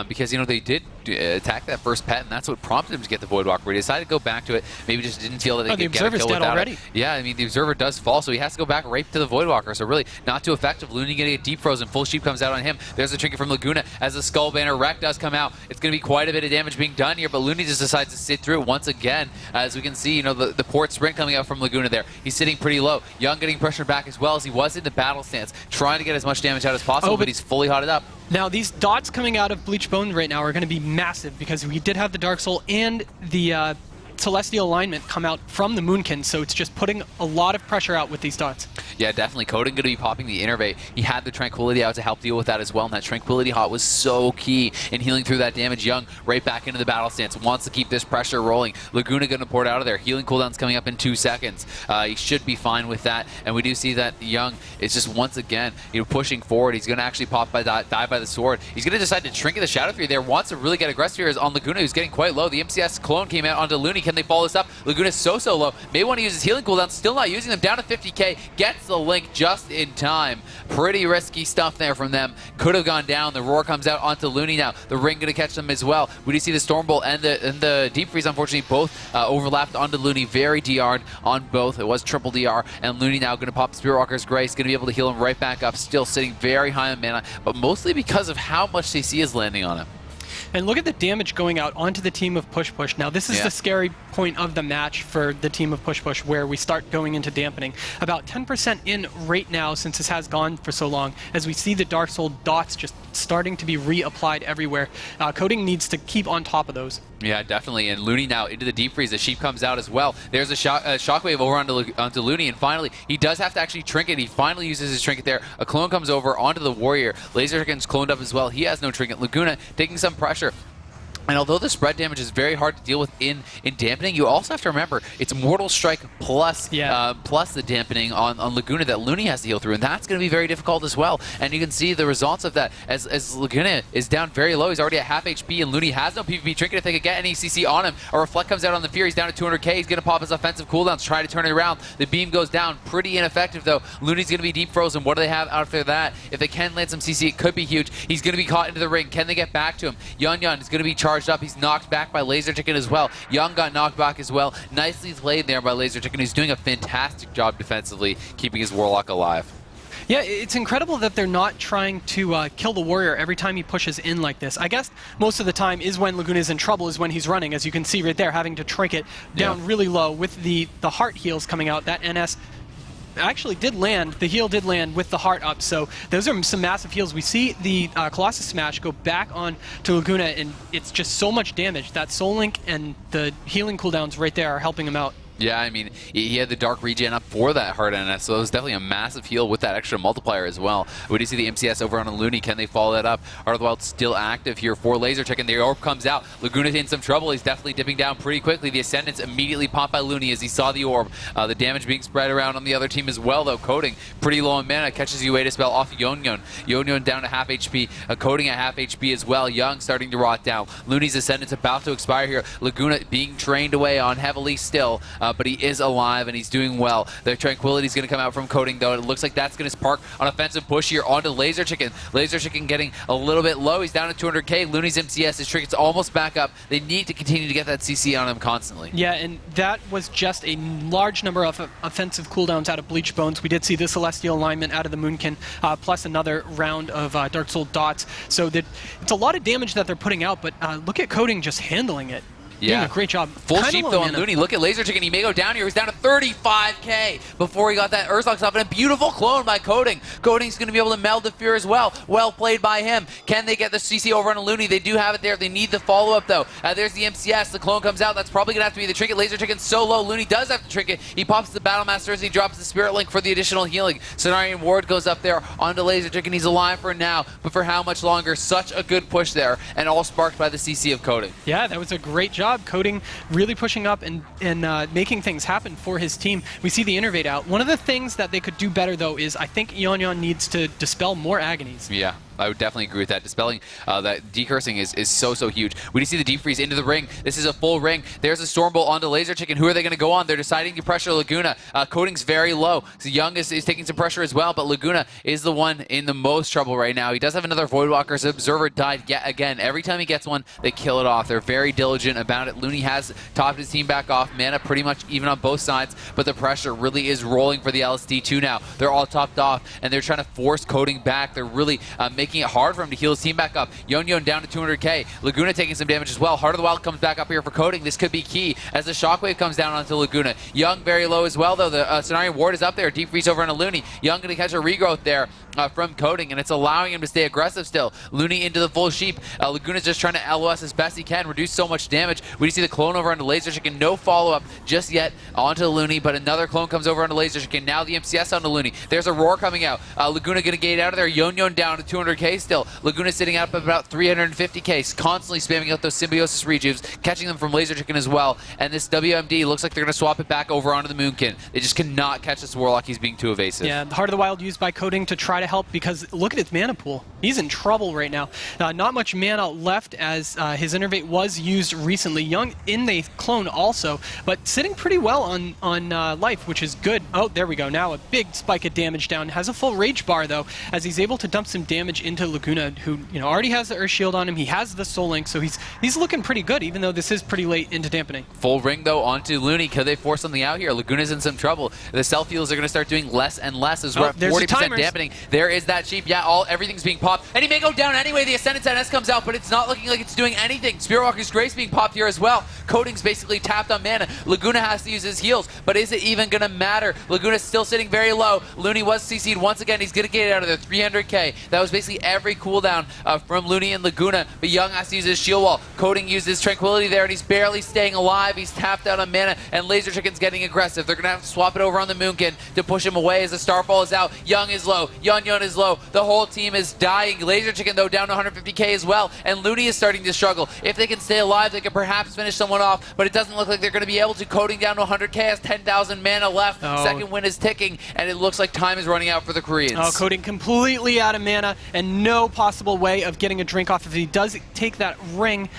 because, you know, they did attack that first pet, and that's what prompted him to get the Voidwalker. He decided to go back to it, maybe just didn't feel that they could get a kill without it. Yeah, I mean, the Observer does fall, so he has to go back right to the Voidwalker, so really not too effective. Looney going to get deep frozen, Full Sheep comes out on him. There's a Trinket from Laguna. As the Skull Banner Wreck does come out, it's going to be quite a bit of damage being done here, but Looney just decides to sit through it once again. As we can see, you know, the port sprint coming out from Laguna there. He's sitting pretty low. Young getting pressured back as well, as he was in the battle stance, trying to get as much damage out as possible, but he's fully hotted up. Now, these dots coming out of Bleach Bone right now are going to be massive because we did have the Dark Soul and the Celestial Alignment come out from the Moonkin, so it's just putting a lot of pressure out with these dots. Yeah, definitely. Coding going to be popping the Innervate. He had the Tranquility out to help deal with that as well, and that Tranquility Hot was so key in healing through that damage. Young right back into the battle stance, wants to keep this pressure rolling. Laguna going to pour it out of there. Healing cooldown's coming up in 2 seconds. He should be fine with that, and we do see that Young is just once again, you know, pushing forward. He's going to actually die by the sword. He's going to decide to Trinket the Shadow Fury there. Wants to really get aggressive here on Laguna, who's getting quite low. The MCS clone came out onto Looney. Can they follow this up? Laguna's so low. May want to use his healing cooldown. Still not using them. Down to 50k. Gets the link just in time. Pretty risky stuff there from them. Could have gone down. The Roar comes out onto Looney now. The Ring going to catch them as well. We do see the Stormbolt and the Deep Freeze, unfortunately, both overlapped onto Looney. Very DR'd on both. It was triple DR. And Looney now going to pop Spiritwalker's Grace. Going to be able to heal him right back up. Still sitting very high on mana, but mostly because of how much CC is landing on him. And look at the damage going out onto the team of Push Push. Now, this is the scary point of the match for the team of Push Push, where we start going into dampening. About 10% in right now, since this has gone for so long, as we see the Dark Soul dots just starting to be reapplied everywhere. Coding needs to keep on top of those. Yeah, definitely. And Looney now into the deep freeze. The Sheep comes out as well. There's a shockwave over onto Looney, and finally, he does have to actually trinket. He finally uses his trinket there. A clone comes over onto the Warrior. Laser Chicken's cloned up as well. He has no trinket. Laguna taking some pressure. And although the spread damage is very hard to deal with in dampening, you also have to remember it's Mortal Strike plus plus the dampening on Laguna that Looney has to heal through, and that's going to be very difficult as well. And you can see the results of that as Laguna is down very low. He's already at half HP, and Looney has no PvP trinket if they could get any CC on him. A Reflect comes out on the Fear. He's down to 200k. He's going to pop his offensive cooldowns, try to turn it around. The beam goes down. Pretty ineffective, though. Looney's going to be deep frozen. What do they have after that? If they can land some CC, it could be huge. He's going to be caught into the ring. Can they get back to him? Yun is going to be charged up. He's knocked back by Laser Chicken as well. Young got knocked back as well. Nicely played there by Laser Chicken, who's doing a fantastic job defensively, keeping his Warlock alive. Yeah, it's incredible that they're not trying to kill the Warrior every time he pushes in like this. I guess most of the time is when Laguna's in trouble, is when he's running, as you can see right there, having to trinket down really low with the heart heals coming out. That NS actually did land, the heal did land with the heart up, so those are some massive heals. We see the Colossus Smash go back on to Laguna, and it's just so much damage. That Soul Link and the healing cooldowns right there are helping him out. Yeah, I mean, he had the Dark Regen up for that hard NS, so it was definitely a massive heal with that extra multiplier as well. We do see the MCS over on a Looney. Can they follow that up? Heart of the Wild still active here for Laser Chicken. The orb comes out. Laguna's in some trouble. He's definitely dipping down pretty quickly. The Ascendants immediately popped by Looney as he saw the orb. The damage being spread around on the other team as well, though. Coding pretty low on mana. Catches Ueda spell off Yon. Yon down to half HP. Coding at half HP as well. Young starting to rot down. Looney's Ascendant's about to expire here. Laguna being trained away on heavily still, but he is alive and he's doing well. The Tranquility's going to come out from Coding, though. It looks like that's going to spark an offensive push here onto Laser Chicken. Laser Chicken getting a little bit low. He's down to 200k. Looney's MCS, his trinket's almost back up. They need to continue to get that CC on him constantly. Yeah, and that was just a large number of offensive cooldowns out of Bleach Bones. We did see the Celestial Alignment out of the Moonkin, plus another round of Dark Soul dots. So that it's a lot of damage that they're putting out, but look at Coding just handling it. Yeah, doing a great job. Full sheep though on Looney. Look at Laser Chicken. He may go down here. He's down to 35k before he got that Earthlock stuff. And a beautiful clone by Coding. Coding's going to be able to meld the Fear as well. Well played by him. Can they get the CC over on a Looney? They do have it there. They need the follow-up though. There's the MCS. The clone comes out. That's probably going to have to be the trinket. Laser Chicken's so low. Looney does have to trinket. He pops the Battlemaster as he drops the Spirit Link for the additional healing. Cenarian Ward goes up there onto Laser Chicken. He's alive for now, but for how much longer? Such a good push there, and all sparked by the CC of Coding. Yeah, that was a great job. Coding really pushing up and making things happen for his team. We see the Innervate out. One of the things that they could do better, though, is I think Yon needs to dispel more agonies. Yeah, I would definitely agree with that. Dispelling that decursing is so huge. We do see the deep freeze into the ring. This is a full ring. There's a Storm Bolt onto Laser Chicken. Who are they going to go on? They're deciding to pressure Laguna. Coding's very low. So Young is taking some pressure as well, but Laguna is the one in the most trouble right now. He does have another Voidwalker's Observer died yet again. Every time he gets one, they kill it off. They're very diligent about it. Looney has topped his team back off. Mana pretty much even on both sides, but the pressure really is rolling for the LSD2 now. They're all topped off, and they're trying to force Coding back. They're really making it hard for him to heal his team back up. Yon down to 200k. Laguna taking some damage as well. Heart of the Wild comes back up here for Coding. This could be key as the Shockwave comes down onto Laguna. Young very low as well, though. The Cenarian Ward is up there. Deep freeze over on a Looney. Young going to catch a regrowth there from Coding, and it's allowing him to stay aggressive still. Looney into the full sheep. Laguna's just trying to LOS as best he can, reduce so much damage. We see the clone over onto Laser Chicken. No follow-up just yet onto the Looney, but another clone comes over onto Laser Chicken. Now the MCS onto Looney. There's a Roar coming out. Laguna going to gate out of there. Yon down to 200k still. Laguna sitting up at about 350k, constantly spamming out those Symbiosis rejuves, catching them from Laser Chicken as well. And this WMD looks like they're going to swap it back over onto the Moonkin. They just cannot catch this Warlock. He's being too evasive. Yeah, the Heart of the Wild used by Coding to try to help, because look at his mana pool. He's in trouble right now. Not much mana left as his Innervate was used recently. Young in the clone also, but sitting pretty well on life, which is good. Oh, there we go. Now a big spike of damage down. Has a full Rage Bar, though, as he's able to dump some damage into Laguna, who already has the Earth Shield on him. He has the Soul Link, so he's looking pretty good, even though this is pretty late into dampening. Full ring, though, onto Looney. Could they force something out here? Laguna's in some trouble. The self heals are going to start doing less and less as we're at 40% dampening. There is that sheep. Yeah, everything's being popped. And he may go down anyway. The Ascendance NS comes out, but it's not looking like it's doing anything. Spearwalker's Grace being popped here as well. Coding's basically tapped on mana. Laguna has to use his heals, but is it even going to matter? Laguna's still sitting very low. Looney was CC'd once again. He's going to get it out of there. 300k. That was basically every cooldown from Looney and Laguna, but Young has to use his shield wall. Coding uses Tranquility there, and he's barely staying alive. He's tapped out on mana, and Laser Chicken's getting aggressive. They're going to have to swap it over on the Moonkin to push him away as the Starfall is out. Young is low. Yun is low. The whole team is dying. Laser Chicken, though, down to 150k as well, and Looney is starting to struggle. If they can stay alive, they can perhaps finish someone off, but it doesn't look like they're going to be able to. Coding down to 100k, has 10,000 mana left. Second win is ticking, and it looks like time is running out for the Koreans. Oh, Coding completely out of mana, and no possible way of getting a drink off if he does take that ring.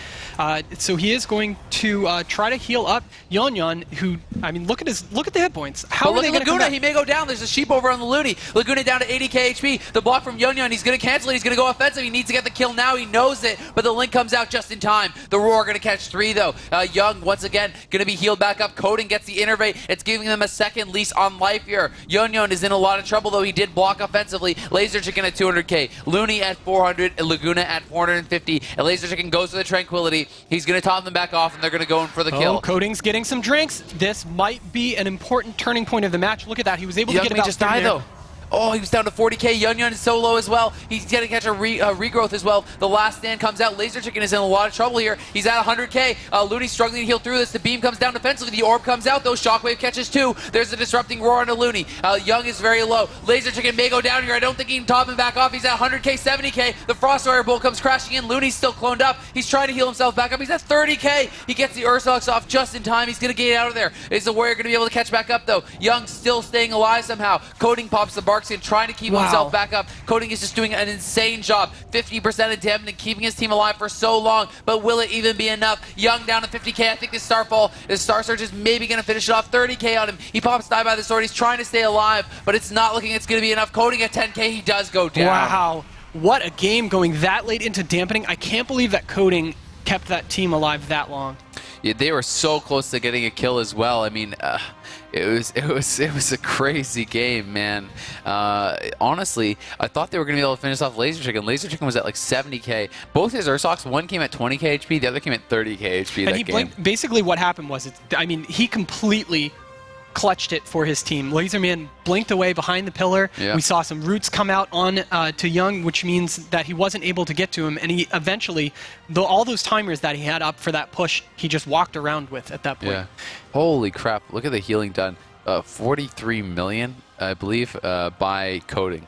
So he is going to try to heal up Yun, who, I mean, look at the hit points. How are they going to come back? He may go down. There's a sheep over on the Looney. Laguna down to 80k HP. The block from Yun, he's going to cancel it. He's going to go offensive. He needs to get the kill now. He knows it, but the link comes out just in time. The Roar going to catch 3, though. Young, once again, going to be healed back up. Coding gets the Innervate. It's giving them a second lease on life here. Yun is in a lot of trouble, though. He did block offensively. Laser Chicken at 200k. Looney at 400. And Laguna at 450. And Laser Chicken goes for the Tranquility. He's going to top them back off, and they're going to go in for the kill. Coding's getting some drinks. This might be an important turning point of the match. Look at that. He was able to get about just die, though. Oh, he was down to 40k. Yun is so low as well. He's going to catch a regrowth as well. The last stand comes out. Laser Chicken is in a lot of trouble here. He's at 100k. Looney's struggling to heal through this. The beam comes down defensively. The orb comes out, though. Shockwave catches 2. There's a disrupting roar on Looney. Young is very low. Laser Chicken may go down here. I don't think he can top him back off. He's at 100k, 70k. The Frost Warrior Bolt comes crashing in. Looney's still cloned up. He's trying to heal himself back up. He's at 30k. He gets the Ursox off just in time. He's going to get out of there. Is the Warrior going to be able to catch back up, though? Young still staying alive somehow. Coding pops the Barkskin, trying to keep himself back up. Coding is just doing an insane job. 50% of damage and keeping his team alive for so long, but will it even be enough? Young down to 50k. I think this Starfall, his Star Surge is maybe going to finish it off. 30k on him. He pops Die by the Sword. He's trying to stay alive, but it's not looking it's going to be enough. Coding at 10k. He does go down. Wow. What a game going that late into dampening. I can't believe that Coding kept that team alive that long. Yeah, they were so close to getting a kill as well. I mean, it was a crazy game, man. Honestly, I thought they were going to be able to finish off Laser Chicken. Laser Chicken was at like 70k. Both his Ursox, one came at 20k HP, the other came at 30k HP. And he blinked. Basically, what happened was, he completely clutched it for his team. Laserman blinked away behind the pillar. Yeah. We saw some roots come out on to Young, which means that he wasn't able to get to him, and he eventually, all those timers that he had up for that push, he just walked around with at that point. Yeah. Holy crap, look at the healing done. 43 million, I believe, by Coding.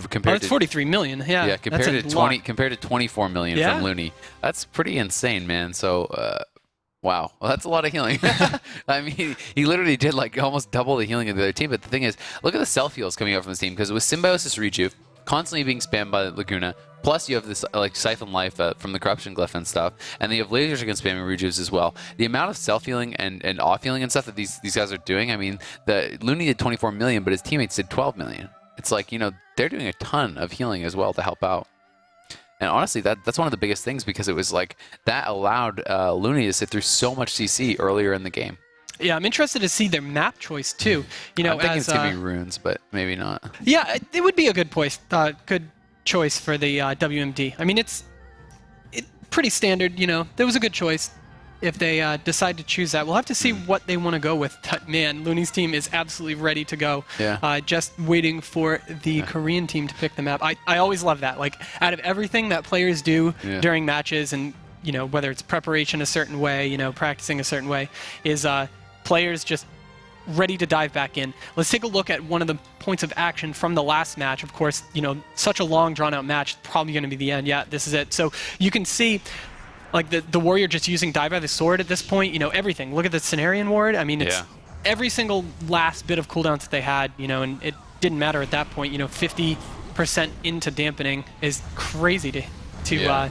Compared to 43 million, yeah. Yeah, compared to 24 million from Looney. That's pretty insane, man. So wow, well, that's a lot of healing. I mean, he literally did like almost double the healing of the other team. But the thing is, look at the self heals coming out from this team, because with Symbiosis Rejuve constantly being spammed by Laguna, plus you have this like Siphon Life from the Corruption Glyph and stuff, and then you have Laser Chicken spamming Rejuves as well. The amount of self healing and off healing and stuff that these guys are doing, I mean, the Looney did 24 million, but his teammates did 12 million. It's like, they're doing a ton of healing as well to help out. And honestly, that's one of the biggest things, because it was like that allowed Looney to sit through so much CC earlier in the game. Yeah, I'm interested to see their map choice too. I'm thinking it's gonna be runes, but maybe not. Yeah, it would be a good choice for the WMD. I mean, it's pretty standard. There was a good choice. If they decide to choose that, we'll have to see what they want to go with. Man, Looney's team is absolutely ready to go. Yeah. Just waiting for the Korean team to pick the map. I always love that. Like, out of everything that players do during matches, and whether it's preparation a certain way, practicing a certain way, is players just ready to dive back in. Let's take a look at one of the points of action from the last match. Of course, such a long, drawn-out match, probably going to be the end. Yeah, this is it. So you can see, like, the Warrior just using Die by the Sword at this point, everything. Look at the Cenarian Ward. I mean, it's every single last bit of cooldowns that they had, and it didn't matter at that point. 50% into dampening is crazy to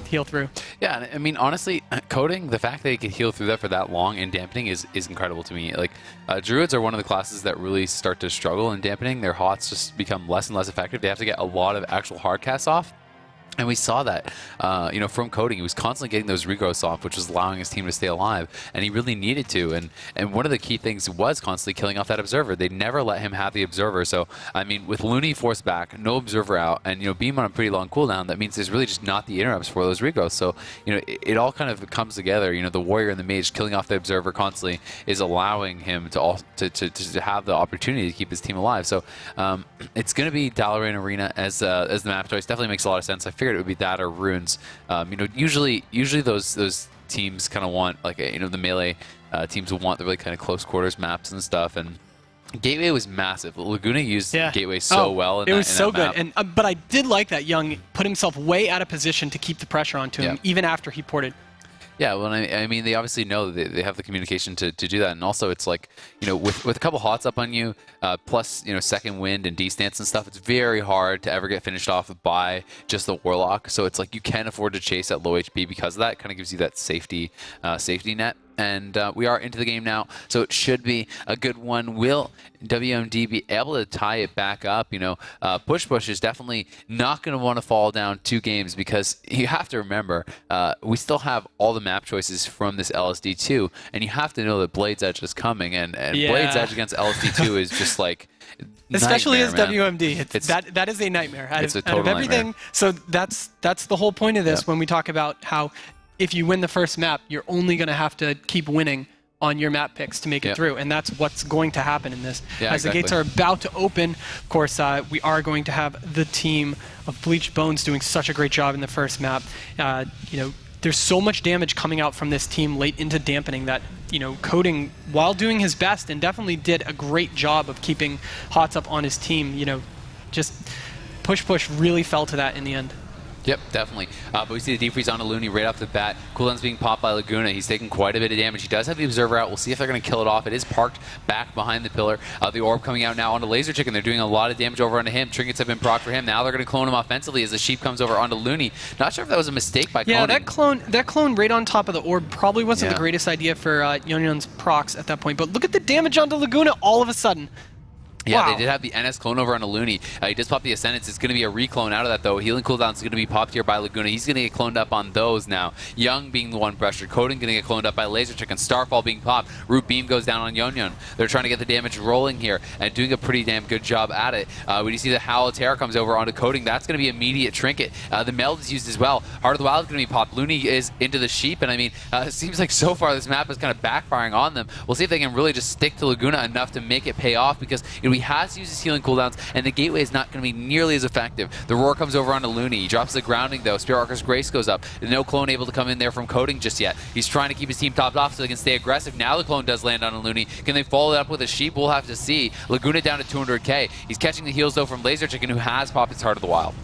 heal through. Yeah, I mean, honestly, Coding, the fact that he could heal through that for that long in dampening is incredible to me. Like, Druids are one of the classes that really start to struggle in dampening. Their HOTS just become less and less effective. They have to get a lot of actual hard casts off. And we saw that, from Coding. He was constantly getting those regrowths off, which was allowing his team to stay alive, and he really needed to. And one of the key things was constantly killing off that Observer. They never let him have the Observer. So, I mean, with Looney forced back, no Observer out, and, Beam on a pretty long cooldown, that means there's really just not the interrupts for those regrowths. So, it all kind of comes together. The Warrior and the Mage killing off the Observer constantly is allowing him to have the opportunity to keep his team alive. So, it's going to be Dalaran Arena as the map choice. Definitely makes a lot of sense. I figured it would be that or Runes. Usually those teams kind of want the melee teams will want the really kind of close quarters maps and stuff. And Gateway was massive. Laguna used Gateway so well. It was so good. And but I did like that Young put himself way out of position to keep the pressure onto him, even after he ported. Yeah, well, I mean, they obviously know that they have the communication to do that, and also it's like, with a couple hots up on you, plus second wind and D-stance and stuff, it's very hard to ever get finished off by just the Warlock. So it's like you can afford to chase at low HP because of that. It kind of gives you that safety net. And we are into the game now, so it should be a good one. Will WMD be able to tie it back up? Push is definitely not going to want to fall down 2 games because you have to remember, we still have all the map choices from this LSD2, and you have to know that Blade's Edge is coming, and Blade's Edge against LSD2 is just like... Especially as man. WMD, that is a nightmare. It's a total everything. Nightmare. So that's the whole point of this when we talk about how if you win the first map, you're only going to have to keep winning on your map picks to make it through, and that's what's going to happen in this. As the gates are about to open, of course, we are going to have the team of Bleached Bones doing such a great job in the first map. There's so much damage coming out from this team late into dampening that, Coding, while doing his best, and definitely did a great job of keeping Hots up on his team, just push really fell to that in the end. Yep, definitely. But we see the defreeze onto Looney right off the bat. Cooldown's being popped by Laguna. He's taking quite a bit of damage. He does have the Observer out. We'll see if they're going to kill it off. It is parked back behind the pillar. The Orb coming out now onto Laser Chicken. They're doing a lot of damage over onto him. Trinkets have been procced for him. Now they're going to clone him offensively as the Sheep comes over onto Looney. Not sure if that was a mistake by cloning. Yeah, that clone right on top of the Orb probably wasn't the greatest idea for Yonyon's procs at that point. But look at the damage onto Laguna all of a sudden. Yeah, they did have the NS clone over on Looney. He does pop the Ascendance. It's going to be a reclone out of that, though. Healing cooldown is going to be popped here by Laguna. He's going to get cloned up on those now. Young being the one pressured. Coding going to get cloned up by Laser Chicken. Starfall being popped. Root Beam goes down on Yonyon. They're trying to get the damage rolling here and doing a pretty damn good job at it. We do see the Howl of Terror comes over onto Coding. That's going to be immediate Trinket. The Meld is used as well. Heart of the Wild is going to be popped. Looney is into the Sheep, and I mean, it seems like so far this map is kind of backfiring on them. We'll see if they can really just stick to Laguna enough to make it pay off, because he has to use his healing cooldowns, and the Gateway is not going to be nearly as effective. The Roar comes over onto Looney. He drops the grounding, though. Spirit Archer's Grace goes up. No clone able to come in there from Coding just yet. He's trying to keep his team topped off so they can stay aggressive. Now the clone does land on a Looney. Can they follow it up with a Sheep? We'll have to see. Laguna down to 200k. He's catching the heals, though, from Laser Chicken, who has popped his Heart of the Wild.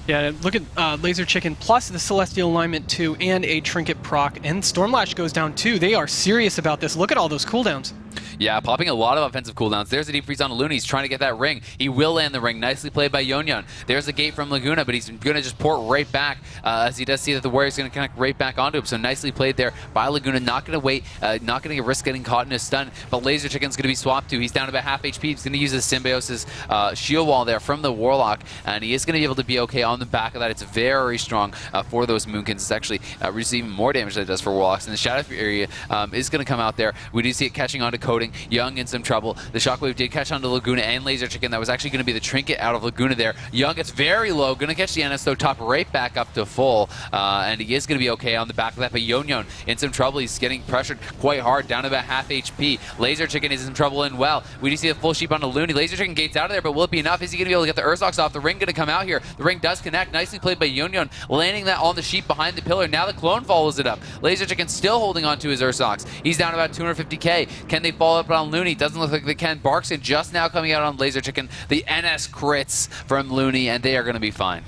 Yeah, look at Laser Chicken plus the Celestial Alignment 2 and a Trinket proc, and Stormlash goes down too. They are serious about this. Look at all those cooldowns. Yeah, popping a lot of offensive cooldowns. There's a deep freeze on Looney. He's trying to get that ring. He will land the ring. Nicely played by Yonyon. There's a gate from Laguna, but he's going to just port right back as he does see that the Warrior's going to connect right back onto him. So nicely played there by Laguna. Not going to wait, not going to risk getting caught in a stun, but Laser Chicken's going to be swapped to. He's down about half HP. He's going to use his Symbiosis shield wall there from the Warlock, and he is going to be able to be okay on the back of that. It's very strong for those Moonkins. It's actually reduces even more damage than it does for Warlocks, and the Shadow area is going to come out there. We do see it catching onto Coding. Young in some trouble. The Shockwave did catch onto Laguna and Laser Chicken. That was actually going to be the Trinket out of Laguna there. Young gets very low. Going to catch the NS, though, top right back up to full. And he is going to be okay on the back of that. But Yonyon in some trouble. He's getting pressured quite hard, down to about half HP. Laser Chicken is in trouble and well. We do see the full Sheep onto Looney. Laser Chicken gates out of there, but will it be enough? Is he going to be able to get the Ursox off? The ring going to come out here. The ring does connect. Nicely played by Yonyon, landing that on the Sheep behind the pillar. Now the clone follows it up. Laser Chicken still holding on to his Ursox. He's down about 250k. Can they follow up on Looney? Doesn't look like they can. Barkson just now coming out on Laser Chicken. The NS crits from Looney, and they are going to be fine.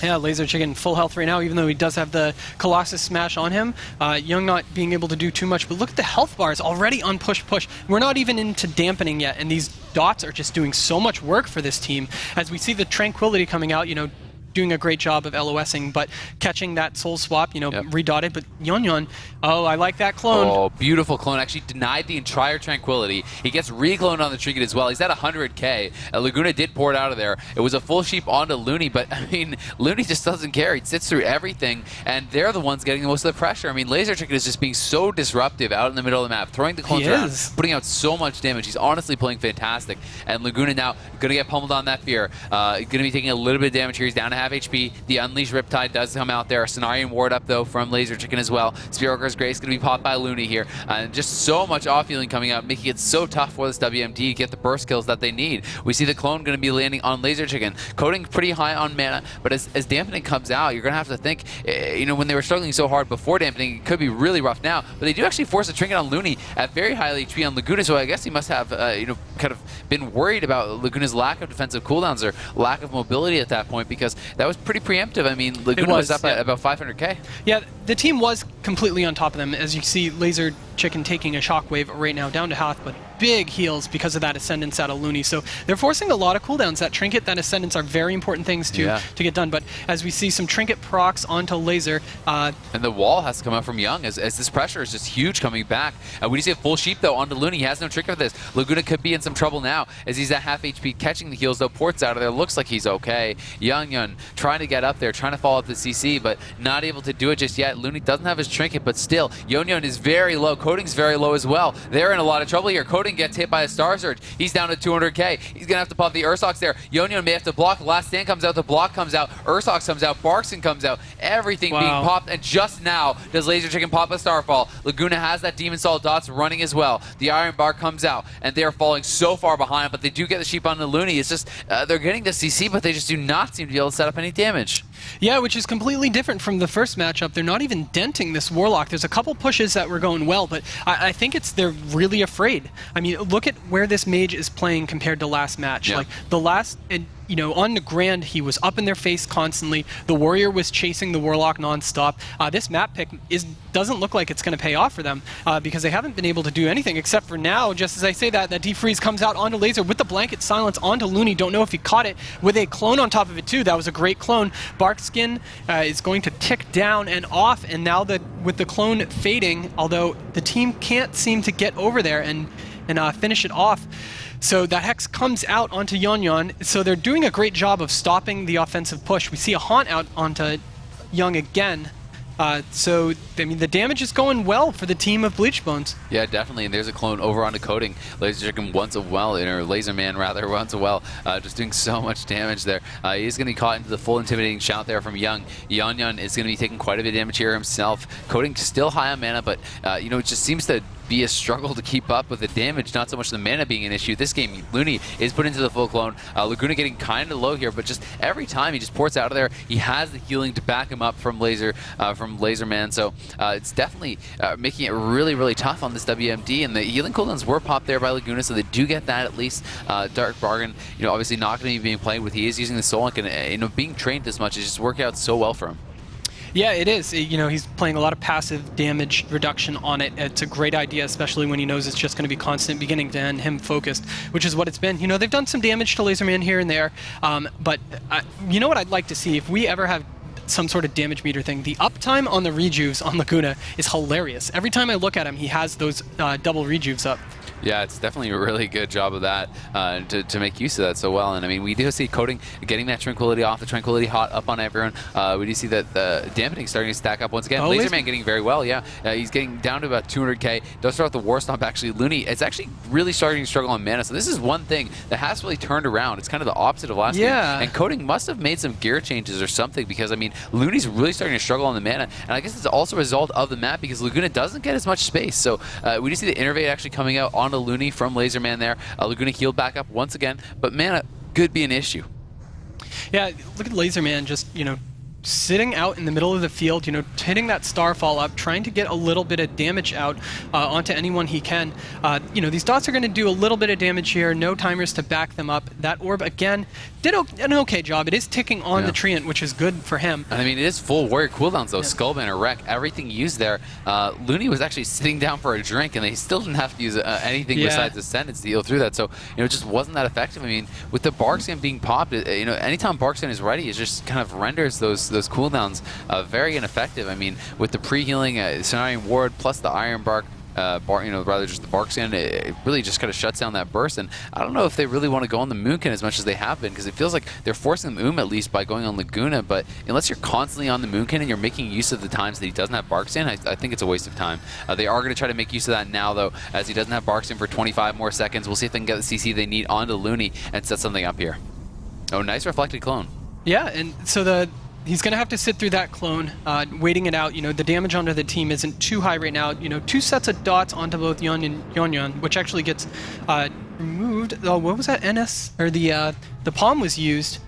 Yeah, Laser Chicken full health right now, even though he does have the Colossus Smash on him. Young not being able to do too much, but look at the health bars already on push. We're not even into dampening yet, and these dots are just doing so much work for this team. As we see the Tranquility coming out, doing a great job of LOSing, but catching that soul swap, redotted. But Yon, oh, I like that clone. Oh, beautiful clone. Actually denied the entire Tranquility. He gets recloned on the Trinket as well. He's at 100k. Laguna did pour it out of there. It was a full sheep onto Looney, but I mean, Looney just doesn't care. He sits through everything, and they're the ones getting the most of the pressure. I mean, Laser Trinket is just being so disruptive out in the middle of the map, throwing the clones around, putting out so much damage. He's honestly playing fantastic. And Laguna now going to get pummeled on that fear. Going to be taking a little bit of damage here. He's down to half HP. The Unleashed Riptide does come out there. Cenarian ward up, though, from Laser Chicken as well. Spearwalker's Grace going to be popped by Looney here. And just so much off-healing coming out, making it so tough for this WMD to get the burst kills that they need. We see the clone going to be landing on Laser Chicken. Coding pretty high on mana, but as dampening comes out, you're going to have to think, when they were struggling so hard before dampening, it could be really rough now. But they do actually force a Trinket on Looney at very high HP on Laguna, so I guess he must have, kind of been worried about Laguna's lack of defensive cooldowns or lack of mobility at that point, because that was pretty preemptive. I mean, Laguna was up at about 500k. Yeah, the team was completely on top of them. As you see, Laser Chicken taking a shockwave right now down to half, but big heals because of that Ascendance out of Looney. So they're forcing a lot of cooldowns. That Trinket, that Ascendance are very important things to get done. But as we see some Trinket procs onto Laser. And the wall has to come out from Young as this pressure is just huge coming back. We do see a full sheep, though, onto Looney. He has no Trinket for this. Laguna could be in some trouble now as he's at half HP catching the heals, though. Port's out of there. Looks like he's okay. Young trying to get up there, trying to follow up the CC, but not able to do it just yet. Looney doesn't have his Trinket, but still, Yon is very low. Coding's very low as well. They're in a lot of trouble here. Coding gets hit by a Star Surge. He's down to 200k. He's going to have to pop the Ursox there. Yon may have to block. Last Stand comes out. The block comes out. Ursox comes out. Barkson comes out. Everything being popped, and just now does Laser Chicken pop a Starfall. Laguna has that Demon Salt Dots running as well. The Iron Bar comes out, and they're falling so far behind, but they do get the sheep onto Looney. It's just, they're getting the CC, but they just do not seem to be able to set up any damage. Yeah, which is completely different from the first matchup. They're not even denting this Warlock. There's a couple pushes that were going well, but I think they're really afraid. I mean, look at where this mage is playing compared to last match. Yeah. Like the last, on the Grand, he was up in their face constantly. The Warrior was chasing the Warlock nonstop. This map pick doesn't look like it's going to pay off for them because they haven't been able to do anything except for now. Just as I say that Defreeze comes out onto Laser with the Blanket Silence onto Looney. Don't know if he caught it with a clone on top of it too. That was a great clone. Barkskin is going to tick down and off, and now with the clone fading, although the team can't seem to get over there and finish it off. So that Hex comes out onto Yon. So they're doing a great job of stopping the offensive push. We see a Haunt out onto Young again. So, I mean, the damage is going well for the team of Bleach Bones. Yeah, definitely. And there's a clone over onto Coding. Laser Chicken once a well, or Laser Man rather, once a well, just doing so much damage there. He's going to be caught into the full intimidating shout there from Young. Yon is going to be taking quite a bit of damage here himself. Coding still high on mana, but, it just seems to be a struggle to keep up with the damage, not so much the mana being an issue. This game, Looney is put into the full clone. Laguna getting kind of low here, but just every time he just ports out of there, he has the healing to back him up from Laser Man. So it's definitely making it really, really tough on this WMD, and the healing cooldowns were popped there by Laguna, so they do get that at least. Dark Bargain, obviously not going to be being played with. He is using the Soul Link, and being trained this much is just working out so well for him. Yeah, it is. He's playing a lot of passive damage reduction on it. It's a great idea, especially when he knows it's just going to be constant beginning to end, him focused, which is what it's been. They've done some damage to Laserman here and there, but you know what I'd like to see? If we ever have some sort of damage meter thing, the uptime on the rejuves on Laguna is hilarious. Every time I look at him, he has those double rejuves up. Yeah, it's definitely a really good job of that to make use of that so well. And I mean, we do see Coding getting that Tranquility off, the Tranquility hot up on everyone. We do see that the dampening starting to stack up once again. Laserman getting very well, yeah. He's getting down to about 200k. Does start with the War Stomp, actually. Looney, it's actually really starting to struggle on mana. So this is one thing that has really turned around. It's kind of the opposite of last game. And Coding must have made some gear changes or something, because, I mean, Looney's really starting to struggle on the mana. And I guess it's also a result of the map, because Laguna doesn't get as much space. So we do see the Innervate actually coming out onto Looney from Laserman there. Laguna healed back up once again, but mana could be an issue. Yeah, look at Laserman just, sitting out in the middle of the field, hitting that Starfall up, trying to get a little bit of damage out onto anyone he can. These dots are going to do a little bit of damage here, no timers to back them up. That orb, again, did an okay job. It is ticking on the Treant, which is good for him. And I mean, it is full warrior cooldowns, though. Skullband, Wreck, everything used there. Looney was actually sitting down for a drink, and they still didn't have to use anything besides Ascendance to heal through that. So, it just wasn't that effective. I mean, with the Barkskin being popped, anytime Barkskin is ready, it just kind of renders those cooldowns very ineffective. I mean, with the pre-healing Cenarian Ward plus the Iron Bark, rather just the Barkskin, it really just kind of shuts down that burst. And I don't know if they really want to go on the Moonkin as much as they have been, because it feels like they're forcing the at least by going on Laguna. But unless you're constantly on the Moonkin and you're making use of the times that he doesn't have Barkskin, I think it's a waste of time. They are going to try to make use of that now, though, as he doesn't have Barkskin for 25 more seconds. We'll see if they can get the CC they need onto Looney and set something up here. Oh, nice reflected clone. Yeah, and so he's going to have to sit through that clone, waiting it out. The damage onto the team isn't too high right now. 2 sets of dots onto both Yon and Yon, which actually gets removed. Oh, what was that? NS? Or the palm was used.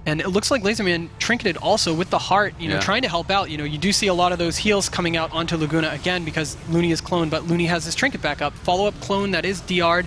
And it looks like Laserman trinketed also with the heart, trying to help out. You do see a lot of those heals coming out onto Laguna again because Looney is cloned, but Looney has his trinket back up. Follow-up clone that is DR'd,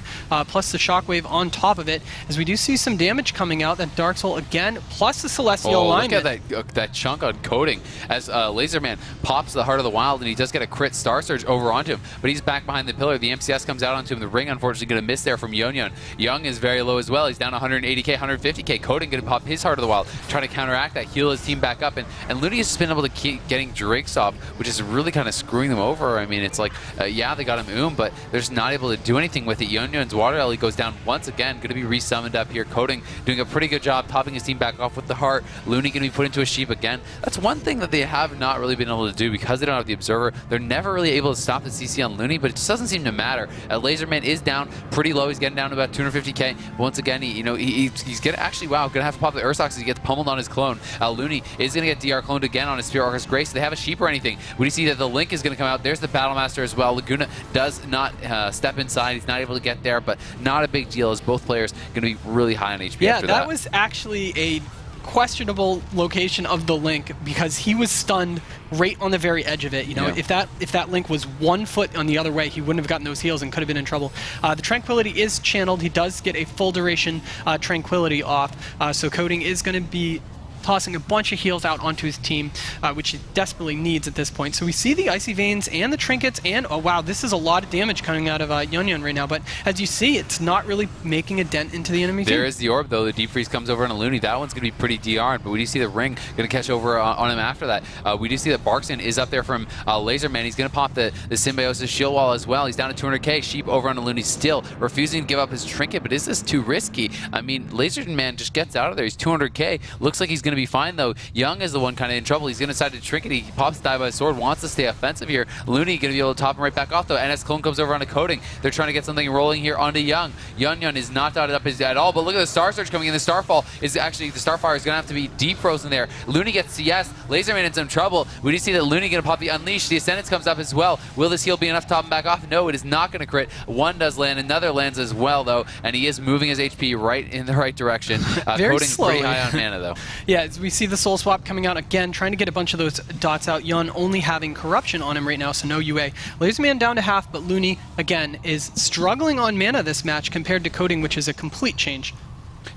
plus the shockwave on top of it. As we do see some damage coming out, that Dark Soul again, plus the Celestial alignment. Look at that chunk on coding as Laserman pops the Heart of the Wild, and he does get a crit Star Surge over onto him, but he's back behind the pillar. The MCS comes out onto him. The ring, unfortunately, going to miss there from Yon. Young is very low as well. He's down 180k, 150k. Coding going to pop his Heart of the Wild, trying to counteract that, heal his team back up, and Looney has been able to keep getting Drakes off, which is really kind of screwing them over. I mean, it's like, yeah, they got him but they're just not able to do anything with it. Yon's Water Ellie goes down once again, going to be resummoned up here. Coding doing a pretty good job topping his team back off with the heart. Looney going to be put into a sheep again. That's one thing that they have not really been able to do because they don't have the Observer. They're never really able to stop the CC on Looney, but it just doesn't seem to matter. Laserman is down pretty low. He's getting down to about 250k. Once again, he's gonna actually, gonna have to pop the Ursox as he gets pummeled on his clone. Looney is going to get DR cloned again on his Spirit Archer's Grace. They have a sheep or anything. We see that the Link is going to come out. There's the Battlemaster as well. Laguna does not step inside. He's not able to get there, but not a big deal as both players going to be really high on HP after that. Yeah, that was actually a questionable location of the Link because he was stunned right on the very edge of it. If that Link was 1 foot on the other way, he wouldn't have gotten those heals and could have been in trouble. The Tranquility is channeled. He does get a full duration Tranquility off, so Coding is going to be tossing a bunch of heals out onto his team, which he desperately needs at this point. So we see the Icy Veins and the Trinkets, and oh wow, this is a lot of damage coming out of Yon right now, but as you see, it's not really making a dent into the enemy team. There is the Orb, though. The Deep Freeze comes over on a Looney. That one's going to be pretty DR'd, but we do see the Ring going to catch over on him after that. We do see that Barkston is up there from Laserman. He's going to pop the Symbiosis Shield Wall as well. He's down to 200k. Sheep over on a Looney still, refusing to give up his Trinket, but is this too risky? I mean, Laserman just gets out of there. He's 200k. Looks like he's going to be fine, though. Young is the one kind of in trouble. He's going to decide to Trinket. He pops die by a sword, wants to stay offensive here. Looney going to be able to top him right back off, though. NS Clone comes over onto Coding. They're trying to get something rolling here onto Young. Yon is not dotted up at all, but look at the Star Surge coming in. The Starfall is actually, the Starfire is going to have to be deep frozen there. Looney gets CS. Laserman in some trouble. We do see that Looney going to pop the Unleash. The Ascendance comes up as well. Will this heal be enough to top him back off? No, it is not going to crit. One does land. Another lands as well, though, and he is moving his HP right in the right direction. Very Coding slowly. pretty high on mana, though. Yeah, as we see the Soul Swap coming out again, trying to get a bunch of those dots out. Yon only having Corruption on him right now, so no UA. Laserman down to half, but Looney, again, is struggling on mana this match compared to Coding, which is a complete change.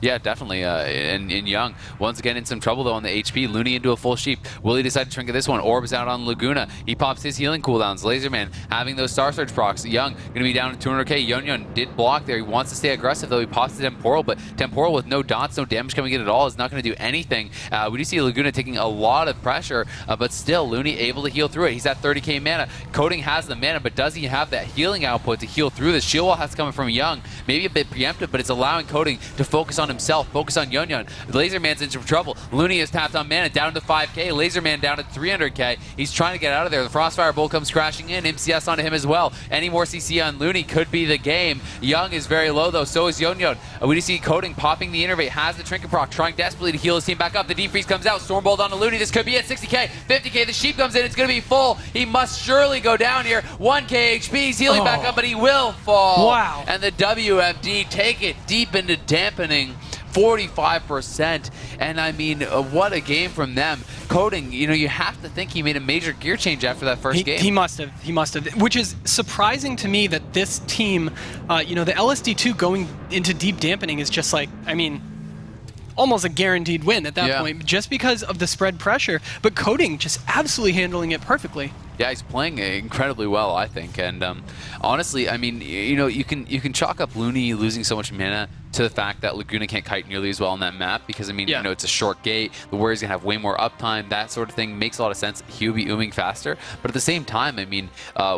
Yeah, definitely. And Young, once again, in some trouble, though, on the HP. Looney into a full sheep. Will he decide to trinket this one? Orb's out on Laguna. He pops his healing cooldowns. Laserman having those Star Surge procs. Young going to be down to 200k. Yon did block there. He wants to stay aggressive, though. He pops the Temporal, but Temporal with no dots, no damage coming in at all is not going to do anything. We do see Laguna taking a lot of pressure, but still, Looney able to heal through it. He's at 30k mana. Coding has the mana, but does he have that healing output to heal through this? Shield Wall has coming from Young. Maybe a bit preemptive, but it's allowing Coding to focus on himself, focus on Yon. Laserman's in some trouble. Looney is tapped on mana, down to 5k. Laserman down to 300k. He's trying to get out of there. The Frostfire Bolt comes crashing in. MCS onto him as well. Any more CC on Looney could be the game. Young is very low, though. So is Yon. We do see Coding popping the Innervate, has the Trinket proc, trying desperately to heal his team back up. The Deep Freeze comes out. Stormbolt onto Looney. This could be it. 60k, 50k. The Sheep comes in. It's going to be full. He must surely go down here. 1k HP. He's healing back up, but he will fall. Wow. And the WMD take it deep into dampening. 45%, and I mean, what a game from them. Coding, you have to think he made a major gear change after that first game. He must have, which is surprising to me that this team, the LSD2 going into deep dampening is just like, I mean, almost a guaranteed win at that point, just because of the spread pressure. But Coding just absolutely handling it perfectly. Yeah, he's playing incredibly well, I think. And honestly, I mean, you can chalk up Looney losing so much mana to the fact that Laguna can't kite nearly as well on that map because, I mean, it's a short gate. The Warriors going to have way more uptime. That sort of thing makes a lot of sense. He'll be ooming faster. But at the same time, I mean,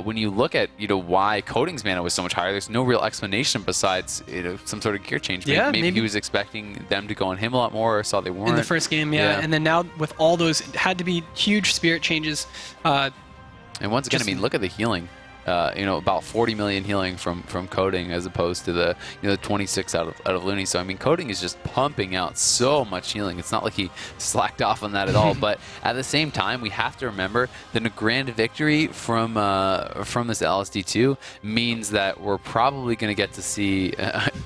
when you look at, why Coding's mana was so much higher, there's no real explanation besides, some sort of gear change. Maybe he was expecting them to go on him a lot more or saw they weren't. In the first game, And then now with all those, it had to be huge spirit changes. And once again, I mean, look at the healing. About 40 million healing from Coding as opposed to the 26 out of Looney. So I mean, Coding is just pumping out so much healing. It's not like he slacked off on that at all. But at the same time, we have to remember that a grand victory from this LSD2 means that we're probably going to get to see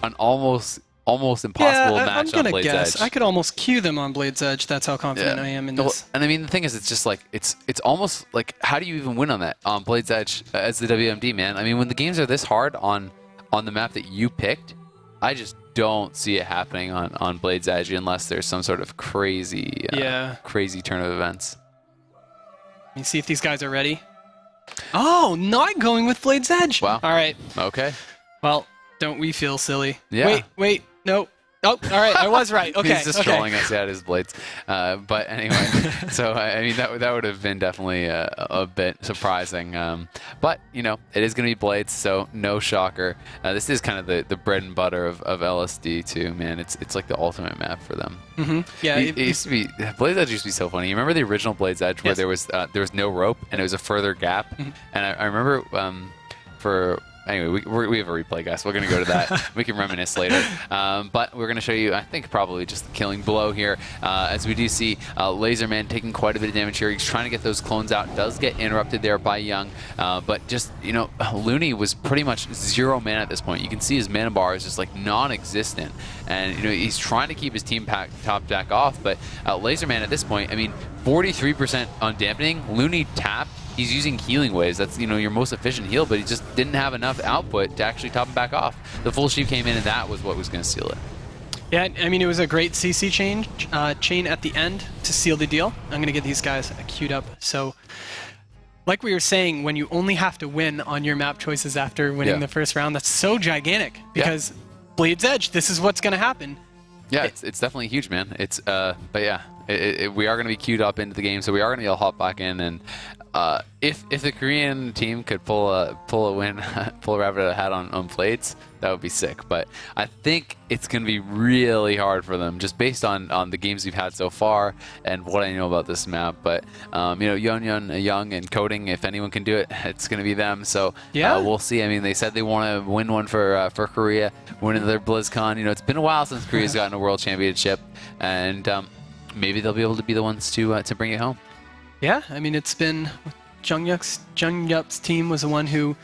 an almost impossible match on Blade's Edge. I could almost cue them on Blade's Edge. That's how confident I am in this. And I mean, the thing is, it's just like it's almost like, how do you even win on that on Blade's Edge as the WMD, man? I mean, when the games are this hard on the map that you picked, I just don't see it happening on Blade's Edge unless there's some sort of crazy turn of events. Let me see if these guys are ready. Oh, not going with Blade's Edge. Wow. All right. Okay. Well, don't we feel silly? Yeah. Wait. No. Oh, all right. I was right. Okay. He's just trolling us at his blades. But anyway, so I mean that would have been definitely a bit surprising. But it is going to be blades, so no shocker. This is kind of the bread and butter of LSD too, man. It's like the ultimate map for them. Mm-hmm. Yeah. It used to be Blade's Edge used to be so funny. You remember the original Blade's Edge where there was no rope and it was a further gap, and I remember Anyway, we have a replay, guys. We're going to go to that. We can reminisce later. But we're going to show you, I think, probably just the killing blow here. As we do see Laserman taking quite a bit of damage here. He's trying to get those clones out. Does get interrupted there by Young. But just, Looney was pretty much 0 mana at this point. You can see his mana bar is just like non-existent. And, he's trying to keep his team top deck off. But Laserman at this point, I mean, 43% on dampening. Looney tapped. He's using healing waves. That's your most efficient heal, but he just didn't have enough output to actually top him back off. The full sheep came in, and that was what was going to seal it. Yeah, I mean, it was a great CC chain at the end to seal the deal. I'm going to get these guys queued up. So, like we were saying, when you only have to win on your map choices after winning the first round, that's so gigantic because Blade's Edge, this is what's going to happen. Yeah, it's definitely huge, man. It's but yeah, we are going to be queued up into the game, so we are going to be able to hop back in. And if the Korean team could pull a win, pull a rabbit out of the hat on Blades, that would be sick. But I think it's going to be really hard for them, just based on the games we've had so far and what I know about this map. But Young and Coding, if anyone can do it, it's going to be them. So we'll see. I mean, they said they want to win one for Korea, win another BlizzCon. It's been a while since Korea's gotten a world championship, and maybe they'll be able to be the ones to bring it home. Yeah, I mean, it's been Jung Yup's team was the one who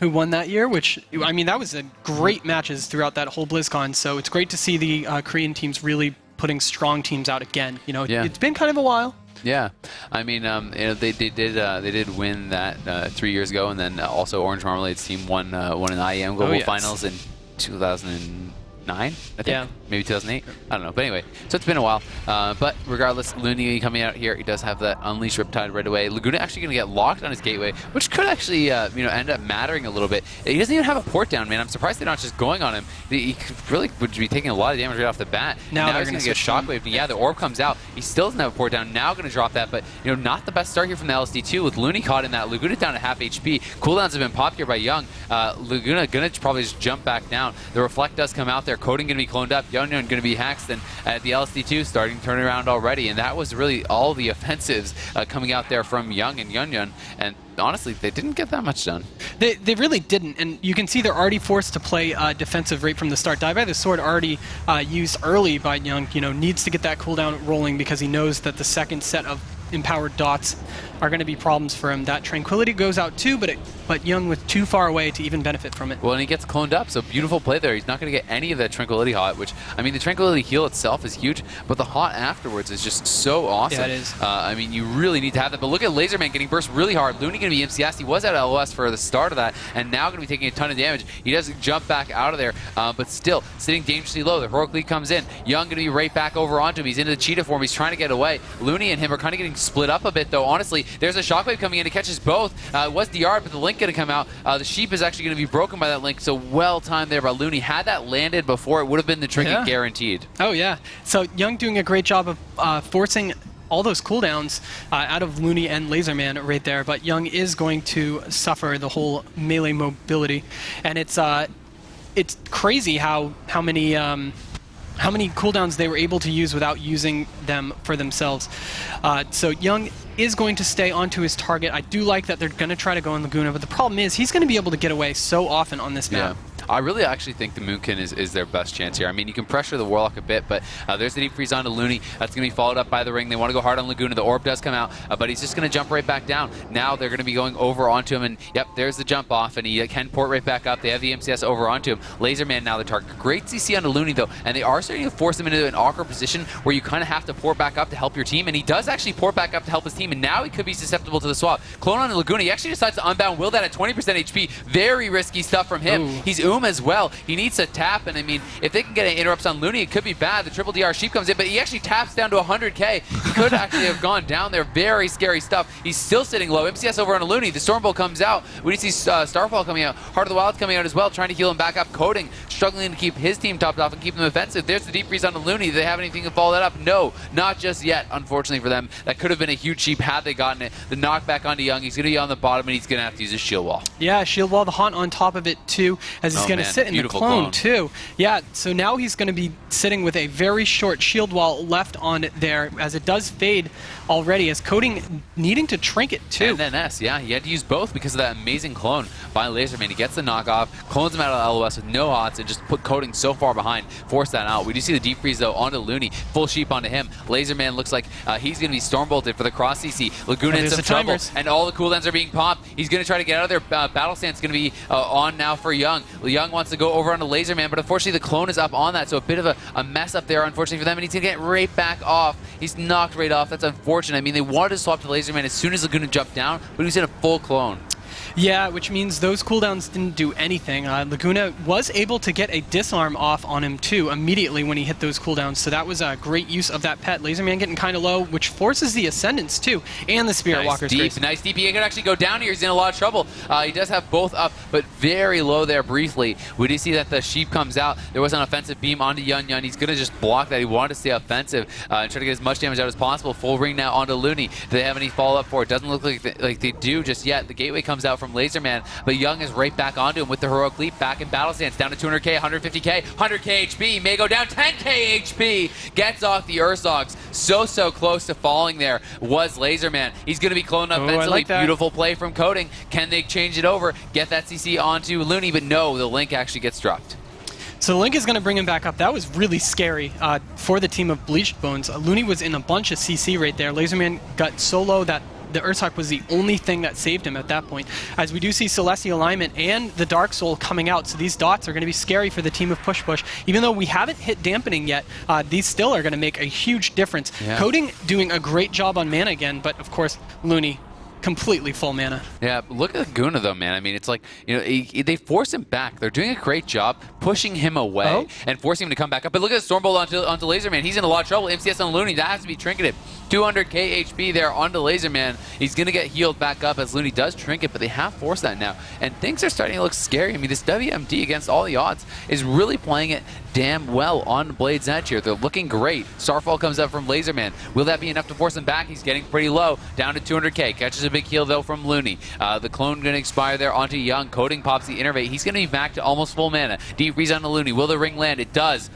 won that year, which, I mean, that was a great matches throughout that whole BlizzCon. So it's great to see the Korean teams really putting strong teams out again. It's been kind of a while. Yeah, I mean, they did win that 3 years ago, and then also Orange Marmalade's team won an IEM Global Finals in 2009, I think, maybe 2008. I don't know, but anyway, so it's been a while. But regardless, Looney coming out here, he does have that Unleash Riptide right away. Laguna actually going to get locked on his gateway, which could actually end up mattering a little bit. He doesn't even have a port down, man. I'm surprised they're not just going on him. He really would be taking a lot of damage right off the bat. Now he's going to get shockwave. Yeah, the orb comes out. He still doesn't have a port down. Now going to drop that, but not the best start here from the LSD2 with Looney caught in that. Laguna down to half HP. Cooldowns have been popped here by Young. Laguna going to probably just jump back down. The Reflect does come out there. Coding going to be cloned up. Young going to be hacked, and the LSD2 starting to turn around already, and that was really all the offensives coming out there from Young and Yunyun, and honestly, they didn't get that much done. They really didn't, and you can see they're already forced to play defensive right from the start. Die by the Sword already used early by Young, needs to get that cooldown rolling because he knows that the second set of empowered dots are going to be problems for him. That Tranquility goes out too, but Young was too far away to even benefit from it. Well, and he gets cloned up, so beautiful play there. He's not going to get any of that Tranquility hot, which, I mean, the Tranquility heal itself is huge, but the hot afterwards is just so awesome. Yeah, it is. I mean, you really need to have that. But look at Laserman getting burst really hard. Looney going to be MCS. He was at LOS for the start of that, and now going to be taking a ton of damage. He doesn't jump back out of there, but still sitting dangerously low. The Heroic Lead comes in. Young going to be right back over onto him. He's into the cheetah form. He's trying to get away. Looney and him are kind of getting split up a bit, though. Honestly, there's a shockwave coming in to catches both. It was DR, but the Link going to come out. The Sheep is actually going to be broken by that Link, so well timed there by Looney. Had that landed before, it would have been the trinket guaranteed. Oh, yeah. So Young doing a great job of forcing all those cooldowns out of Looney and Laserman right there, but Young is going to suffer the whole melee mobility, and it's crazy how many cooldowns they were able to use without using them for themselves. So Young is going to stay onto his target. I do like that they're going to try to go in Laguna, but the problem is he's going to be able to get away so often on this map. I really actually think the Moonkin is their best chance here. I mean, you can pressure the Warlock a bit, but there's the deep freeze onto Looney. That's going to be followed up by the ring. They want to go hard on Laguna. The orb does come out, but he's just going to jump right back down. Now they're going to be going over onto him, and yep, there's the jump off, and he can port right back up. They have the MCS over onto him. Laserman now the target. Great CC onto Looney, though, and they are starting to force him into an awkward position where you kind of have to port back up to help your team, and he does actually port back up to help his team, and now he could be susceptible to the swap. Clone on Laguna. He actually decides to unbound Will that at 20% HP. Very risky stuff from him. Ooh. He's as well. He needs to tap, and I mean, if they can get interrupts on Looney, it could be bad. The triple DR Sheep comes in, but he actually taps down to 100k. He could actually have gone down there. Very scary stuff. He's still sitting low. MCS over on Looney. The Storm Bolt comes out. We see Starfall coming out. Heart of the Wild coming out as well, trying to heal him back up. Coding, struggling to keep his team topped off and keep them offensive. There's the deep freeze on Looney. Do they have anything to follow that up? No, not just yet, unfortunately for them. That could have been a huge Sheep had they gotten it. The knockback onto Young. He's going to be on the bottom, and he's going to have to use his shield wall. Yeah, shield wall, the haunt on top of it too, as he's going to sit in the clone too. Yeah, so now he's going to be sitting with a very short shield wall left on there, as it does fade already, as Coding needing to trinket too. And then S, yeah, he had to use both because of that amazing clone by Laserman. He gets the knockoff, clones him out of LOS with no hots, and just put Coding so far behind, force that out. We do see the deep freeze though onto Looney, full Sheep onto him. Laserman looks like he's going to be storm bolted for the cross CC. Laguna in some trouble, and all the cooldowns are being popped. He's going to try to get out of there. Battle Stance going to be on now for Young. Young wants to go over onto Laserman, but unfortunately the clone is up on that, so a bit of a mess up there, unfortunately for them, and he's going to get right back off. He's knocked right off. That's unfortunate. I mean, they wanted to swap to Laserman as soon as Laguna jumped down, but he was in a full clone. Yeah, which means those cooldowns didn't do anything. Laguna was able to get a disarm off on him too immediately when he hit those cooldowns, so that was a great use of that pet. Laserman getting kind of low, which forces the Ascendance too, and the Spirit Walker's Grace. Nice deep. He could actually go down here. He's in a lot of trouble. He does have both up, but very low there briefly. We do see that the Sheep comes out. There was an offensive beam onto Yun Yun. He's going to just block that. He wanted to stay offensive and try to get as much damage out as possible. Full ring now onto Looney. Do they have any follow-up for it? Doesn't look like they do just yet. The gateway comes out from Laserman, but Young is right back onto him with the Heroic Leap, back in battle stance, down to 200k, 150k, 100k HP, he may go down, 10k HP, gets off the Ursogs. So close to falling there was Laserman. He's going to be cloned up offensively. Like beautiful play from Coding. Can they change it over, get that CC onto Looney? But no, the Link actually gets dropped. So Link is going to bring him back up. That was really scary for the team of Bleached Bones. Looney was in a bunch of CC right there. Laserman got so low that the Ursak was the only thing that saved him at that point. As we do see Celestial Alignment and the Dark Soul coming out, so these dots are going to be scary for the team of Push Push. Even though we haven't hit Dampening yet, these still are going to make a huge difference. Yeah. Coding doing a great job on mana again, but of course, Looney completely full mana. Yeah, look at Laguna though, man. I mean, it's like, you know, they force him back. They're doing a great job pushing him away and forcing him to come back up. But look at the Stormbolt onto Laserman. He's in a lot of trouble. MCS on Looney, that has to be trinketed. 200k HP there onto Laserman. He's going to get healed back up as Looney does trinket, but they have forced that now. And things are starting to look scary. I mean, this WMD against all the odds is really playing it damn well on Blade's Edge here. They're looking great. Starfall comes up from Laserman. Will that be enough to force him back? He's getting pretty low, down to 200k. Catches a big heal though from Looney. The clone going to expire there onto Young. Coding pops the Innervate. He's going to be back to almost full mana. Deep freeze onto Looney. Will the ring land? It does.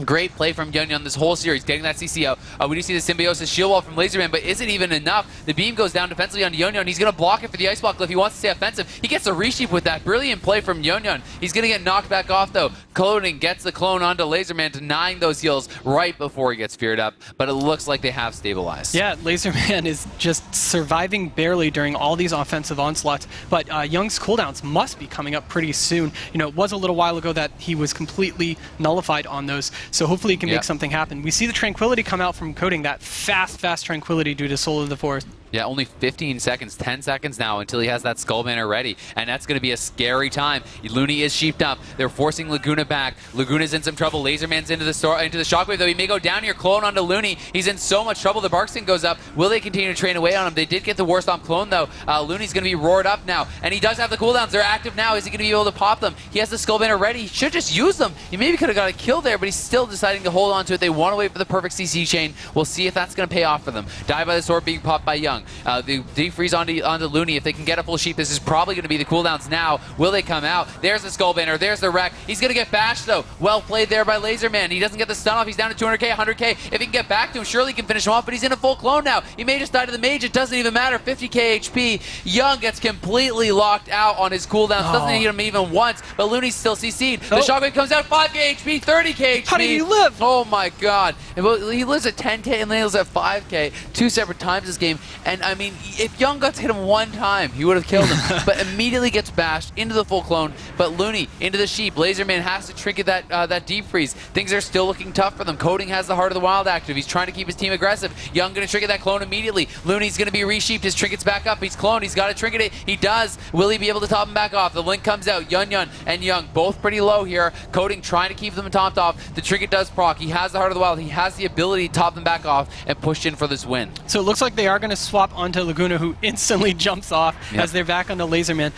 Great play from Yun this whole series, getting that CC out. We do see the Symbiosis shield wall from Laserman, but isn't even enough. The beam goes down defensively on Yun. He's going to block it for the Ice Block. If he wants to stay offensive, he gets a resheep with that. Brilliant play from Yun. He's going to get knocked back off, though. Cloning gets the clone onto Laserman, denying those heals right before he gets feared up, but it looks like they have stabilized. Yeah, Laserman is just surviving barely during all these offensive onslaughts, but Young's cooldowns must be coming up pretty soon. You know, it was a little while ago that he was completely nullified on those, so hopefully he can make something happen. We see the Tranquility come out from Coding, that fast Tranquility due to Soul of the Forest. Yeah, only 15 seconds, 10 seconds now until he has that Skull Banner ready, and that's going to be a scary time. Looney is sheeped up. They're forcing Laguna back. Laguna's in some trouble. Laserman's into the Shockwave, though. He may go down here. Clone onto Looney. He's in so much trouble. The Barkskin goes up. Will they continue to train away on him? They did get the War Stomp clone, though. Looney's going to be roared up now, and he does have the cooldowns. They're active now. Is he going to be able to pop them? He has the Skull Banner ready. He should just use them. He maybe could have got a kill there, but he's still deciding to hold on to it. They want to wait for the perfect CC chain. We'll see if that's going to pay off for them. Die by the sword being popped by Young. The defreeze onto Looney. If they can get a full sheep, this is probably going to be the cooldowns now. Will they come out? There's the Skull Banner. There's the wreck. He's going to get bashed, though. Well played there by Laserman. He doesn't get the stun off. He's down to 200k, 100k. If he can get back to him, surely he can finish him off, but he's in a full clone now. He may just die to the mage. It doesn't even matter. 50k HP. Young gets completely locked out on his cooldowns. Doesn't hit him even once, but Looney's still CC'd. The Shockwave comes out, 5k HP, 30k HP. How did he live? Oh my god. He lives at 10k and lives at 5k. Two separate times this game. And I mean, if Young got to hit him one time, he would have killed him. But immediately gets bashed into the full clone. But Looney into the sheep. Laserman has to trinket that deep freeze. Things are still looking tough for them. Coding has the Heart of the Wild active. He's trying to keep his team aggressive. Young going to trinket that clone immediately. Looney's going to be resheeped. His trinket's back up. He's cloned. He's got to trinket it. He does. Will he be able to top him back off? The link comes out. Yun and Young both pretty low here. Coding trying to keep them topped off. The trinket does proc. He has the Heart of the Wild. He has the ability to top them back off and push in for this win. So it looks like they are going to swap onto Laguna, who instantly jumps off as they're back onto Laserman.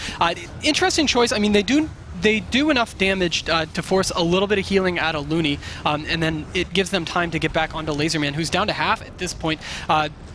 Interesting choice. I mean, they do enough damage to force a little bit of healing out of Looney, and then it gives them time to get back onto Laserman, who's down to half at this point.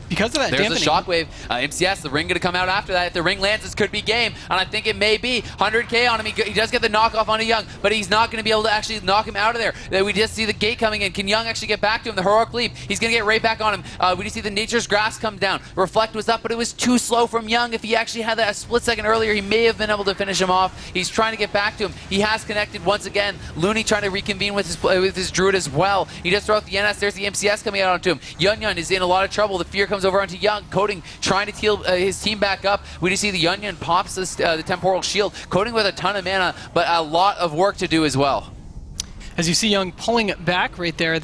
Because of that There's dampening. the Shockwave. MCS, the ring going to come out after that. If the ring lands, this could be game, and I think it may be. 100k on him. He does get the knockoff onto Young, but he's not going to be able to actually knock him out of there. We just see the gate coming in. Can Young actually get back to him? The Heroic Leap. He's going to get right back on him. We just see the Nature's Grasp come down. Reflect was up, but it was too slow from Young. If he actually had that a split second earlier, he may have been able to finish him off. He's trying to get back to him. He has connected once again. Looney trying to reconvene with his Druid as well. He just throw out the NS. There's the MCS coming out onto him. Yun is in a lot of trouble. The fear comes over onto Young. Coding trying to heal his team back up. We just see the Yun pops the Temporal Shield. Coding with a ton of mana, but a lot of work to do as well. As you see Young pulling it back right there,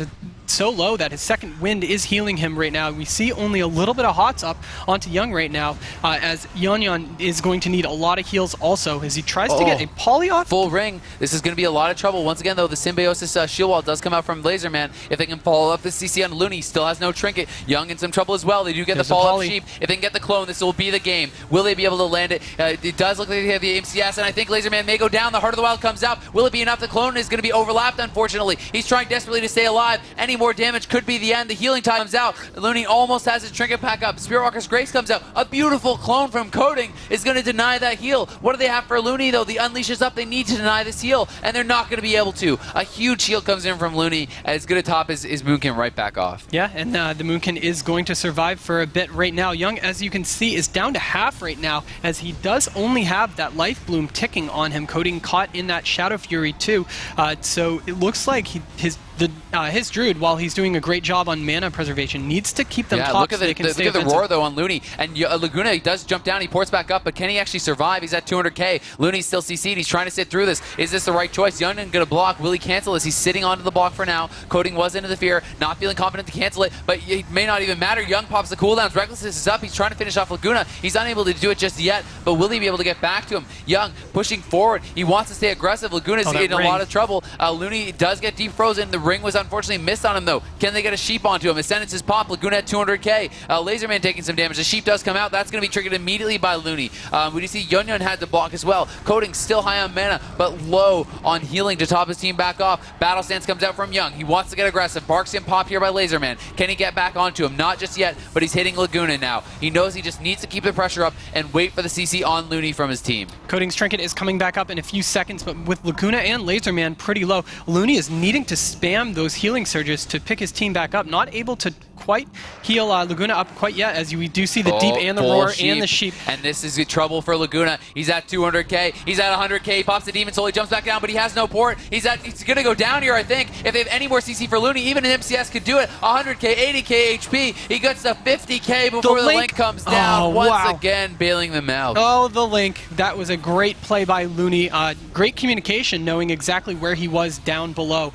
so low that his second wind is healing him right now. We see only a little bit of hots up onto Young right now, as Yun is going to need a lot of heals also as he tries to get a polyoff. Full ring. This is going to be a lot of trouble. Once again, though, the Symbiosis shield wall does come out from Laserman. If they can follow up the CC on Looney, still has no trinket. Young in some trouble as well. They do get the follow-up sheep. If they can get the clone, this will be the game. Will they be able to land it? It does look like they have the MCS, and I think Laserman may go down. The Heart of the Wild comes out. Will it be enough? The clone is going to be overlapped, unfortunately. He's trying desperately to stay alive. Any more damage could be the end. The healing time comes out. Looney almost has his trinket pack up. Spiritwalker's Grace comes out. A beautiful clone from Coding is going to deny that heal. What do they have for Looney, though? The Unleash is up. They need to deny this heal, and they're not going to be able to. A huge heal comes in from Looney, and it's going to top his Moonkin right back off. Yeah, and the Moonkin is going to survive for a bit right now. Young, as you can see, is down to half right now, as he does only have that Life Bloom ticking on him. Coding caught in that Shadow Fury too. So it looks like his Druid, while he's doing a great job on mana preservation, needs to keep them top look at so they can stay look at the offensive. roar, though, on Looney. And Laguna, he does jump down, he ports back up, but can he actually survive? He's at 200k. Looney's still CC'd. He's trying to sit through this. Is this the right choice? Young going to block. Will he cancel this? He's sitting onto the block for now. Coding was into the fear, not feeling confident to cancel it, but it may not even matter. Young pops the cooldowns. Recklessness is up. He's trying to finish off Laguna. He's unable to do it just yet, but will he be able to get back to him? Young pushing forward. He wants to stay aggressive. Laguna's in a lot of trouble. Looney does get deep frozen. The ring was unfortunately missed on him, though. Can they get a sheep onto him? Ascendance is pop. Laguna at 200k. Laserman taking some damage. The sheep does come out. That's going to be triggered immediately by Looney. We do see Yun had to block as well. Coding still high on mana, but low on healing to top his team back off. Battle Stance comes out from Young. He wants to get aggressive. Barkskin pop here by Laserman. Can he get back onto him? Not just yet, but he's hitting Laguna now. He knows he just needs to keep the pressure up and wait for the CC on Looney from his team. Coding's trinket is coming back up in a few seconds, but with Laguna and Laserman pretty low, Looney is needing to spam spam those healing surges to pick his team back up. Not able to quite heal Laguna up quite yet, as we do see the deep and the roar and the sheep. And this is trouble for Laguna. He's at 200k. He's at 100k. He pops the demon soul. He jumps back down, but he has no port. He's going to go down here, I think. If they have any more CC for Looney, even an MCS could do it. 100k, 80k HP. He gets to 50k before the link comes down. Once again, bailing them out. Oh, the link. That was a great play by Looney. Great communication, knowing exactly where he was down below.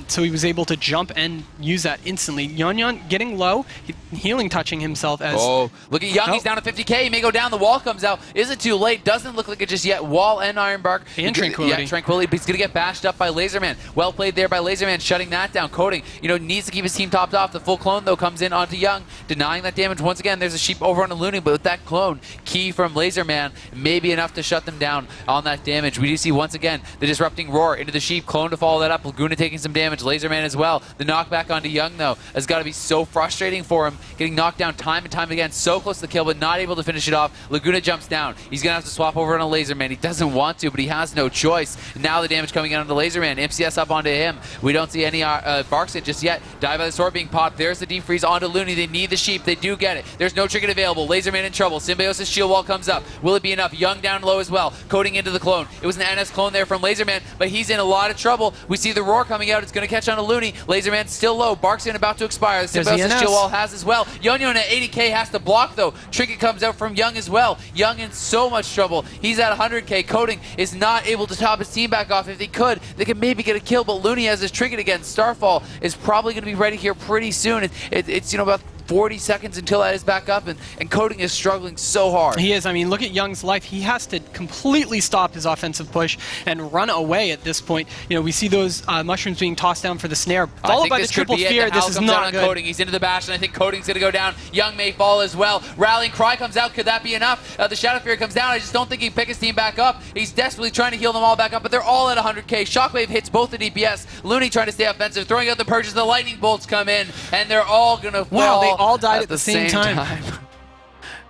So he was able to jump and use that instantly. Yon getting low, healing touching himself as... Oh, look at Young. He's down to 50k. He may go down. The wall comes out. Is it too late? Doesn't look like it just yet. Wall and Ironbark. And Tranquility. Yeah, Tranquility. But he's going to get bashed up by Laserman. Well played there by Laserman, shutting that down. Coding, needs to keep his team topped off. The full clone, though, comes in onto Young, denying that damage. Once again, there's a sheep over on the Looney, but with that clone, key from Laserman, maybe enough to shut them down on that damage. We do see, once again, the disrupting roar into the sheep. Clone to follow that up. Laguna taking some damage. Laserman as well. The knockback onto Young, though, has got to be so frustrating for him. Getting knocked down time and time again. So close to the kill, but not able to finish it off. Laguna jumps down. He's going to have to swap over on a Laserman. He doesn't want to, but he has no choice. Now the damage coming in onto Laserman. MCS up onto him. We don't see any Barksit just yet. Die by the sword being popped. There's the deep freeze onto Looney. They need the sheep. They do get it. There's no trinket available. Laserman in trouble. Symbiosis shield wall comes up. Will it be enough? Young down low as well. Coding into the clone. It was an NS clone there from Laserman, but he's in a lot of trouble. We see the roar coming out. It's going to catch onto Looney. Laserman still low. Barksit about to expire. The Symbiosis shield wall has as well. Yon at 80k has to block, though. Trinket comes out from Young as well. Young in so much trouble. He's at 100k. Coding is not able to top his team back off. If they could, they could maybe get a kill, but Looney has his Trinket again. Starfall is probably going to be ready here pretty soon. It's about 40 seconds until that is back up, and Coding is struggling so hard. He is. I mean, look at Young's life. He has to completely stop his offensive push and run away at this point. We see those mushrooms being tossed down for the snare, followed by the triple fear. This is not good. Coding. He's into the bash, and I think Coding's going to go down. Young may fall as well. Rallying Cry comes out. Could that be enough? The Shadow Fear comes down. I just don't think he can pick his team back up. He's desperately trying to heal them all back up, but they're all at 100k. Shockwave hits both the DPS. Looney trying to stay offensive, throwing out the purges. The lightning bolts come in, and they're all going to fall. Wow, they all died at the same time.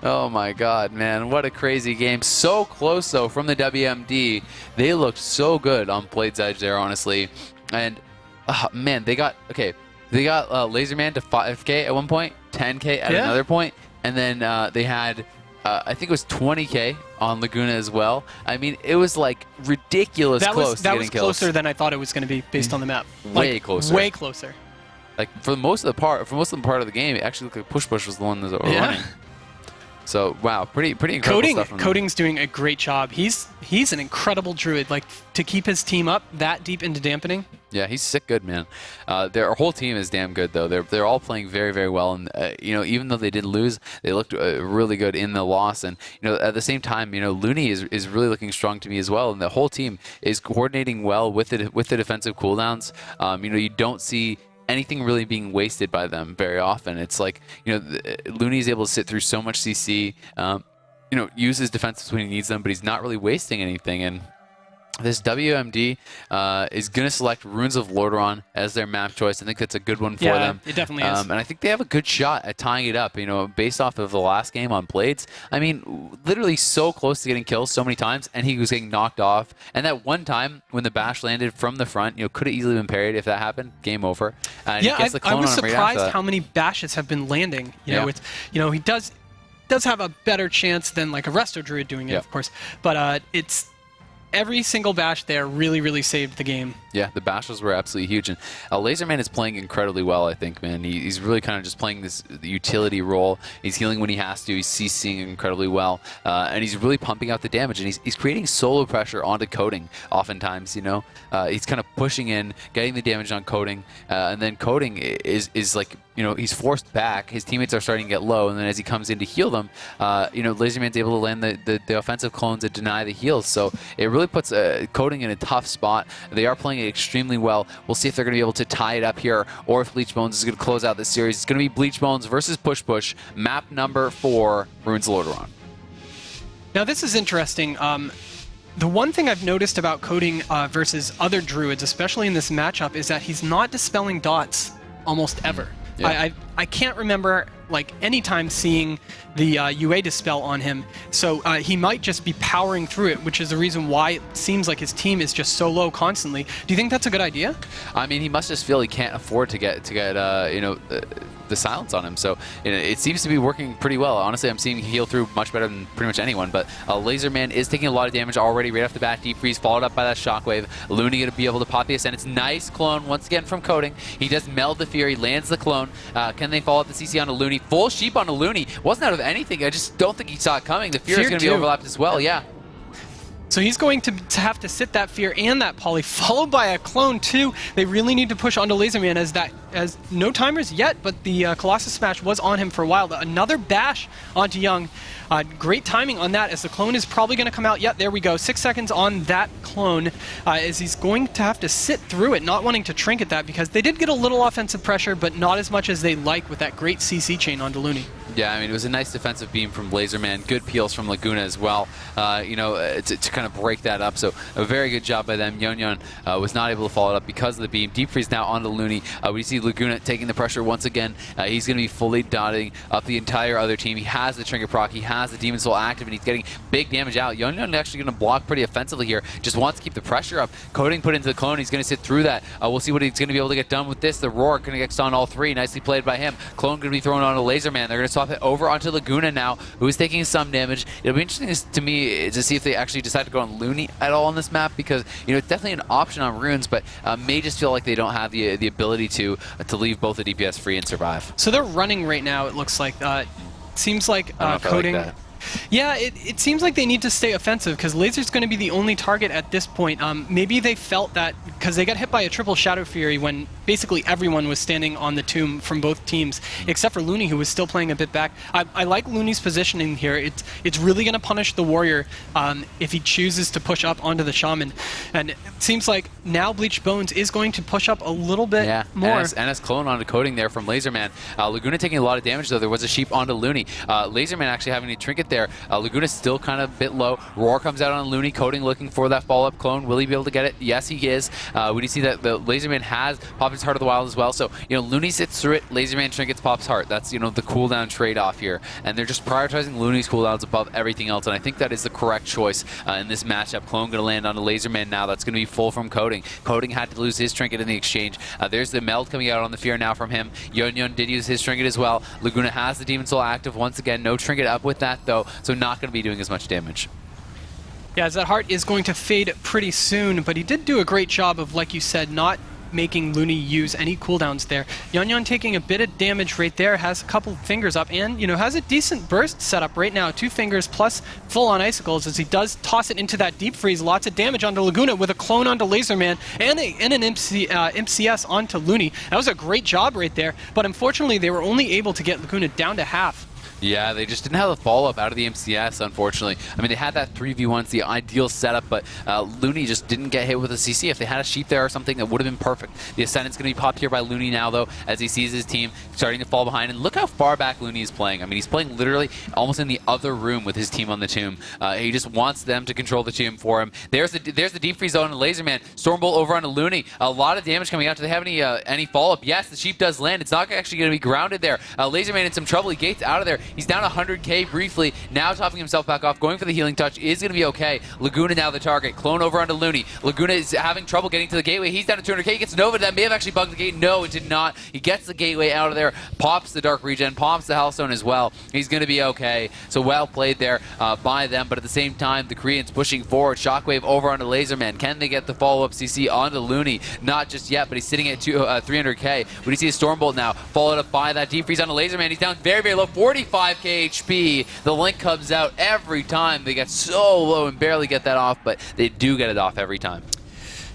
Oh my god, man. What a crazy game. So close, though, from the WMD. They looked so good on Blade's Edge there, honestly. And, man, they got Laserman to 5k at one point, 10k at another point, and then they had, I think it was 20k on Laguna as well. I mean, it was like ridiculous close to getting kills. That was closer than I thought it was going to be based on the map. Way closer. Way closer. Like for most of the part of the game, it actually looked like Push was the one that was running. So wow, pretty incredible stuff from Coding's doing a great job. He's an incredible druid. Like to keep his team up that deep into dampening. Yeah, he's sick good, man. Their whole team is damn good though. They're all playing very, very well, and even though they did lose, they looked really good in the loss. And at the same time, Looney is really looking strong to me as well, and the whole team is coordinating well with the defensive cooldowns. You don't see anything really being wasted by them very often. It's like, Looney is able to sit through so much CC, use his defenses when he needs them, but he's not really wasting anything. And this WMD is going to select Runes of Lordaeron as their map choice. I think that's a good one for them. It definitely is. And I think they have a good shot at tying it up, based off of the last game on Blades. I mean, literally so close to getting kills so many times, and he was getting knocked off. And that one time when the bash landed from the front, could have easily been parried. If that happened, game over. And I was surprised how many bashes have been landing. He does have a better chance than like a Resto Druid doing it, of course. But it's... Every single bash there really, really saved the game. Yeah, the bashes were absolutely huge. And Laserman is playing incredibly well, I think, man. He's really kind of just playing this utility role. He's healing when he has to. He's CCing incredibly well. And he's really pumping out the damage. And he's creating solo pressure onto Coding oftentimes, He's kind of pushing in, getting the damage on Coding. And then Coding is like, he's forced back. His teammates are starting to get low. And then as he comes in to heal them, Laserman's able to land the offensive clones and deny the heals. So it really puts Coding in a tough spot. They are playing it extremely well. We'll see if they're going to be able to tie it up here, or if Bleach Bones is going to close out this series. It's going to be Bleach Bones versus Push, map number 4, Runes of Lordaeron. Now this is interesting. The one thing I've noticed about Coding versus other druids, especially in this matchup, is that he's not dispelling dots almost ever. Yeah. I can't remember like anytime seeing the UA dispel on him. So he might just be powering through it, which is the reason why it seems like his team is just so low constantly. Do you think that's a good idea? I mean, he must just feel he can't afford to get the silence on him. So it seems to be working pretty well. Honestly, I'm seeing him heal through much better than pretty much anyone. But Laserman is taking a lot of damage already right off the bat. Deep Freeze followed up by that Shockwave. Looney going to be able to pop the Ascent. It's nice clone once again from Coding. He does meld the Fury, lands the clone. Can they follow up the CC onto Looney? Full sheep onto Looney. Wasn't out of anything. I just don't think he saw it coming. The Fury is going to be overlapped as well. Yeah. So he's going to have to sit that Fear and that Poly, followed by a clone too. They really need to push onto Laserman as no timers yet, but the Colossus Smash was on him for a while. Another bash onto Young. Great timing on that, as the clone is probably going to come out. Yep, there we go. 6 seconds on that clone, as he's going to have to sit through it, not wanting to trinket that, because they did get a little offensive pressure, but not as much as they like with that great CC chain onto Looney. Yeah, I mean, it was a nice defensive beam from Laserman. Good peels from Laguna as well, to kind of break that up. So a very good job by them. Yon was not able to follow it up because of the beam. Deep Freeze now onto Looney. We see Laguna taking the pressure once again. He's going to be fully dotting up the entire other team. He has the Trinket proc. He has the Demon Soul active, and he's getting big damage out. Yon actually going to block pretty offensively here. Just wants to keep the pressure up. Coding put into the clone. He's going to sit through that. We'll see what he's going to be able to get done with this. The Roar going to get on all three. Nicely played by him. Clone going to be thrown onto Laserman. They're going to swap it over onto Laguna now, who is taking some damage. It'll be interesting to me to see if they actually decide to go on Looney at all on this map, because it's definitely an option on runes, but may just feel like they don't have the ability to leave both the DPS free and survive. So they're running right now, it looks like. Seems like Coding... Like that. Yeah, it seems like they need to stay offensive, because Laser's going to be the only target at this point. Maybe they felt that because they got hit by a triple Shadow Fury when basically everyone was standing on the tomb from both teams, except for Looney, who was still playing a bit back. I like Looney's positioning here. It's really going to punish the Warrior if he chooses to push up onto the Shaman. And it seems like now Bleached Bones is going to push up a little bit more. And as clone onto Coding there from Laserman. Laguna taking a lot of damage, though. There was a sheep onto Looney. Laserman actually having a trinket there. Laguna's still kind of a bit low. Roar comes out on Looney. Coding looking for that follow-up clone. Will he be able to get it? Yes, he is. We do see that the Laserman has popped his Heart of the Wild as well. So, Looney sits through it. Laserman trinkets Pop's Heart. That's, the cooldown trade-off here. And they're just prioritizing Looney's cooldowns above everything else. And I think that is the correct choice in this matchup. Clone going to land on the Laserman now. That's going to be full from Coding. Coding had to lose his trinket in the exchange. There's the meld coming out on the Fear now from him. Yon did use his trinket as well. Laguna has the Demon Soul active once again. No trinket up with that, though. So not going to be doing as much damage. Yeah, as that heart is going to fade pretty soon, but he did do a great job of, like you said, not making Looney use any cooldowns there. Yon taking a bit of damage right there, has a couple fingers up, and has a decent burst setup right now. 2 fingers plus full on icicles as he does toss it into that deep freeze. Lots of damage onto Laguna with a clone onto Laserman and an MCS onto Looney. That was a great job right there, but unfortunately they were only able to get Laguna down to half. Yeah, they just didn't have the follow-up out of the MCS, unfortunately. I mean, they had that 3v1, it's the ideal setup, but Looney just didn't get hit with a CC. If they had a sheep there or something, that would have been perfect. The Ascendant's going to be popped here by Looney now, though, as he sees his team starting to fall behind. And look how far back Looney is playing. I mean, he's playing literally almost in the other room with his team on the tomb. He just wants them to control the tomb for him. There's the deep freeze zone and Laserman. Stormbolt over onto Looney. A lot of damage coming out. Do they have any follow-up? Yes, the sheep does land. It's not actually going to be grounded there. Laserman in some trouble. He gates out of there. He's down 100k briefly. Now topping himself back off. Going for the healing touch is going to be okay. Laguna now the target. Clone over onto Looney. Laguna is having trouble getting to the gateway. He's down to 200k. He gets Nova. That may have actually bugged the gate. No, it did not. He gets the gateway out of there. Pops the Dark Regen. Pops the Hellstone as well. He's going to be okay. So well played there by them. But at the same time, the Koreans pushing forward. Shockwave over onto Laserman. Can they get the follow-up CC onto Looney? Not just yet, but he's sitting at 300k. When you see a Stormbolt now, followed up by that deep freeze onto Laserman. He's down very, very low. 45k HP. The link comes out every time. They get so low and barely get that off, but they do get it off every time.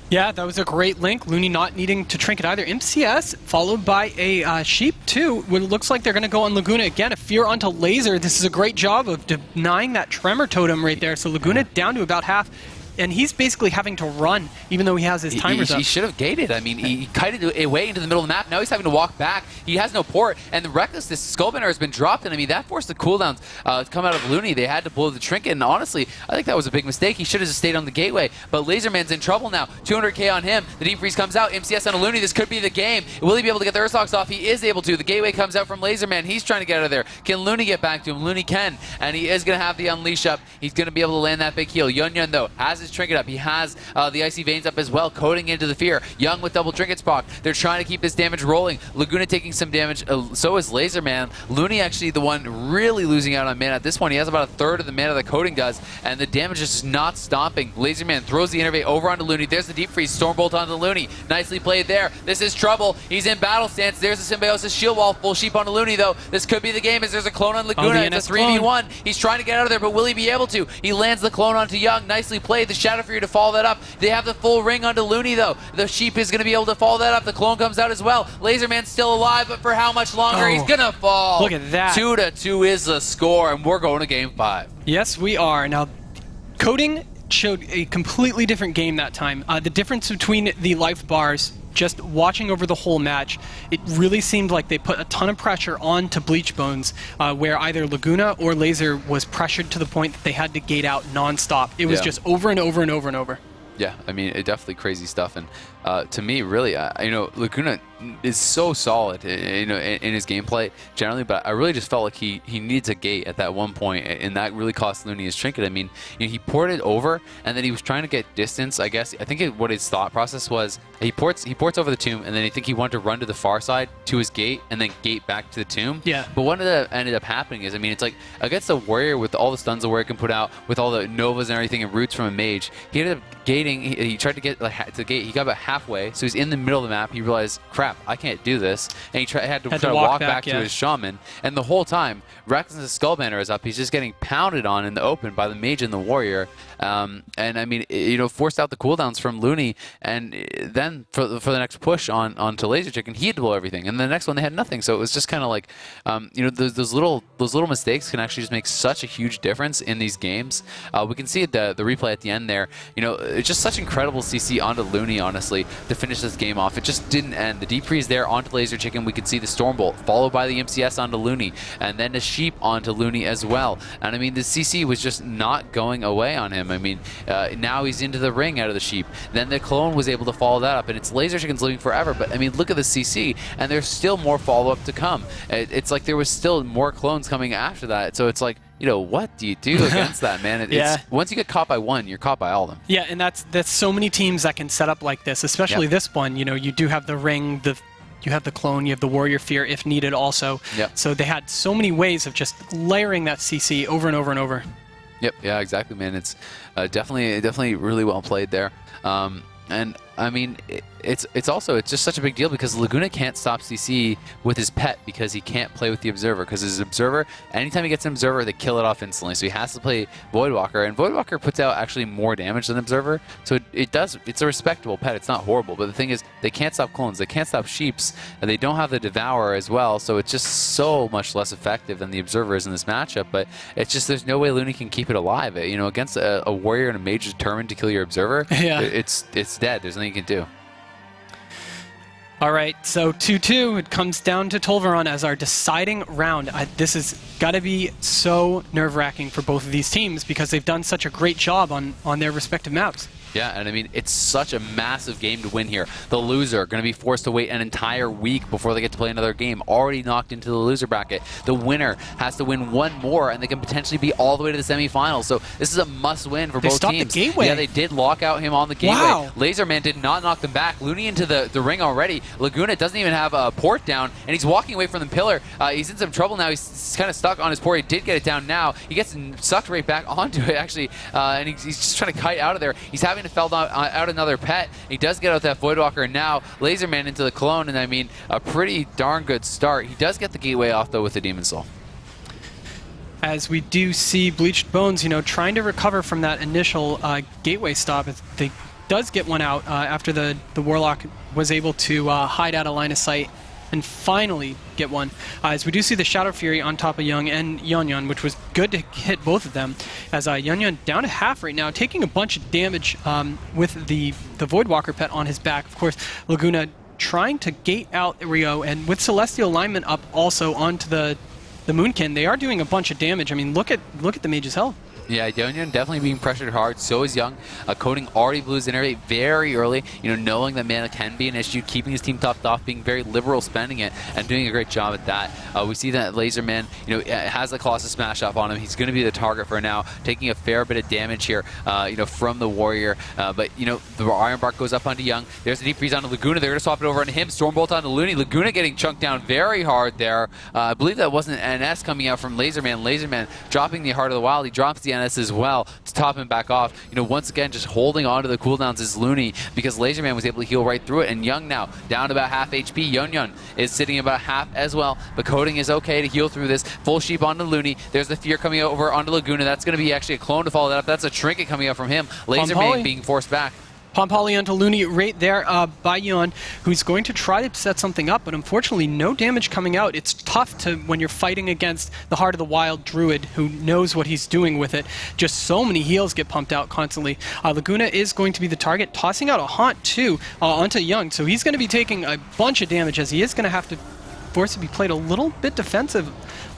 Yeah, that was a great link. Looney not needing to trinket either. MCS followed by a sheep too. When it looks like they're going to go on Laguna again. A fear onto Laser. This is a great job of denying that tremor totem right there. So Laguna down to about half. and he's basically having to run, even though he has his timers up. He should have gated. I mean, he kited away into the middle of the map. Now he's having to walk back. He has no port, and the recklessness Skullbender has been dropped, and I mean, that forced the cooldowns to come out of Looney. They had to blow the trinket, and honestly, I think that was a big mistake. He should have just stayed on the gateway, but Laserman's in trouble now. 200k on him. The Deep Freeze comes out. MCS on a Looney. This could be the game. Will he be able to get the Earthstalks off? He is able to. The gateway comes out from Laserman. He's trying to get out of there. Can Looney get back to him? Looney can, and he is going to have the Unleash up. He's going to be able to land that big heal. Yun, though, has his trinket up. He has the Icy Veins up as well, coding into the fear. Young with double trinkets proc. They're trying to keep this damage rolling. Laguna taking some damage. So is Laserman. Looney actually the one really losing out on mana at this point. He has about a third of the mana that coding does, and the damage is just not stopping. Laserman throws the Innervate over onto Looney. There's the Deep Freeze. Stormbolt onto Looney. Nicely played there. This is trouble. He's in battle stance. There's the Symbiosis Shield Wall. Full sheep onto Looney, though. This could be the game as there's a clone on Laguna. It's a 3v1. He's trying to get out of there, but will he be able to? He lands the clone onto Young. Nicely played. The Shadow Fury to follow that up. They have the full ring onto Looney, though. The sheep is going to be able to follow that up. The clone comes out as well. Laserman's still alive, but for how much longer? He's going to fall. Look at that. 2-2 is the score, and we're going to game 5. Yes, we are. Now, coding showed a completely different game that time. The difference between the life bars, just watching over the whole match, it really seemed like they put a ton of pressure onto Bleach Bones, where either Laguna or Laser was pressured to the point that they had to gate out non-stop. It was just over and over and over and over. Yeah, I mean, it definitely crazy stuff, and to me, really, Laguna is so solid, in his gameplay generally, but I really just felt like he needs a gate at that one point, and that really cost Looney his trinket. I mean, he ported over, and then he was trying to get distance. I guess I think what his thought process was, he ports over the tomb, and then I think he wanted to run to the far side to his gate, and then gate back to the tomb. Yeah. But what ended up happening is, I mean, it's like against the warrior with all the stuns the warrior can put out, with all the novas and everything, and roots from a mage, he ended up gating. He tried to get to the gate. He got about halfway, so he's in the middle of the map. He realized, crap, I can't do this, and he had to try to walk back to his shaman. And the whole time, Recklessness Skullbender is up. He's just getting pounded on in the open by the mage and the warrior. And I mean, forced out the cooldowns from Looney, and then for the next push onto Laser Chicken, he had to blow everything. And the next one, they had nothing. So it was just kind of like, those little mistakes can actually just make such a huge difference in these games. We can see the replay at the end there. It's just such incredible CC onto Looney, honestly, to finish this game off. It just didn't end. The Deep Freeze there onto Laser Chicken. We could see the Stormbolt followed by the MCS onto Looney, and then the Sheep onto Looney as well. And I mean, the CC was just not going away on him. I mean, now he's into the ring out of the Sheep. Then the clone was able to follow that up, and it's Laser Chicken's living forever. But I mean, look at the CC, and there's still more follow-up to come. It's like there was still more clones coming after that. So it's like, what do you do against that, man? Once you get caught by one, you're caught by all of them. Yeah, and that's so many teams that can set up like this, especially this one. You do have the ring, you have the clone, you have the warrior fear if needed also. Yep. So they had so many ways of just layering that CC over and over and over. Yep. Yeah, exactly, man. It's definitely really well played there. And I mean, it's just such a big deal because Laguna can't stop CC with his pet because he can't play with the Observer, because his Observer, anytime he gets an Observer, they kill it off instantly. So he has to play Voidwalker, and Voidwalker puts out actually more damage than Observer. So it's a respectable pet. It's not horrible, but the thing is, they can't stop clones, they can't stop Sheeps, and they don't have the Devourer as well. So it's just so much less effective than the Observer is in this matchup. But it's just, there's no way Looney can keep it alive. Against a warrior and a mage determined to kill your Observer, it's dead. There's nothing you can do. All right, so 2-2. It comes down to Tolvaron as our deciding round. This has got to be so nerve-wracking for both of these teams because they've done such a great job on their respective maps. Yeah, and I mean, it's such a massive game to win here. The loser going to be forced to wait an entire week before they get to play another game, already knocked into the loser bracket. The winner has to win one more, and they can potentially be all the way to the semifinals. So this is a must-win for both teams. They stopped the gateway. Yeah, they did lock out him on the gateway. Wow. Laserman did not knock them back. Looney into the ring already. Laguna doesn't even have a port down, and he's walking away from the pillar. He's in some trouble now. He's kind of stuck on his port. He did get it down now. He gets sucked right back onto it, actually, and he's just trying to kite out of there. He's having to fell out another pet. He does get out that Voidwalker, and now Laserman into the clone, and I mean, a pretty darn good start. He does get the gateway off, though, with the Demon Soul. As we do see Bleached Bones, trying to recover from that initial gateway stop. They does get one out after the Warlock was able to hide out of line of sight and finally get one. As we do see the Shadow Fury on top of Young and Yun, which was good to hit both of them. As Yun down to half right now, taking a bunch of damage with the Voidwalker pet on his back. Of course, Laguna trying to gate out Rio, and with Celestial Alignment up also onto the Moonkin, they are doing a bunch of damage. I mean, look at the mage's health. Yeah, Yun definitely being pressured hard. So is Young. Coding already blew his innervate very early, knowing that mana can be an issue, keeping his team topped off, being very liberal spending it, and doing a great job at that. We see that Laserman, has the Colossus Smash up on him. He's going to be the target for now, taking a fair bit of damage here, from the Warrior. But, the Iron Bark goes up onto Young. There's the Deep Freeze onto Laguna. They're going to swap it over onto him. Stormbolt onto Looney. Laguna getting chunked down very hard there. I believe that wasn't an NS coming out from Laserman. Laserman dropping the Heart of the Wild. He drops the NS as well to top him back off. Once again, just holding on to the cooldowns is Looney, because Laserman was able to heal right through it, and Young now down to about half HP. Yun is sitting about half as well, but Coding is okay to heal through this. Full sheep onto Looney. There's the Fear coming over onto Laguna. That's going to be actually a clone to follow that up. That's a trinket coming out from him. Laserman being forced back. Pompoli onto Looney right there by Yun, who's going to try to set something up, but unfortunately no damage coming out. It's tough when you're fighting against the Heart of the Wild Druid, who knows what he's doing with it. Just so many heals get pumped out constantly. Laguna is going to be the target, tossing out a Haunt too onto Young, so he's going to be taking a bunch of damage, as he is going to have to force to be played a little bit defensive.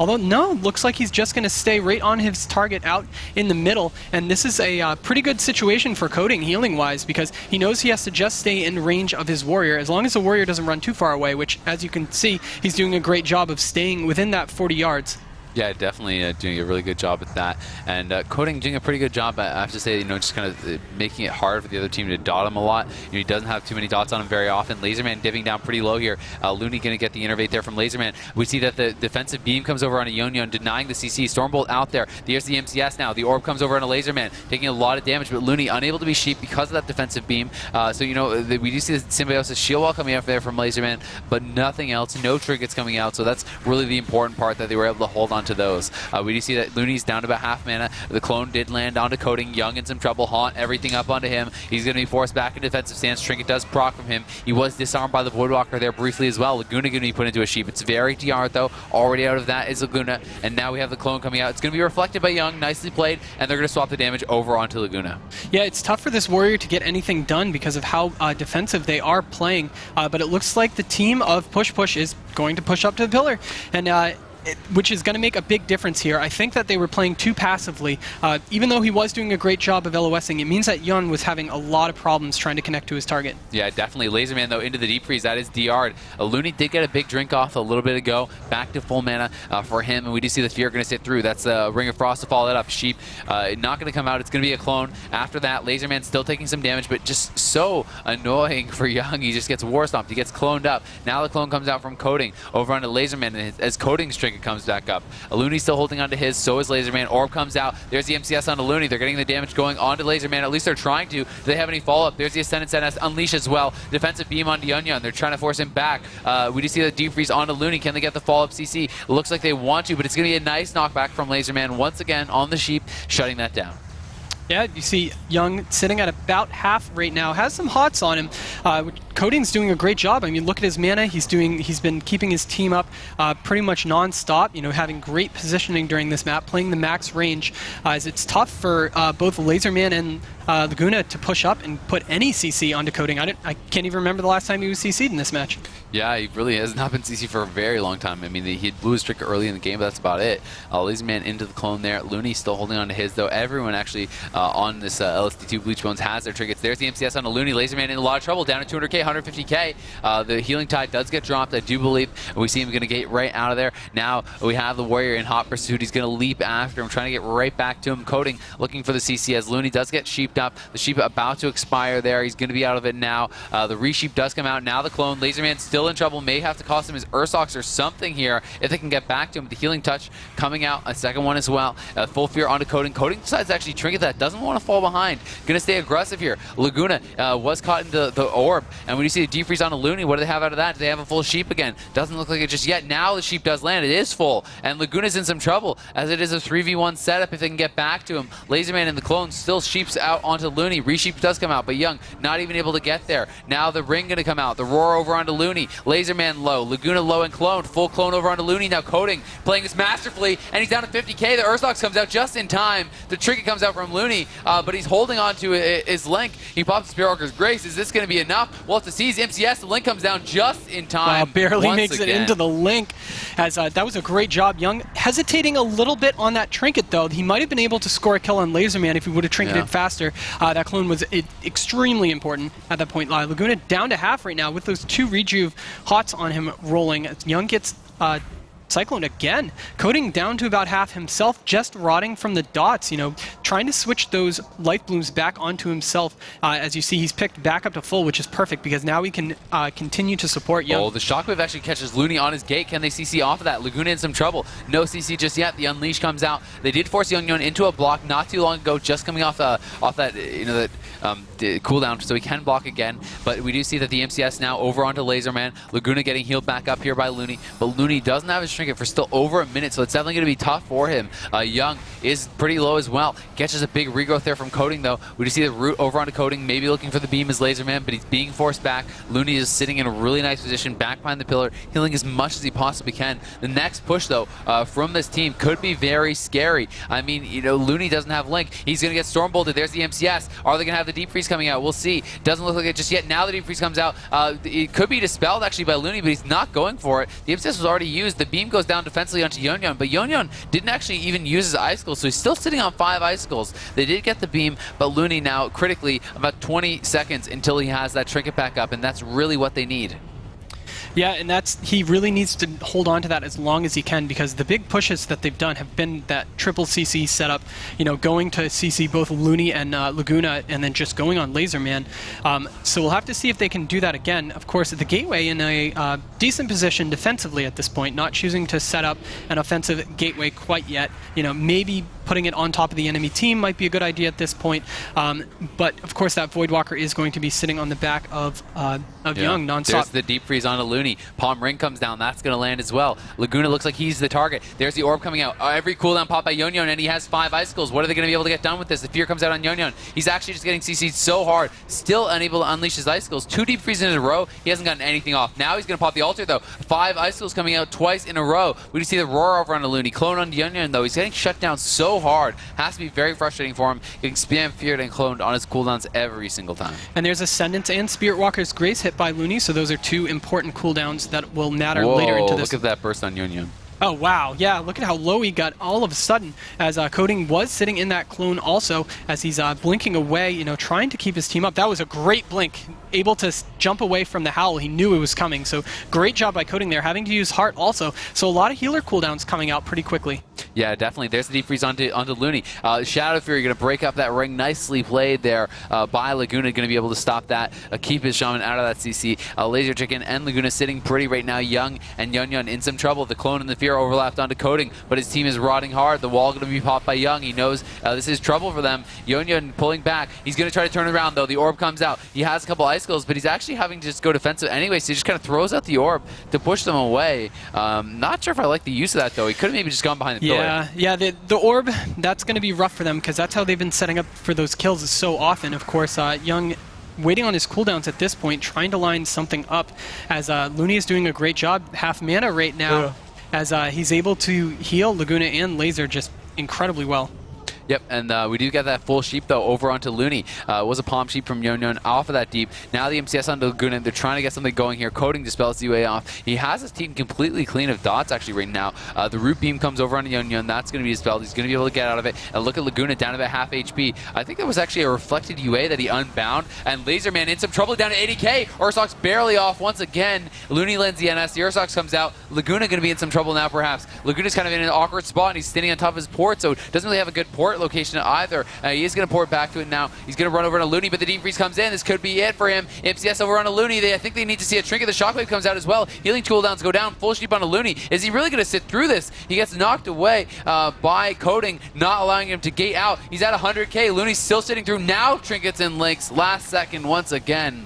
Although, no, looks like he's just going to stay right on his target out in the middle. And this is a pretty good situation for Coding healing-wise, because he knows he has to just stay in range of his Warrior, as long as the Warrior doesn't run too far away, which, as you can see, he's doing a great job of staying within that 40 yards. Yeah, definitely doing a really good job at that. And Coding doing a pretty good job, I have to say, just kind of making it hard for the other team to dot him a lot. He doesn't have too many dots on him very often. Laserman dipping down pretty low here. Looney going to get the innervate there from Laserman. We see that the defensive beam comes over on a Yun, denying the CC. Stormbolt out there. There's the MCS now. The orb comes over on a Laserman, taking a lot of damage, but Looney unable to be sheep because of that defensive beam. So, we do see the Symbiosis shield wall coming out there from Laserman, but nothing else. No trinkets coming out, so that's really the important part, that they were able to hold on to those. We do see that Looney's down to about half mana. The clone did land onto Coding. Young in some trouble. Haunt everything up onto him. He's going to be forced back in defensive stance. Trinket does proc from him. He was disarmed by the Voidwalker there briefly as well. Laguna going to be put into a sheep. It's very DR though. Already out of that is Laguna. And now we have the clone coming out. It's going to be reflected by Young. Nicely played. And they're going to swap the damage over onto Laguna. Yeah, it's tough for this Warrior to get anything done because of how defensive they are playing. But it looks like the team of Push is going to push up to the pillar. And which is going to make a big difference here. I think that they were playing too passively. Even though he was doing a great job of LOSing, it means that Yun was having a lot of problems trying to connect to his target. Yeah, definitely. Laserman, though, into the Deep Freeze. That is DR'd. Looney did get a big drink off a little bit ago. Back to full mana for him, and we do see the Fear going to sit through. That's Ring of Frost to follow that up. Sheep not going to come out. It's going to be a clone. After that, Laserman still taking some damage, but just so annoying for Young. He just gets War Stomped. He gets cloned up. Now the clone comes out from Coding over onto Laserman, and as Coding's trinket comes back up. Looney's still holding onto his, so is Laserman. Orb comes out. There's the MCS onto Looney. They're getting the damage going onto Laserman. At least they're trying to. Do they have any follow-up? There's the Ascendant NS Unleash as well. Defensive beam onto Yun. They're trying to force him back. We do see the Deep Freeze onto Looney. Can they get the follow-up CC? Looks like they want to, but it's going to be a nice knockback from Laserman once again on the sheep, shutting that down. Yeah, you see Young sitting at about half right now. Has some hots on him. Coding's doing a great job. I mean, look at his mana. He's been keeping his team up pretty much non-stop, having great positioning during this map, playing the max range, as it's tough for both Laserman and Laguna to push up and put any CC onto Coding. I can't even remember the last time he was CC'd in this match. Yeah, he really has not been CC for a very long time. I mean, he blew his trick early in the game, but that's about it. Laserman into the clone there. Looney still holding on to his, though. Everyone actually on this LSD2 Bleach Bones has their trinkets. There's the MCS on the Looney. Laserman in a lot of trouble, down to 200k, 150k. The Healing Tide does get dropped, I do believe. We see him going to get right out of there. Now we have the Warrior in hot pursuit. He's going to leap after him, trying to get right back to him. Coding, looking for the CC as Looney does get sheeped up. The sheep about to expire there. He's going to be out of it now. The resheep does come out. Now the clone. Laserman still in trouble. May have to cost him his Ursox or something here if they can get back to him. The Healing Touch coming out. A second one as well. Full Fear onto Coding. Coding decides to actually trinket that. Doesn't want to fall behind. Going to stay aggressive here. Laguna was caught in the orb. And when you see the Deep Freeze on a Looney, what do they have out of that? Do they have a full sheep again? Doesn't look like it just yet. Now the sheep does land. It is full. And Laguna's in some trouble as it is a 3v1 setup if they can get back to him. Laserman and the clone still sheeps out onto Looney. Resheep does come out, but Young not even able to get there. Now the Ring going to come out. The Roar over onto Looney. Laserman low, Laguna low and cloned. Full clone over onto Looney. Now Coding playing this masterfully, and he's down to 50k. The Ursox comes out just in time. The trinket comes out from Looney, but he's holding on to his Link. He pops Spearwalker's Grace. Is this going to be enough? Well, to seize MCS, the Link comes down just in time. Wow, barely makes again. it into the Link. As that was a great job. Young hesitating a little bit on that trinket, though. He might have been able to score a kill on Laserman if he would have trinketed faster. That clone was extremely important at that point. Laguna down to half right now with those 2 rejuve hots on him rolling. Young gets Cyclone again. Coding down to about half himself, just rotting from the dots, trying to switch those life blooms back onto himself. As you see, he's picked back up to full, which is perfect because now we can continue to support Young. Oh, the Shockwave actually catches Looney on his gate. Can they CC off of that? Laguna in some trouble. No CC just yet. The Unleash comes out. They did force Young into a block not too long ago, just coming off that, the cooldown, so he can block again. But we do see that the MCS now over onto Laserman. Laguna getting healed back up here by Looney, but Looney doesn't have his trinket for still over a minute, so it's definitely going to be tough for him. Young is pretty low as well. Catches a big regrowth there from Coding, though. We just see the root over onto Coding, maybe looking for the beam as Laserman, but he's being forced back. Looney is sitting in a really nice position back behind the pillar, healing as much as he possibly can. The next push, though, from this team could be very scary. I mean, Looney doesn't have Link. He's going to get Storm Bolted. There's the MCS. Are they going to have the Deep Freeze coming out? We'll see. Doesn't look like it just yet. Now the Deep Freeze comes out. It could be dispelled, actually, by Looney, but he's not going for it. The MCS was already used. The beam goes down defensively onto Yonyon, but Yonyon didn't actually even use his Icicles, so he's still sitting on 5 Icicles. They did get the beam, but Looney now critically about 20 seconds until he has that trinket back up, and that's really what they need. Yeah, and he really needs to hold on to that as long as he can, because the big pushes that they've done have been that triple CC setup, going to CC both Looney and Laguna, and then just going on Laserman. So we'll have to see if they can do that again. Of course, the Gateway in a decent position defensively at this point, not choosing to set up an offensive Gateway quite yet. Maybe putting it on top of the enemy team might be a good idea at this point. But of course, that Voidwalker is going to be sitting on the back of Young nonstop. There's the Deep Freeze onto Looney. Palm Ring comes down. That's going to land as well. Laguna looks like he's the target. There's the orb coming out. Every cooldown pop by Yonyon, and he has 5 Icicles. What are they going to be able to get done with this? The Fear comes out on Yonyon. He's actually just getting CC'd so hard. Still unable to unleash his Icicles. 2 Deep Freezes in a row. He hasn't gotten anything off. Now he's going to pop the Altar, though. 5 Icicles coming out twice in a row. We just see the Roar over on Looney. Clone on Yonyon, though. He's getting shut down so hard. Has to be very frustrating for him. Getting spam feared and cloned on his cooldowns every single time. And there's Ascendance and Spirit Walker's Grace hit by Looney, so those are 2 important cooldowns that will matter later into this. Look at that burst on Yonyon. Oh, wow. Yeah, look at how low he got all of a sudden, as Coding was sitting in that clone also, as he's blinking away, trying to keep his team up. That was a great blink, able to jump away from the Howl. He knew it was coming, so great job by Coding there, having to use Heart also. So a lot of healer cooldowns coming out pretty quickly. Yeah, definitely. There's the Deep Freeze onto Looney. Shadow Fury going to break up that ring. Nicely played there by Laguna. Going to be able to stop that, keep his Shaman out of that CC. Laser Chicken and Laguna sitting pretty right now. Young and Yonyon in some trouble. The clone and the Fear overlapped onto Coding, but his team is rotting hard. The wall going to be popped by Young. He knows this is trouble for them. Yonyon pulling back. He's going to try to turn it around, though. The orb comes out. He has a couple Icicles, but he's actually having to just go defensive anyway, so he just kind of throws out the orb to push them away. Not sure if I like the use of that, though. He could have maybe just gone behind the pillar. Yeah, the orb, that's going to be rough for them, because that's how they've been setting up for those kills so often. Of course, Young waiting on his cooldowns at this point, trying to line something up, as Looney is doing a great job. Half mana right now, as he's able to heal Laguna and Laser just incredibly well. Yep, and we do get that full sheep, though, over onto Looney. It was a palm sheep from Yonyon off of that deep. Now the MCS onto Laguna. They're trying to get something going here. Coding dispels the way off. He has his team completely clean of dots, actually, right now. The root beam comes over onto Yonyon. That's going to be dispelled. He's going to be able to get out of it. And look at Laguna down to about half HP. I think there was actually a reflected UA that he unbound. And Laserman in some trouble down to 80k. Ursox barely off once again. Looney lands the NS. The Ursox comes out. Laguna going to be in some trouble now, perhaps. Laguna's kind of in an awkward spot, and he's standing on top of his port, so doesn't really have a good port location either. He is going to port back to it now. He's going to run over to Looney, but the Deep Freeze comes in. This could be it for him. MCS over on a Looney. I think they need to see a trinket. The Shockwave comes out as well. Healing cooldowns go down. Full sheep on a Looney. Is he really going to sit through this? He gets knocked away by Coding, not allowing him to gate out. He's at 100k. Looney's still sitting through. Now trinkets and links. Last second once again.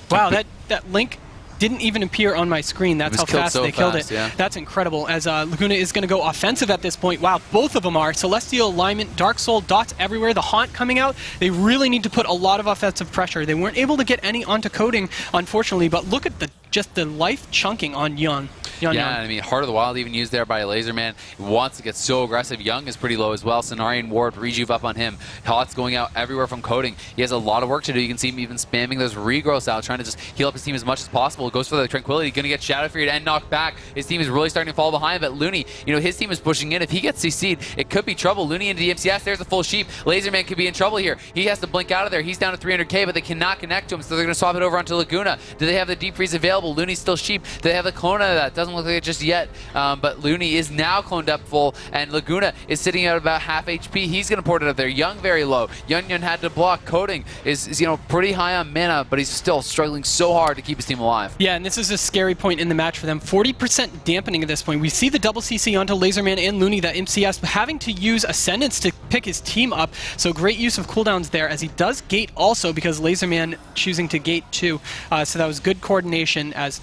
Wow, that Link didn't even appear on my screen. That's how fast they killed it. Yeah. That's incredible. As Laguna is going to go offensive at this point. Wow, both of them are. Celestial alignment, Dark Soul, dots everywhere, the Haunt coming out. They really need to put a lot of offensive pressure. They weren't able to get any onto Coding, unfortunately, but look at just the life chunking on Yun. Yeah, I mean, Heart of the Wild even used there by Laserman. He wants to get so aggressive. Young is pretty low as well. Cenarian Ward, Rejuve up on him. Hot's going out everywhere from Coding. He has a lot of work to do. You can see him even spamming those regrowths out, trying to just heal up his team as much as possible. Goes for the Tranquility, going to get Shadow Fury and knocked back. His team is really starting to fall behind, but Looney, his team is pushing in. If he gets CC'd, it could be trouble. Looney into the MCS, there's a full sheep. Laserman could be in trouble here. He has to blink out of there. He's down to 300k, but they cannot connect to him, so they're going to swap it over onto Laguna. Do they have the deep freeze available? Looney's still sheep. Do they have the clone out of that? Doesn't look like it just yet. But Looney is now cloned up full, and Laguna is sitting at about half HP. He's going to port it up there. Young very low. Yun had to block. Coding is pretty high on mana, but he's still struggling so hard to keep his team alive. Yeah, and this is a scary point in the match for them. 40% dampening at this point. We see the double CC onto Laserman and Looney, that MCS, having to use Ascendance to pick his team up. So great use of cooldowns there, as he does gate also, because Laserman choosing to gate too. So that was good coordination, as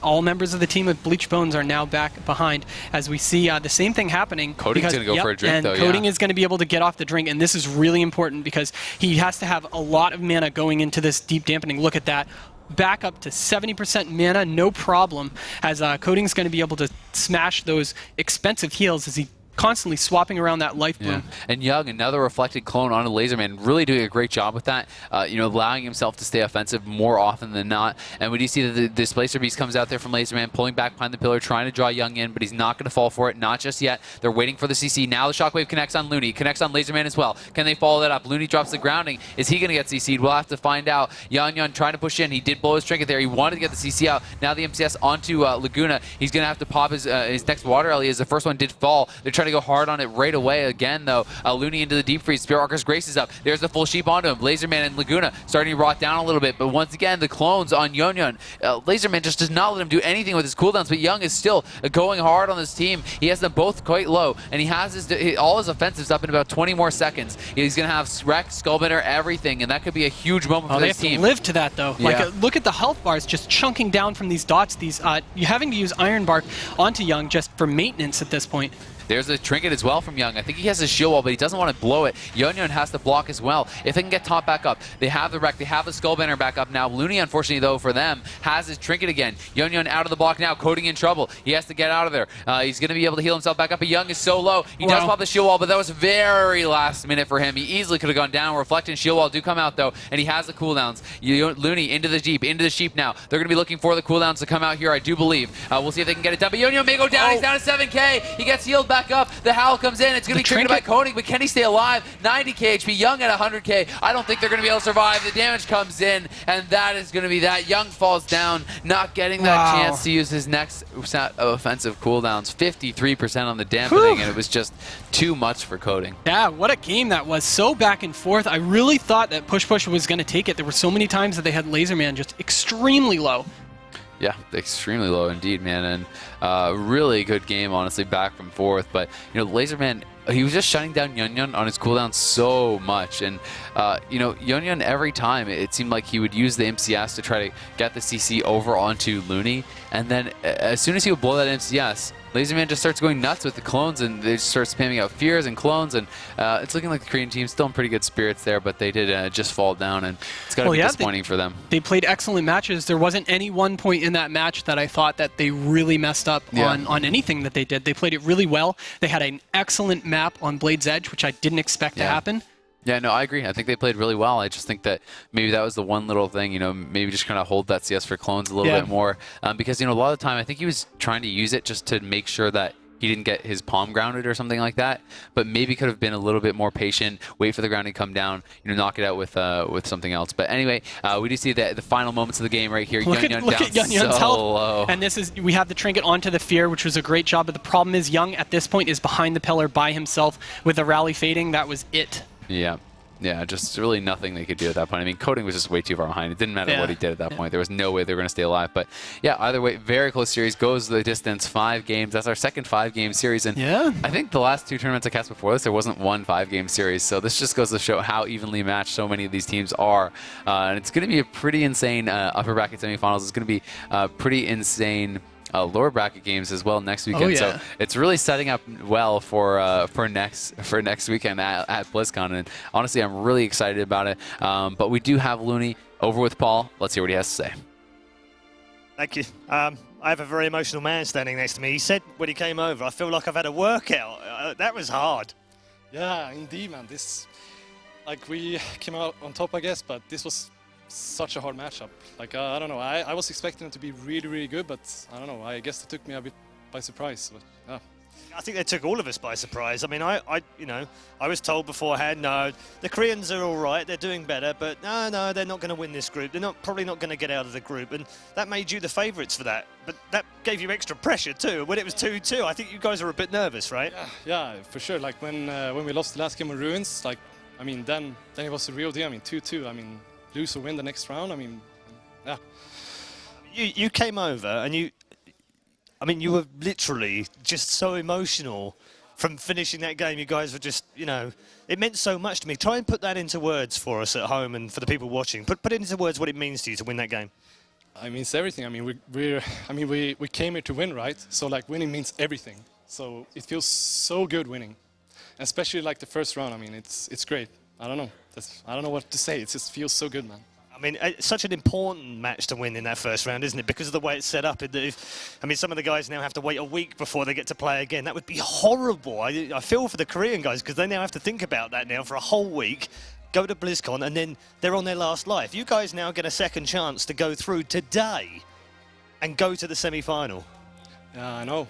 all members of the team with Bleach Bones are now back behind, as we see the same thing happening. Coding's going to go for a drink, and though, Coding is going to be able to get off the drink, and this is really important because he has to have a lot of mana going into this deep dampening. Look at that. Back up to 70% mana, no problem, as Coding's going to be able to smash those expensive heals as he constantly swapping around that life bloom. Yeah. And Young, another reflected clone on a Laserman, really doing a great job with that, allowing himself to stay offensive more often than not. And we do see that the Displacer Beast comes out there from Laserman, pulling back behind the pillar, trying to draw Young in, but he's not going to fall for it, not just yet. They're waiting for the CC. Now the Shockwave connects on Looney, connects on Laserman as well. Can they follow that up? Looney drops the grounding. Is he going to get CC'd? We'll have to find out. Yun trying to push in. He did blow his trinket there. He wanted to get the CC out. Now the MCS onto Laguna. He's going to have to pop his next water alley, as the first one did fall. They're trying to go hard on it right away again, though. Looney into the deep freeze. Spiritwalker's Grace is up. There's the full sheep onto him. Laserman and Laguna starting to rot down a little bit, but once again, the clones on Yun. Laserman just does not let him do anything with his cooldowns, but Young is still going hard on this team. He has them both quite low, and he has all his offensives up in about 20 more seconds. He's going to have Wreck, Skullbender, everything, and that could be a huge moment for this team. They have to live to that, though. Yeah. Like, look at the health bars just chunking down from these dots. You're having to use Iron Bark onto Young just for maintenance at this point. There's a trinket as well from Young. I think he has a shield wall, but he doesn't want to blow it. Yun has to block as well. If they can get top back up, they have the wreck, they have the Skullbender back up now. Looney, unfortunately, though, for them, has his trinket again. Yun out of the block now, Coding in trouble. He has to get out of there. He's going to be able to heal himself back up, but Young is so low. He does pop the shield wall, but that was very last minute for him. He easily could have gone down. Reflect and shield wall do come out, though, and he has the cooldowns. Looney into the Jeep, into the sheep now. They're going to be looking for the cooldowns to come out here, I do believe. We'll see if they can get it done, but Yun may go down. He's down to 7k. He gets healed back up. The Howl comes in. It's going to be triggered by Coding, but can he stay alive? 90k HP. Young at 100k. I don't think they're going to be able to survive. The damage comes in, and that is going to be that. Young falls down, not getting that chance to use his next set of offensive cooldowns. 53% on the dampening, and it was just too much for Coding. Yeah, what a game that was. So back and forth. I really thought that Push was going to take it. There were so many times that they had Laserman just extremely low. Yeah, extremely low indeed, man, and really good game, honestly, back and forth. But Laserman, he was just shutting down Yun on his cooldown so much, and Yun every time it seemed like he would use the MCS to try to get the CC over onto Looney, and then as soon as he would blow that MCS, Laserman just starts going nuts with the clones, and they just start spamming out fears and clones, and it's looking like the Korean team's still in pretty good spirits there, but they did just fall down, and it's got to be disappointing for them. They played excellent matches. There wasn't any one point in that match that I thought that they really messed up on anything that they did. They played it really well. They had an excellent map on Blade's Edge, which I didn't expect to happen. Yeah, no, I agree. I think they played really well. I just think that maybe that was the one little thing, maybe just kind of hold that CS for clones a little bit more. Because, a lot of the time, I think he was trying to use it just to make sure that he didn't get his palm grounded or something like that. But maybe could have been a little bit more patient, wait for the grounding to come down, knock it out with something else. But anyway, we do see the final moments of the game right here. Look at Yun's health. Low. And we have the trinket onto the fear, which was a great job. But the problem is Young at this point is behind the pillar by himself with the rally fading. That was it. Yeah. Yeah, just really nothing they could do at that point. I mean, Coding was just way too far behind. It didn't matter what he did at that point. There was no way they were going to stay alive. But yeah, either way, very close series. Goes the distance, 5 games. That's our second 5-game series. And I think the last 2 tournaments I cast before this, there wasn't one 5-game series. So this just goes to show how evenly matched so many of these teams are. And it's going to be a pretty insane upper bracket semifinals. It's going to be pretty insane lower bracket games as well next weekend. So it's really setting up well for next weekend at BlizzCon. And honestly, I'm really excited about it. But we do have Looney over with Paul. Let's hear what he has to say. Thank you. I have a very emotional man standing next to me. He said when he came over, I feel like I've had a workout. That was hard. Yeah, indeed, man. We came out on top, I guess, but this was such a hard matchup. I don't know. I was expecting it to be really, really good, but I don't know. I guess it took me a bit by surprise. But yeah. I think they took all of us by surprise. I mean, I was told beforehand, no, the Koreans are all right. They're doing better, but no, they're not going to win this group. They're probably not going to get out of the group, and that made you the favourites for that. But that gave you extra pressure too. When it was 2-2, I think you guys were a bit nervous, right? Yeah, for sure. When we lost the last game of Ruins, then it was a real deal. I mean, 2-2. I mean, lose or win the next round. I mean, yeah. You came over and you were literally just so emotional from finishing that game. You guys were just, it meant so much to me. Try and put that into words for us at home and for the people watching. Put it into words what it means to you to win that game. I mean, it's everything. I mean, we came here to win, right? So winning means everything. So it feels so good winning, especially the first round. I mean, it's great. I don't know. I don't know what to say. It just feels so good, man. I mean, it's such an important match to win in that first round, isn't it? Because of the way it's set up. Some of the guys now have to wait a week before they get to play again. That would be horrible. I feel for the Korean guys because they now have to think about that now for a whole week, go to BlizzCon, and then they're on their last life. You guys now get a second chance to go through today and go to the semi-final. Yeah, I know.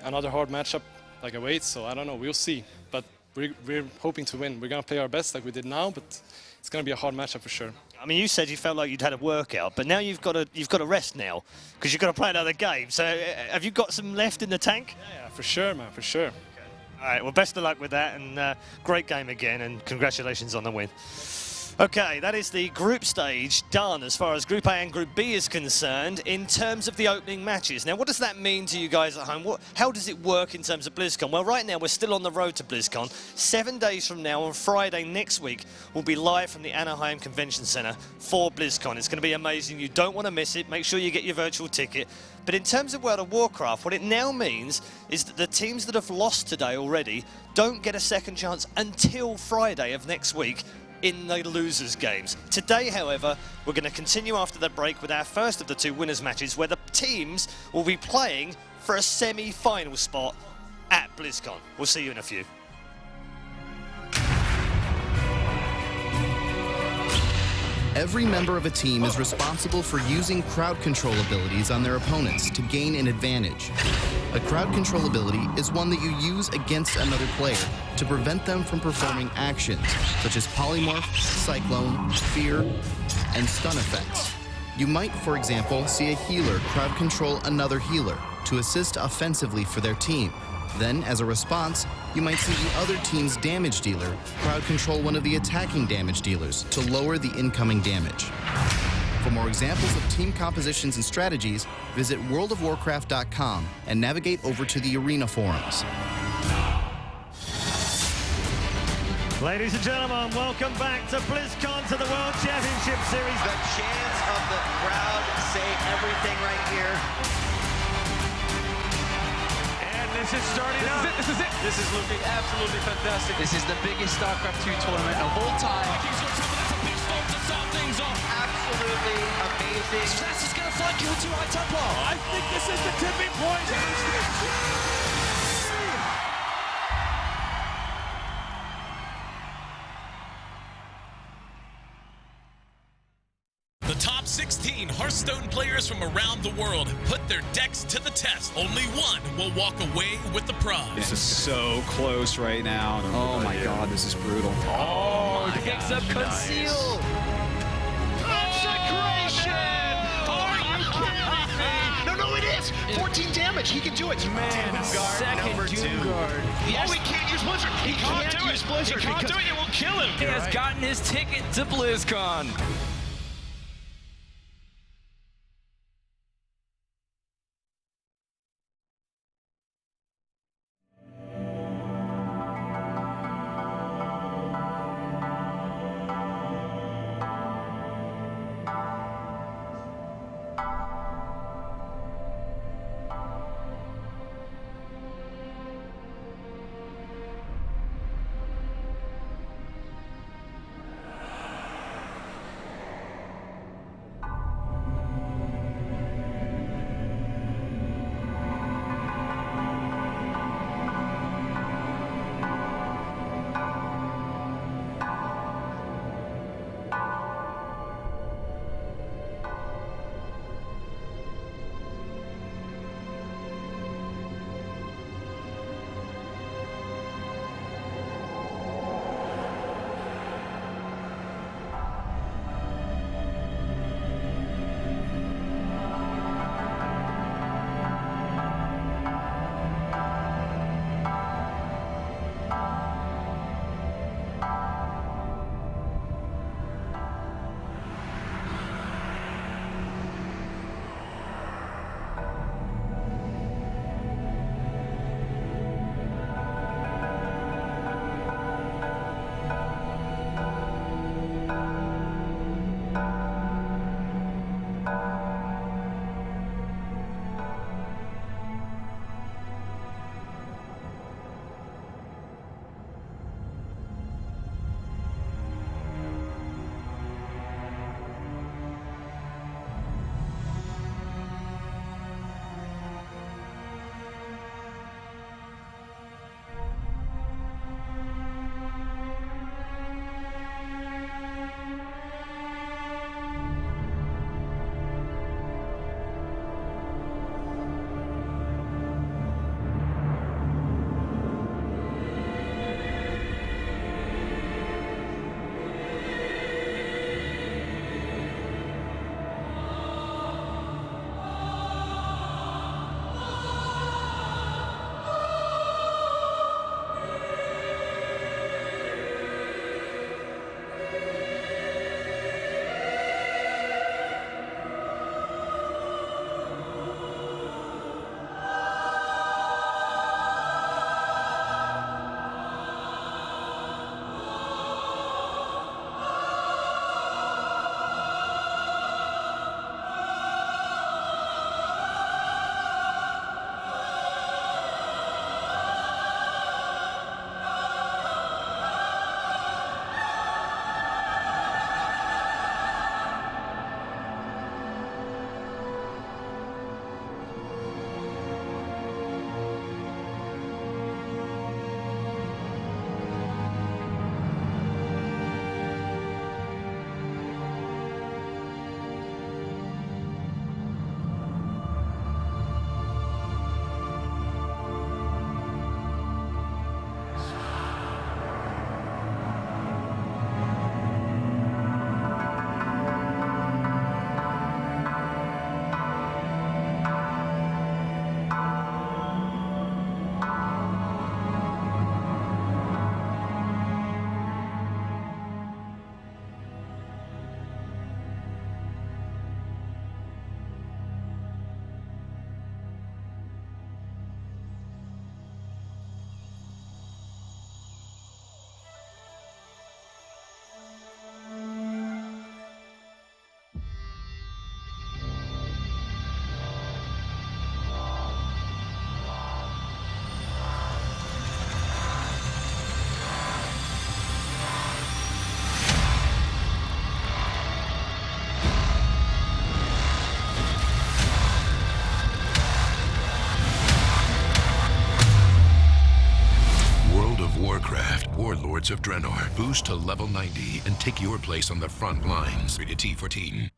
Another hard matchup awaits, so I don't know. We'll see. But we're hoping to win. We're going to play our best like we did now, but it's going to be a hard matchup for sure. I mean, you said you felt like you'd had a workout, but now you've got to rest now because you've got to play another game. So have you got some left in the tank? Yeah, for sure, man, for sure. Okay. All right, well, best of luck with that, and great game again, and congratulations on the win. Okay, that is the group stage done as far as Group A and Group B is concerned in terms of the opening matches. Now, what does that mean to you guys at home? How does it work in terms of BlizzCon? Well, right now, we're still on the road to BlizzCon. 7 days from now, on Friday next week, we'll be live from the Anaheim Convention Center for BlizzCon. It's going to be amazing. You don't want to miss it. Make sure you get your virtual ticket. But in terms of World of Warcraft, what it now means is that the teams that have lost today already don't get a second chance until Friday of next week in the losers games. Today, however, we're going to continue after the break with our first of the 2 winners matches where the teams will be playing for a semi-final spot at BlizzCon. We'll see you in a few. Every member of a team is responsible for using crowd control abilities on their opponents to gain an advantage. A crowd control ability is one that you use against another player to prevent them from performing actions such as polymorph, cyclone, fear, and stun effects. You might, for example, see a healer crowd control another healer to assist offensively for their team. Then, as a response, you might see the other team's damage dealer crowd control one of the attacking damage dealers to lower the incoming damage. For more examples of team compositions and strategies, visit worldofwarcraft.com and navigate over to the Arena forums. Ladies and gentlemen, welcome back to BlizzCon to the World Championship Series. The chants of the crowd say everything right here. This is starting up. This is it. This is looking absolutely fantastic. This is the biggest StarCraft 2 tournament of all time. Absolutely amazing. Stress is going to flank you into High Templar. I think this is the tipping point. The top 16 Hearthstone players from around the world have put their decks to the test. Only one will walk away with the prize. This is so close right now. Oh my god, this is brutal. Oh, he picks up Conceal. Consecration! Are you kidding me? No, it is! 14 damage, he can do it. Man, second Doomguard. Oh, he can't use use Blizzard. He can't use Blizzard. He can't do it. It will kill him. He has gotten his ticket to BlizzCon. Warcraft, Warlords of Draenor. Boost to level 90 and take your place on the front lines. Rated T for teen.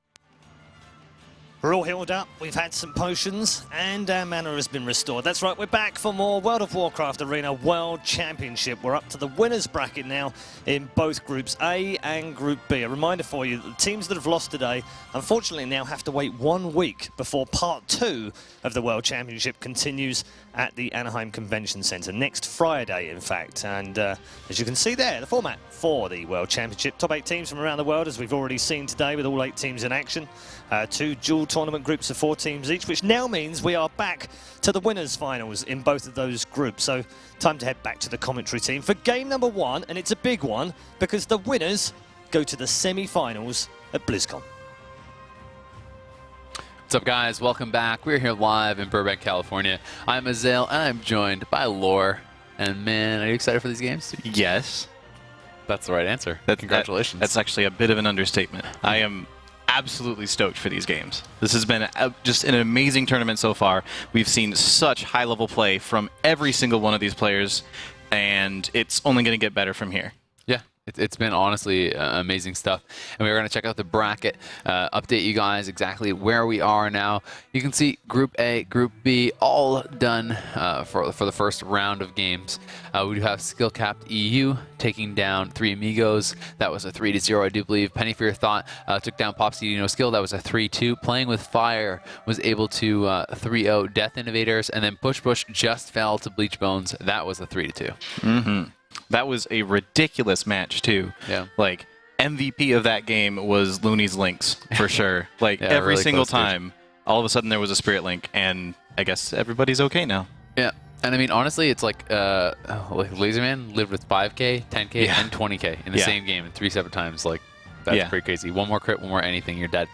We're all healed up, we've had some potions, and our mana has been restored. That's right, we're back for more World of Warcraft Arena World Championship. We're up to the winners bracket now in both Groups A and Group B. A reminder for you, the teams that have lost today, unfortunately now have to wait 1 week before Part 2 of the World Championship continues at the Anaheim Convention Center. Next Friday, in fact. And as you can see there, the format for the World Championship. Top 8 teams from around the world, as we've already seen today, with all 8 teams in action. 2 dual tournament groups of 4 teams each, which now means we are back to the winners' finals in both of those groups. So time to head back to the commentary team for game number 1, and it's a big one because the winners go to the semi-finals at BlizzCon. What's up, guys? Welcome back. We're here live in Burbank, California. I'm Azael, and I'm joined by Lore. And man, are you excited for these games? Yes. That's the right answer. Congratulations. That's actually a bit of an understatement. I am absolutely stoked for these games. This has been just an amazing tournament so far. We've seen such high-level play from every single one of these players, and it's only going to get better from here. Yeah, it's been honestly amazing stuff. And we're going to check out the bracket, update you guys exactly where we are now. You can see Group A, Group B, all done for the first round of games. We do have skill-capped EU taking down 3 Amigos. That was a 3-0, I do believe. Penny for Your Thought took down Pop CD No Skill. That was a 3-2. Playing with Fire was able to 3-0 Death Innovators. And then Push Push just fell to Bleach Bones. That was a 3-2. Mm-hmm. That was a ridiculous match, too. Yeah. Like, MVP of that game was Looney's Links, for sure. Like, yeah, every really single close, time, all of a sudden there was a Spirit Link, and I guess everybody's okay now. Yeah. And I mean, honestly, it's like Laserman lived with 5K, 10K, and 20K in the same game in 3 separate times. Like, that's pretty crazy. One more crit, one more anything, you're dead.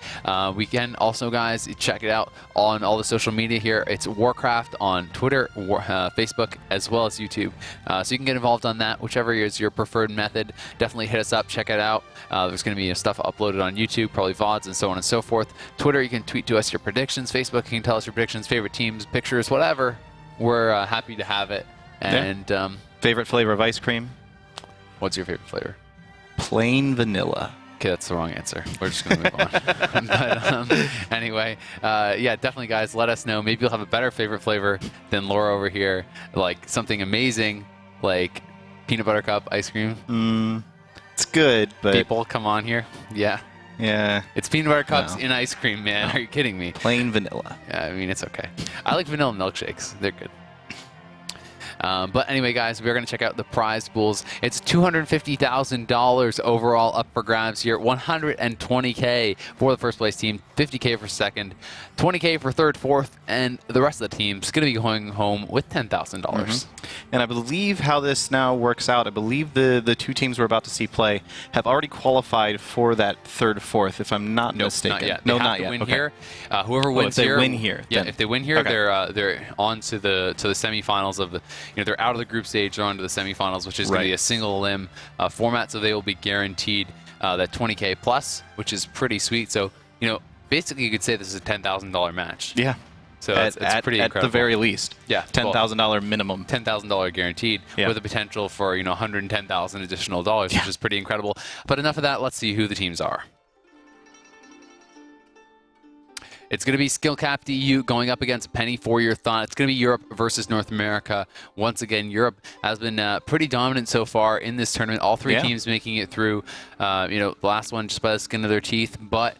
We can also, guys, check it out on all the social media here. It's Warcraft on Twitter, Facebook, as well as YouTube. So you can get involved on that, whichever is your preferred method. Definitely hit us up, check it out. There's going to be stuff uploaded on YouTube, probably VODs, and so on and so forth. Twitter, you can tweet to us your predictions. Facebook, you can tell us your predictions, favorite teams, pictures, whatever. We're happy to have it. And favorite flavor of ice cream? What's your favorite flavor? Plain vanilla. Okay, that's the wrong answer. We're just going to move on. But anyway, yeah, definitely, guys, let us know. Maybe you'll have a better favorite flavor than Laura over here. Like something amazing, like peanut butter cup ice cream. It's good, but... People, come on here. Yeah. Yeah. It's peanut butter cups in ice cream, man. Are you kidding me? Plain vanilla. Yeah, I mean, it's okay. I like vanilla milkshakes. They're good. But anyway, guys, we're going to check out the prize pools. It's $250,000 overall up for grabs here. $120K for the first place team, $50K for second, $20K for third, fourth, and the rest of the team's going to be going home with $10,000. And I believe how this now works out, I believe the 2 teams we're about to see play have already qualified for that third, fourth, if I'm not mistaken. Not yet. No, they have not to yet. win Okay. here. Whoever wins if they here, win here, yeah. then. If they win here, Okay. they're on to the semifinals of the. They're out of the group stage. They're on to the semifinals, which is going to be a single limb format. So they will be guaranteed that 20K plus, which is pretty sweet. So basically, you could say this is a $10,000 match. Yeah. So it's pretty incredible. At the very least. Yeah. $10,000 minimum. $10,000 guaranteed with a potential for, $110,000 additional dollars, which is pretty incredible. But enough of that. Let's see who the teams are. It's going to be skill-capped EU going up against Penny for Your Thought. It's going to be Europe versus North America. Once again, Europe has been pretty dominant so far in this tournament. All 3 teams making it through, the last one just by the skin of their teeth. But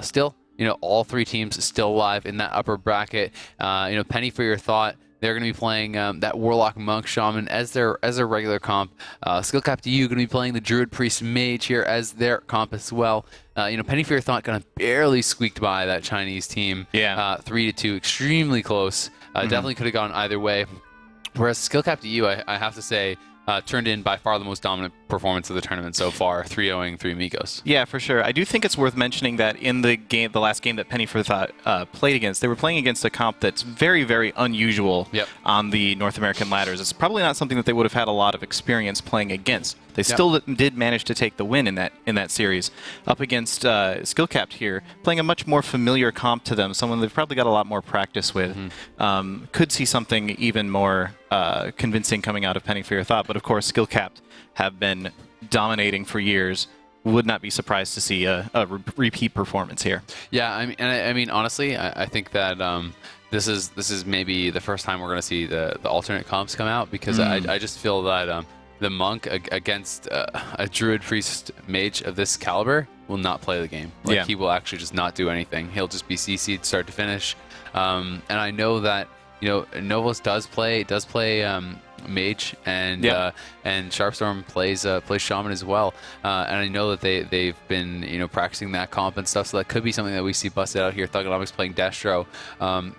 still, all 3 teams still alive in that upper bracket. Penny for Your Thought, they're going to be playing that Warlock Monk Shaman as their regular comp. Skill-capped EU going to be playing the Druid Priest Mage here as their comp as well. Penny for Your Thought kind of barely squeaked by that Chinese team. 3-2, extremely close. Definitely could have gone either way. Whereas skill-capped EU, I have to say, turned in by far the most dominant performance of the tournament so far, 3-0ing 3 Amigos. Yeah, for sure. I do think it's worth mentioning that in the last game that Penny for Thought played against, they were playing against a comp that's very, very unusual on the North American ladders. It's probably not something that they would have had a lot of experience playing against. They still did manage to take the win in that series up against Skill-Capped here, playing a much more familiar comp to them, someone they've probably got a lot more practice with. Could see something even more convincing coming out of Penny for Your Thought, but of course Skill-Capped have been dominating for years. would not be surprised to see a repeat performance here. Yeah, I mean, honestly, I think that this is maybe the first time we're going to see the alternate comps come out, because I just feel that the monk against a druid priest mage of this caliber will not play the game. Like, he will actually just not do anything. He'll just be CC'd start to finish. And I know that, you know, Novos does play mage, and Sharpstorm plays shaman as well. And I know that they've been, you know, practicing that comp and stuff. So that could be something that we see busted out here. Thugonomics playing Destro.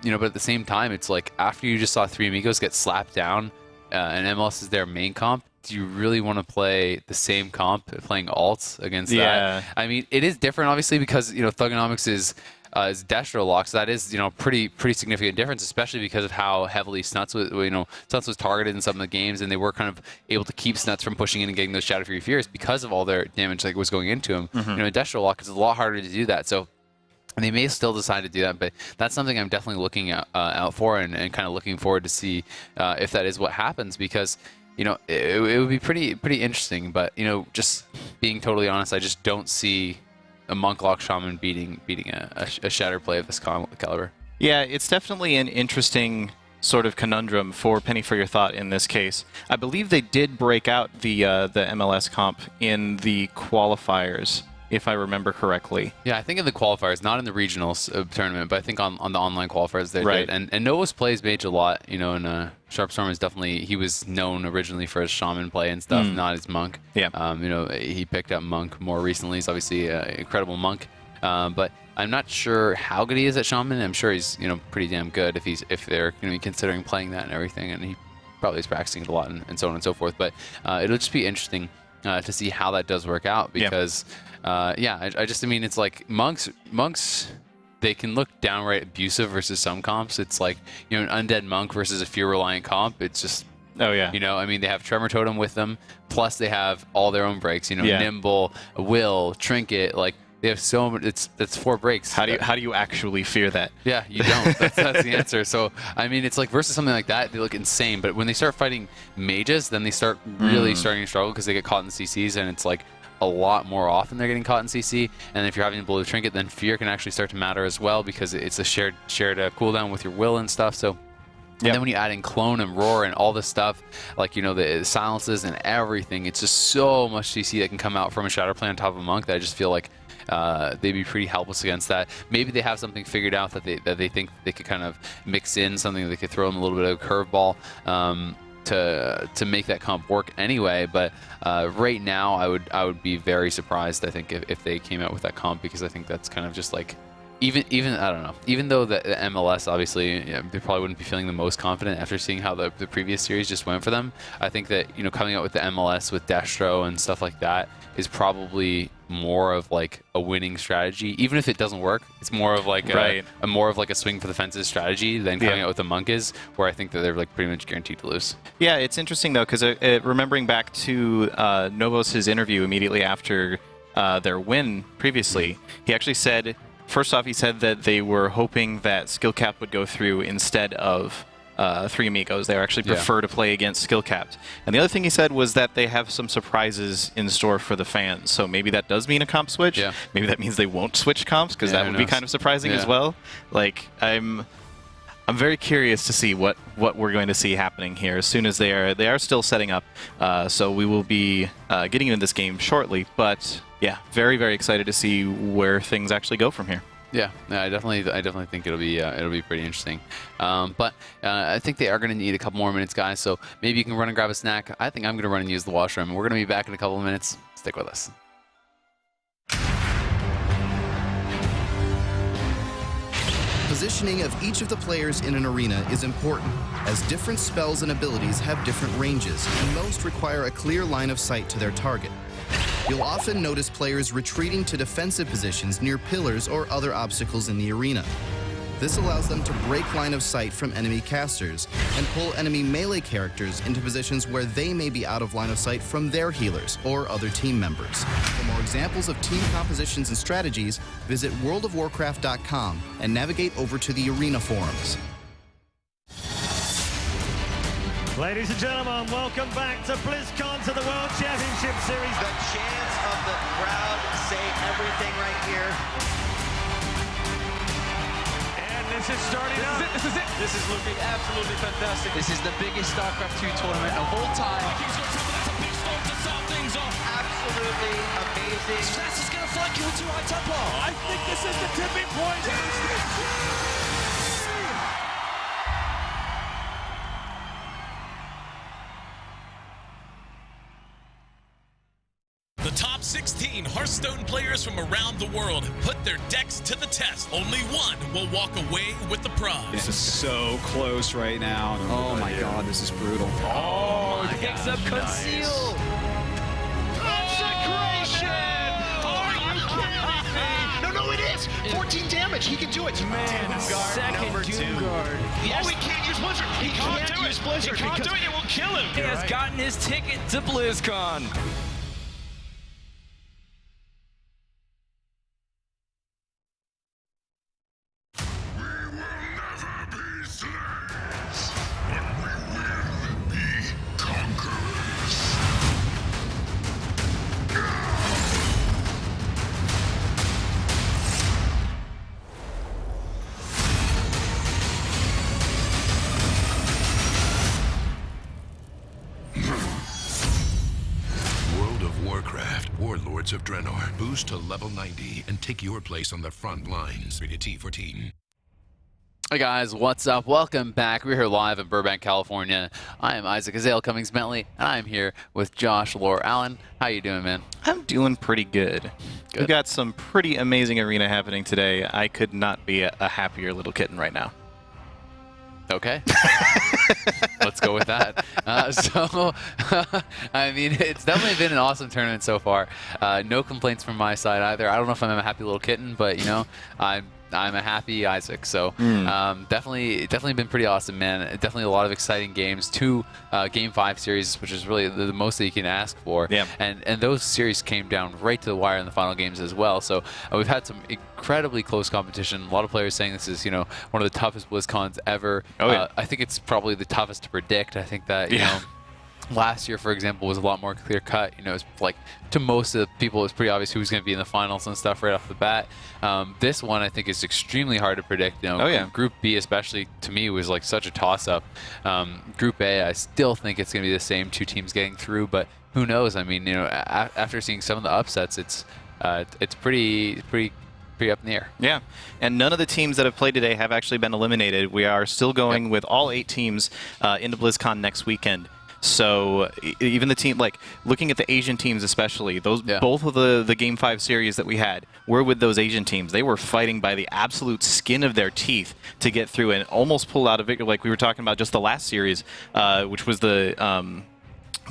You know, but at the same time, it's like, after you just saw 3 amigos get slapped down, and MLS is their main comp, do you really want to play the same comp playing alts against that? I mean, it is different, obviously, because, you know, Thugonomics is Destro lock, so that is, you know, pretty significant difference, especially because of how heavily Snuts was targeted in some of the games, and they were kind of able to keep Snuts from pushing in and getting those Shadow Fury Fears because of all their damage that was going into him. You know, Destro lock is a lot harder to do that, so. And they may still decide to do that, but that's something I'm definitely looking out for, and kind of looking forward to see if that is what happens, because, you know, it would be pretty interesting. But, you know, just being totally honest, I just don't see a Monk Lock Shaman beating a Shatter play of this caliber. Yeah, it's definitely an interesting sort of conundrum for Penny for Your Thought in this case. I believe they did break out the MLS comp in the qualifiers, if I remember correctly. Yeah, I think in the qualifiers, not in the regionals tournament, but I think on the online qualifiers they did. And Novos plays mage a lot, you know, and Sharpstorm is definitely, he was known originally for his shaman play and stuff, not his monk. Yeah. You know, he picked up monk more recently. He's obviously an incredible monk, but I'm not sure how good he is at shaman. I'm sure he's, you know, pretty damn good if they're going to be considering playing that and everything, and he probably is practicing it a lot and so on and so forth. But it'll just be interesting to see how that does work out, because I mean, it's like monks, they can look downright abusive versus some comps. It's like, you know, an undead monk versus a fear reliant comp. It's just, you know, I mean, they have Tremor Totem with them, plus they have all their own breaks, you know, Nimble, Will, Trinket, like, they have so much. That's 4 breaks. How do you actually fear that? Yeah, you don't. That's the answer. So I mean, it's like, versus something like that, they look insane. But when they start fighting mages, then they start really starting to struggle, because they get caught in the CCs, and it's like a lot more often they're getting caught in CC. And if you're having to blow the Trinket, then fear can actually start to matter as well, because it's a shared cooldown with your will and stuff. So. And then when you add in Clone and Roar and all this stuff, like, you know, the silences and everything, it's just so much CC that can come out from a Shadow play on top of a Monk that I just feel like they'd be pretty helpless against that. Maybe they have something figured out that they think they could kind of mix in something that they could throw them a little bit of a curveball to make that comp work anyway. But right now, I would be very surprised, I think, if they came out with that comp, because I think that's kind of just like, even I don't know, even though the MLS, obviously, they probably wouldn't be feeling the most confident after seeing how the previous series just went for them. I think that, you know, coming out with the MLS with Destro and stuff like that is probably more of like a winning strategy. Even if it doesn't work, it's more of like a swing for the fences strategy than coming out with the monk is, where I think that they're like pretty much guaranteed to lose. Yeah, it's interesting though, because remembering back to Novos' interview immediately after their win previously, he actually said, first off, he said that they were hoping that skill cap would go through instead of 3 amigos. They actually prefer to play against skill capped. And the other thing he said was that they have some surprises in store for the fans. So maybe that does mean a comp switch. Yeah. Maybe that means they won't switch comps, because that would be kind of surprising as well. Like, I'm very curious to see what we're going to see happening here as soon as they are still setting up. So we will be getting into this game shortly. But yeah, very, very excited to see where things actually go from here. Yeah, I definitely think it'll be pretty interesting. But I think they are going to need a couple more minutes, guys. So maybe you can run and grab a snack. I think I'm going to run and use the washroom. We're going to be back in a couple of minutes. Stick with us. Positioning of each of the players in an arena is important, as different spells and abilities have different ranges, and most require a clear line of sight to their target. You'll often notice players retreating to defensive positions near pillars or other obstacles in the arena. This allows them to break line of sight from enemy casters and pull enemy melee characters into positions where they may be out of line of sight from their healers or other team members. For more examples of team compositions and strategies, visit worldofwarcraft.com and navigate over to the arena forums. Ladies and gentlemen, welcome back to BlizzCon, to the World Championship Series. The chants of the crowd here. And this is starting up. This is it. This is looking absolutely fantastic. This is the biggest StarCraft 2 tournament of all time. Vikings going triple. That's a big start to start things off. Absolutely amazing. Stats is going to flank you with 2 high Templar. I think this is the tipping point. The top 16 Hearthstone players from around the world have put their decks to the test. Only one will walk away with the prize. This is so close right now. Oh my god, this is brutal. Oh, he picks up Conceal. Consecration! Are you kidding me? No, it is! 14 damage, he can do it. Man, second Doomguard. Yes. Oh, he can't use Blizzard. He can't use Blizzard. He can't do it, it will kill him. He has gotten his ticket to BlizzCon. World of Warcraft, Warlords of Draenor. Boost to level 90 and take your place on the front lines. Rated T14. Hey guys, what's up? Welcome back. We're here live in Burbank, California. I am Isaac Azale Cummings Bentley, and I'm here with Josh Allen. How you doing, man? I'm doing pretty good. We've got some pretty amazing arena happening today. I could not be a happier little kitten right now. Okay. Let's go with that. I mean, it's definitely been an awesome tournament so far. No complaints from my side either. I don't know if I'm a happy little kitten, but, you know, I'm a happy Isaac. So definitely been pretty awesome, man. Definitely a lot of exciting games. 2 Game 5 series, which is really the most that you can ask for. Yeah. And those series came down right to the wire in the final games as well. So we've had some incredibly close competition. A lot of players saying this is, you know, one of the toughest BlizzCons ever. Oh, yeah. I think it's probably the toughest to predict. I think that, you know, last year, for example, was a lot more clear cut. You know, it's like to most of the people, it's pretty obvious who's going to be in the finals and stuff right off the bat. This one, I think, is extremely hard to predict. You know, Group B, especially to me, was like such a toss-up. Group A, I still think it's going to be the same 2 teams getting through, but who knows? I mean, you know, after seeing some of the upsets, it's pretty up in the air. Yeah, and none of the teams that have played today have actually been eliminated. We are still going with all 8 teams into BlizzCon next weekend. So even the team, like looking at the Asian teams especially, those both of the Game 5 series that we had were with those Asian teams. They were fighting by the absolute skin of their teeth to get through and almost pull out a victory, like we were talking about just the last series, which was the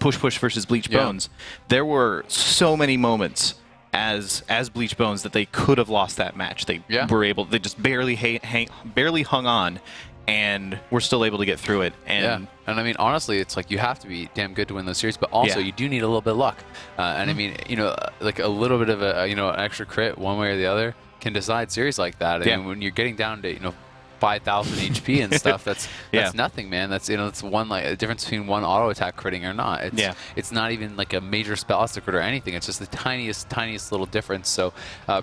Push versus Bleach Bones. There were so many moments as Bleach Bones that they could have lost that match. They were able, they just barely hung on, and we're still able to get through it. And and I mean, honestly, it's like you have to be damn good to win those series, but also you do need a little bit of luck. And I mean, you know, like a little bit of a, you know, an extra crit one way or the other can decide series like that. I mean, when you're getting down to, you know, 5,000 HP and stuff, that's nothing, man. That's, you know, it's one, like a difference between one auto attack critting or not. It's not even like a major spellastic crit or anything. It's just the tiniest little difference. So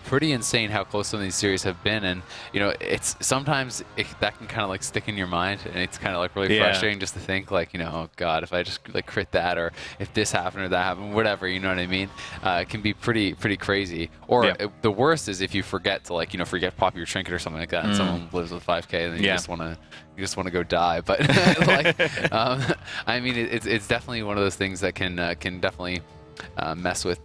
pretty insane how close some of these series have been. And you know, it's sometimes that can kind of like stick in your mind, and it's kind of like really frustrating just to think like, you know, oh god, if I just like crit that, or if this happened or that happened, whatever, you know what I mean? It can be pretty crazy. Or the worst is if you forget to, like, you know, pop your trinket or something like that, and someone lives with 5k, and then you just want to go die. But like, I mean, it's definitely one of those things that can definitely mess with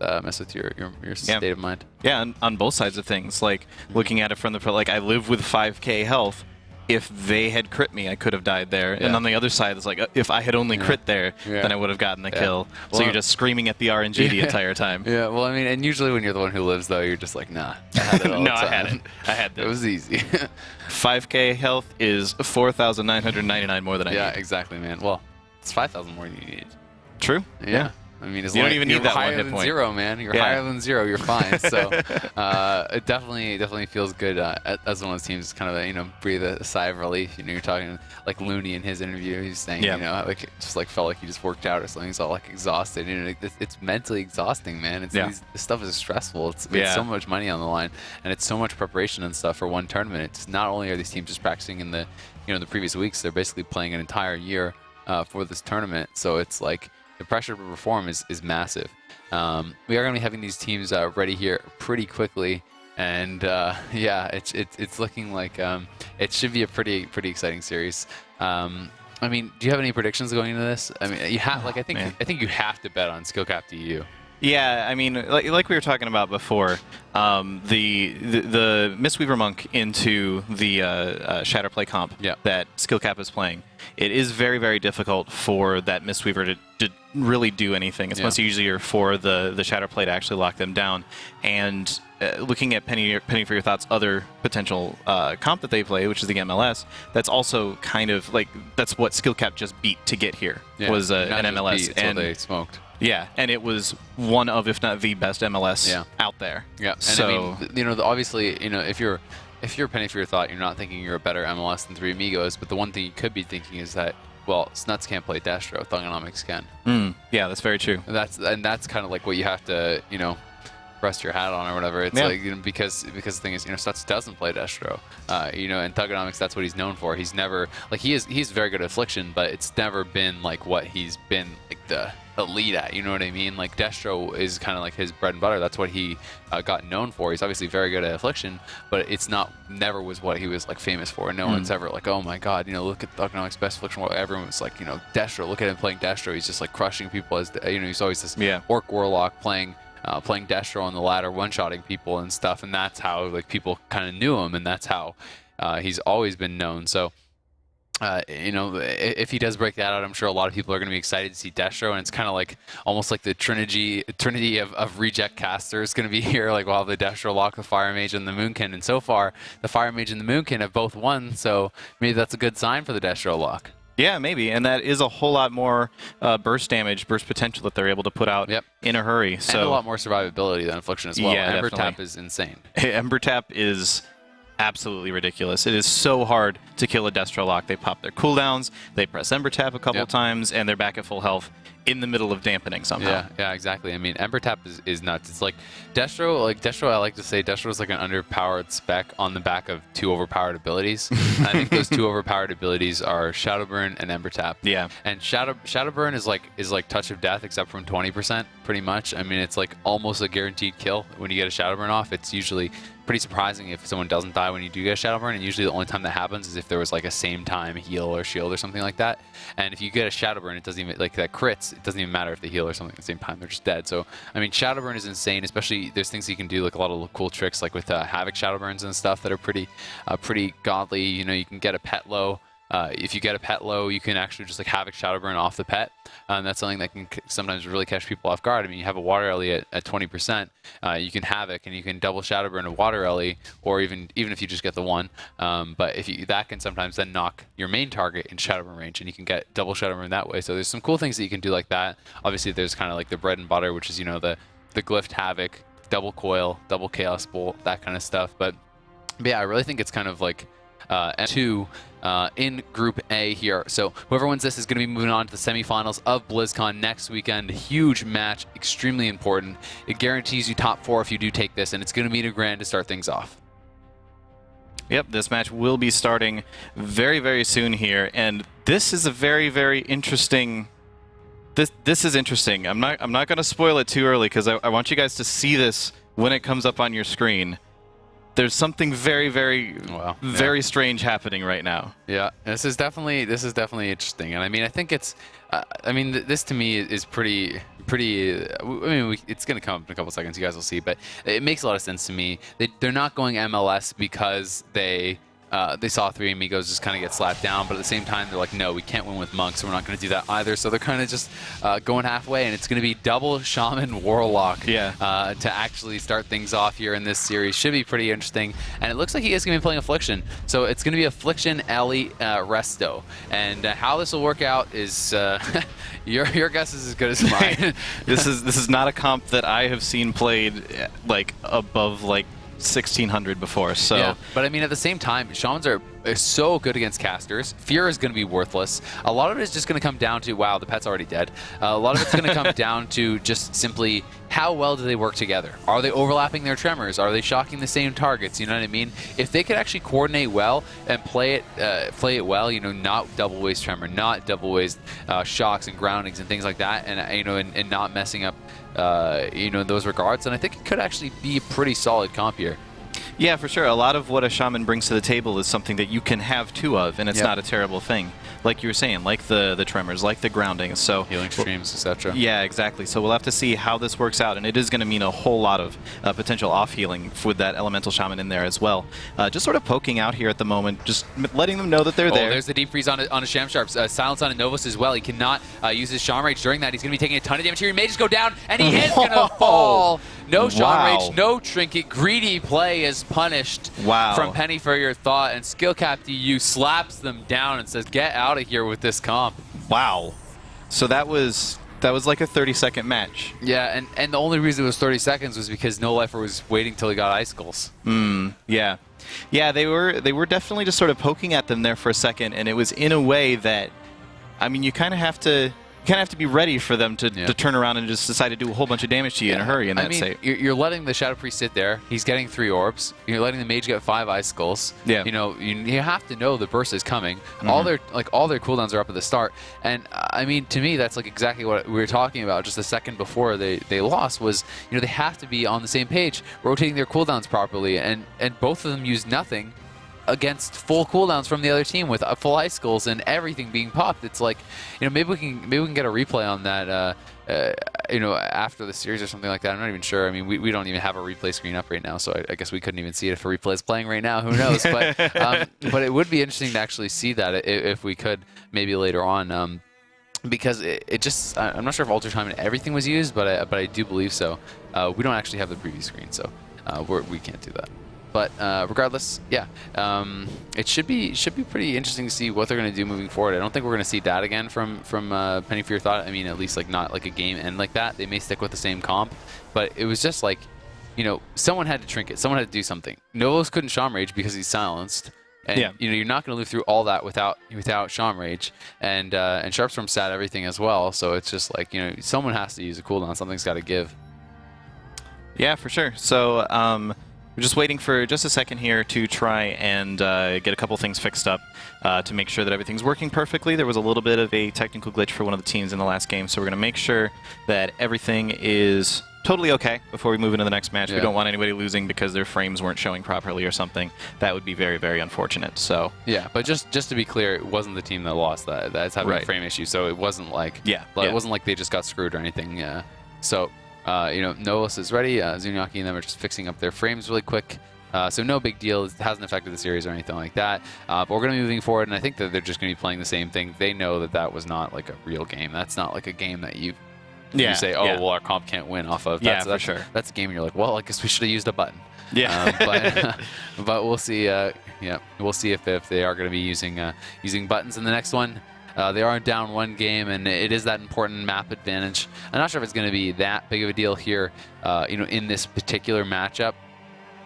your state of mind. Yeah, on both sides of things. Like looking at it from the like, I live with 5k health. If they had crit me, I could have died there. And on the other side, it's like, if I had only crit there, then I would have gotten the kill. So you're just screaming at the RNG the entire time. Yeah, well, I mean, and usually when you're the one who lives, though, you're just like, nah, I had it all the time. I hadn't. I had this. It was easy. 5k health is 4,999 more than I need. Yeah, exactly, man. Well, it's 5,000 more than you need. True. Yeah. I mean, you don't even need that one higher hit than point. 0, man. You're higher than 0. You're fine. So it definitely feels good as one of those teams kind of breathe a sigh of relief. You're talking like Looney in his interview. He's saying like just like felt like he just worked out or something. He's all like exhausted. It's mentally exhausting, man. This stuff is stressful. It's so much money on the line, and it's so much preparation and stuff for one tournament. It's not only are these teams just practicing in the the previous weeks, they're basically playing an entire year for this tournament. So it's like the pressure to perform is massive. We are going to be having these teams ready here pretty quickly, and it's looking like it should be a pretty exciting series. I mean, do you have any predictions going into this? I mean, you have I think you have to bet on SkillCap EU. Yeah, I mean, like we were talking about before, the Mistweaver Monk into the Shatterplay comp that SkillCap is playing, it is very, very difficult for that Mistweaver to really do anything. It's much easier for the Shatterplay to actually lock them down. And looking at Penny for Your Thoughts' other potential comp that they play, which is the MLS, that's also kind of like that's what SkillCap just beat to get here was an MLS, and they smoked. Yeah, and it was one of, if not the best MLS out there. Yeah, and so I mean, obviously, if you're Penny for Your Thought, you're not thinking you're a better MLS than Three Amigos, but the one thing you could be thinking is that, well, Snuts can't play Destro, Thugonomics can. Yeah, that's very true. And that's kind of like what you have to, rest your hat on or whatever. It's like because the thing is, Snuts doesn't play Destro, and Thugonomics, that's what he's known for. He's never he's very good at Affliction, but it's never been like what he's been like the elite at. You know what I mean? Like Destro is kind of like his bread and butter. That's what he got known for. He's obviously very good at Affliction, but it's never was what he was like famous for. No one's ever like, oh my god, look at Thugonomics' best Affliction. Well, everyone was like, Destro. Look at him playing Destro. He's just like crushing people as he's always this Orc Warlock playing Destro on the ladder, one-shotting people and stuff, and that's how like people kind of knew him, and that's how he's always been known. So, if he does break that out, I'm sure a lot of people are going to be excited to see Destro, and it's kind of like almost like the trinity of reject casters going to be here. Like we'll have the Destro lock, the Fire Mage, and the Moonkin, and so far the Fire Mage and the Moonkin have both won, so maybe that's a good sign for the Destro lock. Yeah, maybe, and that is a whole lot more burst damage, burst potential that they're able to put out in a hurry. So and a lot more survivability than Affliction as well. Yeah, Ember Tap is insane. Ember Tap is absolutely ridiculous. It is so hard to kill a Destro lock. They pop their cooldowns, they press Ember Tap a couple times, and they're back at full health in the middle of dampening somehow. Yeah, exactly. I mean, Ember Tap is nuts. It's like Destro, I like to say Destro is like an underpowered spec on the back of two overpowered abilities. And I think those two overpowered abilities are Shadowburn and Ember Tap. Yeah. And Shadowburn is like Touch of Death except from 20%, pretty much. I mean, it's like almost a guaranteed kill when you get a Shadowburn off. It's usually pretty surprising if someone doesn't die when you do get a Shadowburn, and usually the only time that happens is if there was like a same time heal or shield or something like that. And if you get a Shadowburn, it doesn't even, like that crits, it doesn't even matter if they heal or something at the same time, they're just dead. So, I mean, Shadowburn is insane, especially there's things you can do, like a lot of cool tricks, like with Havoc Shadowburns and stuff that are pretty godly. You can get a pet low. If you get a pet low, you can actually just like Havoc Shadowburn off the pet. That's something that can sometimes really catch people off guard. I mean, you have a Water Ellie at 20%, you can Havoc and you can double Shadowburn a Water Ellie, or even if you just get the one. But that can sometimes then knock your main target in Shadowburn range, and you can get double Shadowburn that way. So there's some cool things that you can do like that. Obviously, there's kind of like the bread and butter, which is the Glyphed Havoc, double Coil, double Chaos Bolt, that kind of stuff. But yeah, I really think it's kind of like two in Group A here. So whoever wins this is going to be moving on to the semifinals of BlizzCon next weekend. Huge match, extremely important. It guarantees you top 4 if you do take this, and it's going to be a grand to start things off. Yep, this match will be starting very, very soon here, and this is a very, very interesting. This is interesting. I'm not going to spoil it too early because I want you guys to see this when it comes up on your screen. There's something very, very, very strange happening right now. Yeah, this is definitely interesting, and I mean, I think it's, this to me is pretty. It's gonna come up in a couple seconds. You guys will see, but it makes a lot of sense to me. They're not going MLS because they they saw 3 Amigos just kind of get slapped down, but at the same time, they're like, no, we can't win with Monk, so we're not going to do that either. So they're kind of just going halfway, and it's going to be double Shaman Warlock to actually start things off here in this series. Should be pretty interesting, and it looks like he is going to be playing Affliction. So it's going to be Affliction, Ellie, Resto. And how this will work out is your guess is as good as mine. This is not a comp that I have seen played like above like 1600 before, so yeah. But I mean, at the same time, Shamans are so good against casters. Fear is going to be worthless. A lot of it is just going to come down to, wow, the pet's already dead. A lot of it's going to come down to just simply how well do they work together? Are they overlapping their tremors? Are they shocking the same targets? You know what I mean? If they could actually coordinate well and play it well, you know, not double waste tremor, not double waste shocks and groundings and things like that, and you know, and not messing up you know, in those regards, and I think it could actually be a pretty solid comp here. Yeah, for sure. A lot of what a Shaman brings to the table is something that you can have 2 of, and it's not a terrible thing. Like you were saying, like the tremors, like the grounding. So healing streams, etc. Yeah, exactly. So we'll have to see how this works out, and it is going to mean a whole lot of potential off-healing with that Elemental Shaman in there as well. Just sort of poking out here at the moment, just letting them know that they're there. Oh, there's the Deep Freeze on a Sham Sharps. Silence on a Novus as well. He cannot use his Shaman Rage during that. He's going to be taking a ton of damage here. He may just go down, and he is going to fall. No Shaman Rage, no Trinket. Greedy play is punished from Penny for your thought, and Skill Cap DU slaps them down and says, get out of here with this comp. Wow. So that was like a 30-second match. Yeah, and the only reason it was 30 seconds was because No Lifer was waiting till he got Icicles. Yeah. Yeah, they were definitely just sort of poking at them there for a second, and it was in a way that, I mean, you kind of have to be ready for them to turn around and just decide to do a whole bunch of damage to you in a hurry in that state. You're letting the Shadow Priest sit there. He's getting 3 orbs. You're letting the Mage get 5 Icicles. Yeah. You know, you have to know the burst is coming. All their cooldowns are up at the start. And I mean, to me, that's like exactly what we were talking about just a second before they lost. Was, you know, they have to be on the same page, rotating their cooldowns properly, and both of them used nothing against full cooldowns from the other team with full Icicles and everything being popped. It's like, you know, maybe we can get a replay on that, you know, after the series or something like that. I'm not even sure. I mean, we don't even have a replay screen up right now, so I guess we couldn't even see it if a replay is playing right now. Who knows? But it would be interesting to actually see that if we could maybe later on. Because it just, I'm not sure if Alter Time and everything was used, but I do believe so. We don't actually have the preview screen, so we can't do that. But regardless, yeah, it should be pretty interesting to see what they're going to do moving forward. I don't think we're going to see that again from Penny for Your Thought. I mean, at least like not like a game end like that. They may stick with the same comp, but it was just like, you know, someone had to Trinket, someone had to do something. Novos couldn't Shaman Rage because he's silenced, and you know, you're not going to live through all that without Shaman Rage, and Sharpstorm sat everything as well. So it's just like, you know, someone has to use a cooldown. Something's got to give. Yeah, for sure. So we're just waiting for just a second here to try and get a couple things fixed up to make sure that everything's working perfectly. There was a little bit of a technical glitch for one of the teams in the last game, so we're going to make sure that everything is totally okay before we move into the next match. We don't want anybody losing because their frames weren't showing properly or something. That would be very, very unfortunate. So yeah, but just to be clear, it wasn't the team that lost. That's having a frame issue, so it wasn't like it wasn't like they just got screwed or anything. So. You know, Novus is ready. Zuniaki and them are just fixing up their frames really quick. So no big deal. It hasn't affected the series or anything like that. But we're going to be moving forward, and I think that they're just going to be playing the same thing. They know that that was not like a real game. That's not like a game that you say, oh, well, our comp can't win off of. That's for sure. That's a game you're like, well, I guess we should have used a button. Yeah. But we'll see. We'll see if they are going to be using buttons in the next one. They are down 1 game, and it is that important map advantage. I'm not sure if it's going to be that big of a deal here, you know, in this particular matchup.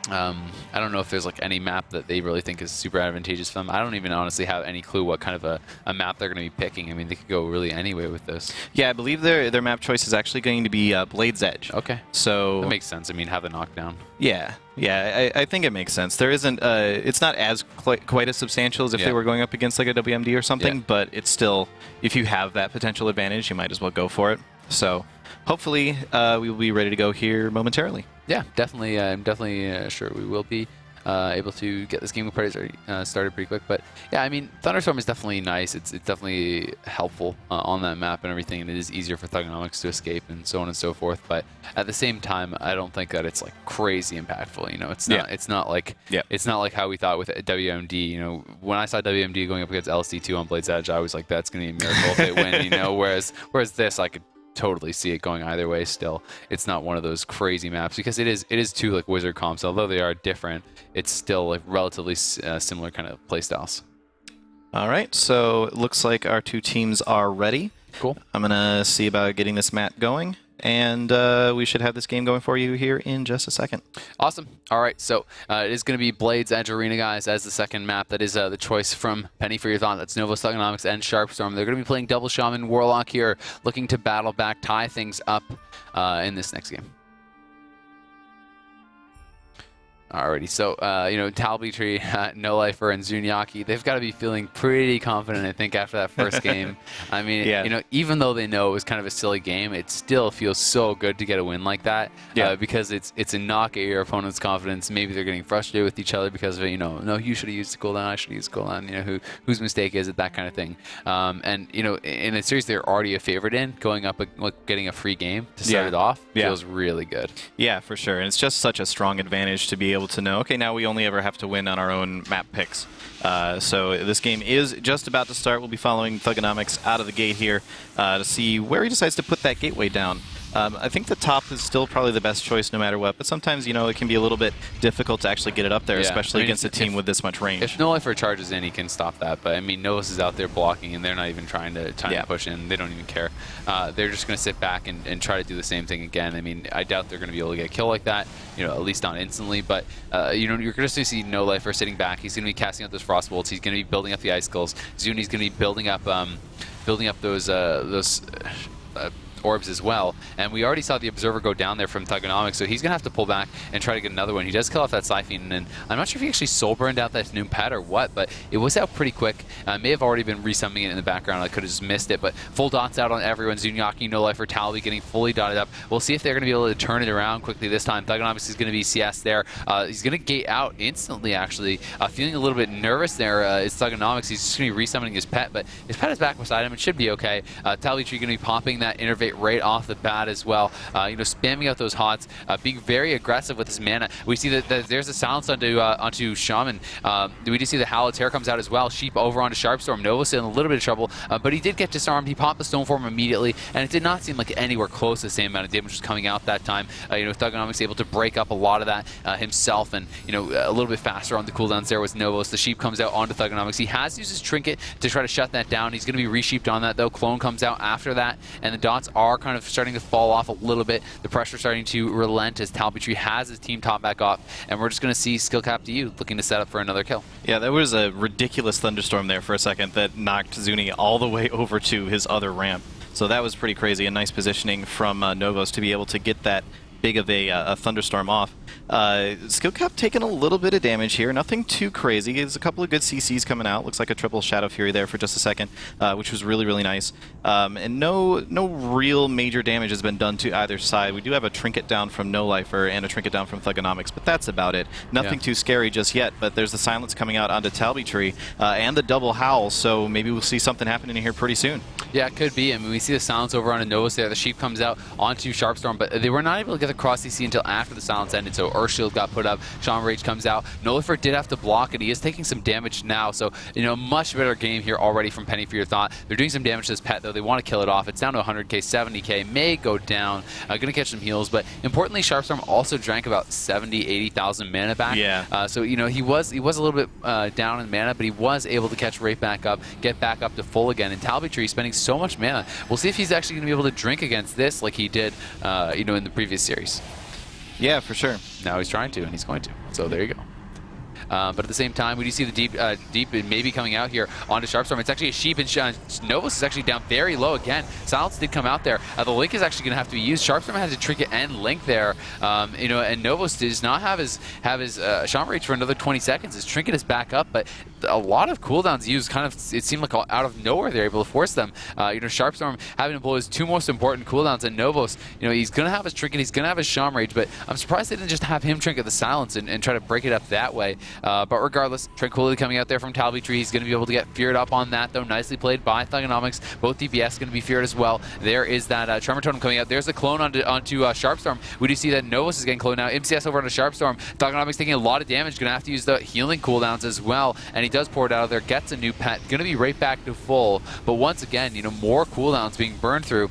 I don't know if there's like any map that they really think is super advantageous for them. I don't even honestly have any clue what kind of a map they're going to be picking. I mean, they could go really anyway with this. Yeah, I believe their map choice is actually going to be Blade's Edge. Okay. So that makes sense. I mean, have the knockdown. Yeah. Yeah, I think it makes sense. There isn't, it's not as quite as substantial as if they were going up against like a WMD or something, but it's still, if you have that potential advantage, you might as well go for it. So hopefully we will be ready to go here momentarily. Yeah, definitely. I'm definitely sure we will be. able to get this game started pretty quick. But yeah, I mean, Thunderstorm is definitely nice. It's definitely helpful on that map and everything, and it is easier for Thugonomics to escape and so on and so forth. But at the same time, I don't think that it's like crazy impactful. You know, it's not. It's not like it's not like how we thought with WMD. You know, when I saw WMD going up against LC2 on Blade's Edge, I was like, that's going to be a miracle if they win. You know, whereas this, I could totally see it going either way. Still, it's not one of those crazy maps because it is two like Wizard comps. Although they are different, it's still like relatively similar kind of playstyles. All right, so it looks like our two teams are ready. Cool. I'm gonna see about getting this map going, and we should have this game going for you here in just a second. Awesome. All right, so it is going to be Blade's Edge Arena, guys, as the second map. That is the choice from Penny for your thought. That's Novos Thugonomics and Sharpstorm. They're going to be playing Double Shaman Warlock here, looking to battle back, tie things up in this next game. Alrighty, so, you know, Talbytree, No Lifer, and Zuniaki, they've got to be feeling pretty confident, I think, after that first game. I mean, you know, even though they know it was kind of a silly game, it still feels so good to get a win like that because it's a knock at your opponent's confidence. Maybe they're getting frustrated with each other because of, you know, no, you should have used the cooldown, I should have used the cooldown, you know, whose mistake is it, that kind of thing. And, you know, in a series they're already a favorite in, going up, like, getting a free game to start it off feels really good. Yeah, for sure. And it's just such a strong advantage to be able to know, okay, now we only ever have to win on our own map picks. So this game is just about to start. We'll be following Thugonomics out of the gate here to see where he decides to put that gateway down. I think the top is still probably the best choice no matter what, but sometimes, you know, it can be a little bit difficult to actually get it up there, especially against a team with this much range. If No Lifer charges in, he can stop that, but I mean, Novos is out there blocking, and they're not even trying to push in. They don't even care. They're just going to sit back and try to do the same thing again. I mean, I doubt they're going to be able to get a kill like that, you know, at least not instantly, but, you know, you're going to see No Lifer sitting back. He's going to be casting out those Frost Bolts. He's going to be building up the Icicles. Zuni's going to be building up those orbs as well, and we already saw the Observer go down there from Thugonomics, so he's gonna have to pull back and try to get another one. He does kill off that Siphon, and I'm not sure if he actually soul burned out that new pet or what, but it was out pretty quick. May have already been resummoning it in the background. I could have just missed it, but full dots out on everyone. Zuniaki, No Lifer, Talby getting fully dotted up. We'll see if they're gonna be able to turn it around quickly this time. Thugonomics is gonna be CS there. He's gonna gate out instantly, actually. Feeling a little bit nervous there is Thugonomics. He's just gonna be resummoning his pet, but his pet is back beside him. It should be okay. Talbytree gonna be popping that Innervate right off the bat as well, you know, spamming out those hots, being very aggressive with his mana. We see that there's a silence onto Shaman. We do see the Hallowed Terror comes out as well. Sheep over onto Sharpstorm. Novos in a little bit of trouble, but he did get disarmed. He popped the Stoneform immediately, and it did not seem like anywhere close to the same amount of damage was coming out that time. You know, Thugonomics able to break up a lot of that himself, and, you know, a little bit faster on the cooldowns there with Novos. The Sheep comes out onto Thugonomics. He has used his Trinket to try to shut that down. He's going to be re-sheeped on that, though. Clone comes out after that, and the dots are kind of starting to fall off a little bit. The pressure starting to relent as Talbytree has his team top back off, and we're just going to see Skill Cap to you looking to set up for another kill. Yeah, there was a ridiculous thunderstorm there for a second that knocked Zuni all the way over to his other ramp. So that was pretty crazy. A nice positioning from Novos to be able to get that big of a thunderstorm off. Skill Cap taking a little bit of damage here, nothing too crazy. There's a couple of good CCs coming out. Looks like a triple Shadow Fury there for just a second, which was really, really nice. And no real major damage has been done to either side. We do have a Trinket down from No Lifer and a Trinket down from Thugonomics, but that's about it. Nothing too scary just yet, but there's the silence coming out onto Talbytree and the double howl, so maybe we'll see something happening here pretty soon. Yeah, it could be. I mean, we see the silence over on Novos there. The Sheep comes out onto Sharpstorm, but they were not able to get the cross CC until after the silence ended, so Earthshield got put up. Shaman Rage comes out. No Lifer did have to block, and he is taking some damage now, so, you know, much better game here already from Penny for your thought. They're doing some damage to this pet, though. They want to kill it off. It's down to 100k, 70k, may go down. Gonna catch some heals, but importantly, Sharpstorm also drank about 70, 80,000 mana back. Yeah. So, you know, he was a little bit down in mana, but he was able to catch right back up, get back up to full again, and Talbytree spending so much mana. We'll see if he's actually going to be able to drink against this like he did, you know, in the previous series. Yeah, for sure. Now he's trying to, and he's going to. So there you go. But at the same time, we do see the deep maybe coming out here onto Sharpstorm. It's actually a sheep, and Novos is actually down very low again. Silence did come out there. The Link is actually going to have to be used. Sharpstorm has a Trinket and Link there, and Novos does not have his Shaman Rage for another 20 seconds. His Trinket is back up, but a lot of cooldowns used kind of, it seemed like out of nowhere they're able to force them. Sharpstorm having to blow his two most important cooldowns, and Novos, he's going to have his Trinket, he's going to have his Shaman Rage, but I'm surprised they didn't just have him Trinket the Silence and try to break it up that way. But regardless, Tranquility coming out there from Talby Tree. He's going to be able to get feared up on that, though. Nicely played by Thugonomics. Both DPS going to be feared as well. There is that Tremor Totem coming out. There's a clone onto Sharpstorm. We do see that Novos is getting cloned now. MCS over onto Sharpstorm. Thugonomics taking a lot of damage. Going to have to use the healing cooldowns as well. And he does pour it out of there. Gets a new pet. Going to be right back to full. But once again, more cooldowns being burned through.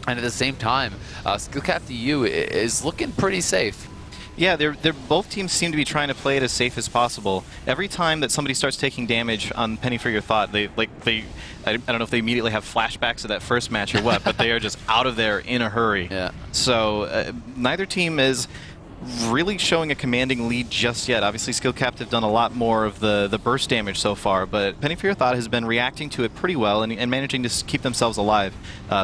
And at the same time, Skillcap EU is looking pretty safe. Yeah, they're both teams seem to be trying to play it as safe as possible. Every time that somebody starts taking damage on Penny for Your Thought, I don't know if they immediately have flashbacks of that first match or what, but they are just out of there in a hurry. Yeah. So neither team is really showing a commanding lead just yet. Obviously, Skillcapped have done a lot more of the burst damage so far, but Penny for Your Thought has been reacting to it pretty well and managing to keep themselves alive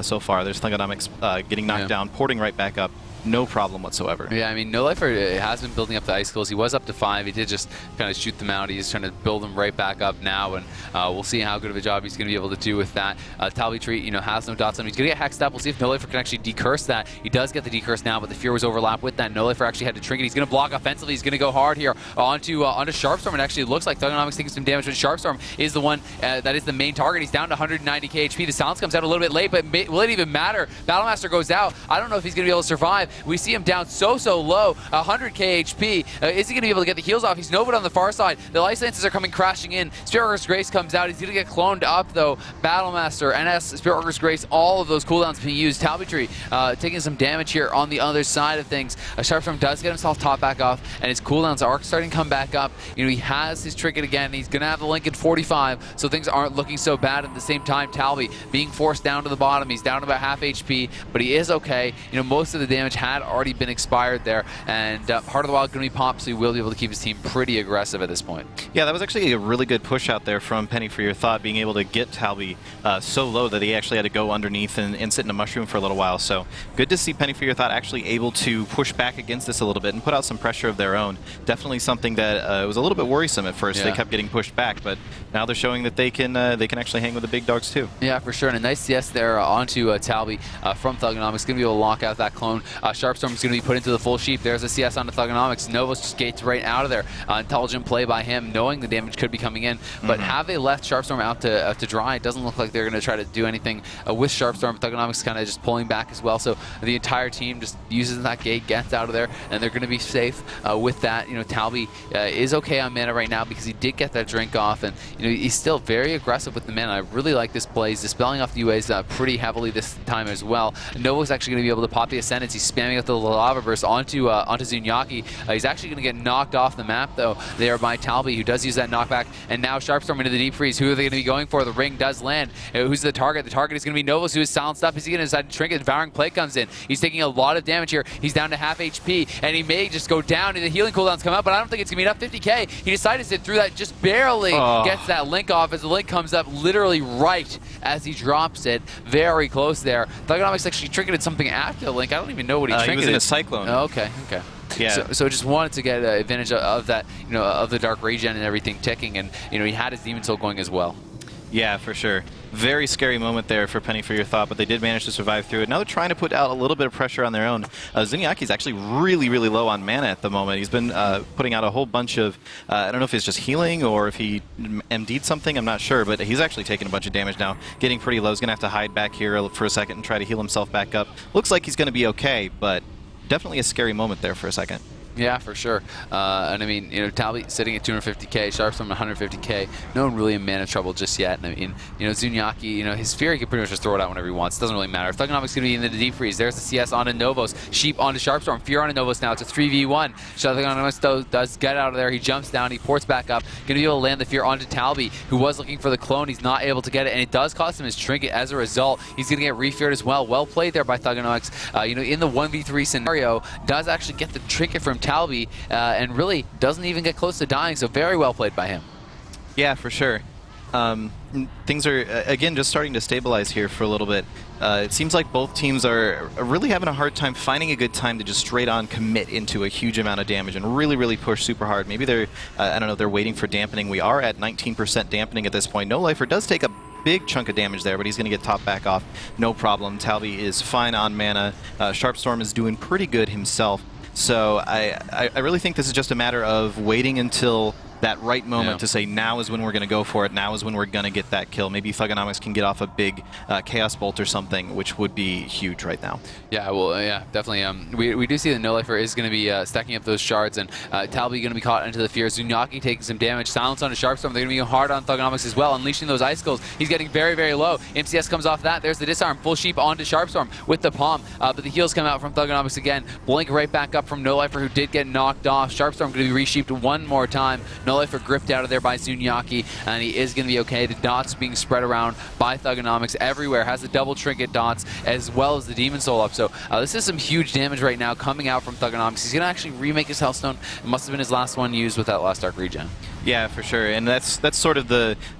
so far. There's Thugonomics getting knocked down, porting right back up. No problem whatsoever. Yeah, I mean, No Lifer has been building up the icicles. He was up to 5. He did just kind of shoot them out. He's trying to build them right back up now, and we'll see how good of a job he's going to be able to do with that. Talby Tree, has no dots on him. He's going to get hexed up. We'll see if No Lifer can actually decurse that. He does get the decurse now, but the Fear was overlapped with that. No Lifer actually had to Trinket. He's going to block offensively. He's going to go hard here onto Sharpstorm. It actually looks like Thugonomics taking some damage, but Sharpstorm is the one that is the main target. He's down to 190k HP. The Silence comes out a little bit late, but will it even matter? Battlemaster goes out. I don't know if he's going to be able to survive. We see him down so low, 100k HP. Is he going to be able to get the heals off? He's nobody on the far side. The Life Lances are coming crashing in. Spiritworker's Grace comes out. He's going to get cloned up, though. Battlemaster, NS, Spiritworker's Grace, all of those cooldowns being used. Talby Tree taking some damage here on the other side of things. Sharpstorm does get himself top back off, and his cooldowns are starting to come back up. He has his Trinket again. He's going to have the Link at 45, so things aren't looking so bad. At the same time, Talby being forced down to the bottom. He's down to about half HP, but he is okay. Most of the damage had already been expired there, and Heart of the Wild going to be popped, so he will be able to keep his team pretty aggressive at this point. Yeah, that was actually a really good push out there from Penny for Your Thought, being able to get Talby so low that he actually had to go underneath and sit in a mushroom for a little while. So good to see Penny for Your Thought actually able to push back against this a little bit and put out some pressure of their own. Definitely something that was a little bit worrisome at first. Yeah. They kept getting pushed back, but now they're showing that they can actually hang with the big dogs too. Yeah, for sure. And a nice CS there onto Talby from Thugonomics. Going to be able to lock out that clone. Sharpstorm is going to be put into the full sheep. There's a CS onto Thugonomics. Novos just skates right out of there. Intelligent play by him, knowing the damage could be coming in. But have they left Sharpstorm out to dry? It doesn't look like they're going to try to do anything with Sharpstorm. Thugonomics kind of just pulling back as well. So the entire team just uses that gate, gets out of there, and they're going to be safe with that. Talby is okay on mana right now because he did get that drink off, and he's still very aggressive with the mana. I really like this play. He's dispelling off the UAs pretty heavily this time as well. Novo's actually going to be able to pop the Ascendance. He's spamming out the Lava Burst onto Zunyaki. He's actually going to get knocked off the map, though, there by Talby, who does use that knockback. And now Sharpstorm into the Deep Freeze. Who are they going to be going for? The ring does land. Who's the target? The target is going to be Novos, who is silenced up. Is he going to decide to Trinket? Devouring Play comes in. He's taking a lot of damage here. He's down to half HP, and he may just go down, and the healing cooldowns come out, but I don't think it's going to be enough. 50k. He decided to sit through that, just barely gets that Link off as the Link comes up literally right as he drops it. Very close there. Thugonomics actually Trinketed something after the Link. I don't even know what he Trinketed. He was in a Cyclone. Oh, okay. Yeah. So just wanted to get advantage of that, of the Dark Regen and everything ticking, and he had his Demon Soul going as well. Yeah, for sure. Very scary moment there for Penny for Your Thought, but they did manage to survive through it. Now they're trying to put out a little bit of pressure on their own. Zunyaki's actually really low on mana at the moment. He's been putting out a whole bunch of, I don't know if it's just healing or if he MD'd something, I'm not sure, but he's actually taking a bunch of damage now. Getting pretty low. He's going to have to hide back here for a second and try to heal himself back up. Looks like he's going to be okay, but definitely a scary moment there for a second. Yeah, for sure. And I mean, Talby sitting at 250k, Sharpstorm 150k. No one really in mana trouble just yet. And I mean, Zunyaki, his Fury can pretty much just throw it out whenever he wants. It doesn't really matter. Thugonomic's going to be in the Deep Freeze. There's the CS onto Novos. Sheep onto Sharpstorm. Fear onto Novos now. It's a 3v1. Thugonomics does get out of there. He jumps down. He ports back up. Going to be able to land the Fear onto Talby, who was looking for the clone. He's not able to get it, and it does cost him his Trinket as a result. He's going to get refeared as well. Well played there by Thugonomics. In the 1v3 scenario, does actually get the Trinket from Talby and really doesn't even get close to dying, so very well played by him. Yeah, for sure. Things are, again, just starting to stabilize here for a little bit. It seems like both teams are really having a hard time finding a good time to just straight on commit into a huge amount of damage and really, really push super hard. Maybe they're, I don't know, they're waiting for dampening. We are at 19% dampening at this point. No Lifer does take a big chunk of damage there, but he's going to get top back off. No problem. Talby is fine on mana. Sharpstorm is doing pretty good himself. So I really think this is just a matter of waiting until that right moment to say, now is when we're going to go for it, now is when we're going to get that kill. Maybe Thugonomics can get off a big Chaos Bolt or something, which would be huge right now. Yeah, well, yeah, definitely. We do see that No Lifer is going to be stacking up those shards, and Talby going to be caught into the fear. Zunyaki taking some damage. Silence on a Sharpstorm. They're going to be hard on Thugonomics as well, unleashing those Ice Skulls. He's getting very, very low. MCS comes off that. There's the disarm. Full Sheep onto Sharpstorm with the palm, but the heals come out from Thugonomics again. Blink right back up from No Lifer, who did get knocked off. Sharpstorm going to be re-sheeped one more time. No Lifer gripped out of there by Zunyaki, and he is going to be okay. The dots being spread around by Thugonomics everywhere. Has the double trinket dots as well as the Demon Soul up. So this is some huge damage right now coming out from Thugonomics. He's going to actually remake his Hellstone. It must have been his last one used with that last Dark Regen. Yeah, for sure, and that's sort of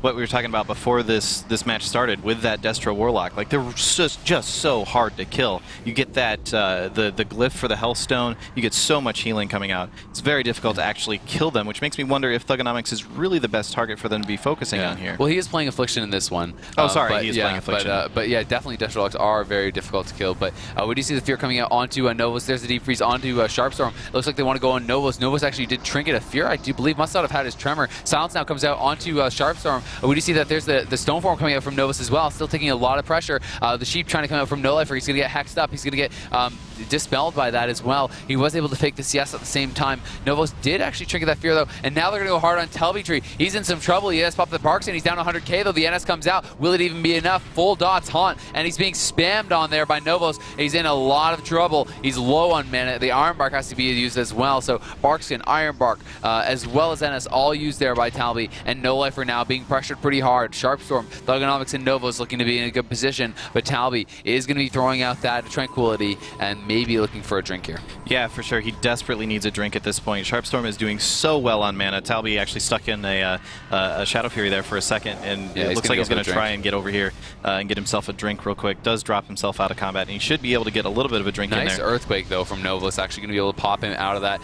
what we were talking about before this match started with that Destro Warlock. Like, they're just so hard to kill. You get that the glyph for the Hellstone. You get so much healing coming out. It's very difficult to actually kill them, which makes me wonder if Thugonomics is really the best target for them to be focusing on here. Well, he is playing Affliction in this one. Oh, sorry, he is playing Affliction. But yeah, definitely Destrolocks are very difficult to kill. But we do see the fear coming out onto Novus. There's the Deep Freeze onto Sharpstorm. It looks like they want to go on Novus. Novus actually did trinket a fear, I do believe. Must not have had his Tremor. Silence now comes out onto Sharpstorm. We do see that there's the Stoneform coming out from Novus as well, still taking a lot of pressure. The Sheep trying to come out from No Lifer. He's going to get hexed up. He's going to get dispelled by that as well. He was able to fake the CS at the same time. Novos did actually trinket that fear though, and now they're going to go hard on Talby Tree. He's in some trouble. He has popped the Barks in. He's down 100k though. The NS comes out. Will it even be enough? Full dots haunt, and he's being spammed on there by Novos. He's in a lot of trouble. He's low on mana. The Iron Bark has to be used as well. So Barkskin, Iron Bark, as well as NS, all used there by Talby, and No Lifer now being pressured pretty hard. Sharpstorm, Thugonomics, and Novos looking to be in a good position, but Talby is going to be throwing out that Tranquility and maybe looking for a drink here. Yeah, for sure. He desperately needs a drink at this point. Sharpstorm is doing so well on mana. Talby actually stuck in a Shadow Fury there for a second, and it looks like he's going to try and get over here and get himself a drink real quick. Does drop himself out of combat, and he should be able to get a little bit of a drink in there. Nice Earthquake, though, from Novos. Actually going to be able to pop him out of that.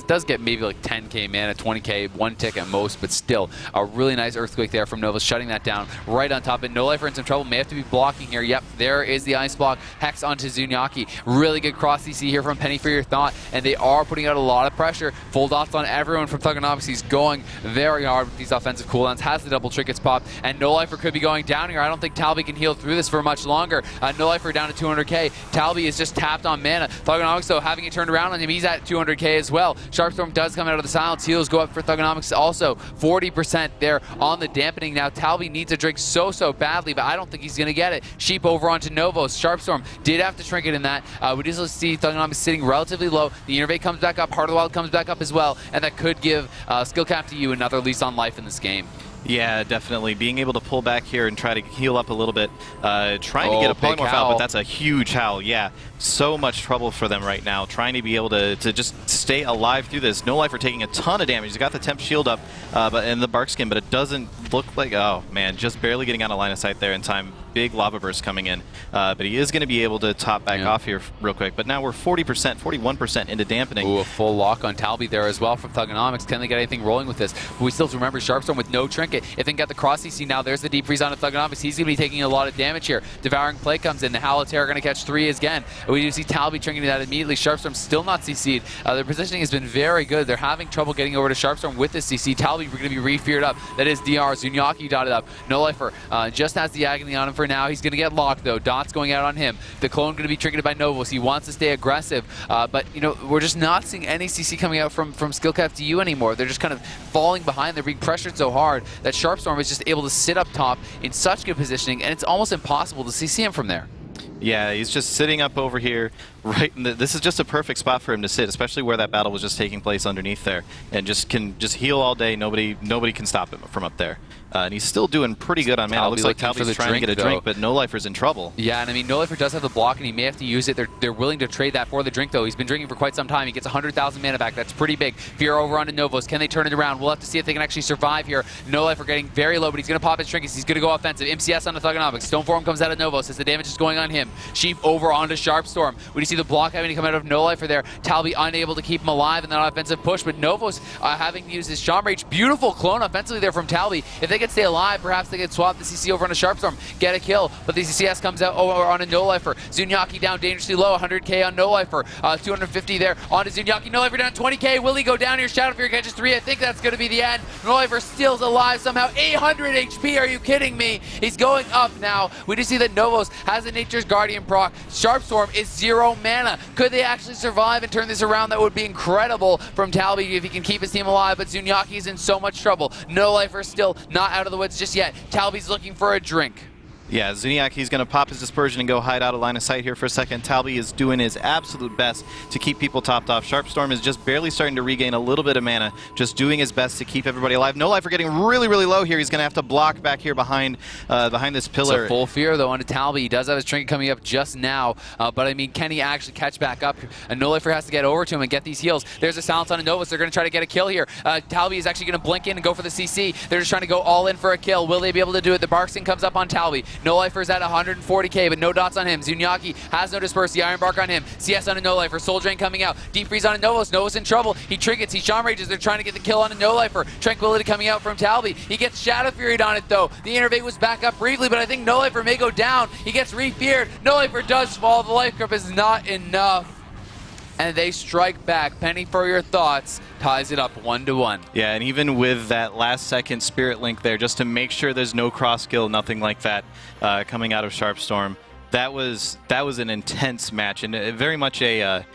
Does get maybe like 10k mana, 20k, one tick at most, but still a really nice Earthquake there from Novos, shutting that down right on top. And No Lifer in some trouble. May have to be blocking here. Yep, there is the Ice Block. Hex onto Zunyaki. Really good cross CC here from Penny for Your Thought, and they are putting out a lot of pressure. Full dots on everyone from Thugonomics. He's going very hard with these offensive cooldowns. Has the double trinkets pop, and No Lifer could be going down here. I don't think Talby can heal through this for much longer. No Lifer down to 200k. Talby is just tapped on mana. Thugonomics, though, having it turned around on him. He's at 200k as well. Sharpstorm does come out of the silence. Heals go up for Thugonomics also. 40% there on the dampening. Now Talby needs a drink so badly, but I don't think he's going to get it. Sheep over onto Novos. Sharpstorm did have to trinket in that. We just see Thugonomics sitting relatively low. The Innervate comes back up. Heart of the Wild comes back up as well, and that could give Skill Cap to you another lease on life in this game. Yeah, definitely. Being able to pull back here and try to heal up a little bit. Trying to get a Polymorph out, but that's a huge howl. Yeah, so much trouble for them right now. Trying to be able to just stay alive through this. No Lifer taking a ton of damage. He's got the Temp Shield up and the Bark Skin, but it doesn't look like... Oh, man, just barely getting out of line of sight there in time. Big Lava Burst coming in. But he is going to be able to top back off here real quick. But now we're 40%, 41% into dampening. Ooh, a full lock on Talby there as well from Thugonomics. Can they get anything rolling with this? But we still have to remember Sharpstorm with no trinket. If they can get the cross CC now, there's the Deep Freeze on Thugonomics. He's going to be taking a lot of damage here. Devouring Play comes in. The Howl of Terror going to catch 3 again. We do see Talby trinketing that immediately. Sharpstorm still not CC'd. Their positioning has been very good. They're having trouble getting over to Sharpstorm with this CC. Talby going to be re-feared up. That is DR. Zunyaki dotted up. No Lifer just has the Agony on him for now. He's going to get locked though. Dots going out on him. The clone going to be trinketed by Novos. He wants to stay aggressive, but you know, we're just not seeing any CC coming out from Skill Cap to you anymore. They're just kind of falling behind. They're being pressured so hard that Sharpstorm is just able to sit up top in such good positioning, and it's almost impossible to CC him from there. Yeah, he's just sitting up over here, Right, and this is just a perfect spot for him to sit, especially where that battle was just taking place underneath there, and can heal all day. Nobody can stop him from up there. And he's still doing pretty good on mana. It looks like Talby's trying to get a drink, but No Lifer's in trouble. Yeah, and I mean, No Lifer does have the block, and he may have to use it. They're willing to trade that for the drink, though. He's been drinking for quite some time. He gets 100,000 mana back. That's pretty big. Fear over onto Novos. Can they turn it around? We'll have to see if they can actually survive here. No Lifer getting very low, but he's going to pop his trinkets. He's going to go offensive. MCS on the Thugonomics. Stoneform comes out of Novos as the damage is going on him. Sheep over onto Sharpstorm. When you see the block having to come out of No Lifer there, Talby unable to keep him alive in that offensive push, but Novos having to use his Shaman Rage. Beautiful clone offensively there from Talby. If they could stay alive, perhaps they could swap the CC over on a Sharpstorm, get a kill, but the CCS comes out over on a No Lifer. Zunyaki down dangerously low, 100k on No Lifer, 250 there on to Zunyaki. No Lifer down 20k. Will he go down here? Shadow Fury catches 3. I think that's going to be the end. No Lifer still's alive somehow. 800 HP. Are you kidding me? He's going up now. We just see that Novos has a Nature's Guardian proc. Sharpstorm is 0 mana. Could they actually survive and turn this around? That would be incredible from Talby if he can keep his team alive, but Zunyaki's in so much trouble. No Lifer still not out of the woods just yet. Talby's looking for a drink. Yeah, Zunyaki's going to pop his Dispersion and go hide out of line of sight here for a second. Talby is doing his absolute best to keep people topped off. Sharpstorm is just barely starting to regain a little bit of mana, just doing his best to keep everybody alive. No Lifer getting really, really low here. He's going to have to block back here behind this pillar. So full fear, though, onto Talby. He does have his trinket coming up just now, but I mean, can he actually catch back up? And No Lifer has to get over to him and get these heals. There's a silence on a Novus. They're going to try to get a kill here. Talby is actually going to blink in and go for the CC. They're just trying to go all in for a kill. Will they be able to do it? The Barkston comes up on Talby. No Lifer's at 140k, but no dots on him. Zunyaki has no disperse. The Iron Bark on him. CS on a No Lifer. Soul Drain coming out. Deep Freeze on a Novos. Novos in trouble. He trinkets. He Shaman Rages. They're trying to get the kill on a No Lifer. Tranquility coming out from Talby. He gets Shadow Furied on it, though. The Innervate was back up briefly, but I think No Lifer may go down. He gets re-feared. No Lifer does fall. The life grip is not enough. And they strike back. Penny, for your thoughts, ties it up 1-1. Yeah, and even with that last second Spirit Link there, just to make sure there's no cross skill, nothing like that coming out of Sharpstorm, that was an intense match, and very much I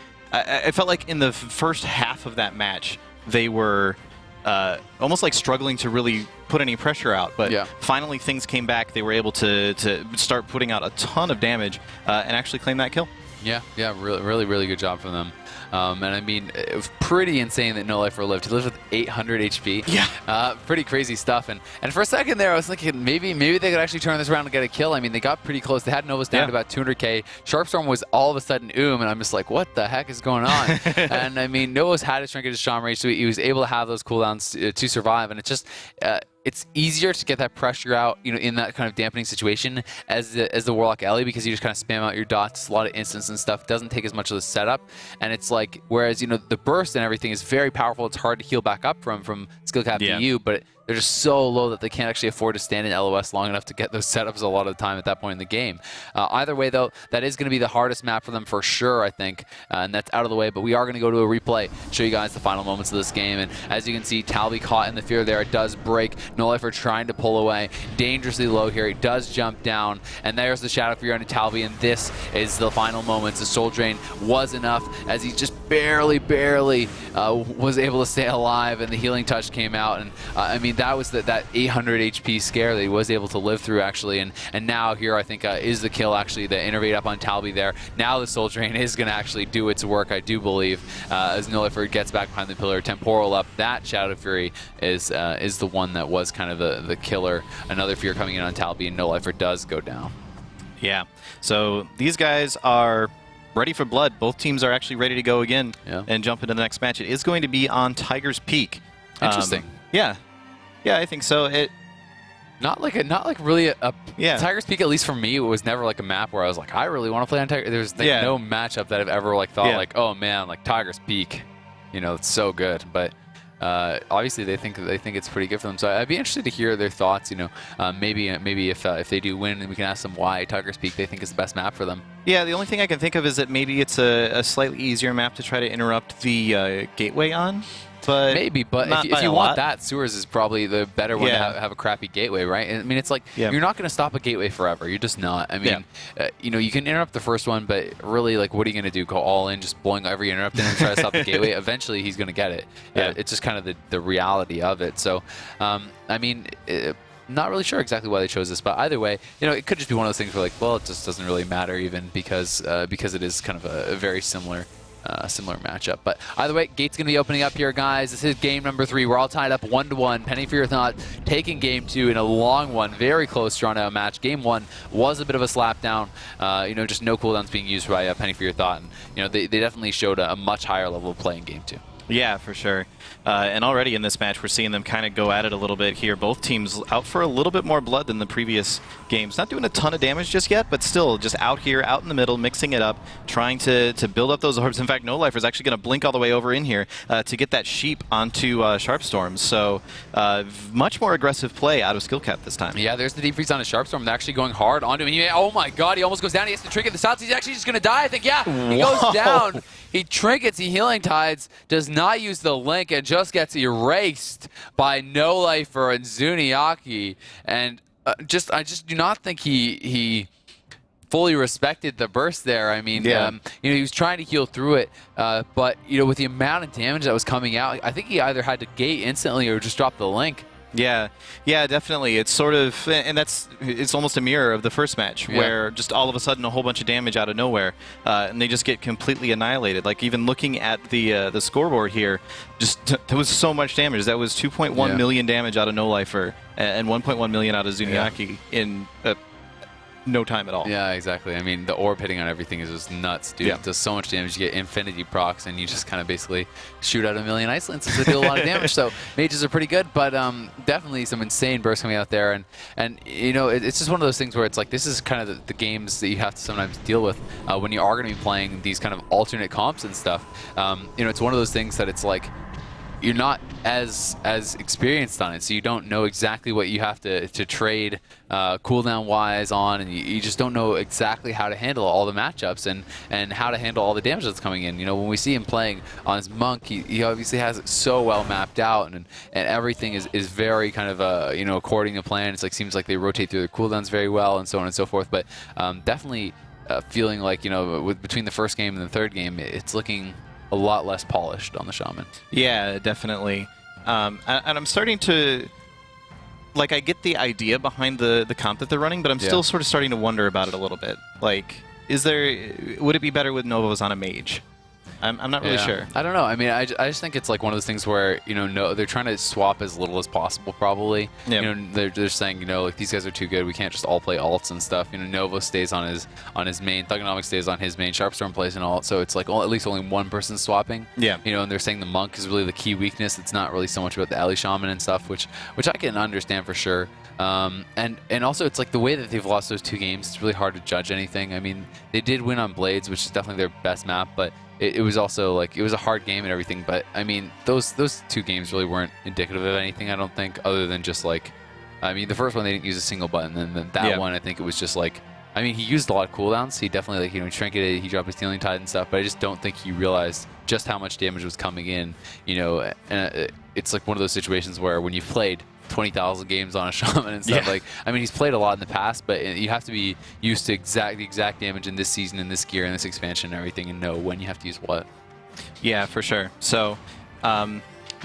felt like in the first half of that match, they were almost like struggling to really put any pressure out, but finally things came back. They were able to start putting out a ton of damage and actually claim that kill. Yeah, really good job from them. And I mean, it was pretty insane that No Lifer lived. He lived with 800 HP. Yeah. Pretty crazy stuff. And for a second there, I was thinking maybe they could actually turn this around and get a kill. I mean, they got pretty close. They had Novus down to about 200k. Sharpstorm was all of a sudden and I'm just like, what the heck is going on? And I mean, Novus had his trinket to Shaman Rage, so he was able to have those cooldowns to survive. And it's just it's easier to get that pressure out, in that kind of dampening situation as the Warlock Ellie, because you just kind of spam out your dots, a lot of instants and stuff. It doesn't take as much of the setup, and it's like, whereas the burst and everything is very powerful. It's hard to heal back up from skill cap EU, but they're just so low that they can't actually afford to stand in LOS long enough to get those setups a lot of the time at that point in the game. Either way, though, that is going to be the hardest map for them for sure, I think, and that's out of the way. But we are going to go to a replay, show you guys the final moments of this game. And as you can see, Talby caught in the fear there. It does break. No Lifer trying to pull away. Dangerously low here. He does jump down. And there's the Shadow Fury on Talby. And this is the final moments. The Soul Drain was enough as he just barely was able to stay alive. And the Healing Touch came out. And I mean, that was that 800 HP scare that he was able to live through, actually. And now here, I think, is the kill, actually, the Innervate up on Talby there. Now the Soul Drain is going to actually do its work, I do believe, as No Lifer gets back behind the pillar. Temporal up. That Shadow Fury is the one that was kind of the killer. Another fear coming in on Talby, and No Lifer does go down. Yeah. So these guys are ready for blood. Both teams are actually ready to go again and jump into the next match. It is going to be on Tiger's Peak. Interesting. Yeah, I think so. Not really a Tiger's Peak, at least for me, it was never like a map where I was like, I really want to play on Tiger. There's no matchup that I've ever thought like, oh man, like Tiger's Peak, it's so good. But obviously they think it's pretty good for them. So I'd be interested to hear their thoughts. Maybe if they do win, we can ask them why Tiger's Peak they think is the best map for them. Yeah, the only thing I can think of is that maybe it's a slightly easier map to try to interrupt the gateway on. But maybe, but if you want that, Sewers is probably the better one to have a crappy gateway, right? I mean, it's like you're not going to stop a gateway forever. You're just not. I mean, you can interrupt the first one, but really, like, what are you going to do? Go all in, just blowing every interrupt in and try to stop the gateway? Eventually, he's going to get it. It's just kind of the reality of it. So, I mean, Not really sure exactly why they chose this, but either way, it could just be one of those things where, like, well, it just doesn't really matter even because it is kind of a very similar matchup. But either way, gate's going to be opening up here, guys. This is game number 3. We're all tied up 1-1. Penny for Your Thought taking game 2 in a long one. Very close, drawn-out match. Game 1 was a bit of a slapdown. Just no cooldowns being used by Penny for Your Thought. And, they definitely showed a much higher level of play in game 2. Yeah, for sure. And already in this match, we're seeing them kind of go at it a little bit here. Both teams out for a little bit more blood than the previous games. Not doing a ton of damage just yet, but still just out here, out in the middle, mixing it up, trying to build up those orbs. In fact, No Lifer is actually going to blink all the way over in here to get that sheep onto Sharpstorm. So much more aggressive play out of Skillcat this time. Yeah, there's the deep freeze on a Sharpstorm. They're actually going hard onto him. Oh my god, he almost goes down. He has to trinket the shots. He's actually just going to die, I think. Yeah, he goes down. He trinkets, he Healing Tides, does not use the link, and just gets erased by No Lifer and Zuniaki. And I just do not think he fully respected the burst there. I mean, he was trying to heal through it, but with the amount of damage that was coming out, I think he either had to gate instantly or just drop the link. Yeah, definitely. It's sort of, and it's almost a mirror of the first match where just all of a sudden a whole bunch of damage out of nowhere, and they just get completely annihilated. Like even looking at the scoreboard here, there was so much damage. That was 2.1 million damage out of No Lifer and 1.1 million out of Zuniaki in no time at all. Yeah, exactly. I mean, the orb hitting on everything is just nuts, dude. It does so much damage. You get infinity procs, and you just kind of basically shoot out a million ice lances to do a lot of damage. So mages are pretty good, but definitely some insane bursts coming out there. And it's just one of those things where it's like this is kind of the games that you have to sometimes deal with when you are going to be playing these kind of alternate comps and stuff. It's one of those things that it's like you're not as experienced on it, so you don't know exactly what you have to trade cooldown wise on, and you just don't know exactly how to handle all the matchups and how to handle all the damage that's coming in. When we see him playing on his monk, he obviously has it so well mapped out, and everything is very kind of according to plan. It's like seems like they rotate through their cooldowns very well and so on and so forth. But definitely feeling like between the first game and the third game, it's looking a lot less polished on the Shaman. Yeah, definitely. And I'm starting to, like, I get the idea behind the comp that they're running, but I'm still sort of starting to wonder about it a little bit. Like, would it be better with Novos on a mage? I'm not really sure. I don't know. I mean, I just think it's like one of those things where they're trying to swap as little as possible. Probably. They're saying like these guys are too good. We can't just all play alts and stuff. Novo stays on his main. Thugonomics stays on his main. Sharpstorm plays an alt. So it's like at least only one person swapping. Yeah. And they're saying the monk is really the key weakness. It's not really so much about the Ellie Shaman and stuff, which I can understand for sure. And also it's like the way that they've lost those 2 games. It's really hard to judge anything. I mean, they did win on Blades, which is definitely their best map, but it was also like it was a hard game and everything. But I mean, those 2 games really weren't indicative of anything, I don't think, other than just like, I mean, the first one they didn't use a single button, and then that one I think it was just like, I mean, he used a lot of cooldowns. He definitely trinketed, he dropped his Healing Tide and stuff, but I just don't think he realized just how much damage was coming in. And it's like one of those situations where when you've played 20,000 games on a Shaman and stuff, like, I mean, he's played a lot in the past, but you have to be used to the exact damage in this season, in this gear, in this expansion and everything, and know when you have to use what. Yeah, for sure. So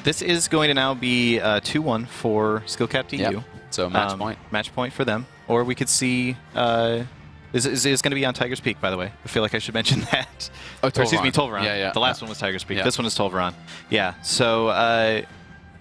this is going to now be 2-1 for Skillcat DU. Yep. So match point. Match point for them. Or we could see... Is going to be on Tiger's Peak, by the way. I feel like I should mention that. Oh, excuse me, Tolvaron. Yeah. The last one was Tiger's Peak. This one is Tolvaron. Yeah, so...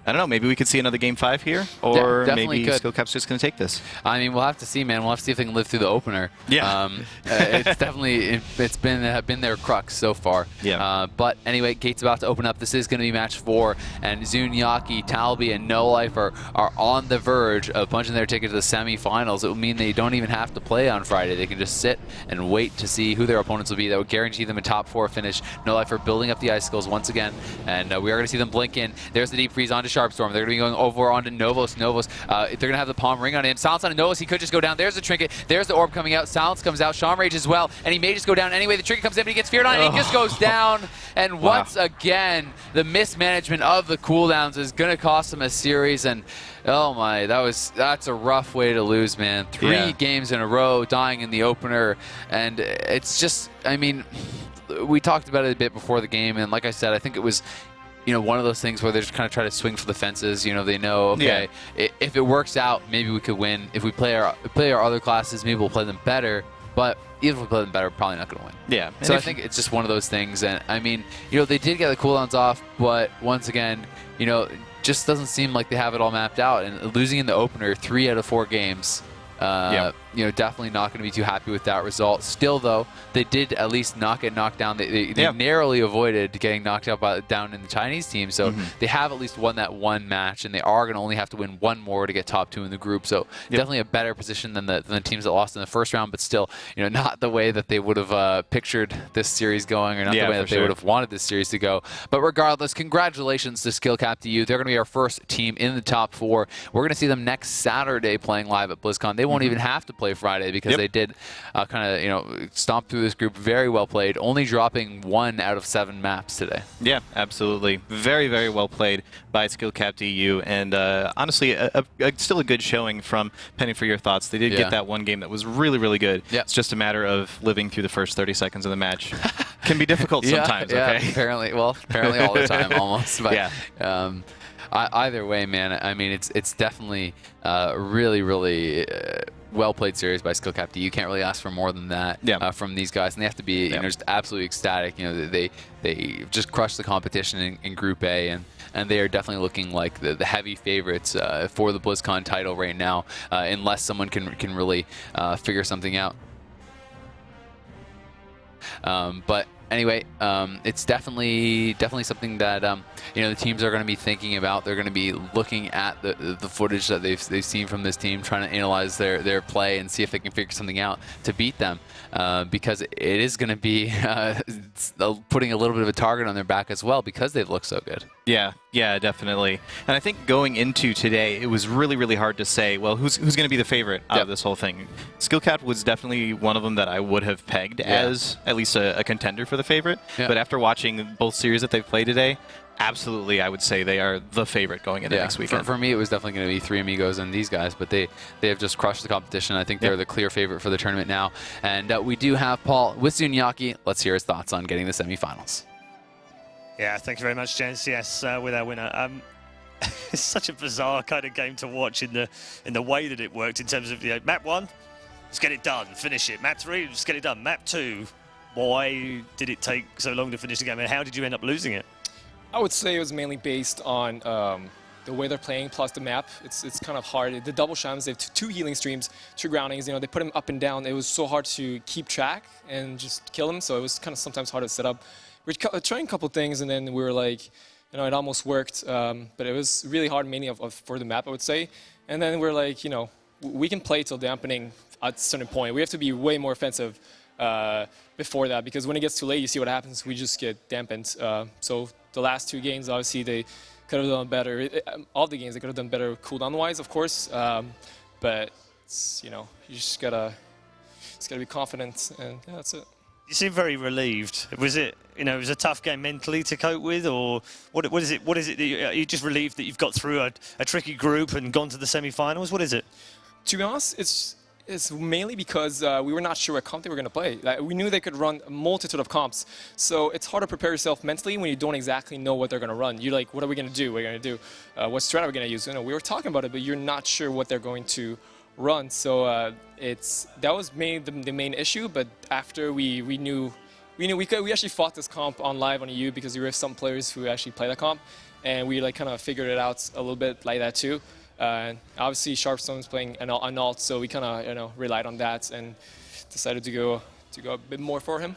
I don't know, maybe we could see another Game 5 here, or maybe Skillcap's just going to take this. I mean, we'll have to see, man. We'll have to see if they can live through the opener. Yeah. It's definitely, it's been their crux so far. Yeah. But anyway, gate's about to open up. This is going to be match 4, and Zuniaki, Talby, and No Life are on the verge of punching their ticket to the semifinals. It will mean they don't even have to play on Friday. They can just sit and wait to see who their opponents will be. That would guarantee them a top 4 finish. No Life are building up the icicles once again, and we are going to see them blink in. There's the deep freeze onto Sharpstorm. They're going to be going over onto Novos. They're going to have the palm ring on him. Silence on Novos. He could just go down. There's the trinket. There's the orb coming out. Silence comes out. Shaman Rage as well. And he may just go down anyway. The trinket comes in, but he gets feared on, and he just goes down. And once again, the mismanagement of the cooldowns is going to cost him a series. And oh my, that's a rough way to lose, man. 3 games in a row, dying in the opener. And it's just, I mean, we talked about it a bit before the game, and like I said, I think it was one of those things where they're just kind of try to swing for the fences. They know, okay, if it works out, maybe we could win. If we play our other classes, maybe we'll play them better. But even if we play them better, we're probably not going to win. Yeah. So I think it's just one of those things. And I mean, they did get the cooldowns off, but once again, just doesn't seem like they have it all mapped out. And losing in the opener 3 out of 4 games, definitely not going to be too happy with that result. Still, though, they did at least not get knocked down. They narrowly avoided getting knocked out down in the Chinese team. So they have at least won that one match, and they are going to only have to win one more to get top 2 in the group. So definitely a better position than the teams that lost in the first round, but still, not the way that they would have pictured this series going, or not the way that they would have wanted this series to go. But regardless, congratulations to SkillCap.eu. They're going to be our first team in the top 4. We're going to see them next Saturday playing live at BlizzCon. They won't even have to play Friday because they did kind of stomp through this group. Very well played, only dropping 1 out of 7 maps today. Yeah, absolutely. Very, very well played by SkillCap.eu, and honestly, still a good showing from Penny. For your thoughts, they did get that one game that was really, really good. It's just a matter of living through the first 30 seconds of the match. Can be difficult sometimes. Okay. Apparently all the time almost. But either way, man, I mean, it's definitely really, really well played series by SkillCap.eu. You can't really ask for more than that from these guys, and they have to be just absolutely ecstatic. They just crushed the competition in Group A, and they are definitely looking like the heavy favorites for the BlizzCon title right now, unless someone can really figure something out. But anyway, it's definitely something that the teams are going to be thinking about. They're going to be looking at the footage that they've seen from this team, trying to analyze their play and see if they can figure something out to beat them. Because it is going to be putting a little bit of a target on their back as well, because they've looked so good. Yeah, definitely. And I think going into today, it was really, really hard to say, well, who's going to be the favorite out of this whole thing. SkillCap was definitely one of them that I would have pegged as at least a contender for the favorite. But after watching both series that they've played today, absolutely, I would say they are the favorite going into next weekend. For me, it was definitely going to be 3 Amigos and these guys, but they have just crushed the competition. I think they're the clear favorite for the tournament now. And we do have Paul with Zunyaki. Let's hear his thoughts on getting the semifinals. Yeah, thank you very much, James. Yes, with our winner. It's such a bizarre kind of game to watch in the way that it worked in terms of map 1, let's get it done, finish it. Map 3, let's get it done. Map 2, why did it take so long to finish the game, and how did you end up losing it? I would say it was mainly based on the way they're playing plus the map. It's kind of hard. The double shams, they have 2 healing streams, 2 groundings. They put them up and down. It was so hard to keep track and just kill them. So it was kind of sometimes hard to set up. We were trying a couple things, and then we were like, it almost worked. But it was really hard, mainly for the map, I would say. And then we're like, we can play till dampening at a certain point. We have to be way more offensive before that, because when it gets too late, you see what happens. We just get dampened. So the last 2 games, obviously, they could have done better. All the games, they could have done better cooldown-wise, of course. But you just gotta be confident, and that's it. You seem very relieved. Was it, it was a tough game mentally to cope with, or what is it? What is it? Are you just relieved that you've got through a tricky group and gone to the semi-finals? What is it? To be honest, it's mainly because we were not sure what comp they were going to play. We knew they could run a multitude of comps, so it's hard to prepare yourself mentally when you don't exactly know what they're going to run. You're like, what are we going to do? What are we going to do? What strat are we going to use? We were talking about it, but you're not sure what they're going to run. So that was the main issue. But after we knew we actually fought this comp on live on EU, because there were some players who actually play that comp, and we kind of figured it out a little bit like that too. And obviously Sharpstone's playing an alt, so we kind of relied on that and decided to go a bit more for him.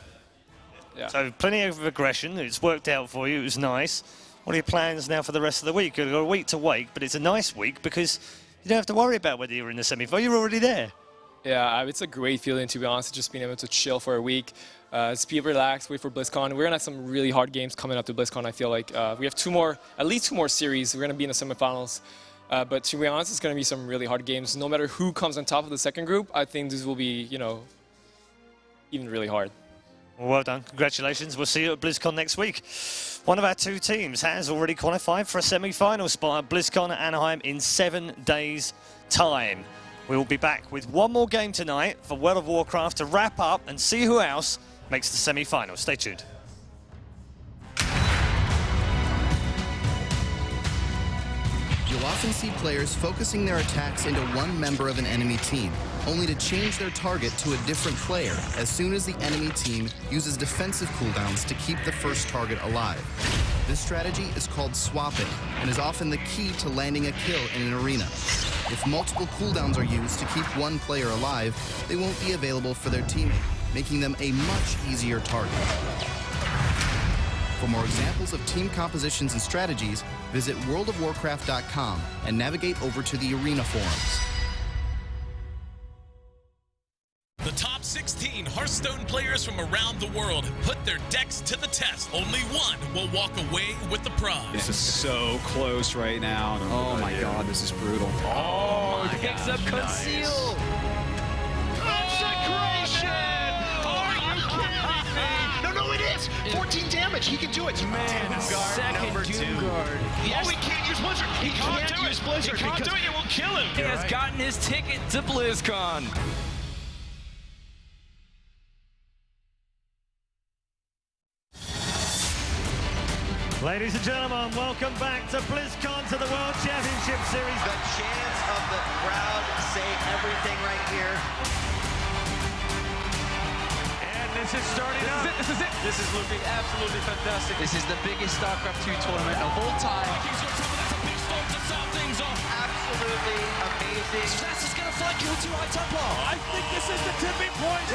Yeah. So plenty of aggression. It's worked out for you. It was nice. What are your plans now for the rest of the week? You've got a week to wait, but it's a nice week because you don't have to worry about whether you're in the semi-final. You're already there. Yeah, it's a great feeling, to be honest, just being able to chill for a week. Just be relaxed, wait for BlizzCon. We're going to have some really hard games coming up to BlizzCon, I feel like. We have at least two more series. We're going to be in the semifinals. But to be honest, it's going to be some really hard games. No matter who comes on top of the second group, I think this will be, even really hard. Well done. Congratulations. We'll see you at BlizzCon next week. One of our 2 teams has already qualified for a semi-final spot at BlizzCon at Anaheim in 7 days' time. We will be back with one more game tonight for World of Warcraft to wrap up and see who else makes the semi-final. Stay tuned. often see players focusing their attacks into one member of an enemy team, only to change their target to a different player as soon as the enemy team uses defensive cooldowns to keep the first target alive. This strategy is called swapping and is often the key to landing a kill in an arena. If multiple cooldowns are used to keep one player alive, they won't be available for their teammate, making them a much easier target. For more examples of team compositions and strategies, visit worldofwarcraft.com and navigate over to the arena forums. The top 16 Hearthstone players from around the world have put their decks to the test. Only one will walk away with the prize. This is so close right now. Oh my god, this is brutal. Oh, picks up Conceal. Consecration! Are you kidding me? No, it is! 14 damage, he can do it! Man, second Doomguard. Yes. Oh, he can't use Blizzard! He can't use Blizzard! He can't do it, it will kill him! He has gotten his ticket to BlizzCon. Ladies and gentlemen, welcome back to BlizzCon, to the World Championship Series. The chants of the crowd say everything right here. And this is starting up. This is it. This is looking absolutely fantastic. This is the biggest StarCraft 2 tournament of all time. That's a big start to start things off. Absolutely amazing. Fast is going to fly kill 2 High Templar. I think this is the tipping point.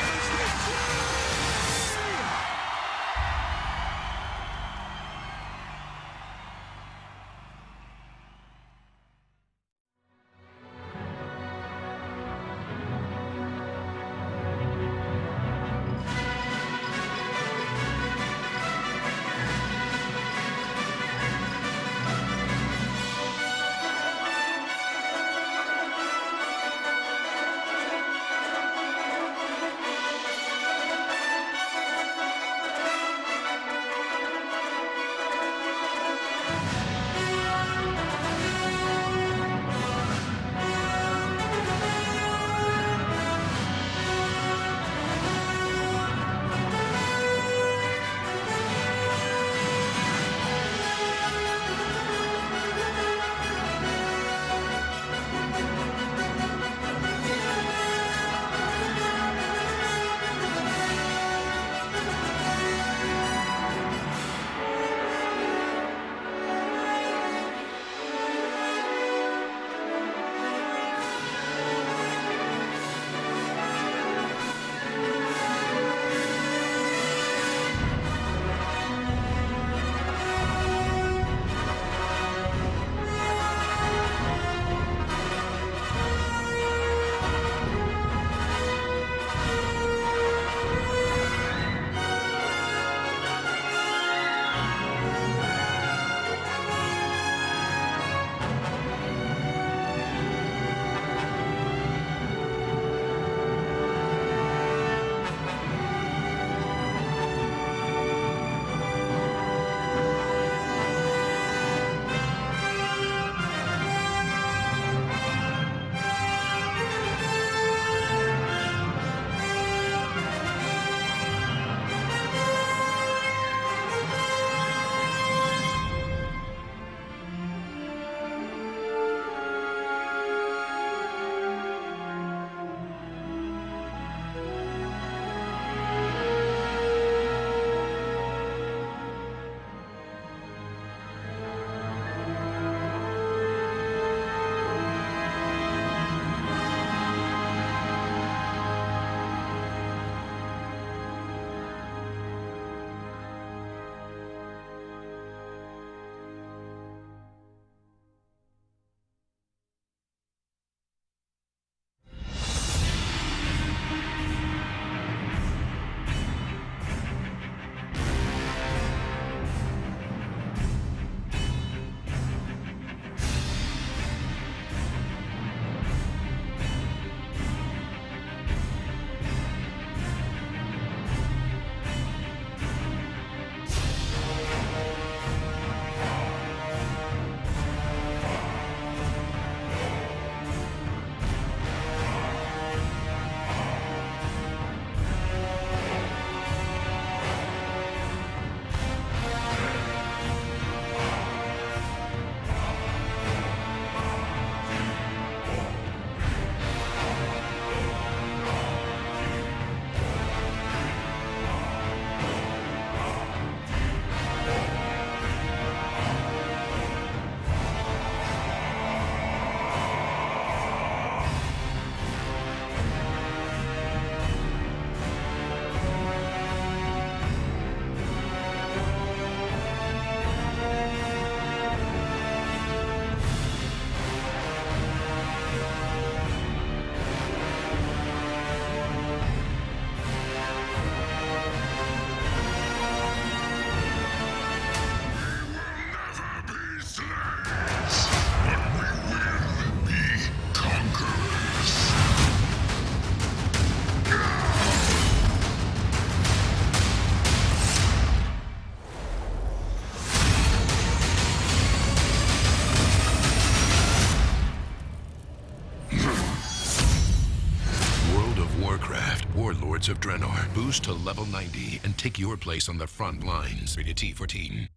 Lords of Draenor. Boost to level 90 and take your place on the front lines. Rated T for teen.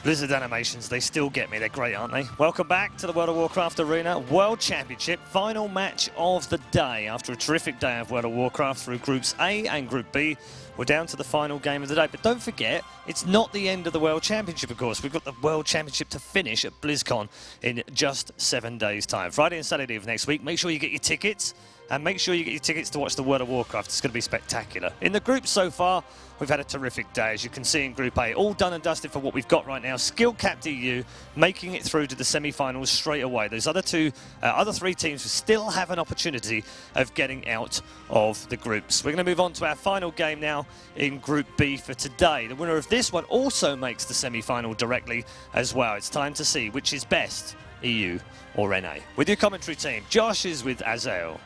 Blizzard animations, they still get me. They're great, aren't they? Welcome back to the World of Warcraft Arena World Championship. Final match of the day. After a terrific day of World of Warcraft through Groups A and Group B, we're down to the final game of the day. But don't forget, it's not the end of the World Championship, of course. We've got the World Championship to finish at BlizzCon in just 7 days' time. Friday and Saturday of next week. Make sure you get your tickets. And make sure you get your tickets to watch the World of Warcraft. It's going to be spectacular. In the group so far, we've had a terrific day, as you can see in Group A. All done and dusted for what we've got right now. Skill-capped EU making it through to the semi-finals straight away. Those other three teams still have an opportunity of getting out of the groups. We're going to move on to our final game now in Group B for today. The winner of this one also makes the semi-final directly as well. It's time to see which is best, EU or NA. With your commentary team, Josh is with Azael.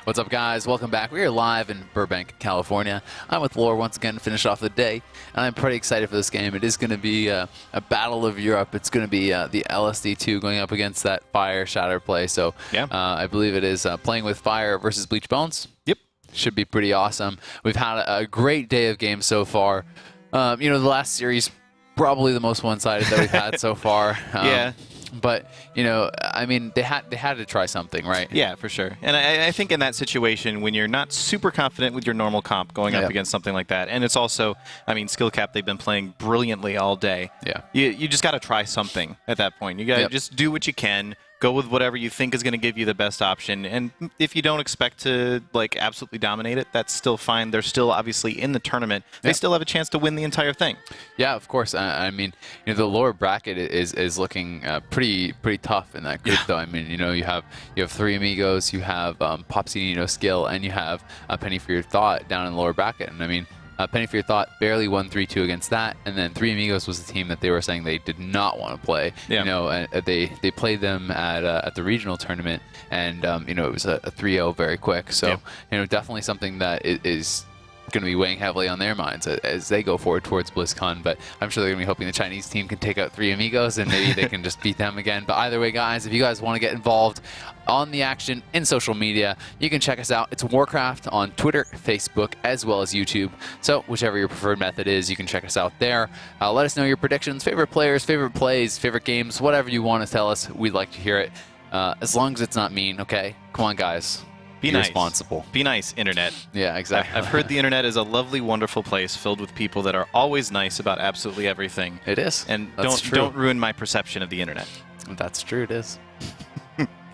What's up, guys? Welcome back. We are live in Burbank, California. I'm with Lore once again to finish off the day, and I'm pretty excited for this game. It is going to be a battle of Europe. It's going to be the LSD2 going up against that Fire Shatter play. So yeah. I believe it is playing with Fire versus Bleach Bones. Yep. Should be pretty awesome. We've had a great day of games so far. You know, the last series, probably the most one-sided that we've had so far. Yeah. But, you know, I mean, they had to try something, right? Yeah, for sure. And I think in that situation, when you're not super confident with your normal comp going up against something like that, and it's also, I mean, skill cap, they've been playing brilliantly all day. Yeah. You just got to try something at that point. You got to just do what you can. Go with whatever you think is going to give you the best option. And if you don't expect to, like, absolutely dominate it, that's still fine. They're still obviously in the tournament. They still have a chance to win the entire thing. Yeah, of course. I mean, you know, the lower bracket is looking pretty tough in that group, though. I mean, you know, you have 3 Amigos, you have Popsino Skill, and you have Penny for Your Thought down in the lower bracket. And I mean, Penny for Your Thought barely won 3-2 against that, and then 3 Amigos was the team that they were saying they did not want to play. Yeah. You know, and they played them at the regional tournament, and you know, it was a 3-0 very quick. So you know, definitely something that is going to be weighing heavily on their minds as they go forward towards BlizzCon. But I'm sure they're going to be hoping the Chinese team can take out 3 Amigos and maybe they can just beat them again. But either way, guys, if you guys want to get involved on the action in social media, you can check us out. It's Warcraft on Twitter, Facebook, as well as YouTube. So whichever your preferred method is, you can check us out there. Let us know your predictions, favorite players, favorite plays, favorite games, whatever you want to tell us. We'd like to hear it. As long as it's not mean, okay? Come on, guys. Be nice. Responsible. Be nice, Internet. Yeah, exactly. I've heard the Internet is a lovely, wonderful place filled with people that are always nice about absolutely everything. It is. And don't ruin my perception of the Internet. That's true, it is.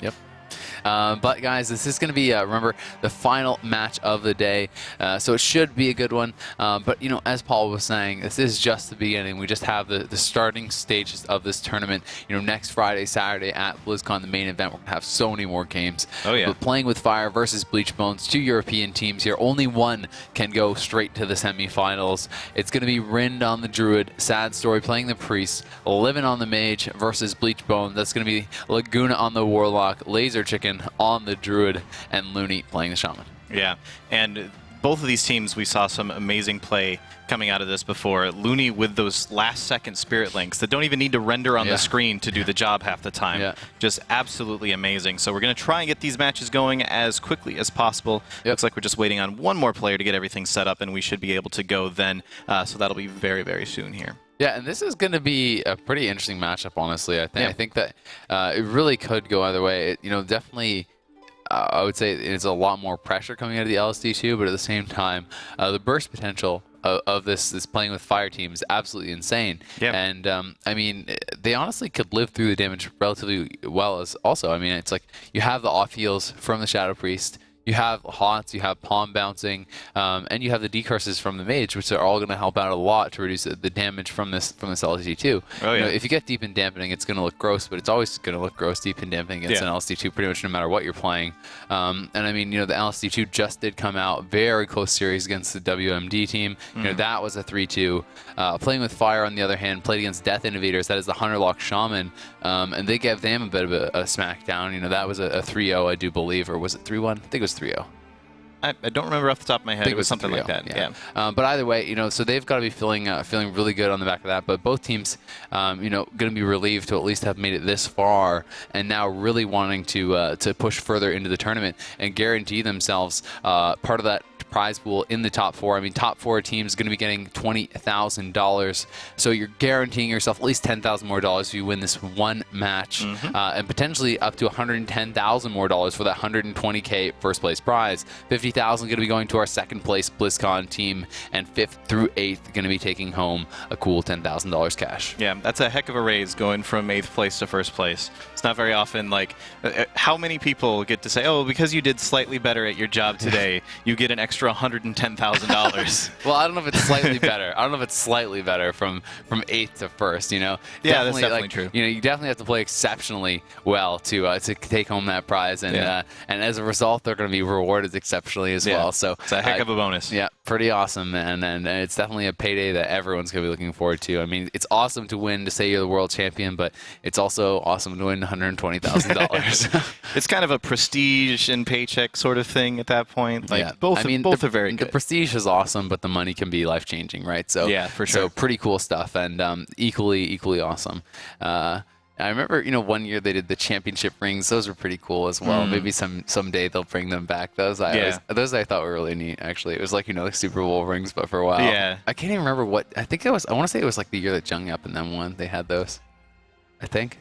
Yep. But guys, this is going to be, remember, the final match of the day, so it should be a good one. But, you know, as Paul was saying, this is just the beginning. We just have the starting stages of this tournament. You know, next Friday, Saturday at BlizzCon, the main event, we're going to have so many more games. Oh, yeah. But playing with Fire versus Bleach Bones, 2 European teams here. Only one can go straight to the semifinals. It's going to be Rind on the Druid, Sad Story playing the Priest, Livin on the Mage versus Bleach Bones. That's going to be Laguna on the Warlock, Laser Chicken on the Druid, and Looney playing the Shaman. Yeah, and both of these teams, we saw some amazing play coming out of this before. Looney with those last-second Spirit Links that don't even need to render on the screen to do the job half the time. Yeah. Just absolutely amazing. So we're going to try and get these matches going as quickly as possible. Looks like we're just waiting on one more player to get everything set up, and we should be able to go then. So that'll be very, very soon here. Yeah, and this is going to be a pretty interesting matchup, honestly. I think that it really could go either way. You know, definitely, I would say it's a lot more pressure coming out of the LSD2, but at the same time, the burst potential of this playing with Fire team is absolutely insane. Yep. And I mean, they honestly could live through the damage relatively well. As also, I mean, it's like you have the off heals from the Shadow Priest. You have Haunts, you have Palm Bouncing, and you have the decurses from the Mage, which are all going to help out a lot to reduce the damage from this LSD2. Oh, yeah. You know, if you get Deep in Dampening, it's going to look gross, but it's always going to look gross Deep in Dampening against an LSD2 pretty much no matter what you're playing. And I mean, you know, the LSD2 just did come out, very close series against the WMD team. You know, that was a 3-2. Playing with Fire, on the other hand, played against Death Innovators, that is the Hunterlock Shaman, and they gave them a bit of a smackdown. You know, that was a 3-0, I do believe, or was it 3-1? I think it was 3-0. I don't remember off the top of my head. It was something like that. Yeah. But either way, so they've got to be feeling really good on the back of that. But both teams, going to be relieved to at least have made it this far, and now really wanting to push further into the tournament and guarantee themselves part of that prize pool in the top 4. I mean, top 4 teams going to be getting $20,000. So you're guaranteeing yourself at least $10,000 more if you win this one match, and potentially up to $110,000 more for that $120K first place prize. $50,000 going to be going to our second place BlizzCon team, and 5th through 8th going to be taking home a cool $10,000 cash. Yeah, that's a heck of a raise going from 8th place to first place. It's not very often, like, how many people get to say, oh, because you did slightly better at your job today, you get an extra $110,000. Well, I don't know if it's slightly better. I don't know if it's slightly better from 8th to 1st, Yeah, that's definitely true. You definitely have to play exceptionally well to take home that prize, and as a result, they're going to be rewarded exceptionally as well. So it's a heck of a bonus. Yeah, pretty awesome, and it's definitely a payday that everyone's going to be looking forward to. I mean, it's awesome to win, to say you're the world champion, but it's also awesome to win $120,000. It's kind of a prestige and paycheck sort of thing at that point. Like, both are very good. The prestige is awesome, but the money can be life-changing, right? So yeah, for sure. So pretty cool stuff, and equally awesome. I remember, one year they did the championship rings. Those were pretty cool as well. Maybe someday they'll bring them back. Those I thought were really neat. Actually, it was like like Super Bowl rings, but for a while. Yeah. I can't even remember what. I think it was. I want to say it was like the year that Jung Yup and them won. They had those. I think.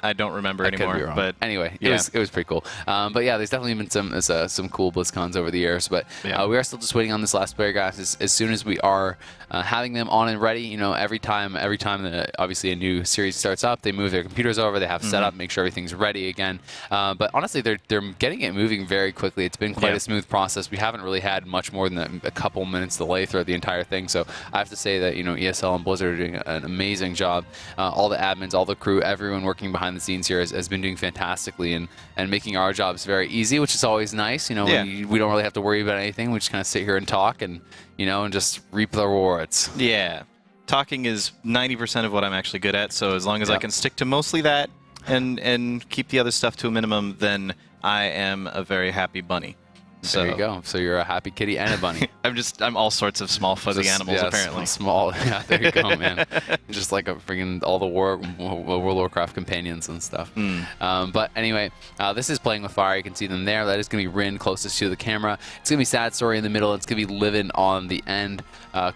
I don't remember anymore, but anyway, it was pretty cool. But yeah, there's definitely been some cool BlizzCons over the years. But we are still just waiting on this last player, guys. As soon as we are having them on and ready, every time that obviously a new series starts up, they move their computers over, they have set up, make sure everything's ready again. But honestly, they're getting it moving very quickly. It's been quite a smooth process. We haven't really had much more than a couple minutes delay throughout the entire thing. So I have to say that ESL and Blizzard are doing an amazing job. All the admins, all the crew, everyone working behind the scenes here has been doing fantastically and making our jobs very easy, which is always nice. We don't really have to worry about anything. We just kind of sit here and talk and just reap the rewards. Yeah. Talking is 90% of what I'm actually good at, so as long as I can stick to mostly that and keep the other stuff to a minimum, then I am a very happy bunny. So there you go. So you're a happy kitty and a bunny. I'm all sorts of small fuzzy animals, apparently. Small. Yeah, there you go, man. Just like all the World of Warcraft companions and stuff. But anyway, this is Playing with Fire. You can see them there. That is going to be Rin closest to the camera. It's going to be Sad Story in the middle. It's going to be Livin on the end.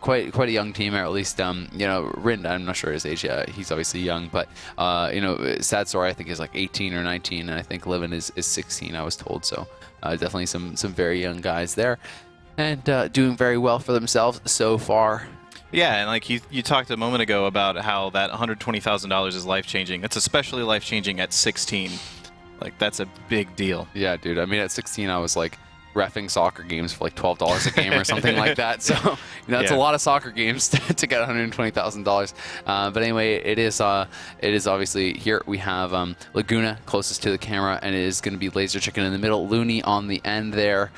Quite a young team, or at least Rin. I'm not sure his age. He's obviously young, but Sad Story I think is like 18 or 19, and I think Livin is 16. I was told so. Definitely some very young guys there, and doing very well for themselves so far. Yeah, and like you talked a moment ago about how that $120,000 is life-changing. It's especially life-changing at 16. Like, that's a big deal. Yeah, dude. I mean, at 16, I was like reffing soccer games for like $12 a game or something like that. So that's a lot of soccer games to get $120,000. But anyway, it is obviously here we have Laguna closest to the camera, and it is going to be Laser Chicken in the middle, Looney on the end there,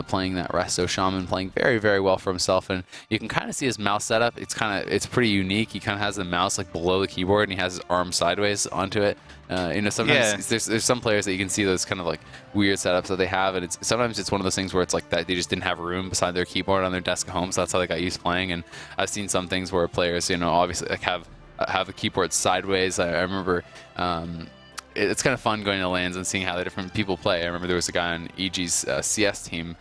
playing that Resto Shaman, playing very, very well for himself. And you can kind of see his mouse setup. It's pretty unique. He kind of has the mouse like below the keyboard, and he has his arm sideways onto it. Sometimes there's some players that you can see those kind of like weird setups that they have, and sometimes it's one of those things where it's like that they just didn't have room beside their keyboard on their desk at home, so that's how they got used playing. And I've seen some things where players, obviously like have the keyboard sideways. I remember it's kind of fun going to LANs and seeing how the different people play. I remember there was a guy on EG's CS team,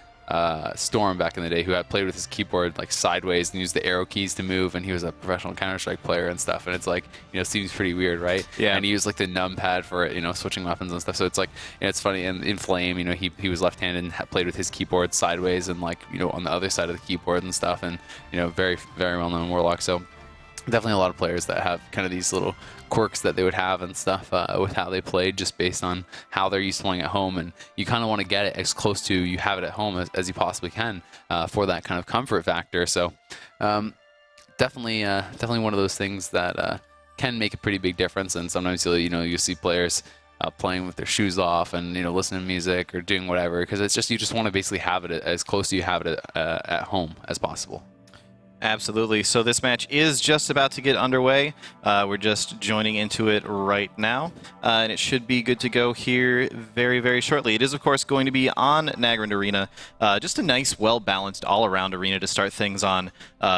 Storm, back in the day, who had played with his keyboard like sideways and used the arrow keys to move, and he was a professional Counter-Strike player and stuff, and it's like, seems pretty weird, right? Yeah. And he used like the numpad for switching weapons and stuff, so it's like, it's funny. And in Flame, he was left-handed and played with his keyboard sideways and like, on the other side of the keyboard and stuff, and very, very well-known Warlock. So definitely a lot of players that have kind of these little quirks that they would have and stuff with how they played, just based on how they're used to playing at home. And you kind of want to get it as close to you have it at home as you possibly can for that kind of comfort factor. So definitely one of those things that can make a pretty big difference. And sometimes you see players playing with their shoes off and listening to music or doing whatever, because it's just, you just want to basically have it as close to you have it at home as possible. Absolutely. So this match is just about to get underway. We're just joining into it right now, and it should be good to go here very, very shortly. It is, of course, going to be on Nagarin Arena. Just a nice, well-balanced, all-around arena to start things on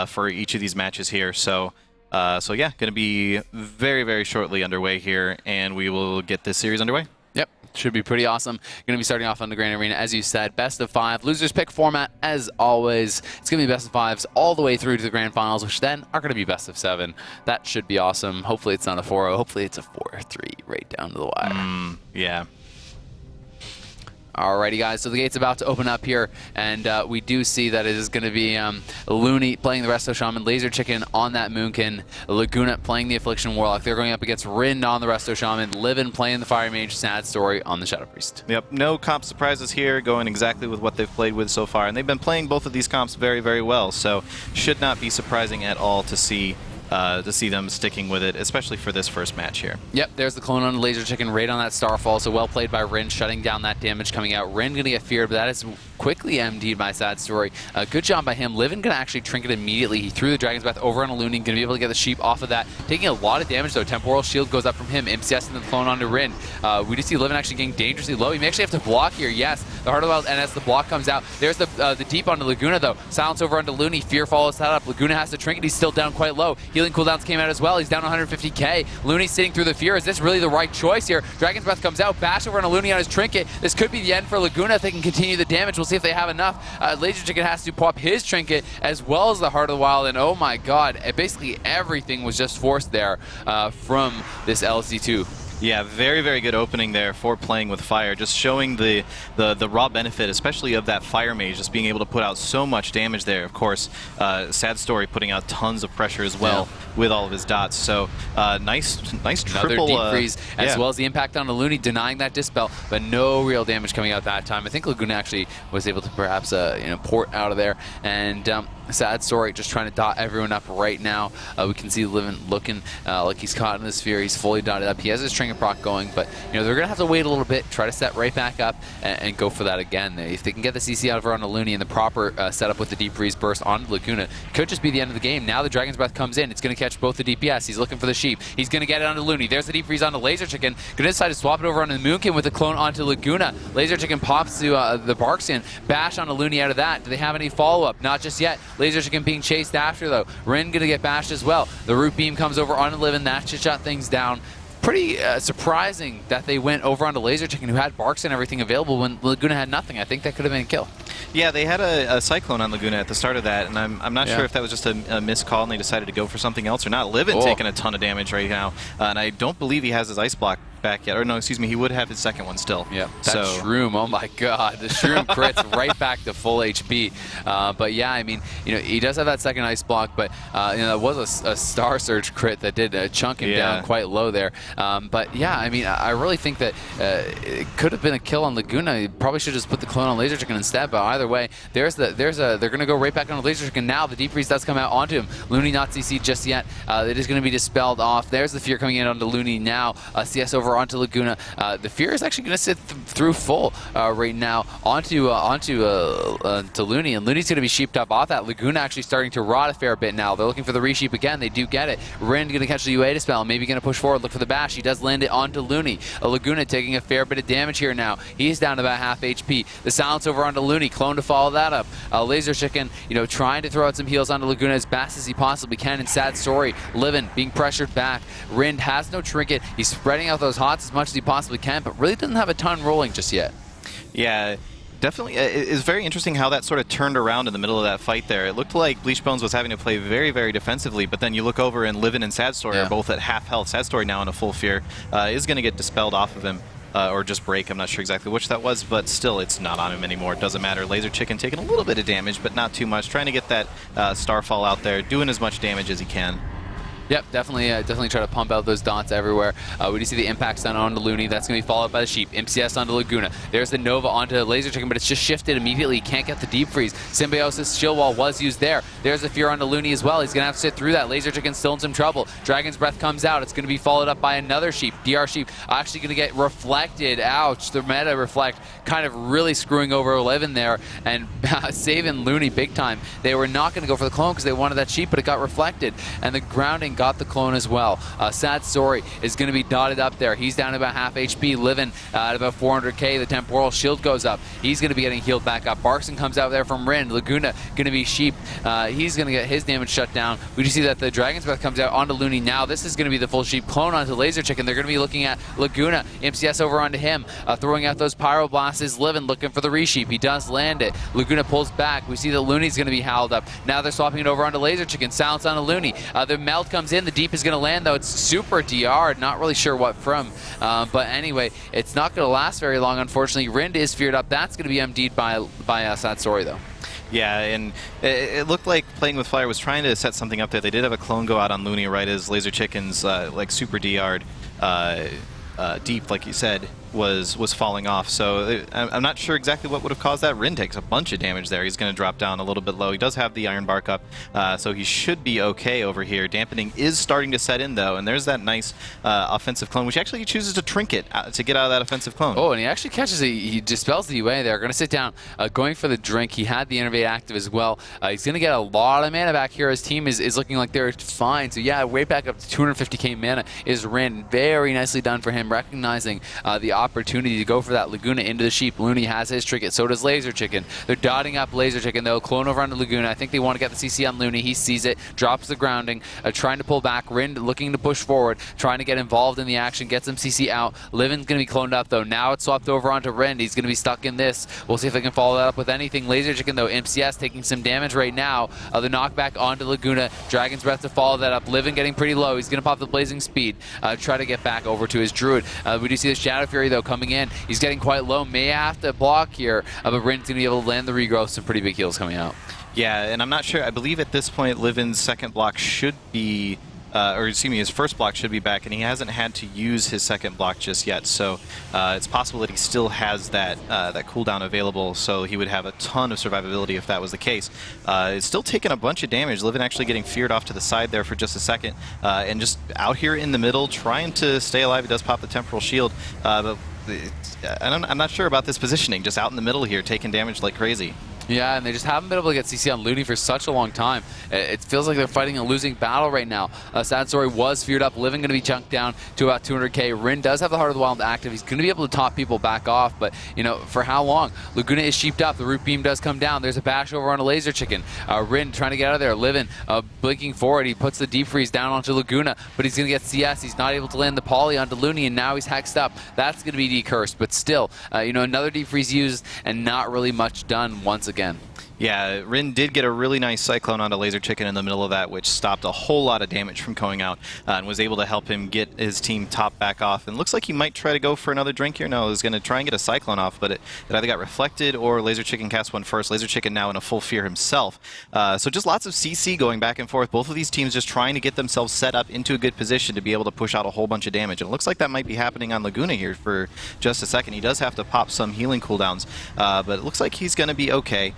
for each of these matches here. So yeah, going to be very, very shortly underway here, and we will get this series underway. Yep, should be pretty awesome. Going to be starting off on the Grand Arena, as you said, best of 5. Losers pick format, as always. It's going to be best of 5s all the way through to the Grand Finals, which then are going to be best of 7. That should be awesome. Hopefully it's not a 4-0. Hopefully it's a 4-3 right down to the wire. Yeah. Alrighty, guys, so the gate's about to open up here, and we do see that it is going to be Looney playing the Resto Shaman, Laser Chicken on that Moonkin, Laguna playing the Affliction Warlock. They're going up against Rind on the Resto Shaman, Livin playing the Fire Mage, Sad Story on the Shadow Priest. Yep, no comp surprises here, going exactly with what they've played with so far, and they've been playing both of these comps very, very well, so should not be surprising at all to see them sticking with it, especially for this first match here. Yep, there's the clone on the Laser Chicken right on that Starfall, so well played by Rin, shutting down that damage coming out. Rin going to get feared, but that is quickly MD'd by Sad Story. Good job by him. Livin going to actually trinket immediately. He threw the Dragon's Breath over on a Looney, going to be able to get the sheep off of that. Taking a lot of damage though. Temporal Shield goes up from him. MCS and the clone onto Rin. We just see Livin actually getting dangerously low. He may actually have to block here. Yes, the Heart of the Wild, and as the block comes out, there's the deep onto Laguna though. Silence over onto Looney. Fear follows that up. Laguna has to trinket. He's still down quite low. Healing cooldowns came out as well. He's down 150k. Looney sitting through the fear. Is this really the right choice here? Dragon's Breath comes out. Bash over on a Looney on his trinket. This could be the end for Laguna if they can continue the damage. We'll see if they have enough. Laser Chicken has to pop his trinket as well as the Heart of the Wild, and oh my god, basically everything was just forced there from this LC2. Yeah, very, very good opening there for playing with fire. Just showing the raw benefit, especially of that Fire Mage, just being able to put out so much damage there. Of course, Sad Story putting out tons of pressure as well with all of his dots. So nice triple. Another deep freeze, as well as the impact on the Looney, denying that Dispel, but no real damage coming out that time. I think Laguna actually was able to perhaps port out of there, and Sad Story just trying to dot everyone up right now. We can see Livin looking like he's caught in the sphere. He's fully dotted up. He has his Trinket proc going, but they're going to have to wait a little bit, try to set right back up, and go for that again. If they can get the CC out of her on the Looney and the proper setup with the Deep Freeze Burst on Laguna, could just be the end of the game. Now the Dragon's Breath comes in. It's going to catch both the DPS. He's looking for the sheep. He's going to get it onto Looney. There's the Deep Freeze onto Laser Chicken. Going to decide to swap it over onto the Moonkin with the clone onto Laguna. Laser Chicken pops to the Barkskin. Bash onto Looney out of that. Do they have any follow-up? Not just yet. Laser Chicken being chased after though. Rin going to get bashed as well. The Root Beam comes over onto Livin. That should shut things down. Pretty surprising that they went over onto Laser Chicken, who had Barks and everything available when Laguna had nothing. I think that could have been a kill. Yeah, they had a Cyclone on Laguna at the start of that, and I'm not sure if that was just a missed call and they decided to go for something else or not. Livin taking a ton of damage right now, and I don't believe he has his Ice Block back yet. Or no, excuse me, he would have his second one still. Yeah, that Shroom, oh my god. The Shroom crits right back to full HP. But yeah, I mean, he does have that second Ice Block, but that was a Star Surge crit that did chunk him down quite low there. But yeah, I mean, I really think that it could have been a kill on Laguna. You probably should just put the clone on Laser Chicken instead, but either way, they're going to go right back on Laser Chicken now. The Deep Freeze does come out onto him. Looney not CC just yet. It is going to be dispelled off. There's the Fear coming in onto Looney now. CS over onto Laguna. The Fear is actually going to sit through full right now onto Looney, and Looney's going to be sheeped up off that. Laguna actually starting to rot a fair bit now. They're looking for the resheep again. They do get it. Rin going to catch the UA dispel. Maybe going to push forward, look for the bash. He does land it onto Looney. Laguna taking a fair bit of damage here now. He's down to about half HP. The silence over onto Looney. Clone to follow that up. Laser Chicken, trying to throw out some heals onto Laguna as fast as he possibly can. In Sad Story, Livin being pressured back. Rind has no trinket. He's spreading out those hots as much as he possibly can, but really doesn't have a ton rolling just yet. Yeah. Definitely, it's very interesting how that sort of turned around in the middle of that fight there. It looked like Bleach Bones was having to play very, very defensively, but then you look over and Livin and Sad Story are both at half health. Sad Story now in a full fear is going to get dispelled off of him, or just break. I'm not sure exactly which that was, but still, it's not on him anymore. It doesn't matter. Laser Chicken taking a little bit of damage, but not too much. Trying to get that Starfall out there, doing as much damage as he can. Yep, definitely try to pump out those dots everywhere. We do see the impact stun onto Looney. That's going to be followed by the Sheep. MCS onto Laguna. There's the Nova onto Laser Chicken, but it's just shifted immediately. Can't get the deep freeze. Symbiosis Shield Wall was used there. There's the Fear onto Looney as well. He's going to have to sit through that. Laser Chicken still in some trouble. Dragon's Breath comes out. It's going to be followed up by another Sheep. DR Sheep actually going to get reflected. Ouch. The meta reflect kind of really screwing over Levin there and saving Looney big time. They were not going to go for the clone because they wanted that Sheep, but it got reflected. And the grounding got the clone as well. Sad Story is going to be dotted up there. He's down to about half HP. Living at about 400k. The temporal shield goes up. He's going to be getting healed back up. Barkson comes out there from Rin. Laguna going to be Sheep. He's going to get his damage shut down. We do see that the Dragon's Breath comes out onto Looney now. This is going to be the full Sheep clone onto Laser Chicken. They're going to be looking at Laguna. MCS over onto him. Throwing out those Pyroblasts is Living looking for the Resheep. He does land it. Laguna pulls back. We see that Looney's going to be howled up. Now they're swapping it over onto Laser Chicken. Silence onto Looney. The meld comes in. The deep is going to land though. It's super DR'd. Not really sure what from. But anyway, it's not going to last very long, unfortunately. Rind is feared up. That's going to be MD'd by Sad Story though. Yeah, and it looked like Playing with Fire was trying to set something up there. They did have a clone go out on Looney right as Laser Chicken's like super DR'd deep, like you said, was falling off. So I'm not sure exactly what would have caused that. Rin takes a bunch of damage there. He's going to drop down a little bit low. He does have the Iron Bark up, so he should be okay over here. Dampening is starting to set in, though, and there's that nice offensive clone, which actually he chooses to trinket to get out of that offensive clone. Oh, and he actually catches it. He dispels the UA there. Going to sit down, going for the drink. He had the Innervate active as well. He's going to get a lot of mana back here. His team is looking like they're fine. So yeah, way back up to 250k mana is Rin. Very nicely done for him, recognizing the opportunity to go for that Laguna into the Sheep. Looney has his trinket, so does Laser Chicken. They're dotting up Laser Chicken. They'll clone over onto Laguna. I think they want to get the CC on Looney. He sees it, drops the grounding, trying to pull back. Rind looking to push forward, trying to get involved in the action, get some CC out. Livin's going to be cloned up though. Now it's swapped over onto Rind. He's going to be stuck in this. We'll see if they can follow that up with anything. Laser Chicken though, MCS taking some damage right now. The knockback onto Laguna. Dragon's Breath to follow that up. Livin getting pretty low. He's going to pop the Blazing Speed, try to get back over to his Druid. We do see the Shadow Fury though coming in. He's getting quite low. May have to block here, but Rin's going to be able to land the regrowth. Some pretty big heals coming out. Yeah, and I'm not sure. I believe at this point, Livin's second block should be, or excuse me, his first block should be back, and he hasn't had to use his second block just yet. So it's possible that he still has that that cooldown available, so he would have a ton of survivability if that was the case. It's still taking a bunch of damage. Livin actually getting feared off to the side there for just a second, and just out here in the middle trying to stay alive. He does pop the temporal shield, but I'm not sure about this positioning. Just out in the middle here, taking damage like crazy. Yeah, and they just haven't been able to get CC on Looney for such a long time. It feels like they're fighting a losing battle right now. Sad Story was feared up. Living going to be chunked down to about 200k. Rin does have the Heart of the Wild active. He's going to be able to top people back off, but, you know, for how long? Laguna is sheeped up. The Root Beam does come down. There's a bash over on a Laser Chicken. Rin trying to get out of there. Living blinking forward. He puts the Deep Freeze down onto Laguna, but he's going to get CS. He's not able to land the Poly onto Looney, and now he's hexed up. That's going to be decursed, but still, you know, another Deep Freeze used and not really much done once again. Yeah, Rin did get a really nice Cyclone onto Laser Chicken in the middle of that, which stopped a whole lot of damage from going out and was able to help him get his team top back off. And looks like he might try to go for another drink here. No, he's going to try and get a Cyclone off, but it either got reflected or Laser Chicken cast one first. Laser Chicken now in a full fear himself. So just lots of CC going back and forth. Both of these teams just trying to get themselves set up into a good position to be able to push out a whole bunch of damage. And it looks like that might be happening on Laguna here for just a second. He does have to pop some healing cooldowns, but it looks like he's going to be okay.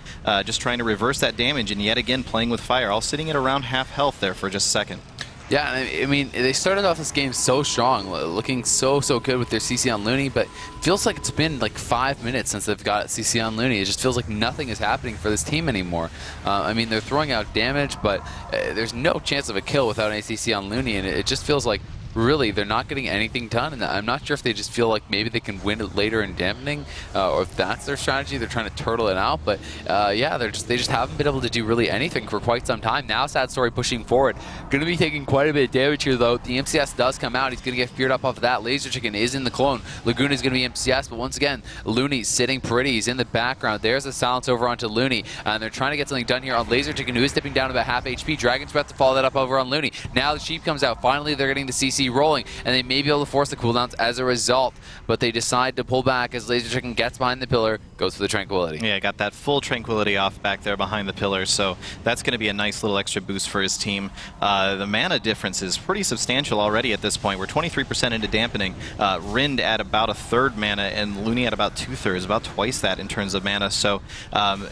Just trying to reverse that damage, and yet again playing with fire, all sitting at around half health there for just a second. Yeah, I mean, they started off this game so strong, looking so good with their CC on Looney, but it feels like it's been like 5 minutes since they've got CC on Looney. It just feels like nothing is happening for this team anymore. I mean, they're throwing out damage, but there's no chance of a kill without any CC on Looney, and it just feels like really they're not getting anything done, and I'm not sure if they just feel like maybe they can win it later in dampening, or if that's their strategy. They're trying to turtle it out, but yeah, they just haven't been able to do really anything for quite some time. Now Sad Story pushing forward, going to be taking quite a bit of damage here though. The MCS does come out. He's going to get feared up off of that. Laser Chicken is in the clone. Laguna is going to be MCS, but once again, Looney's sitting pretty. He's in the background. There's a silence over onto Looney, and they're trying to get something done here on Laser Chicken, who is dipping down about half HP. Dragon's Breath to follow that up over on Looney. Now the Sheep comes out. Finally, they're getting the CC. CC rolling, and they may be able to force the cooldowns as a result, but they decide to pull back as Laser Chicken gets behind the pillar, goes for the Tranquility. Yeah, got that full Tranquility off back there behind the pillar, so that's going to be a nice little extra boost for his team. The mana difference is pretty substantial already at this point. We're 23% into dampening. Rind at about 1/3 mana, and Looney at about 2/3, about twice that in terms of mana. So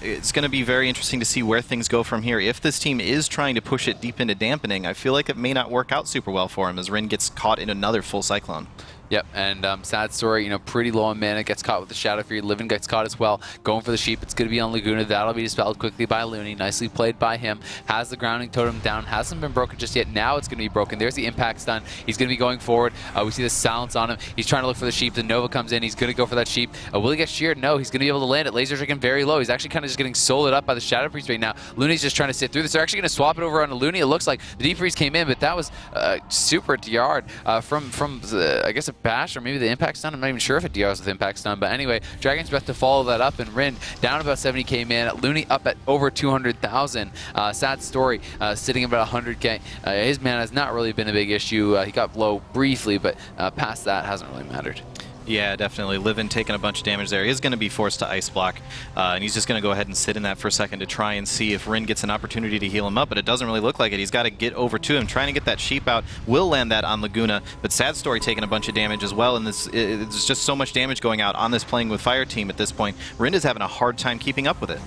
it's going to be very interesting to see where things go from here. If this team is trying to push it deep into dampening, I feel like it may not work out super well for him as Rind gets caught in another full Cyclone. Yep, and sad story, pretty low on mana, gets caught with the Shadow Fury. Livin gets caught as well, going for the sheep. It's going to be on Laguna. That'll be dispelled quickly by Looney. Nicely played by him. Has the grounding totem down. Hasn't been broken just yet. Now it's going to be broken. There's the impact stun. He's going to be going forward. We see the silence on him. He's trying to look for the sheep. The Nova comes in. He's going to go for that sheep. Will he get sheared? No, he's going to be able to land it. Laser Chicken very low. He's actually kind of just getting soloed up by the Shadow Priest right now. Looney's just trying to sit through this. They're actually going to swap it over onto Looney. It looks like the Deep Freeze came in, but that was super DR'd from I guess a bash or maybe the impact stun. I'm not even sure if it DRs with impact stun, but anyway, Dragon's Breath to follow that up, and Rind down about 70k man. Looney up at over 200,000. Sad story, sitting about 100k. His mana has not really been a big issue. He got low briefly, but past that hasn't really mattered. Yeah, definitely. Livin taking a bunch of damage there. He is going to be forced to Ice Block, and he's just going to go ahead and sit in that for a second to try and see if Rind gets an opportunity to heal him up, but it doesn't really look like it. He's got to get over to him, trying to get that sheep out. Will land that on Laguna, but Sad Story taking a bunch of damage as well, and there's just so much damage going out on this Playing with Fire team at this point. Rind is having a hard time keeping up with it.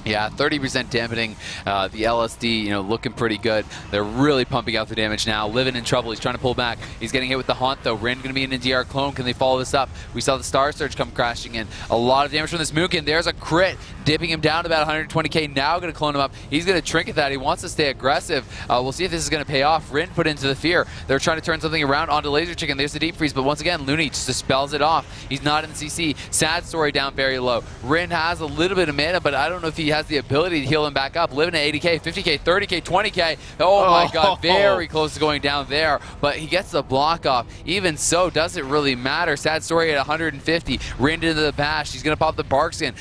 Yeah, 30% dampening. The LSD, looking pretty good. They're really pumping out the damage now. Livin in trouble. He's trying to pull back. He's getting hit with the Haunt, though. Rind going to be in a DR clone. Can they follow this up? We saw the Star Surge come crashing in. A lot of damage from this Mookin. There's a crit, dipping him down to about 120k. Now going to clone him up. He's going to trinket that. He wants to stay aggressive. We'll see if this is going to pay off. Rind put into the fear. They're trying to turn something around onto Laser Chicken. There's the Deep Freeze, but once again, Looney just dispels it off. He's not in the CC. Sad Story down very low. Rind has a little bit of mana, but I don't know if he has the ability to heal him back up. Living at 80k, 50k, 30k, 20k. Oh my god, very close to going down there, but he gets the block off. Even so, doesn't really matter. Sad Story at 150. Rind into the bash. He's gonna pop the bark skin.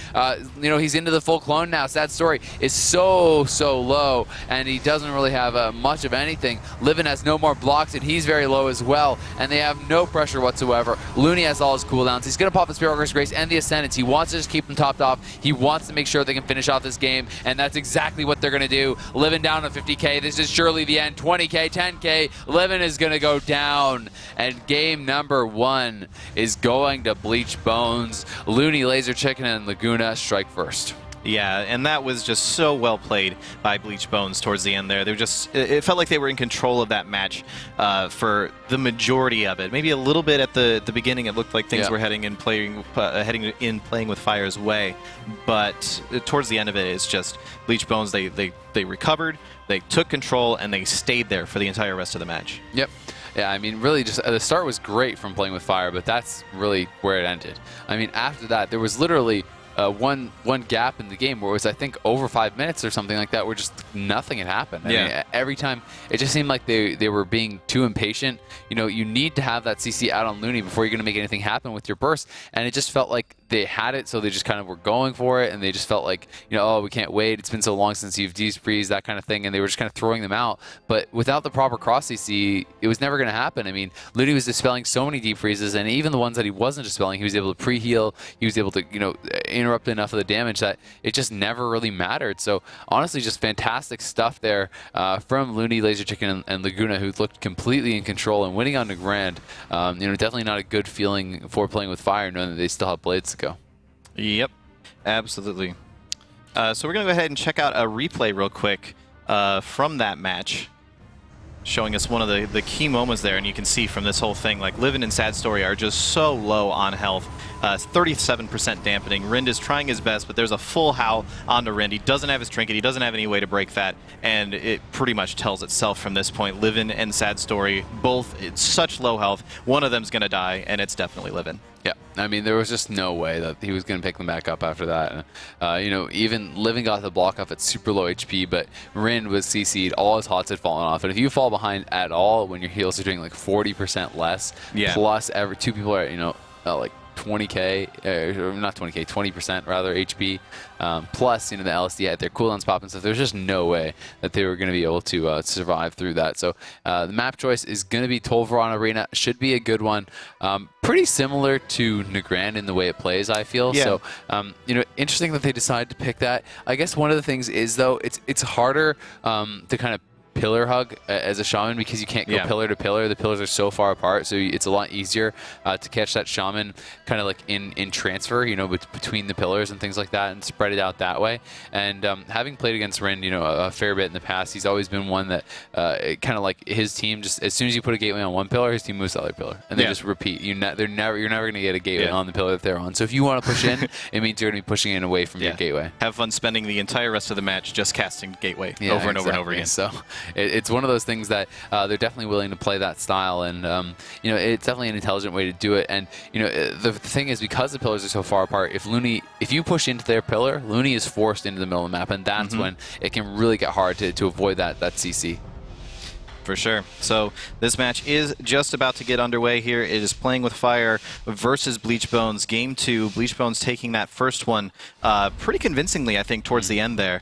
He's into the full clone now. Sad Story is so low, and he doesn't really have much of anything. Livin has no more blocks, and he's very low as well, and they have no pressure whatsoever. Looney has all his cooldowns. He's gonna pop the Spirit Grace and the Ascendance. He wants to just keep them topped off. He wants to make sure they can finish off this game, and that's exactly what they're going to do. Livin down to 50k. This is surely the end. 20k, 10k. Livin is going to go down. And game number 1 is going to Bleach Bones. Looney, Laser Chicken, and Laguna strike first. Yeah, and that was just so well played by Bleach Bones towards the end there. They were it felt like they were in control of that match for the majority of it. Maybe a little bit at the beginning it looked like things were heading in Playing with Fire's way, but towards the end of it, it's just Bleach Bones, they recovered, they took control, and they stayed there for the entire rest of the match. Yep. Yeah, I mean, really, just the start was great from Playing with Fire, but that's really where it ended. I mean, after that, there was literally one gap in the game where it was, I think, over 5 minutes or something like that, where just nothing had happened. I mean, every time it just seemed like they were being too impatient. You need to have that CC out on Looney before you're going to make anything happen with your burst, and it just felt like they had it, so they just kind of were going for it, and they just felt like, oh, we can't wait. It's been so long since you've de-spreezed, that kind of thing, and they were just kind of throwing them out. But without the proper cross CC, it was never going to happen. I mean, Looney was dispelling so many deep freezes, and even the ones that he wasn't dispelling, he was able to pre-heal. He was able to, interrupt enough of the damage that it just never really mattered. So honestly, just fantastic stuff there from Looney, Laser Chicken, and Laguna, who looked completely in control and winning on the Grand. Definitely not a good feeling for Playing with Fire, knowing that they still have blades to go. Yep, absolutely. So we're going to go ahead and check out a replay real quick from that match, showing us one of the key moments there. And you can see from this whole thing, like, Livin and Sad Story are just so low on health. 37% dampening. Rind is trying his best, but there's a full howl onto Rind. He doesn't have his trinket. He doesn't have any way to break that, and it pretty much tells itself from this point. Livin and Sad Story, both it's such low health. One of them's going to die, and it's definitely Livin. Yeah, I mean, there was just no way that he was going to pick them back up after that. Even Livin got the block off at super low HP, but Rind was CC'd. All his hots had fallen off. And if you fall behind at all when your heals are doing like 40% less, plus two people are, like 20k, or not 20k, 20% rather HP. Plus, the LSD had their cooldowns pop and stuff. There's just no way that they were going to be able to survive through that. So the map choice is going to be Tolvaron Arena. Should be a good one. Pretty similar to Nagrand in the way it plays, I feel. Yeah. So, interesting that they decided to pick that. I guess one of the things is, though, it's harder to kind of pillar hug as a shaman because you can't go pillar to pillar. The pillars are so far apart, so it's a lot easier to catch that shaman kind of like in transfer, between the pillars and things like that, and spread it out that way. And having played against Rin, a fair bit in the past, he's always been one that kind of like his team, just as soon as you put a gateway on one pillar, his team moves to the other pillar, and they just repeat. You're never going to get a gateway on the pillar that they're on. So if you want to push in, it means you're going to be pushing in away from your gateway. Have fun spending the entire rest of the match just casting gateway over and over and over again. So it's one of those things that they're definitely willing to play that style, and it's definitely an intelligent way to do it. And the thing is, because the pillars are so far apart, if you push into their pillar, Looney is forced into the middle of the map, and that's when it can really get hard to avoid that CC. For sure. So this match is just about to get underway here. It is Playing with Fire versus Bleachbones. Game 2. Bleachbones taking that first one pretty convincingly, I think, towards the end there.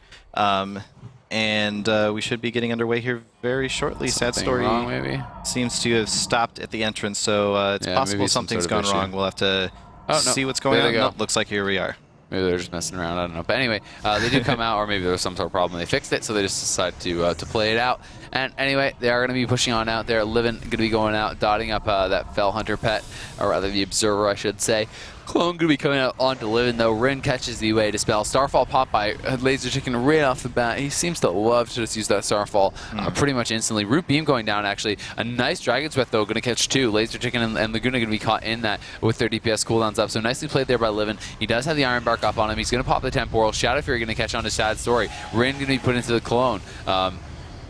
And we should be getting underway here very shortly. Something Sad Story wrong, maybe? Seems to have stopped at the entrance, so it's possible something's gone wrong. We'll have to see what's going on. Nope, looks like here we are. Maybe they're just messing around. I don't know. But anyway, they do come out, or maybe there was some sort of problem. They fixed it, so they just decided to play it out. And anyway, they are going to be pushing on out there. Livin going to be going out, dotting up that Fell Hunter pet, or rather the Observer, I should say. Clone going to be coming out onto Livin, though. Rin catches the away Dispel. Starfall pop by Laser Chicken right off the bat. He seems to love to just use that Starfall pretty much instantly. Root Beam going down, actually. A nice Dragon's Breath, though, going to catch 2. Laser Chicken and Laguna going to be caught in that with their DPS cooldowns up. So nicely played there by Livin. He does have the Iron Bark up on him. He's going to pop the Temporal. Shadow Fury going to catch on to Sad Story. Rin going to be put into the Clone.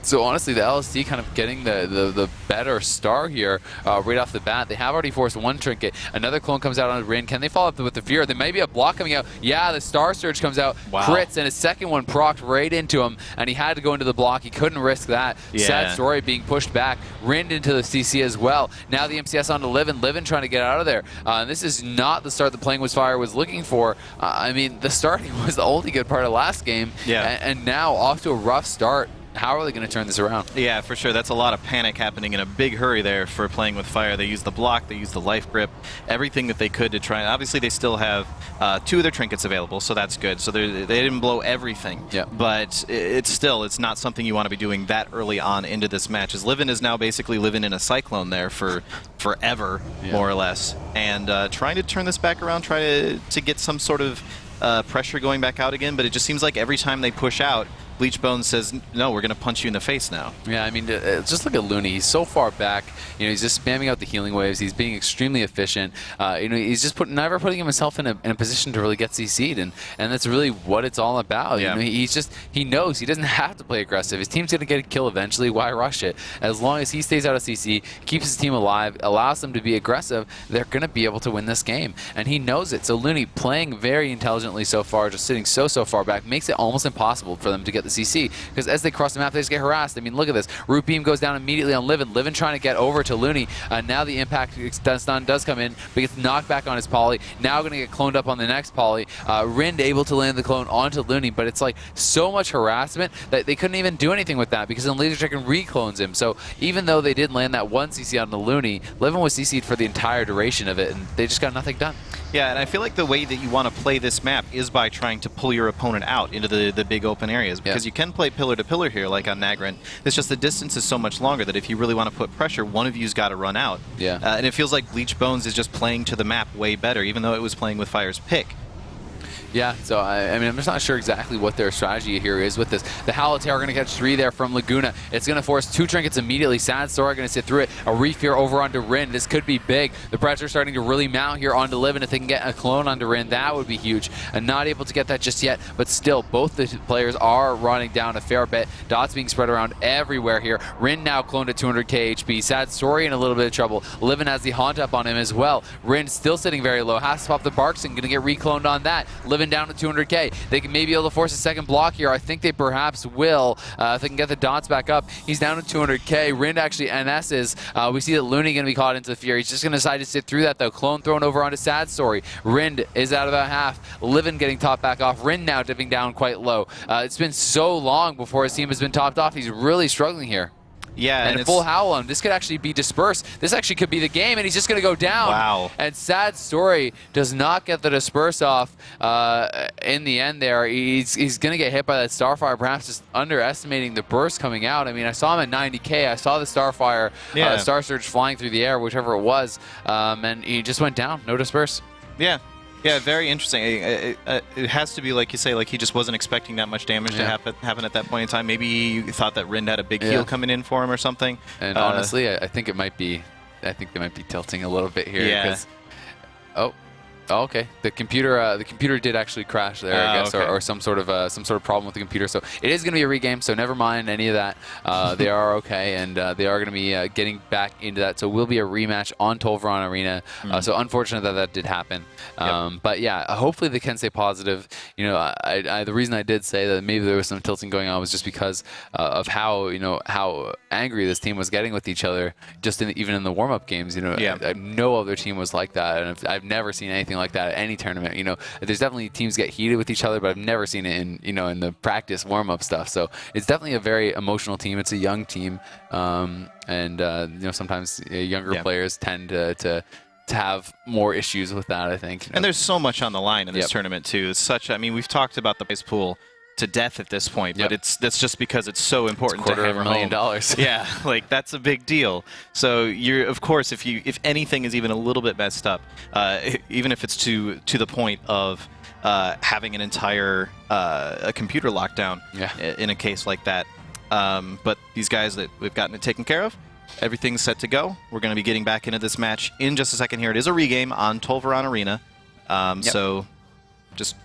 So honestly, the LSD kind of getting the better star here right off the bat. They have already forced one trinket. Another clone comes out on Rin. Can they follow up with the fear? There may be a block coming out. Yeah, the Star Surge comes out, crits, and his second one procced right into him, and he had to go into the block. He couldn't risk that. Sad Story being pushed back. Rin into the CC as well. Now the MCS onto Livin. Livin trying to get out of there. This is not the start that Playing with Fire was looking for. I mean, the starting was the only good part of last game, and now off to a rough start. How are they going to turn this around? Yeah, for sure. That's a lot of panic happening in a big hurry there for Playing with Fire. They used the block, they used the life grip, everything that they could to try. Obviously, they still have 2 of their trinkets available, so that's good. So they didn't blow everything. But it's not something you want to be doing that early on into this match. As Livin is now basically living in a cyclone there for forever, more or less. And trying to turn this back around, try to get some sort of pressure going back out again. But it just seems like every time they push out, Bleachbone says, no, we're going to punch you in the face now. Yeah, I mean, just look at Looney. He's so far back. He's just spamming out the healing waves. He's being extremely efficient. He's just never putting himself in a position to really get CC'd, and that's really what it's all about. He knows he doesn't have to play aggressive. His team's going to get a kill eventually. Why rush it? As long as he stays out of CC, keeps his team alive, allows them to be aggressive, they're going to be able to win this game. And he knows it. So Looney, playing very intelligently so far, just sitting so far back, makes it almost impossible for them to get the CC, because as they cross the map, they just get harassed. I mean, look at this. Root Beam goes down immediately on Livin. Livin trying to get over to Looney. Now the impact stun does come in, but gets knocked back on his poly. Now going to get cloned up on the next poly. Rind able to land the clone onto Looney, but it's like so much harassment that they couldn't even do anything with that, because then Laser Chicken reclones him. So even though they did land that one CC on the Looney, Livin was CC'd for the entire duration of it, and they just got nothing done. Yeah, and I feel like the way that you want to play this map is by trying to pull your opponent out into the big open areas, because you can play pillar to pillar here like on Nagrin. It's just the distance is so much longer that if you really want to put pressure, one of you's got to run out. And it feels like Bleachbones is just playing to the map way better, even though it was Playing with Fire's pick. Yeah, so I mean, I'm just not sure exactly what their strategy here is with this. The Halotare are going to catch 3 there from Laguna. It's going to force 2 trinkets immediately. Sad Sora going to sit through it. A Refear over onto Rin. This could be big. The pressure starting to really mount here onto Livin. If they can get a clone onto Rin, that would be huge. And not able to get that just yet, but still, both the players are running down a fair bit. Dots being spread around everywhere here. Rin now cloned at 200k HP. Sad Story in a little bit of trouble. Livin has the haunt up on him as well. Rin still sitting very low. Has to pop the Barks and going to get recloned on that. Livin Livin down to 200k. They can maybe be able to force a second block here. I think they perhaps will. If they can get the dots back up. He's down to 200k. Rind actually NS's. We see that Looney going to be caught into the fear. He's just going to decide to sit through that though. Clone thrown over onto Sad Story. Rind is out of that half. Livin getting topped back off. Rind now dipping down quite low. It's been so long before his team has been topped off. He's really struggling here. Yeah, and a full howl on him. This could actually be dispersed. This actually could be the game, and he's just going to go down. Wow. And Sad Story does not get the disperse off in the end there. He's going to get hit by that Starfire, perhaps just underestimating the burst coming out. I mean, I saw him at 90k. I saw the Starfire, Star Surge flying through the air, whichever it was, and he just went down. No disperse. Yeah. Yeah, very interesting. It has to be, like you say, like he just wasn't expecting that much damage to happen at that point in time. Maybe you thought that Rind had a big heal coming in for him or something. And honestly, I think it might be. I think they might be tilting a little bit here. Yeah. Because, Oh, okay. The computer did actually crash there, I guess, okay. or some sort of problem with the computer. So it is going to be a regame. So never mind any of that. They are okay, and they are going to be getting back into that. So it will be a rematch on Tolvaron Arena. So unfortunate that did happen. But yeah, hopefully they can stay positive. You know, the reason I did say that maybe there was some tilting going on was just because of how how angry this team was getting with each other. Just even in the warm-up games, no other team was like that, and I've never seen anything like that at any tournament. You know, there's definitely teams get heated with each other, but I've never seen it in in the practice warm-up stuff. So it's definitely a very emotional team. It's a young team, and sometimes younger players tend to have more issues with that, I think. And there's so much on the line in this tournament too. It's such. I mean, we've talked about the prize pool to death at this point, but that's just because it's so important to hammer home. $250,000. Yeah, like that's a big deal. So you're, of course, if anything is even a little bit messed up, even if it's to the point of having an entire a computer lockdown in a case like that. But these guys that we've gotten it taken care of, everything's set to go. We're going to be getting back into this match in just a second here. It is a regame on Tolvaron Arena. So just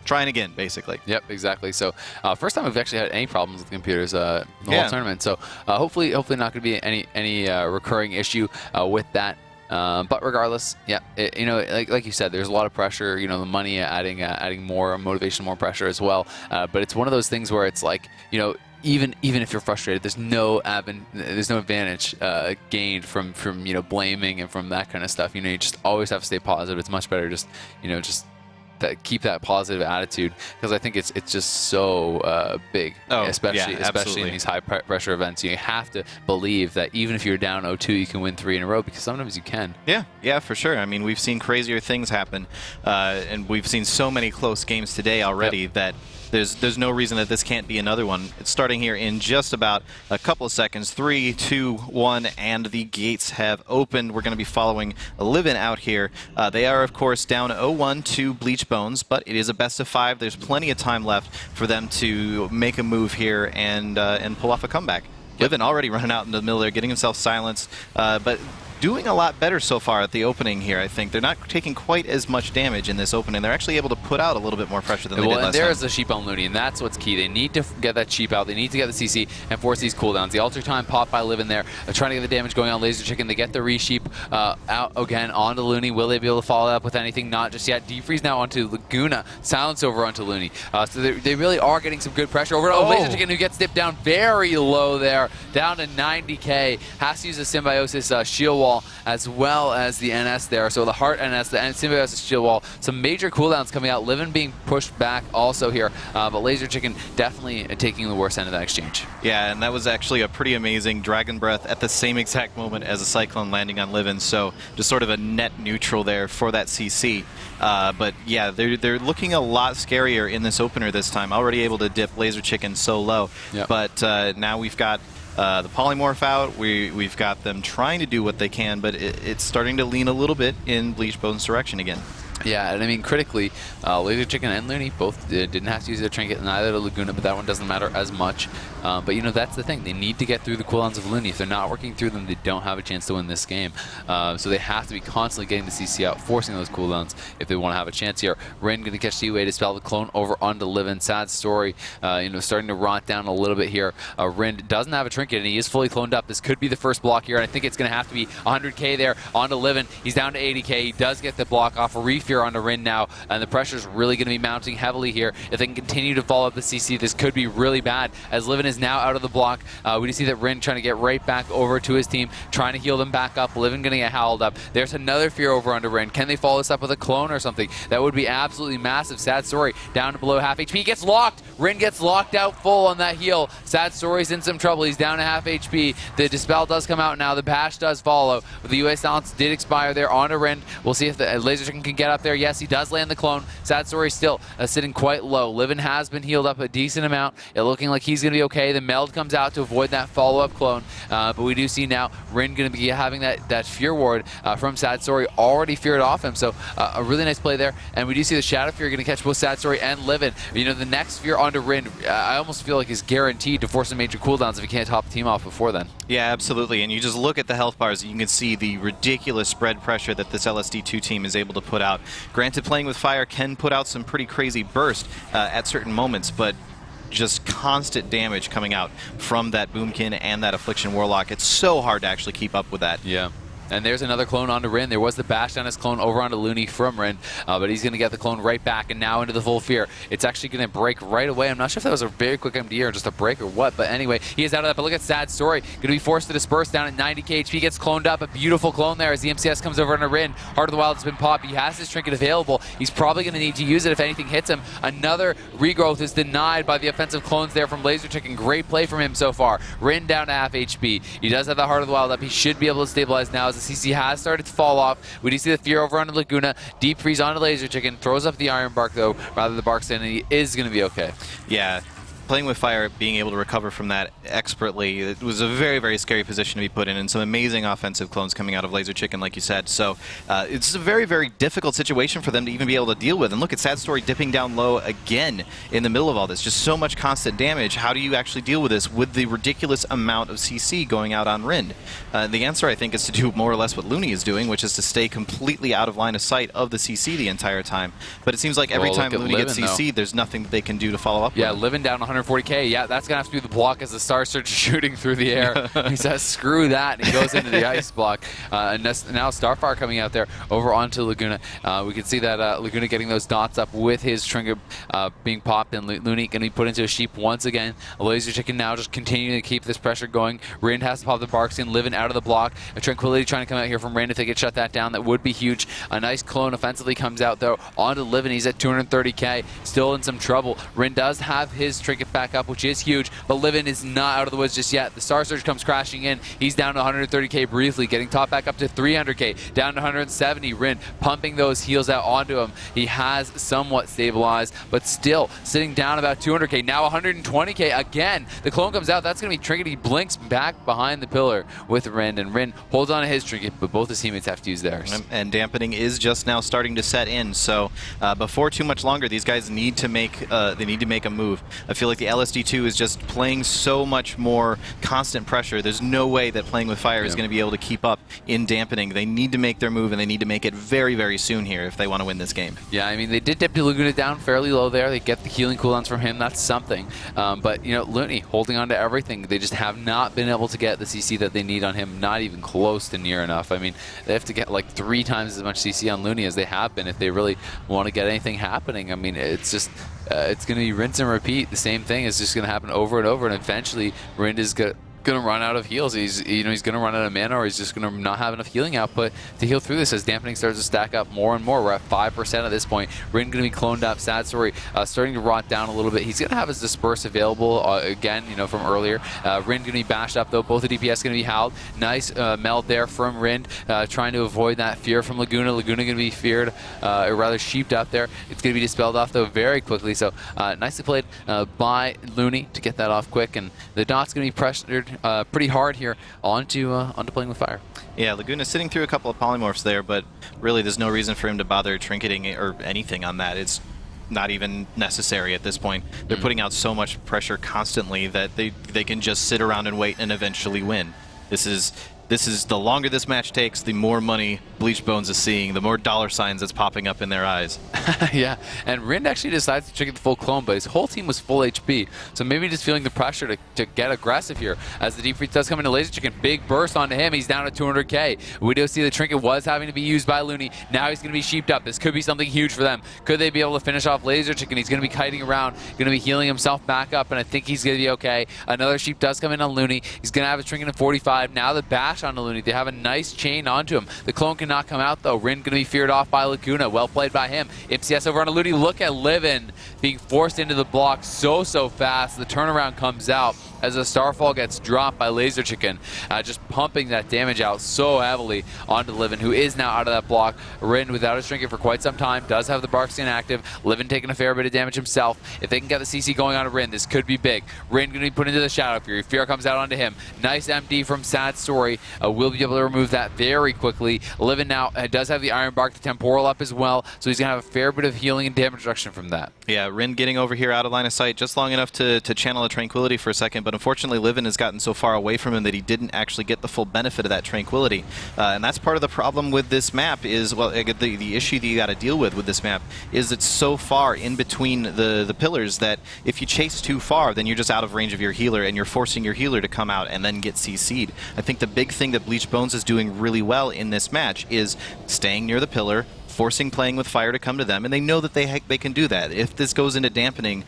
trying again, basically. Yep, exactly. So first time we've actually had any problems with computers the whole tournament. So hopefully not going to be any recurring issue with that. But regardless, like you said, there's a lot of pressure. The money adding more motivation, more pressure as well. But it's one of those things where it's like even if you're frustrated, there's no advantage gained from blaming and from that kind of stuff. You just always have to stay positive. It's much better just keep that positive attitude, because I think it's just so big, especially in these high pressure events. You have to believe that even if you're down 0-2, you can win 3 in a row, because sometimes you can. Yeah, for sure. I mean, we've seen crazier things happen, and we've seen so many close games today already that there's no reason that this can't be another one. It's starting here in just about a couple of seconds. 3, 2, 1, and the gates have opened. We're going to be following Livin out here. They are, of course, down 0-1 to Bleach Bones, but it is a best of 5. There's plenty of time left for them to make a move here and pull off a comeback. Livin already running out in the middle there, getting himself silenced, but doing a lot better so far at the opening here, I think. They're not taking quite as much damage in this opening. They're actually able to put out a little bit more pressure than they did last time. There is the sheep on Looney, and that's what's key. They need to get that sheep out. They need to get the CC and force these cooldowns. The Alter Time pop by Livin there, trying to get the damage going on Laser Chicken. They get the re-sheep out again onto Looney. Will they be able to follow up with anything? Not just yet. Defreeze now onto Laguna. Silence over onto Looney. So they really are getting some good pressure over to Laser Chicken, who gets dipped down very low there, down to 90k. Has to use a Symbiosis shield wall as well as the NS there. So the Heart NS, the Symbiosis shield wall, some major cooldowns coming out. Livin being pushed back also here, but Laser Chicken definitely taking the worst end of that exchange. Yeah, and that was actually a pretty amazing Dragon Breath at the same exact moment as a Cyclone landing on Livin, so just sort of a net neutral there for that CC. But yeah, they're looking a lot scarier in this opener this time. Already able to dip Laser Chicken so low, but now we've got the polymorph out. We've got them trying to do what they can, but it's starting to lean a little bit in Bleach Bones' direction again. Yeah, and I mean, critically, Laser Chicken and Looney both didn't have to use their trinket, neither did Laguna, but that one doesn't matter as much. But, that's the thing. They need to get through the cooldowns of Looney. If they're not working through them, they don't have a chance to win this game. So they have to be constantly getting the CC out, forcing those cooldowns if they want to have a chance here. Rin going to catch the way to spell the clone over onto Livin. Sad Story, starting to rot down a little bit here. Rin doesn't have a trinket, and he is fully cloned up. This could be the first block here, and I think it's going to have to be 100k there onto Livin. He's down to 80k. He does get the block off. A fear onto Rin now, and the pressure's really going to be mounting heavily here. If they can continue to follow up the CC, this could be really bad, as Livin is now out of the block. We do see that Rin trying to get right back over to his team, trying to heal them back up. Livin going to get howled up. There's another fear over onto Rin. Can they follow this up with a clone or something? That would be absolutely massive. Sad Story down to below half HP. Gets locked. Rin gets locked out full on that heal. Sad Story's in some trouble. He's down to half HP. The Dispel does come out now. The Bash does follow. The UA Silence did expire there onto Rin. We'll see if the Laser Chicken can get up there. Yes, he does land the clone. Sad Story still sitting quite low. Livin has been healed up a decent amount. It looking like he's going to be okay. The Meld comes out to avoid that follow-up clone. But we do see now Rin going to be having that Fear Ward from Sad Story already feared off him. So a really nice play there. And we do see the Shadow Fear going to catch both Sad Story and Livin. You know, the next Fear onto Rin, I almost feel like is guaranteed to force some major cooldowns if he can't top the team off before then. Yeah, absolutely. And you just look at the health bars, and you can see the ridiculous spread pressure that this LSD2 team is able to put out. Granted, playing with fire can put out some pretty crazy burst at certain moments, but just constant damage coming out from that Boomkin and that Affliction Warlock. It's so hard to actually keep up with that. Yeah. And there's another clone onto Rin. There was the bash down his clone over onto Looney from Rin, but he's going to get the clone right back and now into the full fear. It's actually going to break right away. I'm not sure if that was a very quick MD or just a break or what, but anyway, he is out of that. But look at Sad Story. Going to be forced to disperse down at 90k HP. Gets cloned up. A beautiful clone there as the MCS comes over onto Rin. Heart of the Wild has been popped. He has his trinket available. He's probably going to need to use it if anything hits him. Another regrowth is denied by the offensive clones there from Laser Chicken. Great play from him so far. Rin down to half HP. He does have the Heart of the Wild up. He should be able to stabilize now as the CC has started to fall off. We do see the fear over onto Laguna. Deep freeze onto Laser Chicken. Throws up the Iron Bark though, rather the Bark Stand, and he is going to be okay. Yeah. Playing with fire, being able to recover from that expertly, it was a very, very scary position to be put in, and some amazing offensive clones coming out of Laser Chicken, like you said. So it's a very, very difficult situation for them to even be able to deal with. And look at Sad Story dipping down low again in the middle of all this. Just so much constant damage. How do you actually deal with this with the ridiculous amount of CC going out on Rin? The answer, I think, is to do more or less what Looney is doing, which is to stay completely out of line of sight of the CC the entire time. But it seems like every time Looney gets CC, there's nothing that they can do to follow up with. Yeah, Livin down 140k. Yeah, that's going to have to be the block as the Star Surge shooting through the air. He says, screw that, and he goes into the ice block. And now Starfire coming out there over onto Laguna. We can see that Laguna getting those dots up with his trinket being popped, and Looney going to be put into a sheep once again. Laser Chicken now just continuing to keep this pressure going. Rin has to pop the Barkskin, Livin out of the block. A Tranquility trying to come out here from Rin. If they could shut that down, that would be huge. A nice clone offensively comes out, though, onto Livin. He's at 230k, still in some trouble. Rin does have his trinket back up, which is huge, but Livin is not out of the woods just yet. The Star Surge comes crashing in. He's down to 130k briefly, getting top back up to 300k, down to 170. Rin pumping those heals out onto him. He has somewhat stabilized, but still sitting down about 200k. Now 120k again. The clone comes out. That's going to be trinket. He blinks back behind the pillar with Rin, and Rin holds on to his trinket, but both his teammates have to use theirs. And dampening is just now starting to set in. So before too much longer, these guys need to make a move. I feel like the LSD2 is just playing so much more constant pressure. There's no way that playing with fire is going to be able to keep up in dampening. They need to make their move, and they need to make it very, very soon here if they want to win this game. Yeah, I mean, they did dip Laguna down fairly low there. They get the healing cooldowns from him. That's something. But, you know, Looney holding on to everything. They just have not been able to get the CC that they need on him, not even close to near enough. I mean, they have to get like 3 times as much CC on Looney as they have been if they really want to get anything happening. I mean, it's just... it's going to be rinse and repeat. The same thing is just going to happen over and over, and eventually Rin is going to run out of heals. He's going to run out of mana, or he's just going to not have enough healing output to heal through this as dampening starts to stack up more and more. We're at 5% at this point. Rin going to be cloned up. Sad Story starting to rot down a little bit. He's going to have his Disperse available again, from earlier. Rin going to be bashed up though. Both the DPS going to be howled. Nice meld there from Rin, trying to avoid that fear from Laguna. Laguna going to be feared, or rather sheeped up there. It's going to be dispelled off though very quickly. So nicely played by Looney to get that off quick, and the Dot's going to be pressured pretty hard here onto playing with fire. Yeah, Laguna's sitting through a couple of polymorphs there, but really there's no reason for him to bother trinketing or anything on that. It's not even necessary at this point. They're putting out so much pressure constantly that they can just sit around and wait and eventually win. This is this is the longer this match takes, the more money Bleach Bones is seeing, the more dollar signs that's popping up in their eyes. Yeah, and Rind actually decides to trigger the full clone, but his whole team was full HP, so maybe just feeling the pressure to get aggressive here. As the Deep Freeze does come into Laser Chicken, big burst onto him, he's down to 200k. We do see the trinket was having to be used by Looney. Now he's going to be sheeped up. This could be something huge for them. Could they be able to finish off Laser Chicken? He's going to be kiting around, going to be healing himself back up, and I think he's going to be okay. Another sheep does come in on Looney. He's going to have a trinket in 45. Now the bash on Looney. They have a nice chain onto him. The clone cannot come out, though. Rin going to be feared off by Laguna. Well played by him. MCS over on Looney. Look at Livin being forced into the block so fast. The turnaround comes out as the Starfall gets dropped by Laser Chicken, just pumping that damage out so heavily onto Livin, who is now out of that block. Rin, without his trinket for quite some time, does have the Bark Skin active. Livin taking a fair bit of damage himself. If they can get the CC going on Rin, this could be big. Rin going to be put into the Shadow Fury. Fear comes out onto him. Nice MD from Sad Story. Will be able to remove that very quickly. Livin now does have the Iron Bark, the Temporal up as well, so he's going to have a fair bit of healing and damage reduction from that. Yeah, Rin getting over here out of line of sight just long enough to channel a Tranquility for a second, but unfortunately Livin has gotten so far away from him that he didn't actually get the full benefit of that Tranquility. And that's part of the problem with this map is, well, the issue that you got to deal with this map is it's so far in between the pillars that if you chase too far, then you're just out of range of your healer, and you're forcing your healer to come out and then get CC'd. I think the big thing that Bleach Bones is doing really well in this match is staying near the pillar, forcing Playing with Fire to come to them, and they know that they can do that. If this goes into dampening,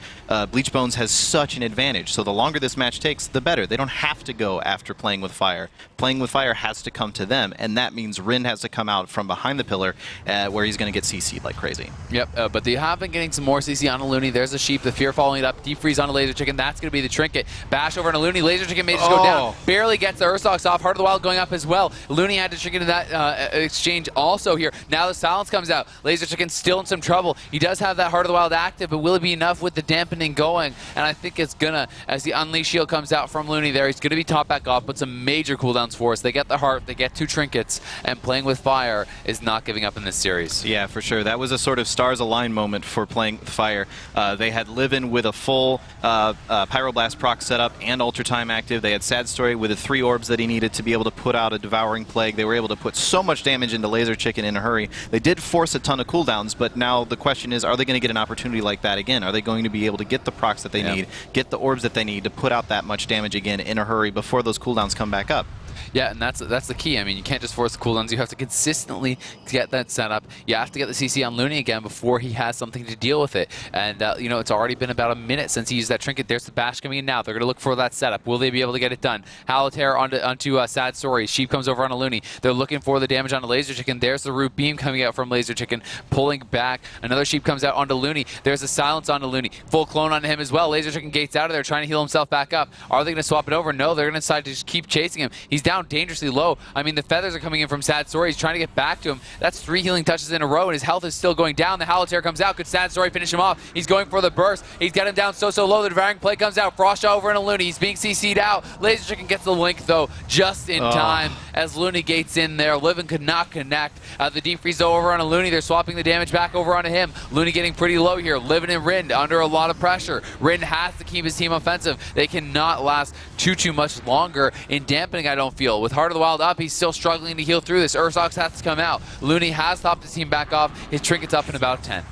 Bleach Bones has such an advantage, so the longer this match takes, the better. They don't have to go after Playing with Fire. Playing with Fire has to come to them, and that means Rin has to come out from behind the pillar where he's going to get CC'd like crazy. Yep, but they have been getting some more CC on a Looney. There's a sheep, the Fear following it up, Deep Freeze on a Laser Chicken. That's going to be the trinket. Bash over on a Looney. Laser Chicken may just go down. Barely gets the Ursox off. Heart of the Wild going up as well. Looney had to trinket in that exchange also here. Now the Silence comes out. Laser Chicken still in some trouble. He does have that Heart of the Wild active, but will it be enough with the dampening going? And I think it's gonna, as the Unleash shield comes out from Looney there, he's gonna be top back off, but some major cooldowns for us. They get the heart, they get 2 trinkets, and Playing with Fire is not giving up in this series. Yeah, for sure. That was a sort of stars align moment for Playing with Fire. They had Livin with a full Pyroblast proc setup and Ultra Time active. They had Sad Story with the 3 orbs that he needed to be able to put out a Devouring Plague. They were able to put so much damage into Laser Chicken in a hurry. They did force a ton of cooldowns, but now the question is, are they going to get an opportunity like that again? Are they going to be able to get the procs that they need, get the orbs that they need to put out that much damage again in a hurry before those cooldowns come back up? Yeah, and that's the key. I mean, you can't just force the cooldowns. You have to consistently get that set up. You have to get the CC on Looney again before he has something to deal with it. And, you know, it's already been about a minute since he used that trinket. There's the bash coming in now. They're going to look for that setup. Will they be able to get it done? Halotare onto Sad Story. Sheep comes over on a Looney. They're looking for the damage on a Laser Chicken. There's the Root Beam coming out from Laser Chicken, pulling back. Another Sheep comes out onto Looney. There's a Silence onto Looney. Full clone on him as well. Laser Chicken gates out of there, trying to heal himself back up. Are they going to swap it over? No, they're going to decide to just keep chasing him. He's down dangerously low. I mean, the feathers are coming in from Sad Story. He's trying to get back to him. That's 3 healing touches in a row, and his health is still going down. The Halotare comes out. Could Sad Story finish him off? He's going for the burst. He's got him down so low. The Devouring Plague comes out. Frostshaw over in a Looney. He's being CC'd out. Laser Chicken gets the link, though, just in time as Looney gates in there. Livin could not connect. The Deep Freeze over on a Looney. They're swapping the damage back over onto him. Looney getting pretty low here. Livin and Rin under a lot of pressure. Rin has to keep his team offensive. They cannot last too much longer in dampening, I don't feel. With Heart of the Wild up, he's still struggling to heal through this. Ursox has to come out. Looney has topped his team back off. His trinket's up in about 10.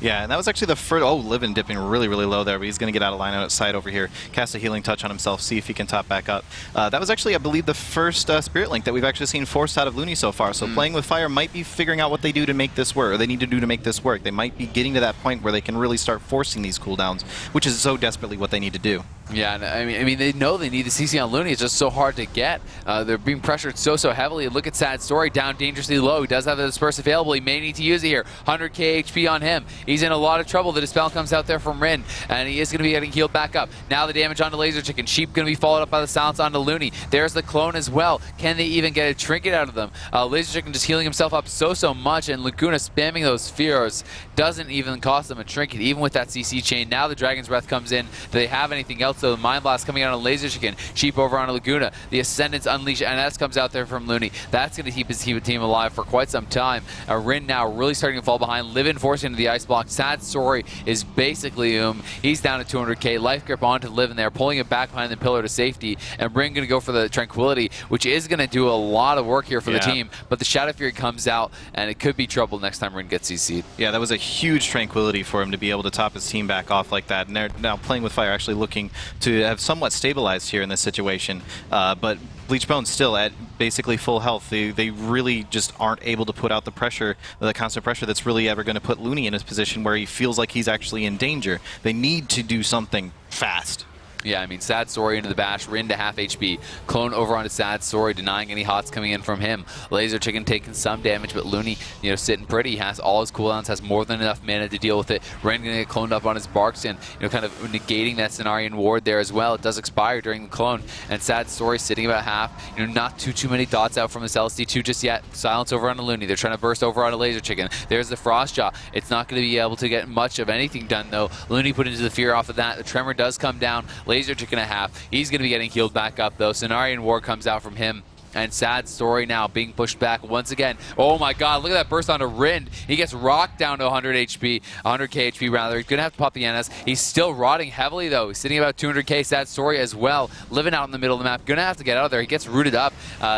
Yeah, and that was actually the first... Oh, Livin dipping really low there, but he's going to get out of line outside over here. Cast a healing touch on himself, see if he can top back up. That was actually, I believe, the first Spirit Link that we've actually seen forced out of Looney so far. So Playing with Fire might be figuring out what they do to make this work, or they need to do to make this work. They might be getting to that point where they can really start forcing these cooldowns, which is so desperately what they need to do. Yeah, and I mean, they know they need the CC on Looney. It's just so hard to get. They're being pressured so heavily. Look at Sad Story down dangerously low. He does have the Disperse available. He may need to use it here. 100k HP on him. He's in a lot of trouble. The Dispel comes out there from Rin, and he is going to be getting healed back up. Now the damage onto Laser Chicken. Sheep going to be followed up by the Silence onto Looney. There's the clone as well. Can they even get a trinket out of them? Laser Chicken just healing himself up so much, and Laguna spamming those fears doesn't even cost them a trinket, even with that CC chain. Now the Dragon's Breath comes in. Do they have anything else, though? The Mind Blast coming out on Laser Chicken. Sheep over on Laguna. The Ascendance Unleash NS comes out there from Looney. That's going to keep his team alive for quite some time. Rin now really starting to fall behind. Livin forced into the Ice Block. block. Sad Story is basically he's down to 200k. Life Grip onto Liv in there, pulling it back behind the pillar to safety, and Rin going to go for the Tranquility, which is going to do a lot of work here for the team, but the Shadow Fury comes out, and it could be trouble next time Rin gets CC'd. Yeah, that was a huge Tranquility for him to be able to top his team back off like that, and they're now playing with fire, actually looking to have somewhat stabilized here in this situation, but Bleach Bones still at basically full health. They really just aren't able to put out the pressure, the constant pressure that's really ever going to put Looney in his position where he feels like he's actually in danger. They need to do something fast. Yeah, I mean, Sad Story into the bash, Rin to half HP. Clone over onto Sad Story, denying any hots coming in from him. Laser Chicken taking some damage, but Looney, sitting pretty. He has all his cooldowns, has more than enough mana to deal with it. Rin going to get cloned up on his Barks and, kind of negating that Cenarian ward there as well. It does expire during the clone. And Sad Story sitting about half. Not too many dots out from this LSD2 just yet. Silence over onto Looney. They're trying to burst over onto Laser Chicken. There's the Frostjaw. It's not going to be able to get much of anything done, though. Looney put into the fear off of that. The Tremor does come down. Laser Chicken a half. He's going to be getting healed back up, though. Cenarian Ward comes out from him. And Sad Story now being pushed back once again. Oh my god, look at that burst onto Rind. He gets rocked down to 100 HP, 100k HP rather. He's going to have to pop the NS. He's still rotting heavily though. He's sitting about 200k. Sad Story as well, living out in the middle of the map. Going to have to get out of there. He gets rooted up.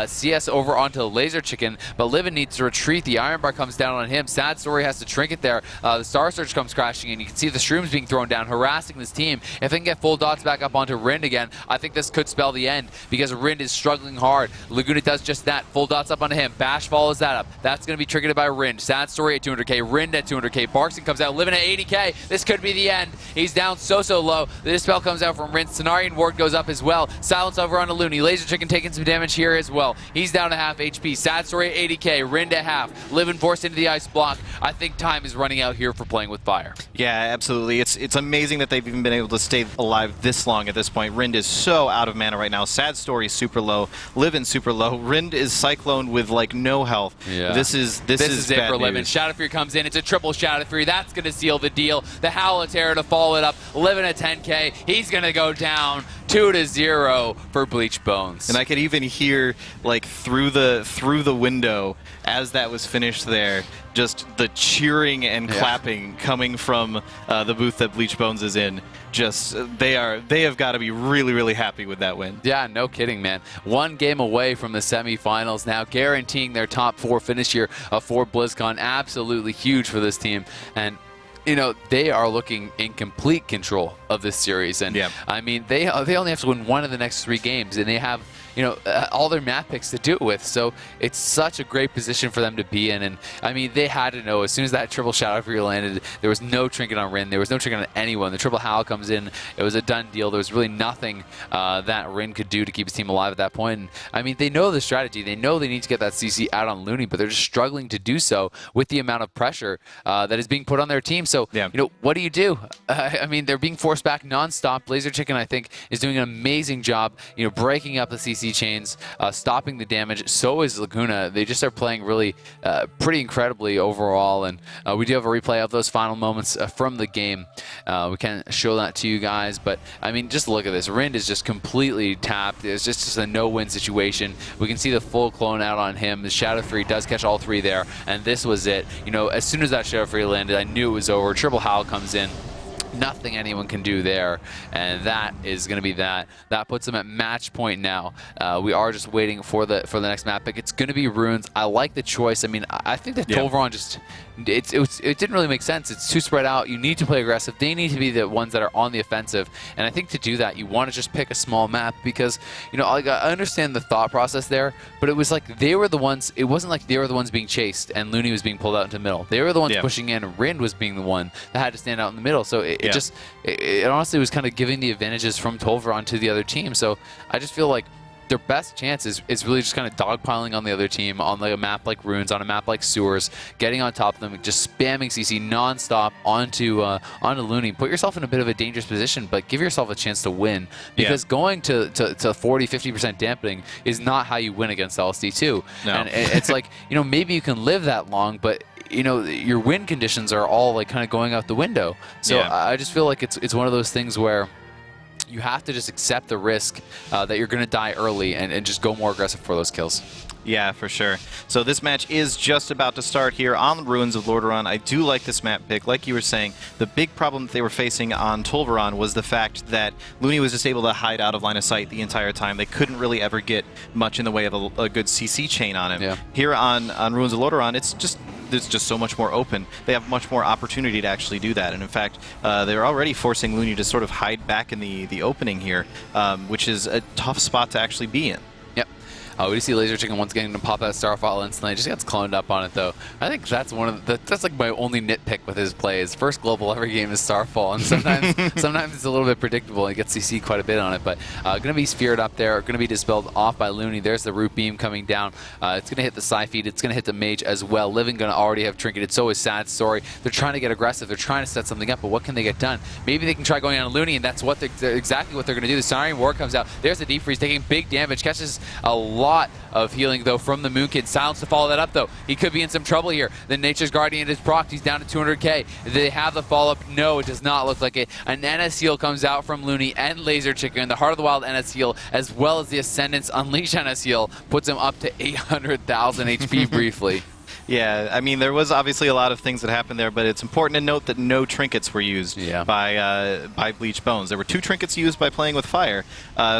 CS over onto Laser Chicken, but Livin needs to retreat. The Iron Bar comes down on him. Sad Story has to trinket there. The Star Surge comes crashing in. You can see the shrooms being thrown down, harassing this team. If they can get full dots back up onto Rind again, I think this could spell the end because Rind is struggling hard. Laguna does just that. Full dots up onto him. Bash follows that up. That's going to be triggered by Rind. Sad Story at 200k. Rind at 200k. Barkson comes out, living at 80k. This could be the end. He's down so low. The Dispel comes out from Rind. Cenarian Ward goes up as well. Silence over onto Looney. Laser Chicken taking some damage here as well. He's down to half HP. Sad Story at 80k. Rind at half. Living forced into the ice block. I think time is running out here for playing with fire. Yeah, absolutely. It's amazing that they've even been able to stay alive this long at this point. Rind is so out of mana right now. Sad Story super low. Livin super low. Rind is cyclone with like no health. Yeah. This is it bad for Livin. news. Shadow Fury comes in. It's a triple Shadow Fury. That's going to seal the deal. The Howl of Terror to follow it up. Livin at 10k. He's going to go down 2-0 for Bleach Bones. And I could even hear like through the window as that was finished there, just the cheering and clapping coming from the booth that Bleach Bones is in. Just they have got to be really happy with that win. Yeah, no kidding, man. One game away from the semifinals now, guaranteeing their top 4 finish here for BlizzCon. Absolutely huge for this team. And they are looking in complete control of this series. And I mean, they only have to win one of the next 3 games, and they have all their map picks to do it with. So it's such a great position for them to be in. And I mean, they had to know as soon as that triple Shadow Fury landed, there was no trinket on Rin. There was no trinket on anyone. The triple Howl comes in. It was a done deal. There was really nothing that Rin could do to keep his team alive at that point. And, I mean, they know the strategy. They know they need to get that CC out on Looney, but they're just struggling to do so with the amount of pressure that is being put on their team. So, what do you do? I mean, they're being forced back nonstop. Laser Chicken, I think, is doing an amazing job, breaking up the CC chains, stopping the damage. So is Laguna. They just are playing really pretty incredibly overall, and we do have a replay of those final moments from the game. We can show that to you guys, but I mean, just look at this. Rind is just completely tapped. It's just a no-win situation. We can see the full clone out on him. The Shadow Fury does catch all 3 there, and this was it. As soon as that Shadow Fury landed, I knew it was over. Triple Howl comes in. Nothing anyone can do there, and that is going to be that. That puts them at match point now. We are just waiting for the next map pick. It's going to be Runes. I like the choice. I mean, I think that Tolvaron just it didn't really make sense. It's too spread out. You need to play aggressive. They need to be the ones that are on the offensive, and I think to do that, you want to just pick a small map because I understand the thought process there, but it was like they were the ones. It wasn't like they were the ones being chased and Looney was being pulled out into the middle. They were the ones pushing in, and Rind was being the one that had to stand out in the middle. So it honestly was kind of giving the advantages from Tolvaron to the other team. So I just feel like their best chance is really just kind of dogpiling on the other team on like a map like Runes, on a map like Sewers, getting on top of them, just spamming CC nonstop onto Looney. Put yourself in a bit of a dangerous position, but give yourself a chance to win, because going to 40-50% dampening is not how you win against LSD2. No. And it's like, maybe you can live that long, but your win conditions are all like kind of going out the window. So I just feel like it's one of those things where you have to just accept the risk that you're going to die early and just go more aggressive for those kills. Yeah, for sure. So this match is just about to start here on the Ruins of Lordaeron. I do like this map pick. Like you were saying, the big problem that they were facing on Tolvaron was the fact that Looney was just able to hide out of line of sight the entire time. They couldn't really ever get much in the way of a good CC chain on him. Yeah. Here on Ruins of Lordaeron, it's just so much more open. They have much more opportunity to actually do that. And in fact, they're already forcing Looney to sort of hide back in the opening here, which is a tough spot to actually be in. We do see Laser Chicken once again to pop that Starfall instantly. Just gets cloned up on it though. I think that's that's like my only nitpick with his plays. First global every game is Starfall, and sometimes it's a little bit predictable. He gets CC quite a bit on it, but gonna be sphered up there. Gonna be dispelled off by Looney. There's the root beam coming down. It's gonna hit the Psy feed. It's gonna hit the mage as well. Living gonna already have trinketed. So is Sad Story. They're trying to get aggressive. They're trying to set something up, but what can they get done? Maybe they can try going on Looney, and that's what exactly what they're gonna do. The Siren War comes out. There's the deep freeze taking big damage. Catches a lot of healing though from the Moon Kid. Silence to follow that up though. He could be in some trouble here. The Nature's Guardian is procced. He's down to 200k. Do they have the follow up? No, it does not look like it. An NS heal comes out from Looney and Laser Chicken. The Heart of the Wild NS heal, as well as the Ascendance Unleash NS heal, puts him up to 800,000 HP briefly. Yeah, I mean, there was obviously a lot of things that happened there, but it's important to note that no trinkets were used by Bleach Bones. There were 2 trinkets used by playing with fire,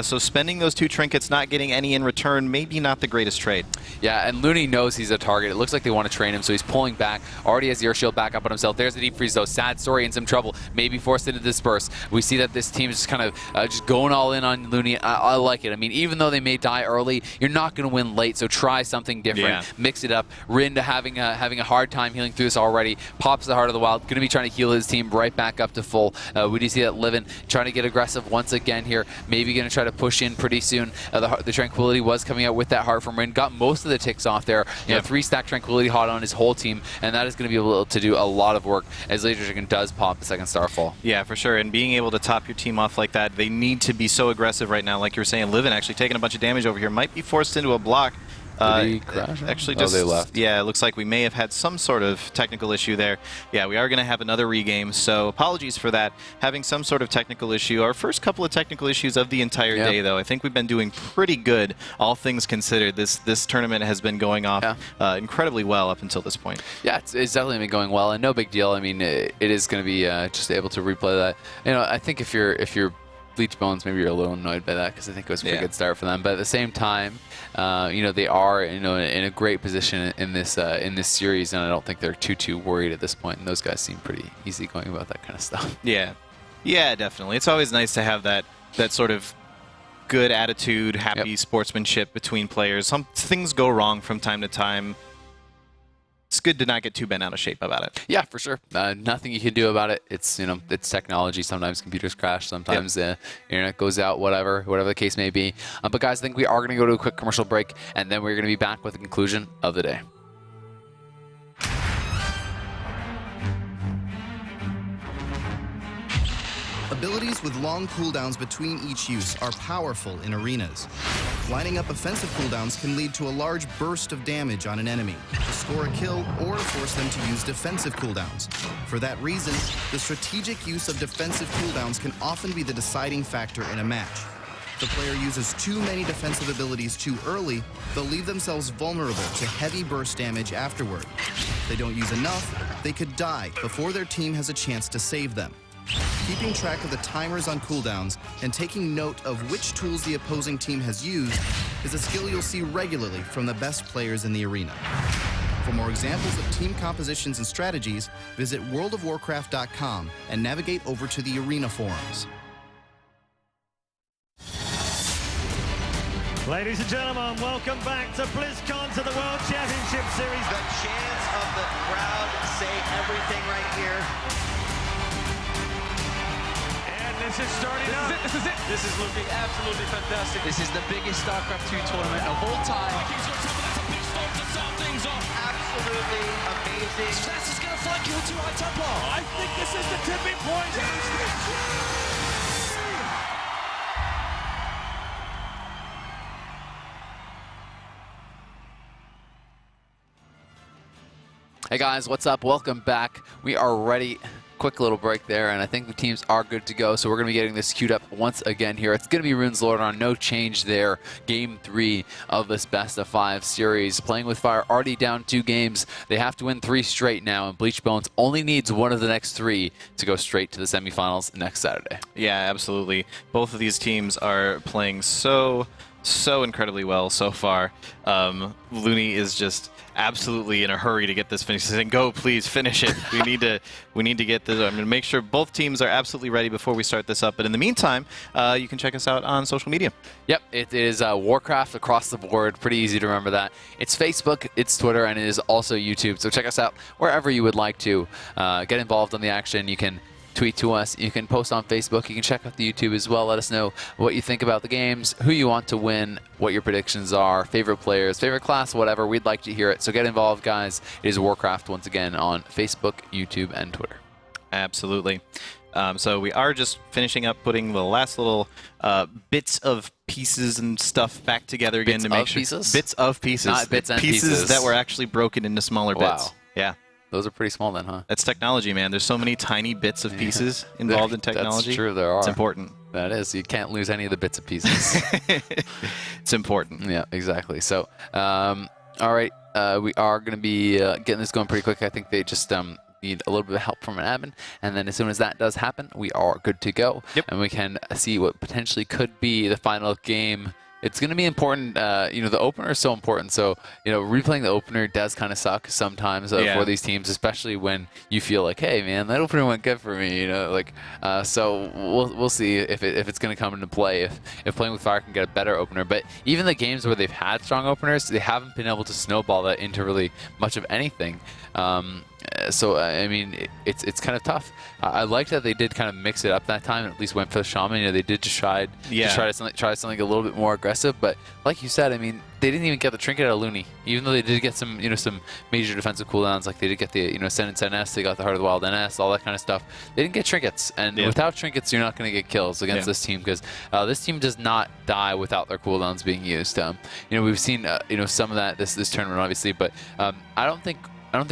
so spending those 2 trinkets, not getting any in return, maybe not the greatest trade. Yeah, and Looney knows he's a target. It looks like they want to train him, so he's pulling back. Already has the Ear Shield back up on himself. There's the Deep Freeze, though. Sad Story in some trouble. Maybe forced into Disperse. We see that this team is just kind of just going all in on Looney. I like it. I mean, even though they may die early, you're not going to win late, so try something different. Yeah. Mix it up. Rin having a hard time healing through this already. Pops the Heart of the Wild. Going to be trying to heal his team right back up to full. We do see that Livin trying to get aggressive once again here. Maybe going to try to push in pretty soon. The Tranquility was coming out with that Heart from Rin. Got most of the ticks off there. You know, 3-stack Tranquility hot on his whole team, and that is going to be able to do a lot of work as Laser Chicken does pop the second Starfall. Yeah, for sure. And being able to top your team off like that, they need to be so aggressive right now. Like you were saying, Livin actually taking a bunch of damage over here. Might be forced into a block. Did he crash? Actually, just they left. Yeah, it looks like we may have had some sort of technical issue there. Yeah, we are going to have another regame, so apologies for that. Having some sort of technical issue. Our first couple of technical issues of the entire day, though. I think we've been doing pretty good, all things considered. This tournament has been going off incredibly well up until this point. Yeah, it's definitely been going well, and no big deal. I mean, it is going to be just able to replay that. You know, I think if you're Bleach Bones, maybe you're a little annoyed by that because I think it was a pretty good start for them. But at the same time, you know, they are in a great position in this series, and I don't think they're too worried at this point. And those guys seem pretty easygoing about that kind of stuff. Yeah, definitely. It's always nice to have that sort of good attitude, happy sportsmanship between players. Some things go wrong from time to time. It's good to not get too bent out of shape about it. Yeah, for sure. Nothing you can do about it. It's it's technology. Sometimes computers crash. Sometimes the internet goes out. Whatever the case may be. But guys, I think we are going to go to a quick commercial break, and then we're going to be back with the conclusion of the day. Abilities with long cooldowns between each use are powerful in arenas. Lining up offensive cooldowns can lead to a large burst of damage on an enemy, to score a kill, or to force them to use defensive cooldowns. For that reason, the strategic use of defensive cooldowns can often be the deciding factor in a match. If the player uses too many defensive abilities too early, they'll leave themselves vulnerable to heavy burst damage afterward. If they don't use enough, they could die before their team has a chance to save them. Keeping track of the timers on cooldowns and taking note of which tools the opposing team has used is a skill you'll see regularly from the best players in the arena. For more examples of team compositions and strategies, visit worldofwarcraft.com and navigate over to the arena forums. Ladies and gentlemen, welcome back to BlizzCon, to the World Championship Series. The chants of the crowd say everything right here. This is starting up. This is it. This is looking absolutely fantastic. This is the biggest StarCraft 2 tournament of all time. Vikings on top of that's a big start to start things off. Absolutely amazing. Fast is going to flank you too high tempo. I think this is the tipping point. Hey guys, what's up? Welcome back. We are ready quick little break there, and I think the teams are good to go. So we're going to be getting this queued up once again here. It's going to be Rune's Lordaeron, no change there. Game 3 of this best-of-5 series. Playing with Fire already down 2 games. They have to win 3 straight now, and Bleach Bones only needs one of the next 3 to go straight to the semifinals next Saturday. Yeah, absolutely. Both of these teams are playing so incredibly well so far. Looney is just absolutely in a hurry to get this finished. He's saying, "Go, please, finish it. We need to get this." I'm going to make sure both teams are absolutely ready before we start this up. But in the meantime, you can check us out on social media. Yep, it is Warcraft across the board. Pretty easy to remember that. It's Facebook, it's Twitter, and it is also YouTube. So check us out wherever you would like to get involved on the action. You can tweet to us. You can post on Facebook. You can check out the YouTube as well. Let us know what you think about the games, who you want to win, what your predictions are, favorite players, favorite class, whatever. We'd like to hear it. So get involved, guys. It is Warcraft once again on Facebook, YouTube, and Twitter. Absolutely. So we are just finishing up putting the last little bits of pieces and stuff back together again to make sure. Bits of pieces. Not bits and pieces. That were actually broken into smaller bits. Wow. Yeah. Those are pretty small then, huh? That's technology, man. There's so many tiny bits of pieces involved in technology. That's true, there are. It's important. That is. You can't lose any of the bits and pieces. It's important. Yeah, exactly. So, all right, we are going to be getting this going pretty quick. I think they just need a little bit of help from an admin, and then as soon as that does happen, we are good to go. Yep. And we can see what potentially could be the final game. It's going to be important. The opener is so important. So, replaying the opener does kind of suck sometimes for these teams, especially when you feel like, hey, man, that opener went good for me. So we'll see if it's going to come into play. If Playing with Fire can get a better opener. But even the games where they've had strong openers, they haven't been able to snowball that into really much of anything. So I mean, it's kind of tough. I like that they did kind of mix it up that time, and at least went for the Shaman. They did just try something a little bit more aggressive. But like you said, I mean, they didn't even get the trinket out of Looney, even though they did get some some major defensive cooldowns. Like they did get the Send and Send S, they got the Heart of the Wild NS, all that kind of stuff. They didn't get trinkets, and without trinkets, you're not going to get kills against this team, because this team does not die without their cooldowns being used. We've seen some of that this tournament, obviously, but I don't think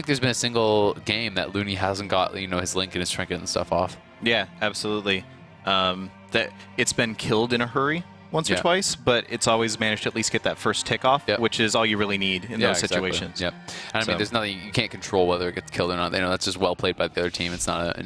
there's been a single game that Looney hasn't got his link and his trinket and stuff off. Yeah, absolutely. That it's been killed in a hurry once or twice, but it's always managed to at least get that first tick off, which is all you really need in those situations. Yep. And I mean, there's nothing you can't control whether it gets killed or not. That's just well played by the other team. It's not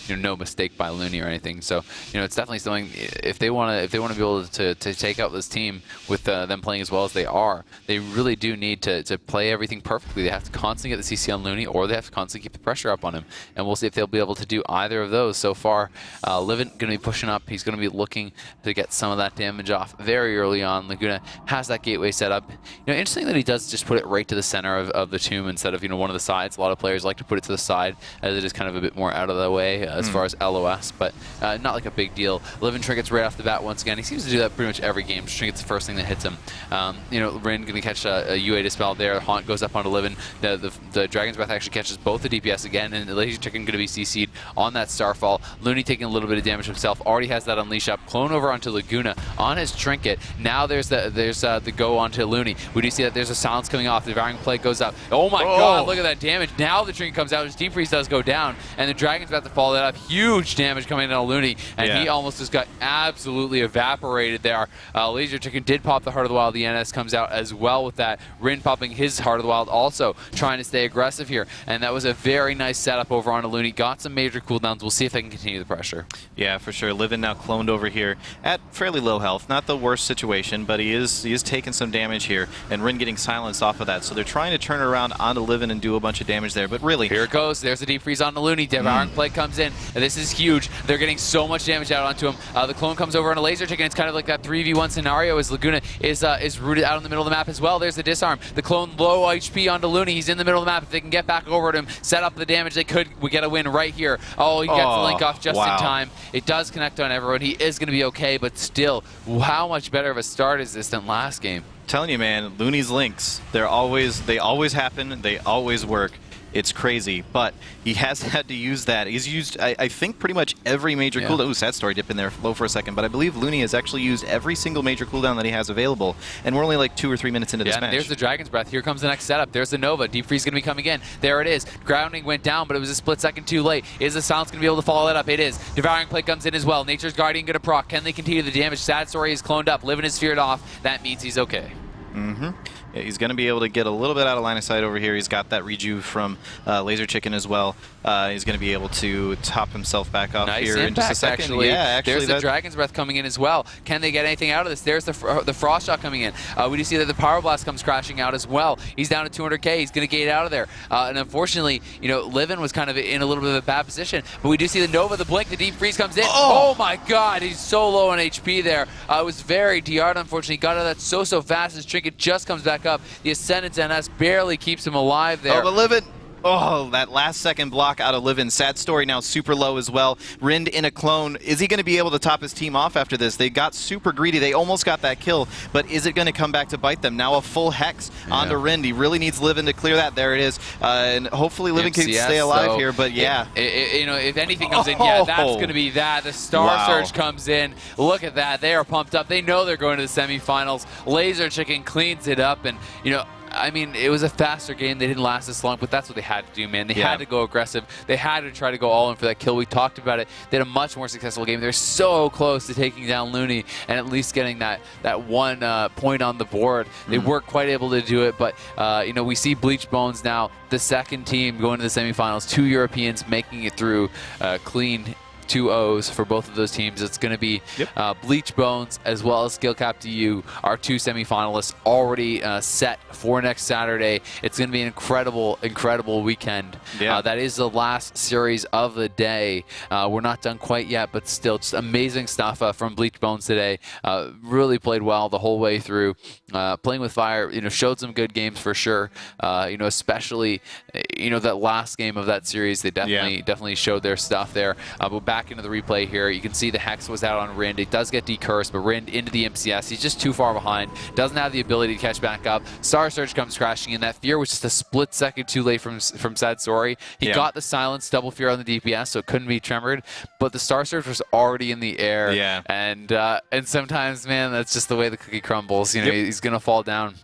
no mistake by Looney or anything. So it's definitely something. If they want to be able to take out this team with them playing as well as they are, they really do need to play everything perfectly. They have to constantly get the CC on Looney, or they have to constantly keep the pressure up on him. And we'll see if they'll be able to do either of those. So far, Livin going to be pushing up. He's going to be looking to get some of that damage off very early on. Laguna has that gateway set up. Interesting that he does just put it right to the center of the tomb instead of one of the sides. A lot of players like to put it to the side, as it is kind of a bit more out of the way as far as LOS, but not like a big deal. Livin trinkets right off the bat once again. He seems to do that pretty much every game. Just trinkets the first thing that hits him. Rin going to catch a UA Dispel there. Haunt goes up onto Livin. The Dragon's Breath actually catches both the DPS again, and the Lazy Chicken going to be CC'd on that Starfall. Looney taking a little bit of damage himself. Already has that Unleash up. Clone over onto Laguna on his trinket. Now there's the go onto Looney. We do see that there's a silence coming off. The Devouring Plague goes up. Oh my god, look at that damage. Now the trinket comes out. His Deep Freeze does go down, and the Dragon's about to follow that up. Huge damage coming in on Looney, and he almost just got absolutely evaporated there. Laser Chicken did pop the Heart of the Wild. The NS comes out as well with that. Rin popping his Heart of the Wild, also trying to stay aggressive here, and that was a very nice setup over onto Looney. Got some major cooldowns. We'll see if they can continue the pressure. Yeah, for sure. Livin now cloned over here at fairly low health. Not the worst situation, but he is taking some damage here, and Rin getting silenced off of that. So they're trying to turn around onto Livin and do a bunch of damage there, but really... Here it goes. There's the Deep Freeze on the Looney. Devouring Plague comes in, and this is huge. They're getting so much damage out onto him. The clone comes over on a Laser Chicken. It's kind of like that 3v1 scenario as Laguna is rooted out in the middle of the map as well. There's the disarm. The clone low HP onto Looney. He's in the middle of the map. If they can get back over to him, set up the damage, we get a win right here. Oh, he gets the link off just in time. It does connect on everyone. He is going to be okay, but still, how much better of a start is this than last game? Telling you, man, Looney's links, they always happen, they always work. It's crazy, but he has had to use that. He's used, I think, pretty much every major cooldown. Ooh, sad story, dip in there low for a second, but I believe Looney has actually used every single major cooldown that he has available, and we're only like 2 or 3 minutes into this match. There's the Dragon's Breath. Here comes the next setup. There's the Nova. Deep Freeze going to be coming in. There it is. Grounding went down, but it was a split second too late. Is the Silence going to be able to follow that up? It is. Devouring Plate comes in as well. Nature's Guardian going to proc. Can they continue the damage? Sad Story is cloned up. Living is feared off. That means he's okay. Yeah, he's going to be able to get a little bit out of line of sight over here. He's got that rejuve from Laser Chicken as well. He's going to be able to top himself back up here in just a second. Actually. Yeah, actually. There's the Dragon's Breath coming in as well. Can they get anything out of this? There's the Frost Shot coming in. We do see that the Power Blast comes crashing out as well. He's down to 200k. He's going to get out of there. And unfortunately, Livin was kind of in a little bit of a bad position. But we do see the Nova, the Blink, the Deep Freeze comes in. Oh my God, he's so low on HP there. It was very DR'd, unfortunately. Got out of that so fast. His trinket just comes back up. The Ascendance NS barely keeps him alive there. Oh, but Livin, oh, that last second block out of Livin. Sad Story now super low as well. Rind in a clone. Is he going to be able to top his team off after this? They got super greedy. They almost got that kill, but is it going to come back to bite them? Now a full Hex onto Rind. He really needs Livin to clear that. There it is. And hopefully Livin can stay alive here, but yeah. If anything comes in, that's going to be that. The Star Surge comes in. Look at that. They are pumped up. They know they're going to the semifinals. Laser Chicken cleans it up, and, I mean, it was a faster game. They didn't last this long, but that's what they had to do, man. They had to go aggressive. They had to try to go all in for that kill. We talked about it. They had a much more successful game. They're so close to taking down Looney and at least getting that one point on the board. They weren't quite able to do it, but we see Bleach Bones now, the second team going to the semifinals. 2 Europeans making it through clean. 2 O's for both of those teams. It's going to be Bleach Bones as well as Skill Cap DU, our 2 semifinalists already set for next Saturday. It's going to be an incredible weekend. That is the last series of the day. We're not done quite yet, but still just amazing stuff from Bleach Bones today. Really played well the whole way through. Playing with Fire, showed some good games for sure. Especially, that last game of that series, they definitely showed their stuff there. But back into the replay here, you can see the Hex was out on Rind. It does get decursed, but Rind into the MCS. He's just too far behind. Doesn't have the ability to catch back up. Star Surge comes crashing in. That Fear was just a split second too late from Sad Story. He got the Silence, double Fear on the DPS, so it couldn't be tremored. But the Star Surge was already in the air. And sometimes, man, that's just the way the cookie crumbles. He's going to fall down.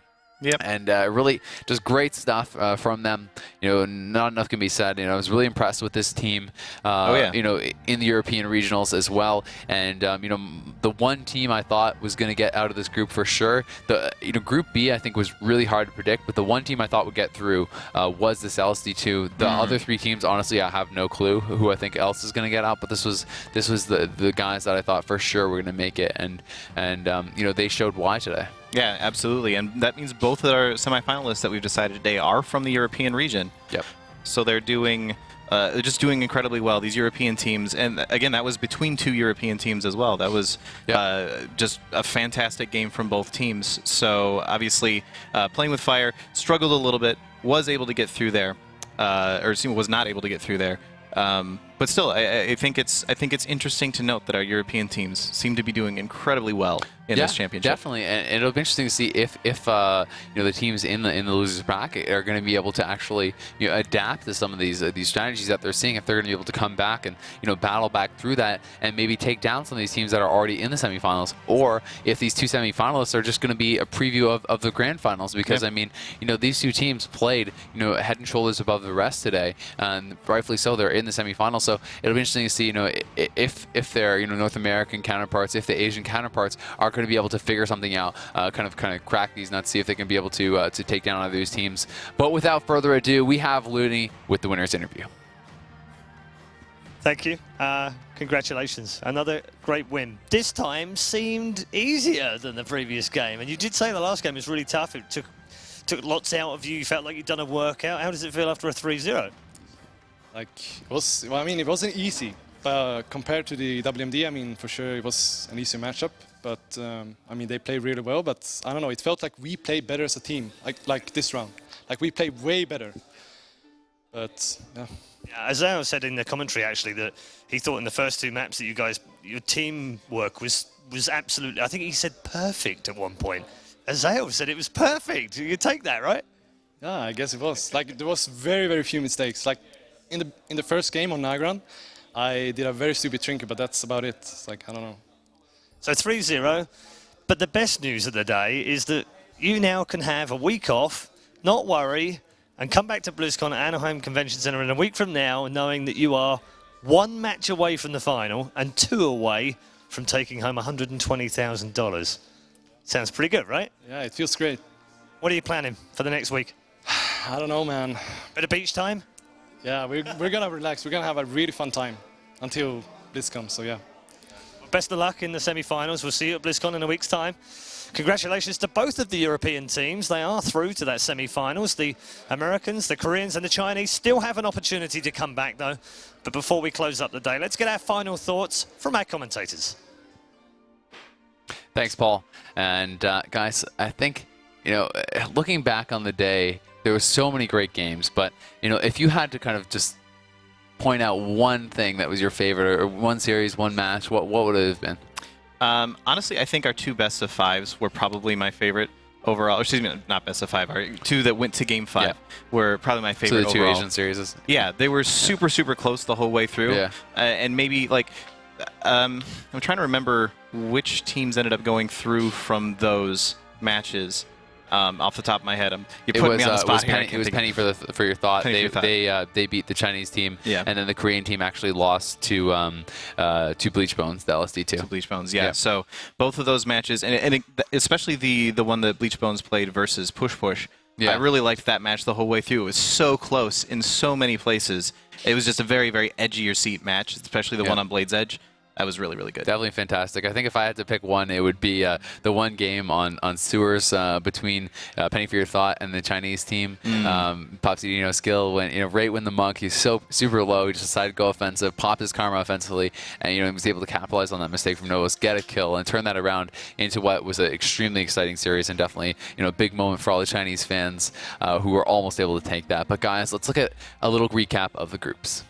And really just great stuff from them. Not enough can be said. I was really impressed with this team, in the European regionals as well. And, the one team I thought was going to get out of this group for sure, Group B I think was really hard to predict, but the one team I thought would get through was this LSD2. The other 3 teams, honestly, I have no clue who I think else is going to get out, but this was the guys that I thought for sure were going to make it. And they showed why today. Yeah, absolutely. And that means both of our semifinalists that we've decided today are from the European region. So they're just doing incredibly well, these European teams. And again, that was between 2 European teams as well. That was just a fantastic game from both teams. So obviously, Playing with Fire struggled a little bit, was able to get through there, was not able to get through there. But still, I think it's interesting to note that our European teams seem to be doing incredibly well in this championship. Definitely, and it'll be interesting to see if the teams in the losers bracket are going to be able to actually adapt to some of these strategies that they're seeing. If they're going to be able to come back and battle back through that and maybe take down some of these teams that are already in the semifinals, or if these 2 semifinalists are just going to be a preview of the grand finals. Because I mean, these 2 teams played head and shoulders above the rest today, and rightfully so. They're in the semifinals. So it'll be interesting to see, if their North American counterparts, if the Asian counterparts are going to be able to figure something out, kind of crack these nuts, see if they can be able to take down other these teams. But without further ado, we have Looney with the winner's interview. Thank you. Congratulations. Another great win. This time seemed easier than the previous game, and you did say the last game was really tough. It took lots out of you. You felt like you'd done a workout. How does it feel after a 3-0? It wasn't easy, but compared to the WMD, I mean, for sure it was an easier matchup. But I mean, they played really well. But I don't know, it felt like we played better as a team, like this round. Like we played way better. But yeah. Azao said in the commentary actually that he thought in the first 2 maps that your teamwork was absolutely, I think he said perfect at one point. Azael said it was perfect. You take that, right? Yeah, I guess it was. Like, there was very, very few mistakes. Like, in the first game on Nagran, I did a very stupid trinket, but that's about it. It's like, I don't know. So 3-0. But the best news of the day is that you now can have a week off, not worry, and come back to BlizzCon at Anaheim Convention Center in a week from now, knowing that you are 1 match away from the final and 2 away from taking home $120,000. Sounds pretty good, right? Yeah, it feels great. What are you planning for the next week? I don't know, man. Bit of beach time? Yeah, we're going to relax. We're going to have a really fun time until BlizzCon, so yeah. Best of luck in the semi-finals. We'll see you at BlizzCon in a week's time. Congratulations to both of the European teams. They are through to that semi-finals. The Americans, the Koreans and the Chinese still have an opportunity to come back, though. But before we close up the day, let's get our final thoughts from our commentators. Thanks, Paul. And guys, I think, looking back on the day, there were so many great games. But, if you had to kind of just point out one thing that was your favorite, or one series, one match, what would it have been? Honestly, I think our 2 best of 5s were probably my favorite overall. Excuse me, not best of 5. Our 2 that went to Game 5 were probably my favorite So the 2 overall. Asian series? Yeah, they were super, super close the whole way through. Yeah. And maybe, like, I'm trying to remember which teams ended up going through from those matches. Off the top of my head, you put me on the spot here. It was Penny for your thought. They beat the Chinese team, and then the Korean team actually lost to Bleach Bones, the LSD2. To Bleach Bones, yeah. So both of those matches, and especially the one that Bleach Bones played versus Push Push. Yeah. I really liked that match the whole way through. It was so close in so many places. It was just a very, very edge of your seat match, especially the one on Blade's Edge. That was really, really good. Definitely fantastic. I think if I had to pick one, it would be the one game on sewers between Penny for Your Thought and the Chinese team. Pop CD No Skill went, right when the monk, he's so super low, he just decided to go offensive, pop his karma offensively, and he was able to capitalize on that mistake from Novos, get a kill, and turn that around into what was an extremely exciting series, and definitely a big moment for all the Chinese fans who were almost able to take that. But guys, let's look at a little recap of the groups.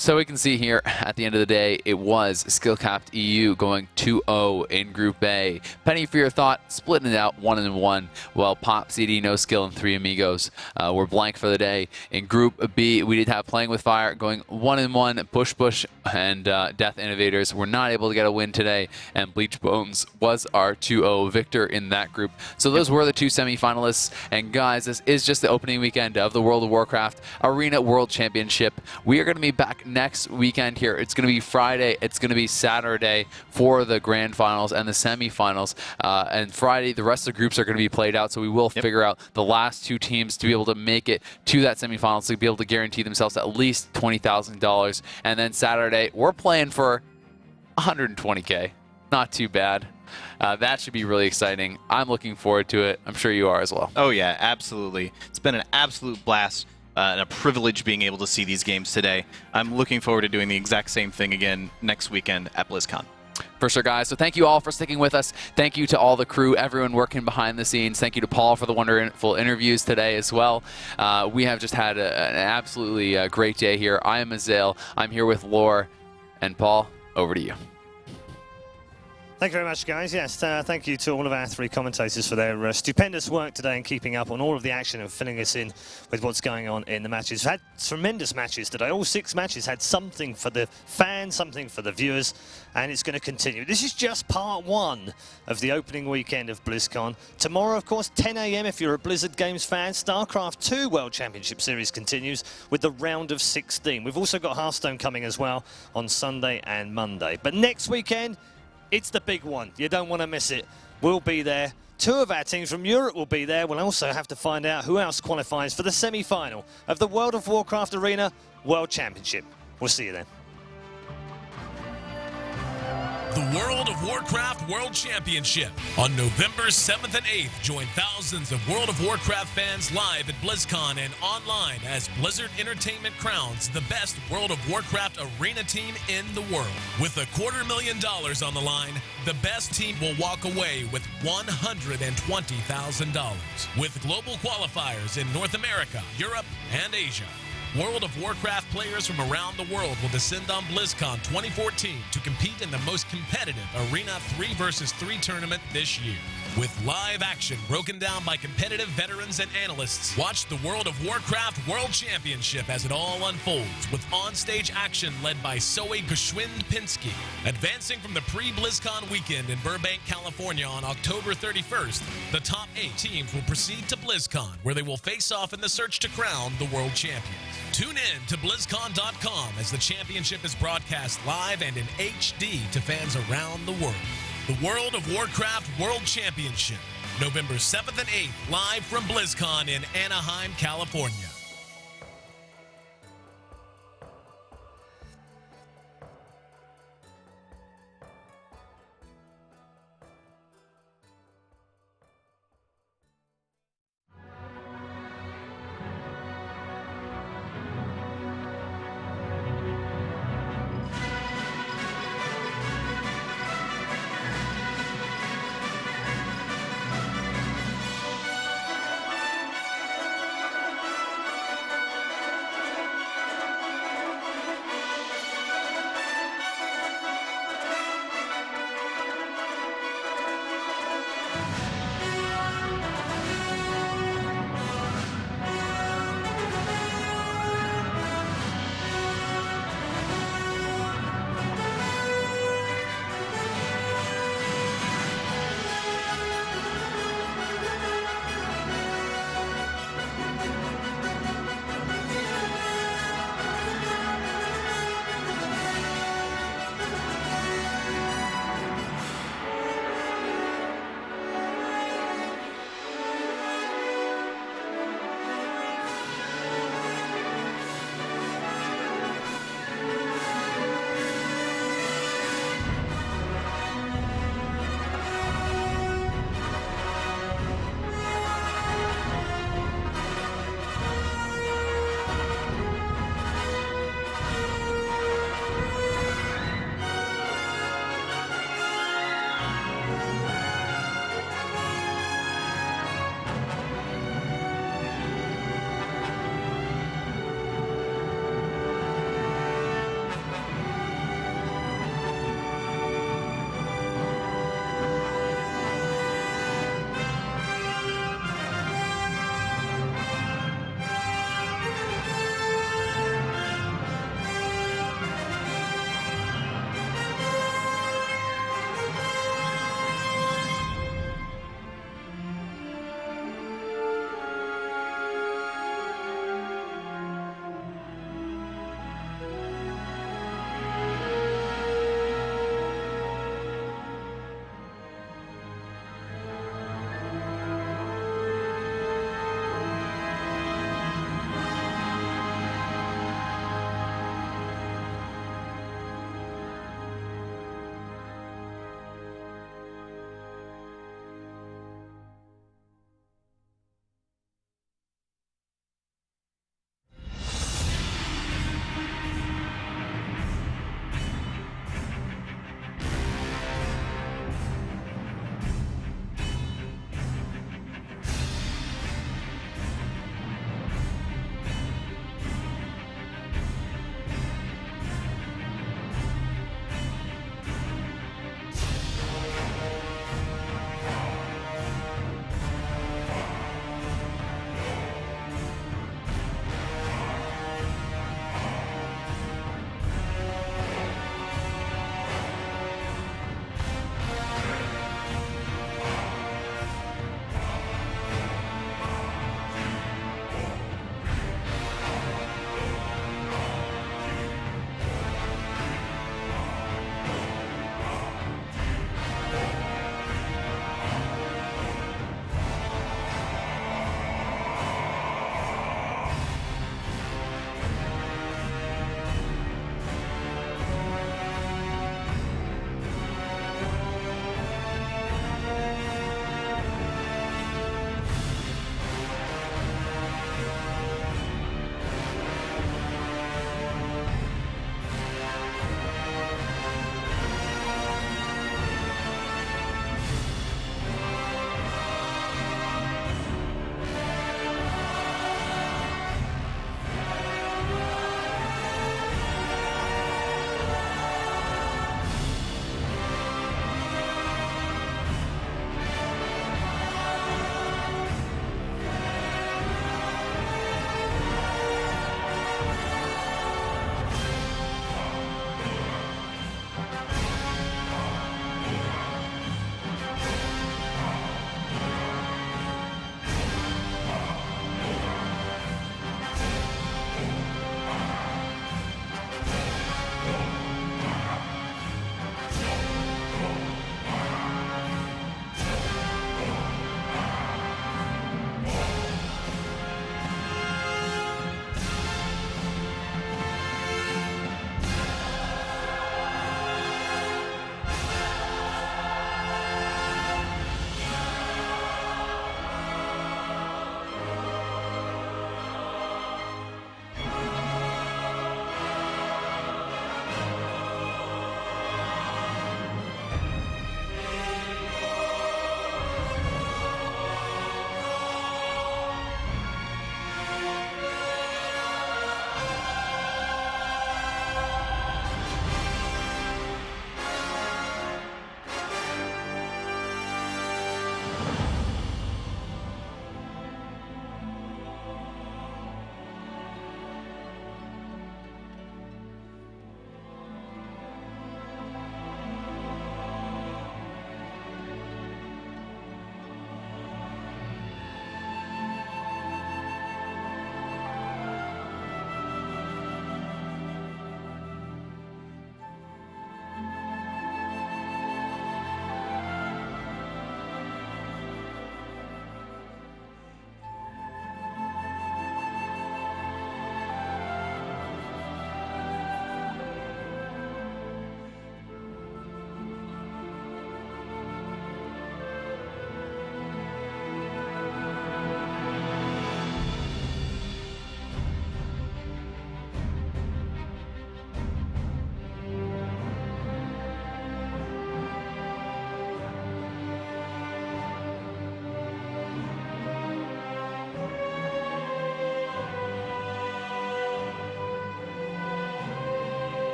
So we can see here, at the end of the day, it was Skill-Capped EU going 2-0 in Group A. Penny for Your Thought splitting it out 1-1, while Pop, CD, No Skill, and 3 Amigos were blank for the day. In Group B, we did have Playing with Fire going 1-1. Push Push and Death Innovators were not able to get a win today, and Bleach Bones was our 2-0 victor in that group. So those were the 2 semifinalists. And guys, this is just the opening weekend of the World of Warcraft Arena World Championship. We are going to be back next weekend here. It's going to be Friday, it's going to be Saturday for the grand finals and the semifinals, and Friday the rest of the groups are going to be played out, so we will figure out the last 2 teams to be able to make it to that semifinals, to be able to guarantee themselves at least $20,000. And then Saturday we're playing for $120K. Not too bad. That should be really exciting. I'm looking forward to it. I'm sure you are as well. Oh yeah, absolutely. It's been an absolute blast. And a privilege being able to see these games today. I'm looking forward to doing the exact same thing again next weekend at BlizzCon. For sure, guys. So thank you all for sticking with us. Thank you to all the crew, everyone working behind the scenes. Thank you to Paul for the wonderful interviews today as well. We have just had an absolutely great day here. I am Azael. I'm here with Lore. And Paul, over to you. Thank you very much, guys. Yes, thank you to all of our 3 commentators for their stupendous work today and keeping up on all of the action and filling us in with what's going on in the matches. We've had tremendous matches today. All 6 matches had something for the fans, something for the viewers, and it's going to continue. This is just part 1 of the opening weekend of BlizzCon. Tomorrow, of course, 10 a.m. if you're a Blizzard Games fan, StarCraft 2 World Championship Series continues with the round of 16. We've also got Hearthstone coming as well on Sunday and Monday. But next weekend, it's the big one. You don't want to miss it. We'll be there. 2 of our teams from Europe will be there. We'll also have to find out who else qualifies for the semi-final of the World of Warcraft Arena World Championship. We'll see you then. The World of Warcraft World Championship. On November 7th and 8th, join thousands of World of Warcraft fans live at BlizzCon and online as Blizzard Entertainment crowns the best World of Warcraft arena team in the world. With $250,000 on the line, the best team will walk away with $120,000. With global qualifiers in North America, Europe, and Asia. World of Warcraft players from around the world will descend on BlizzCon 2014 to compete in the most competitive Arena 3 vs. 3 tournament this year. With live action broken down by competitive veterans and analysts, watch the World of Warcraft World Championship as it all unfolds, with on-stage action led by Zoe Geschwind-Pinsky. Advancing from the pre-BlizzCon weekend in Burbank, California on October 31st, the top 8 teams will proceed to BlizzCon, where they will face off in the search to crown the world champions. Tune in to BlizzCon.com as the championship is broadcast live and in HD to fans around the world. The World of Warcraft World Championship, November 7th and 8th, live from BlizzCon in Anaheim, California.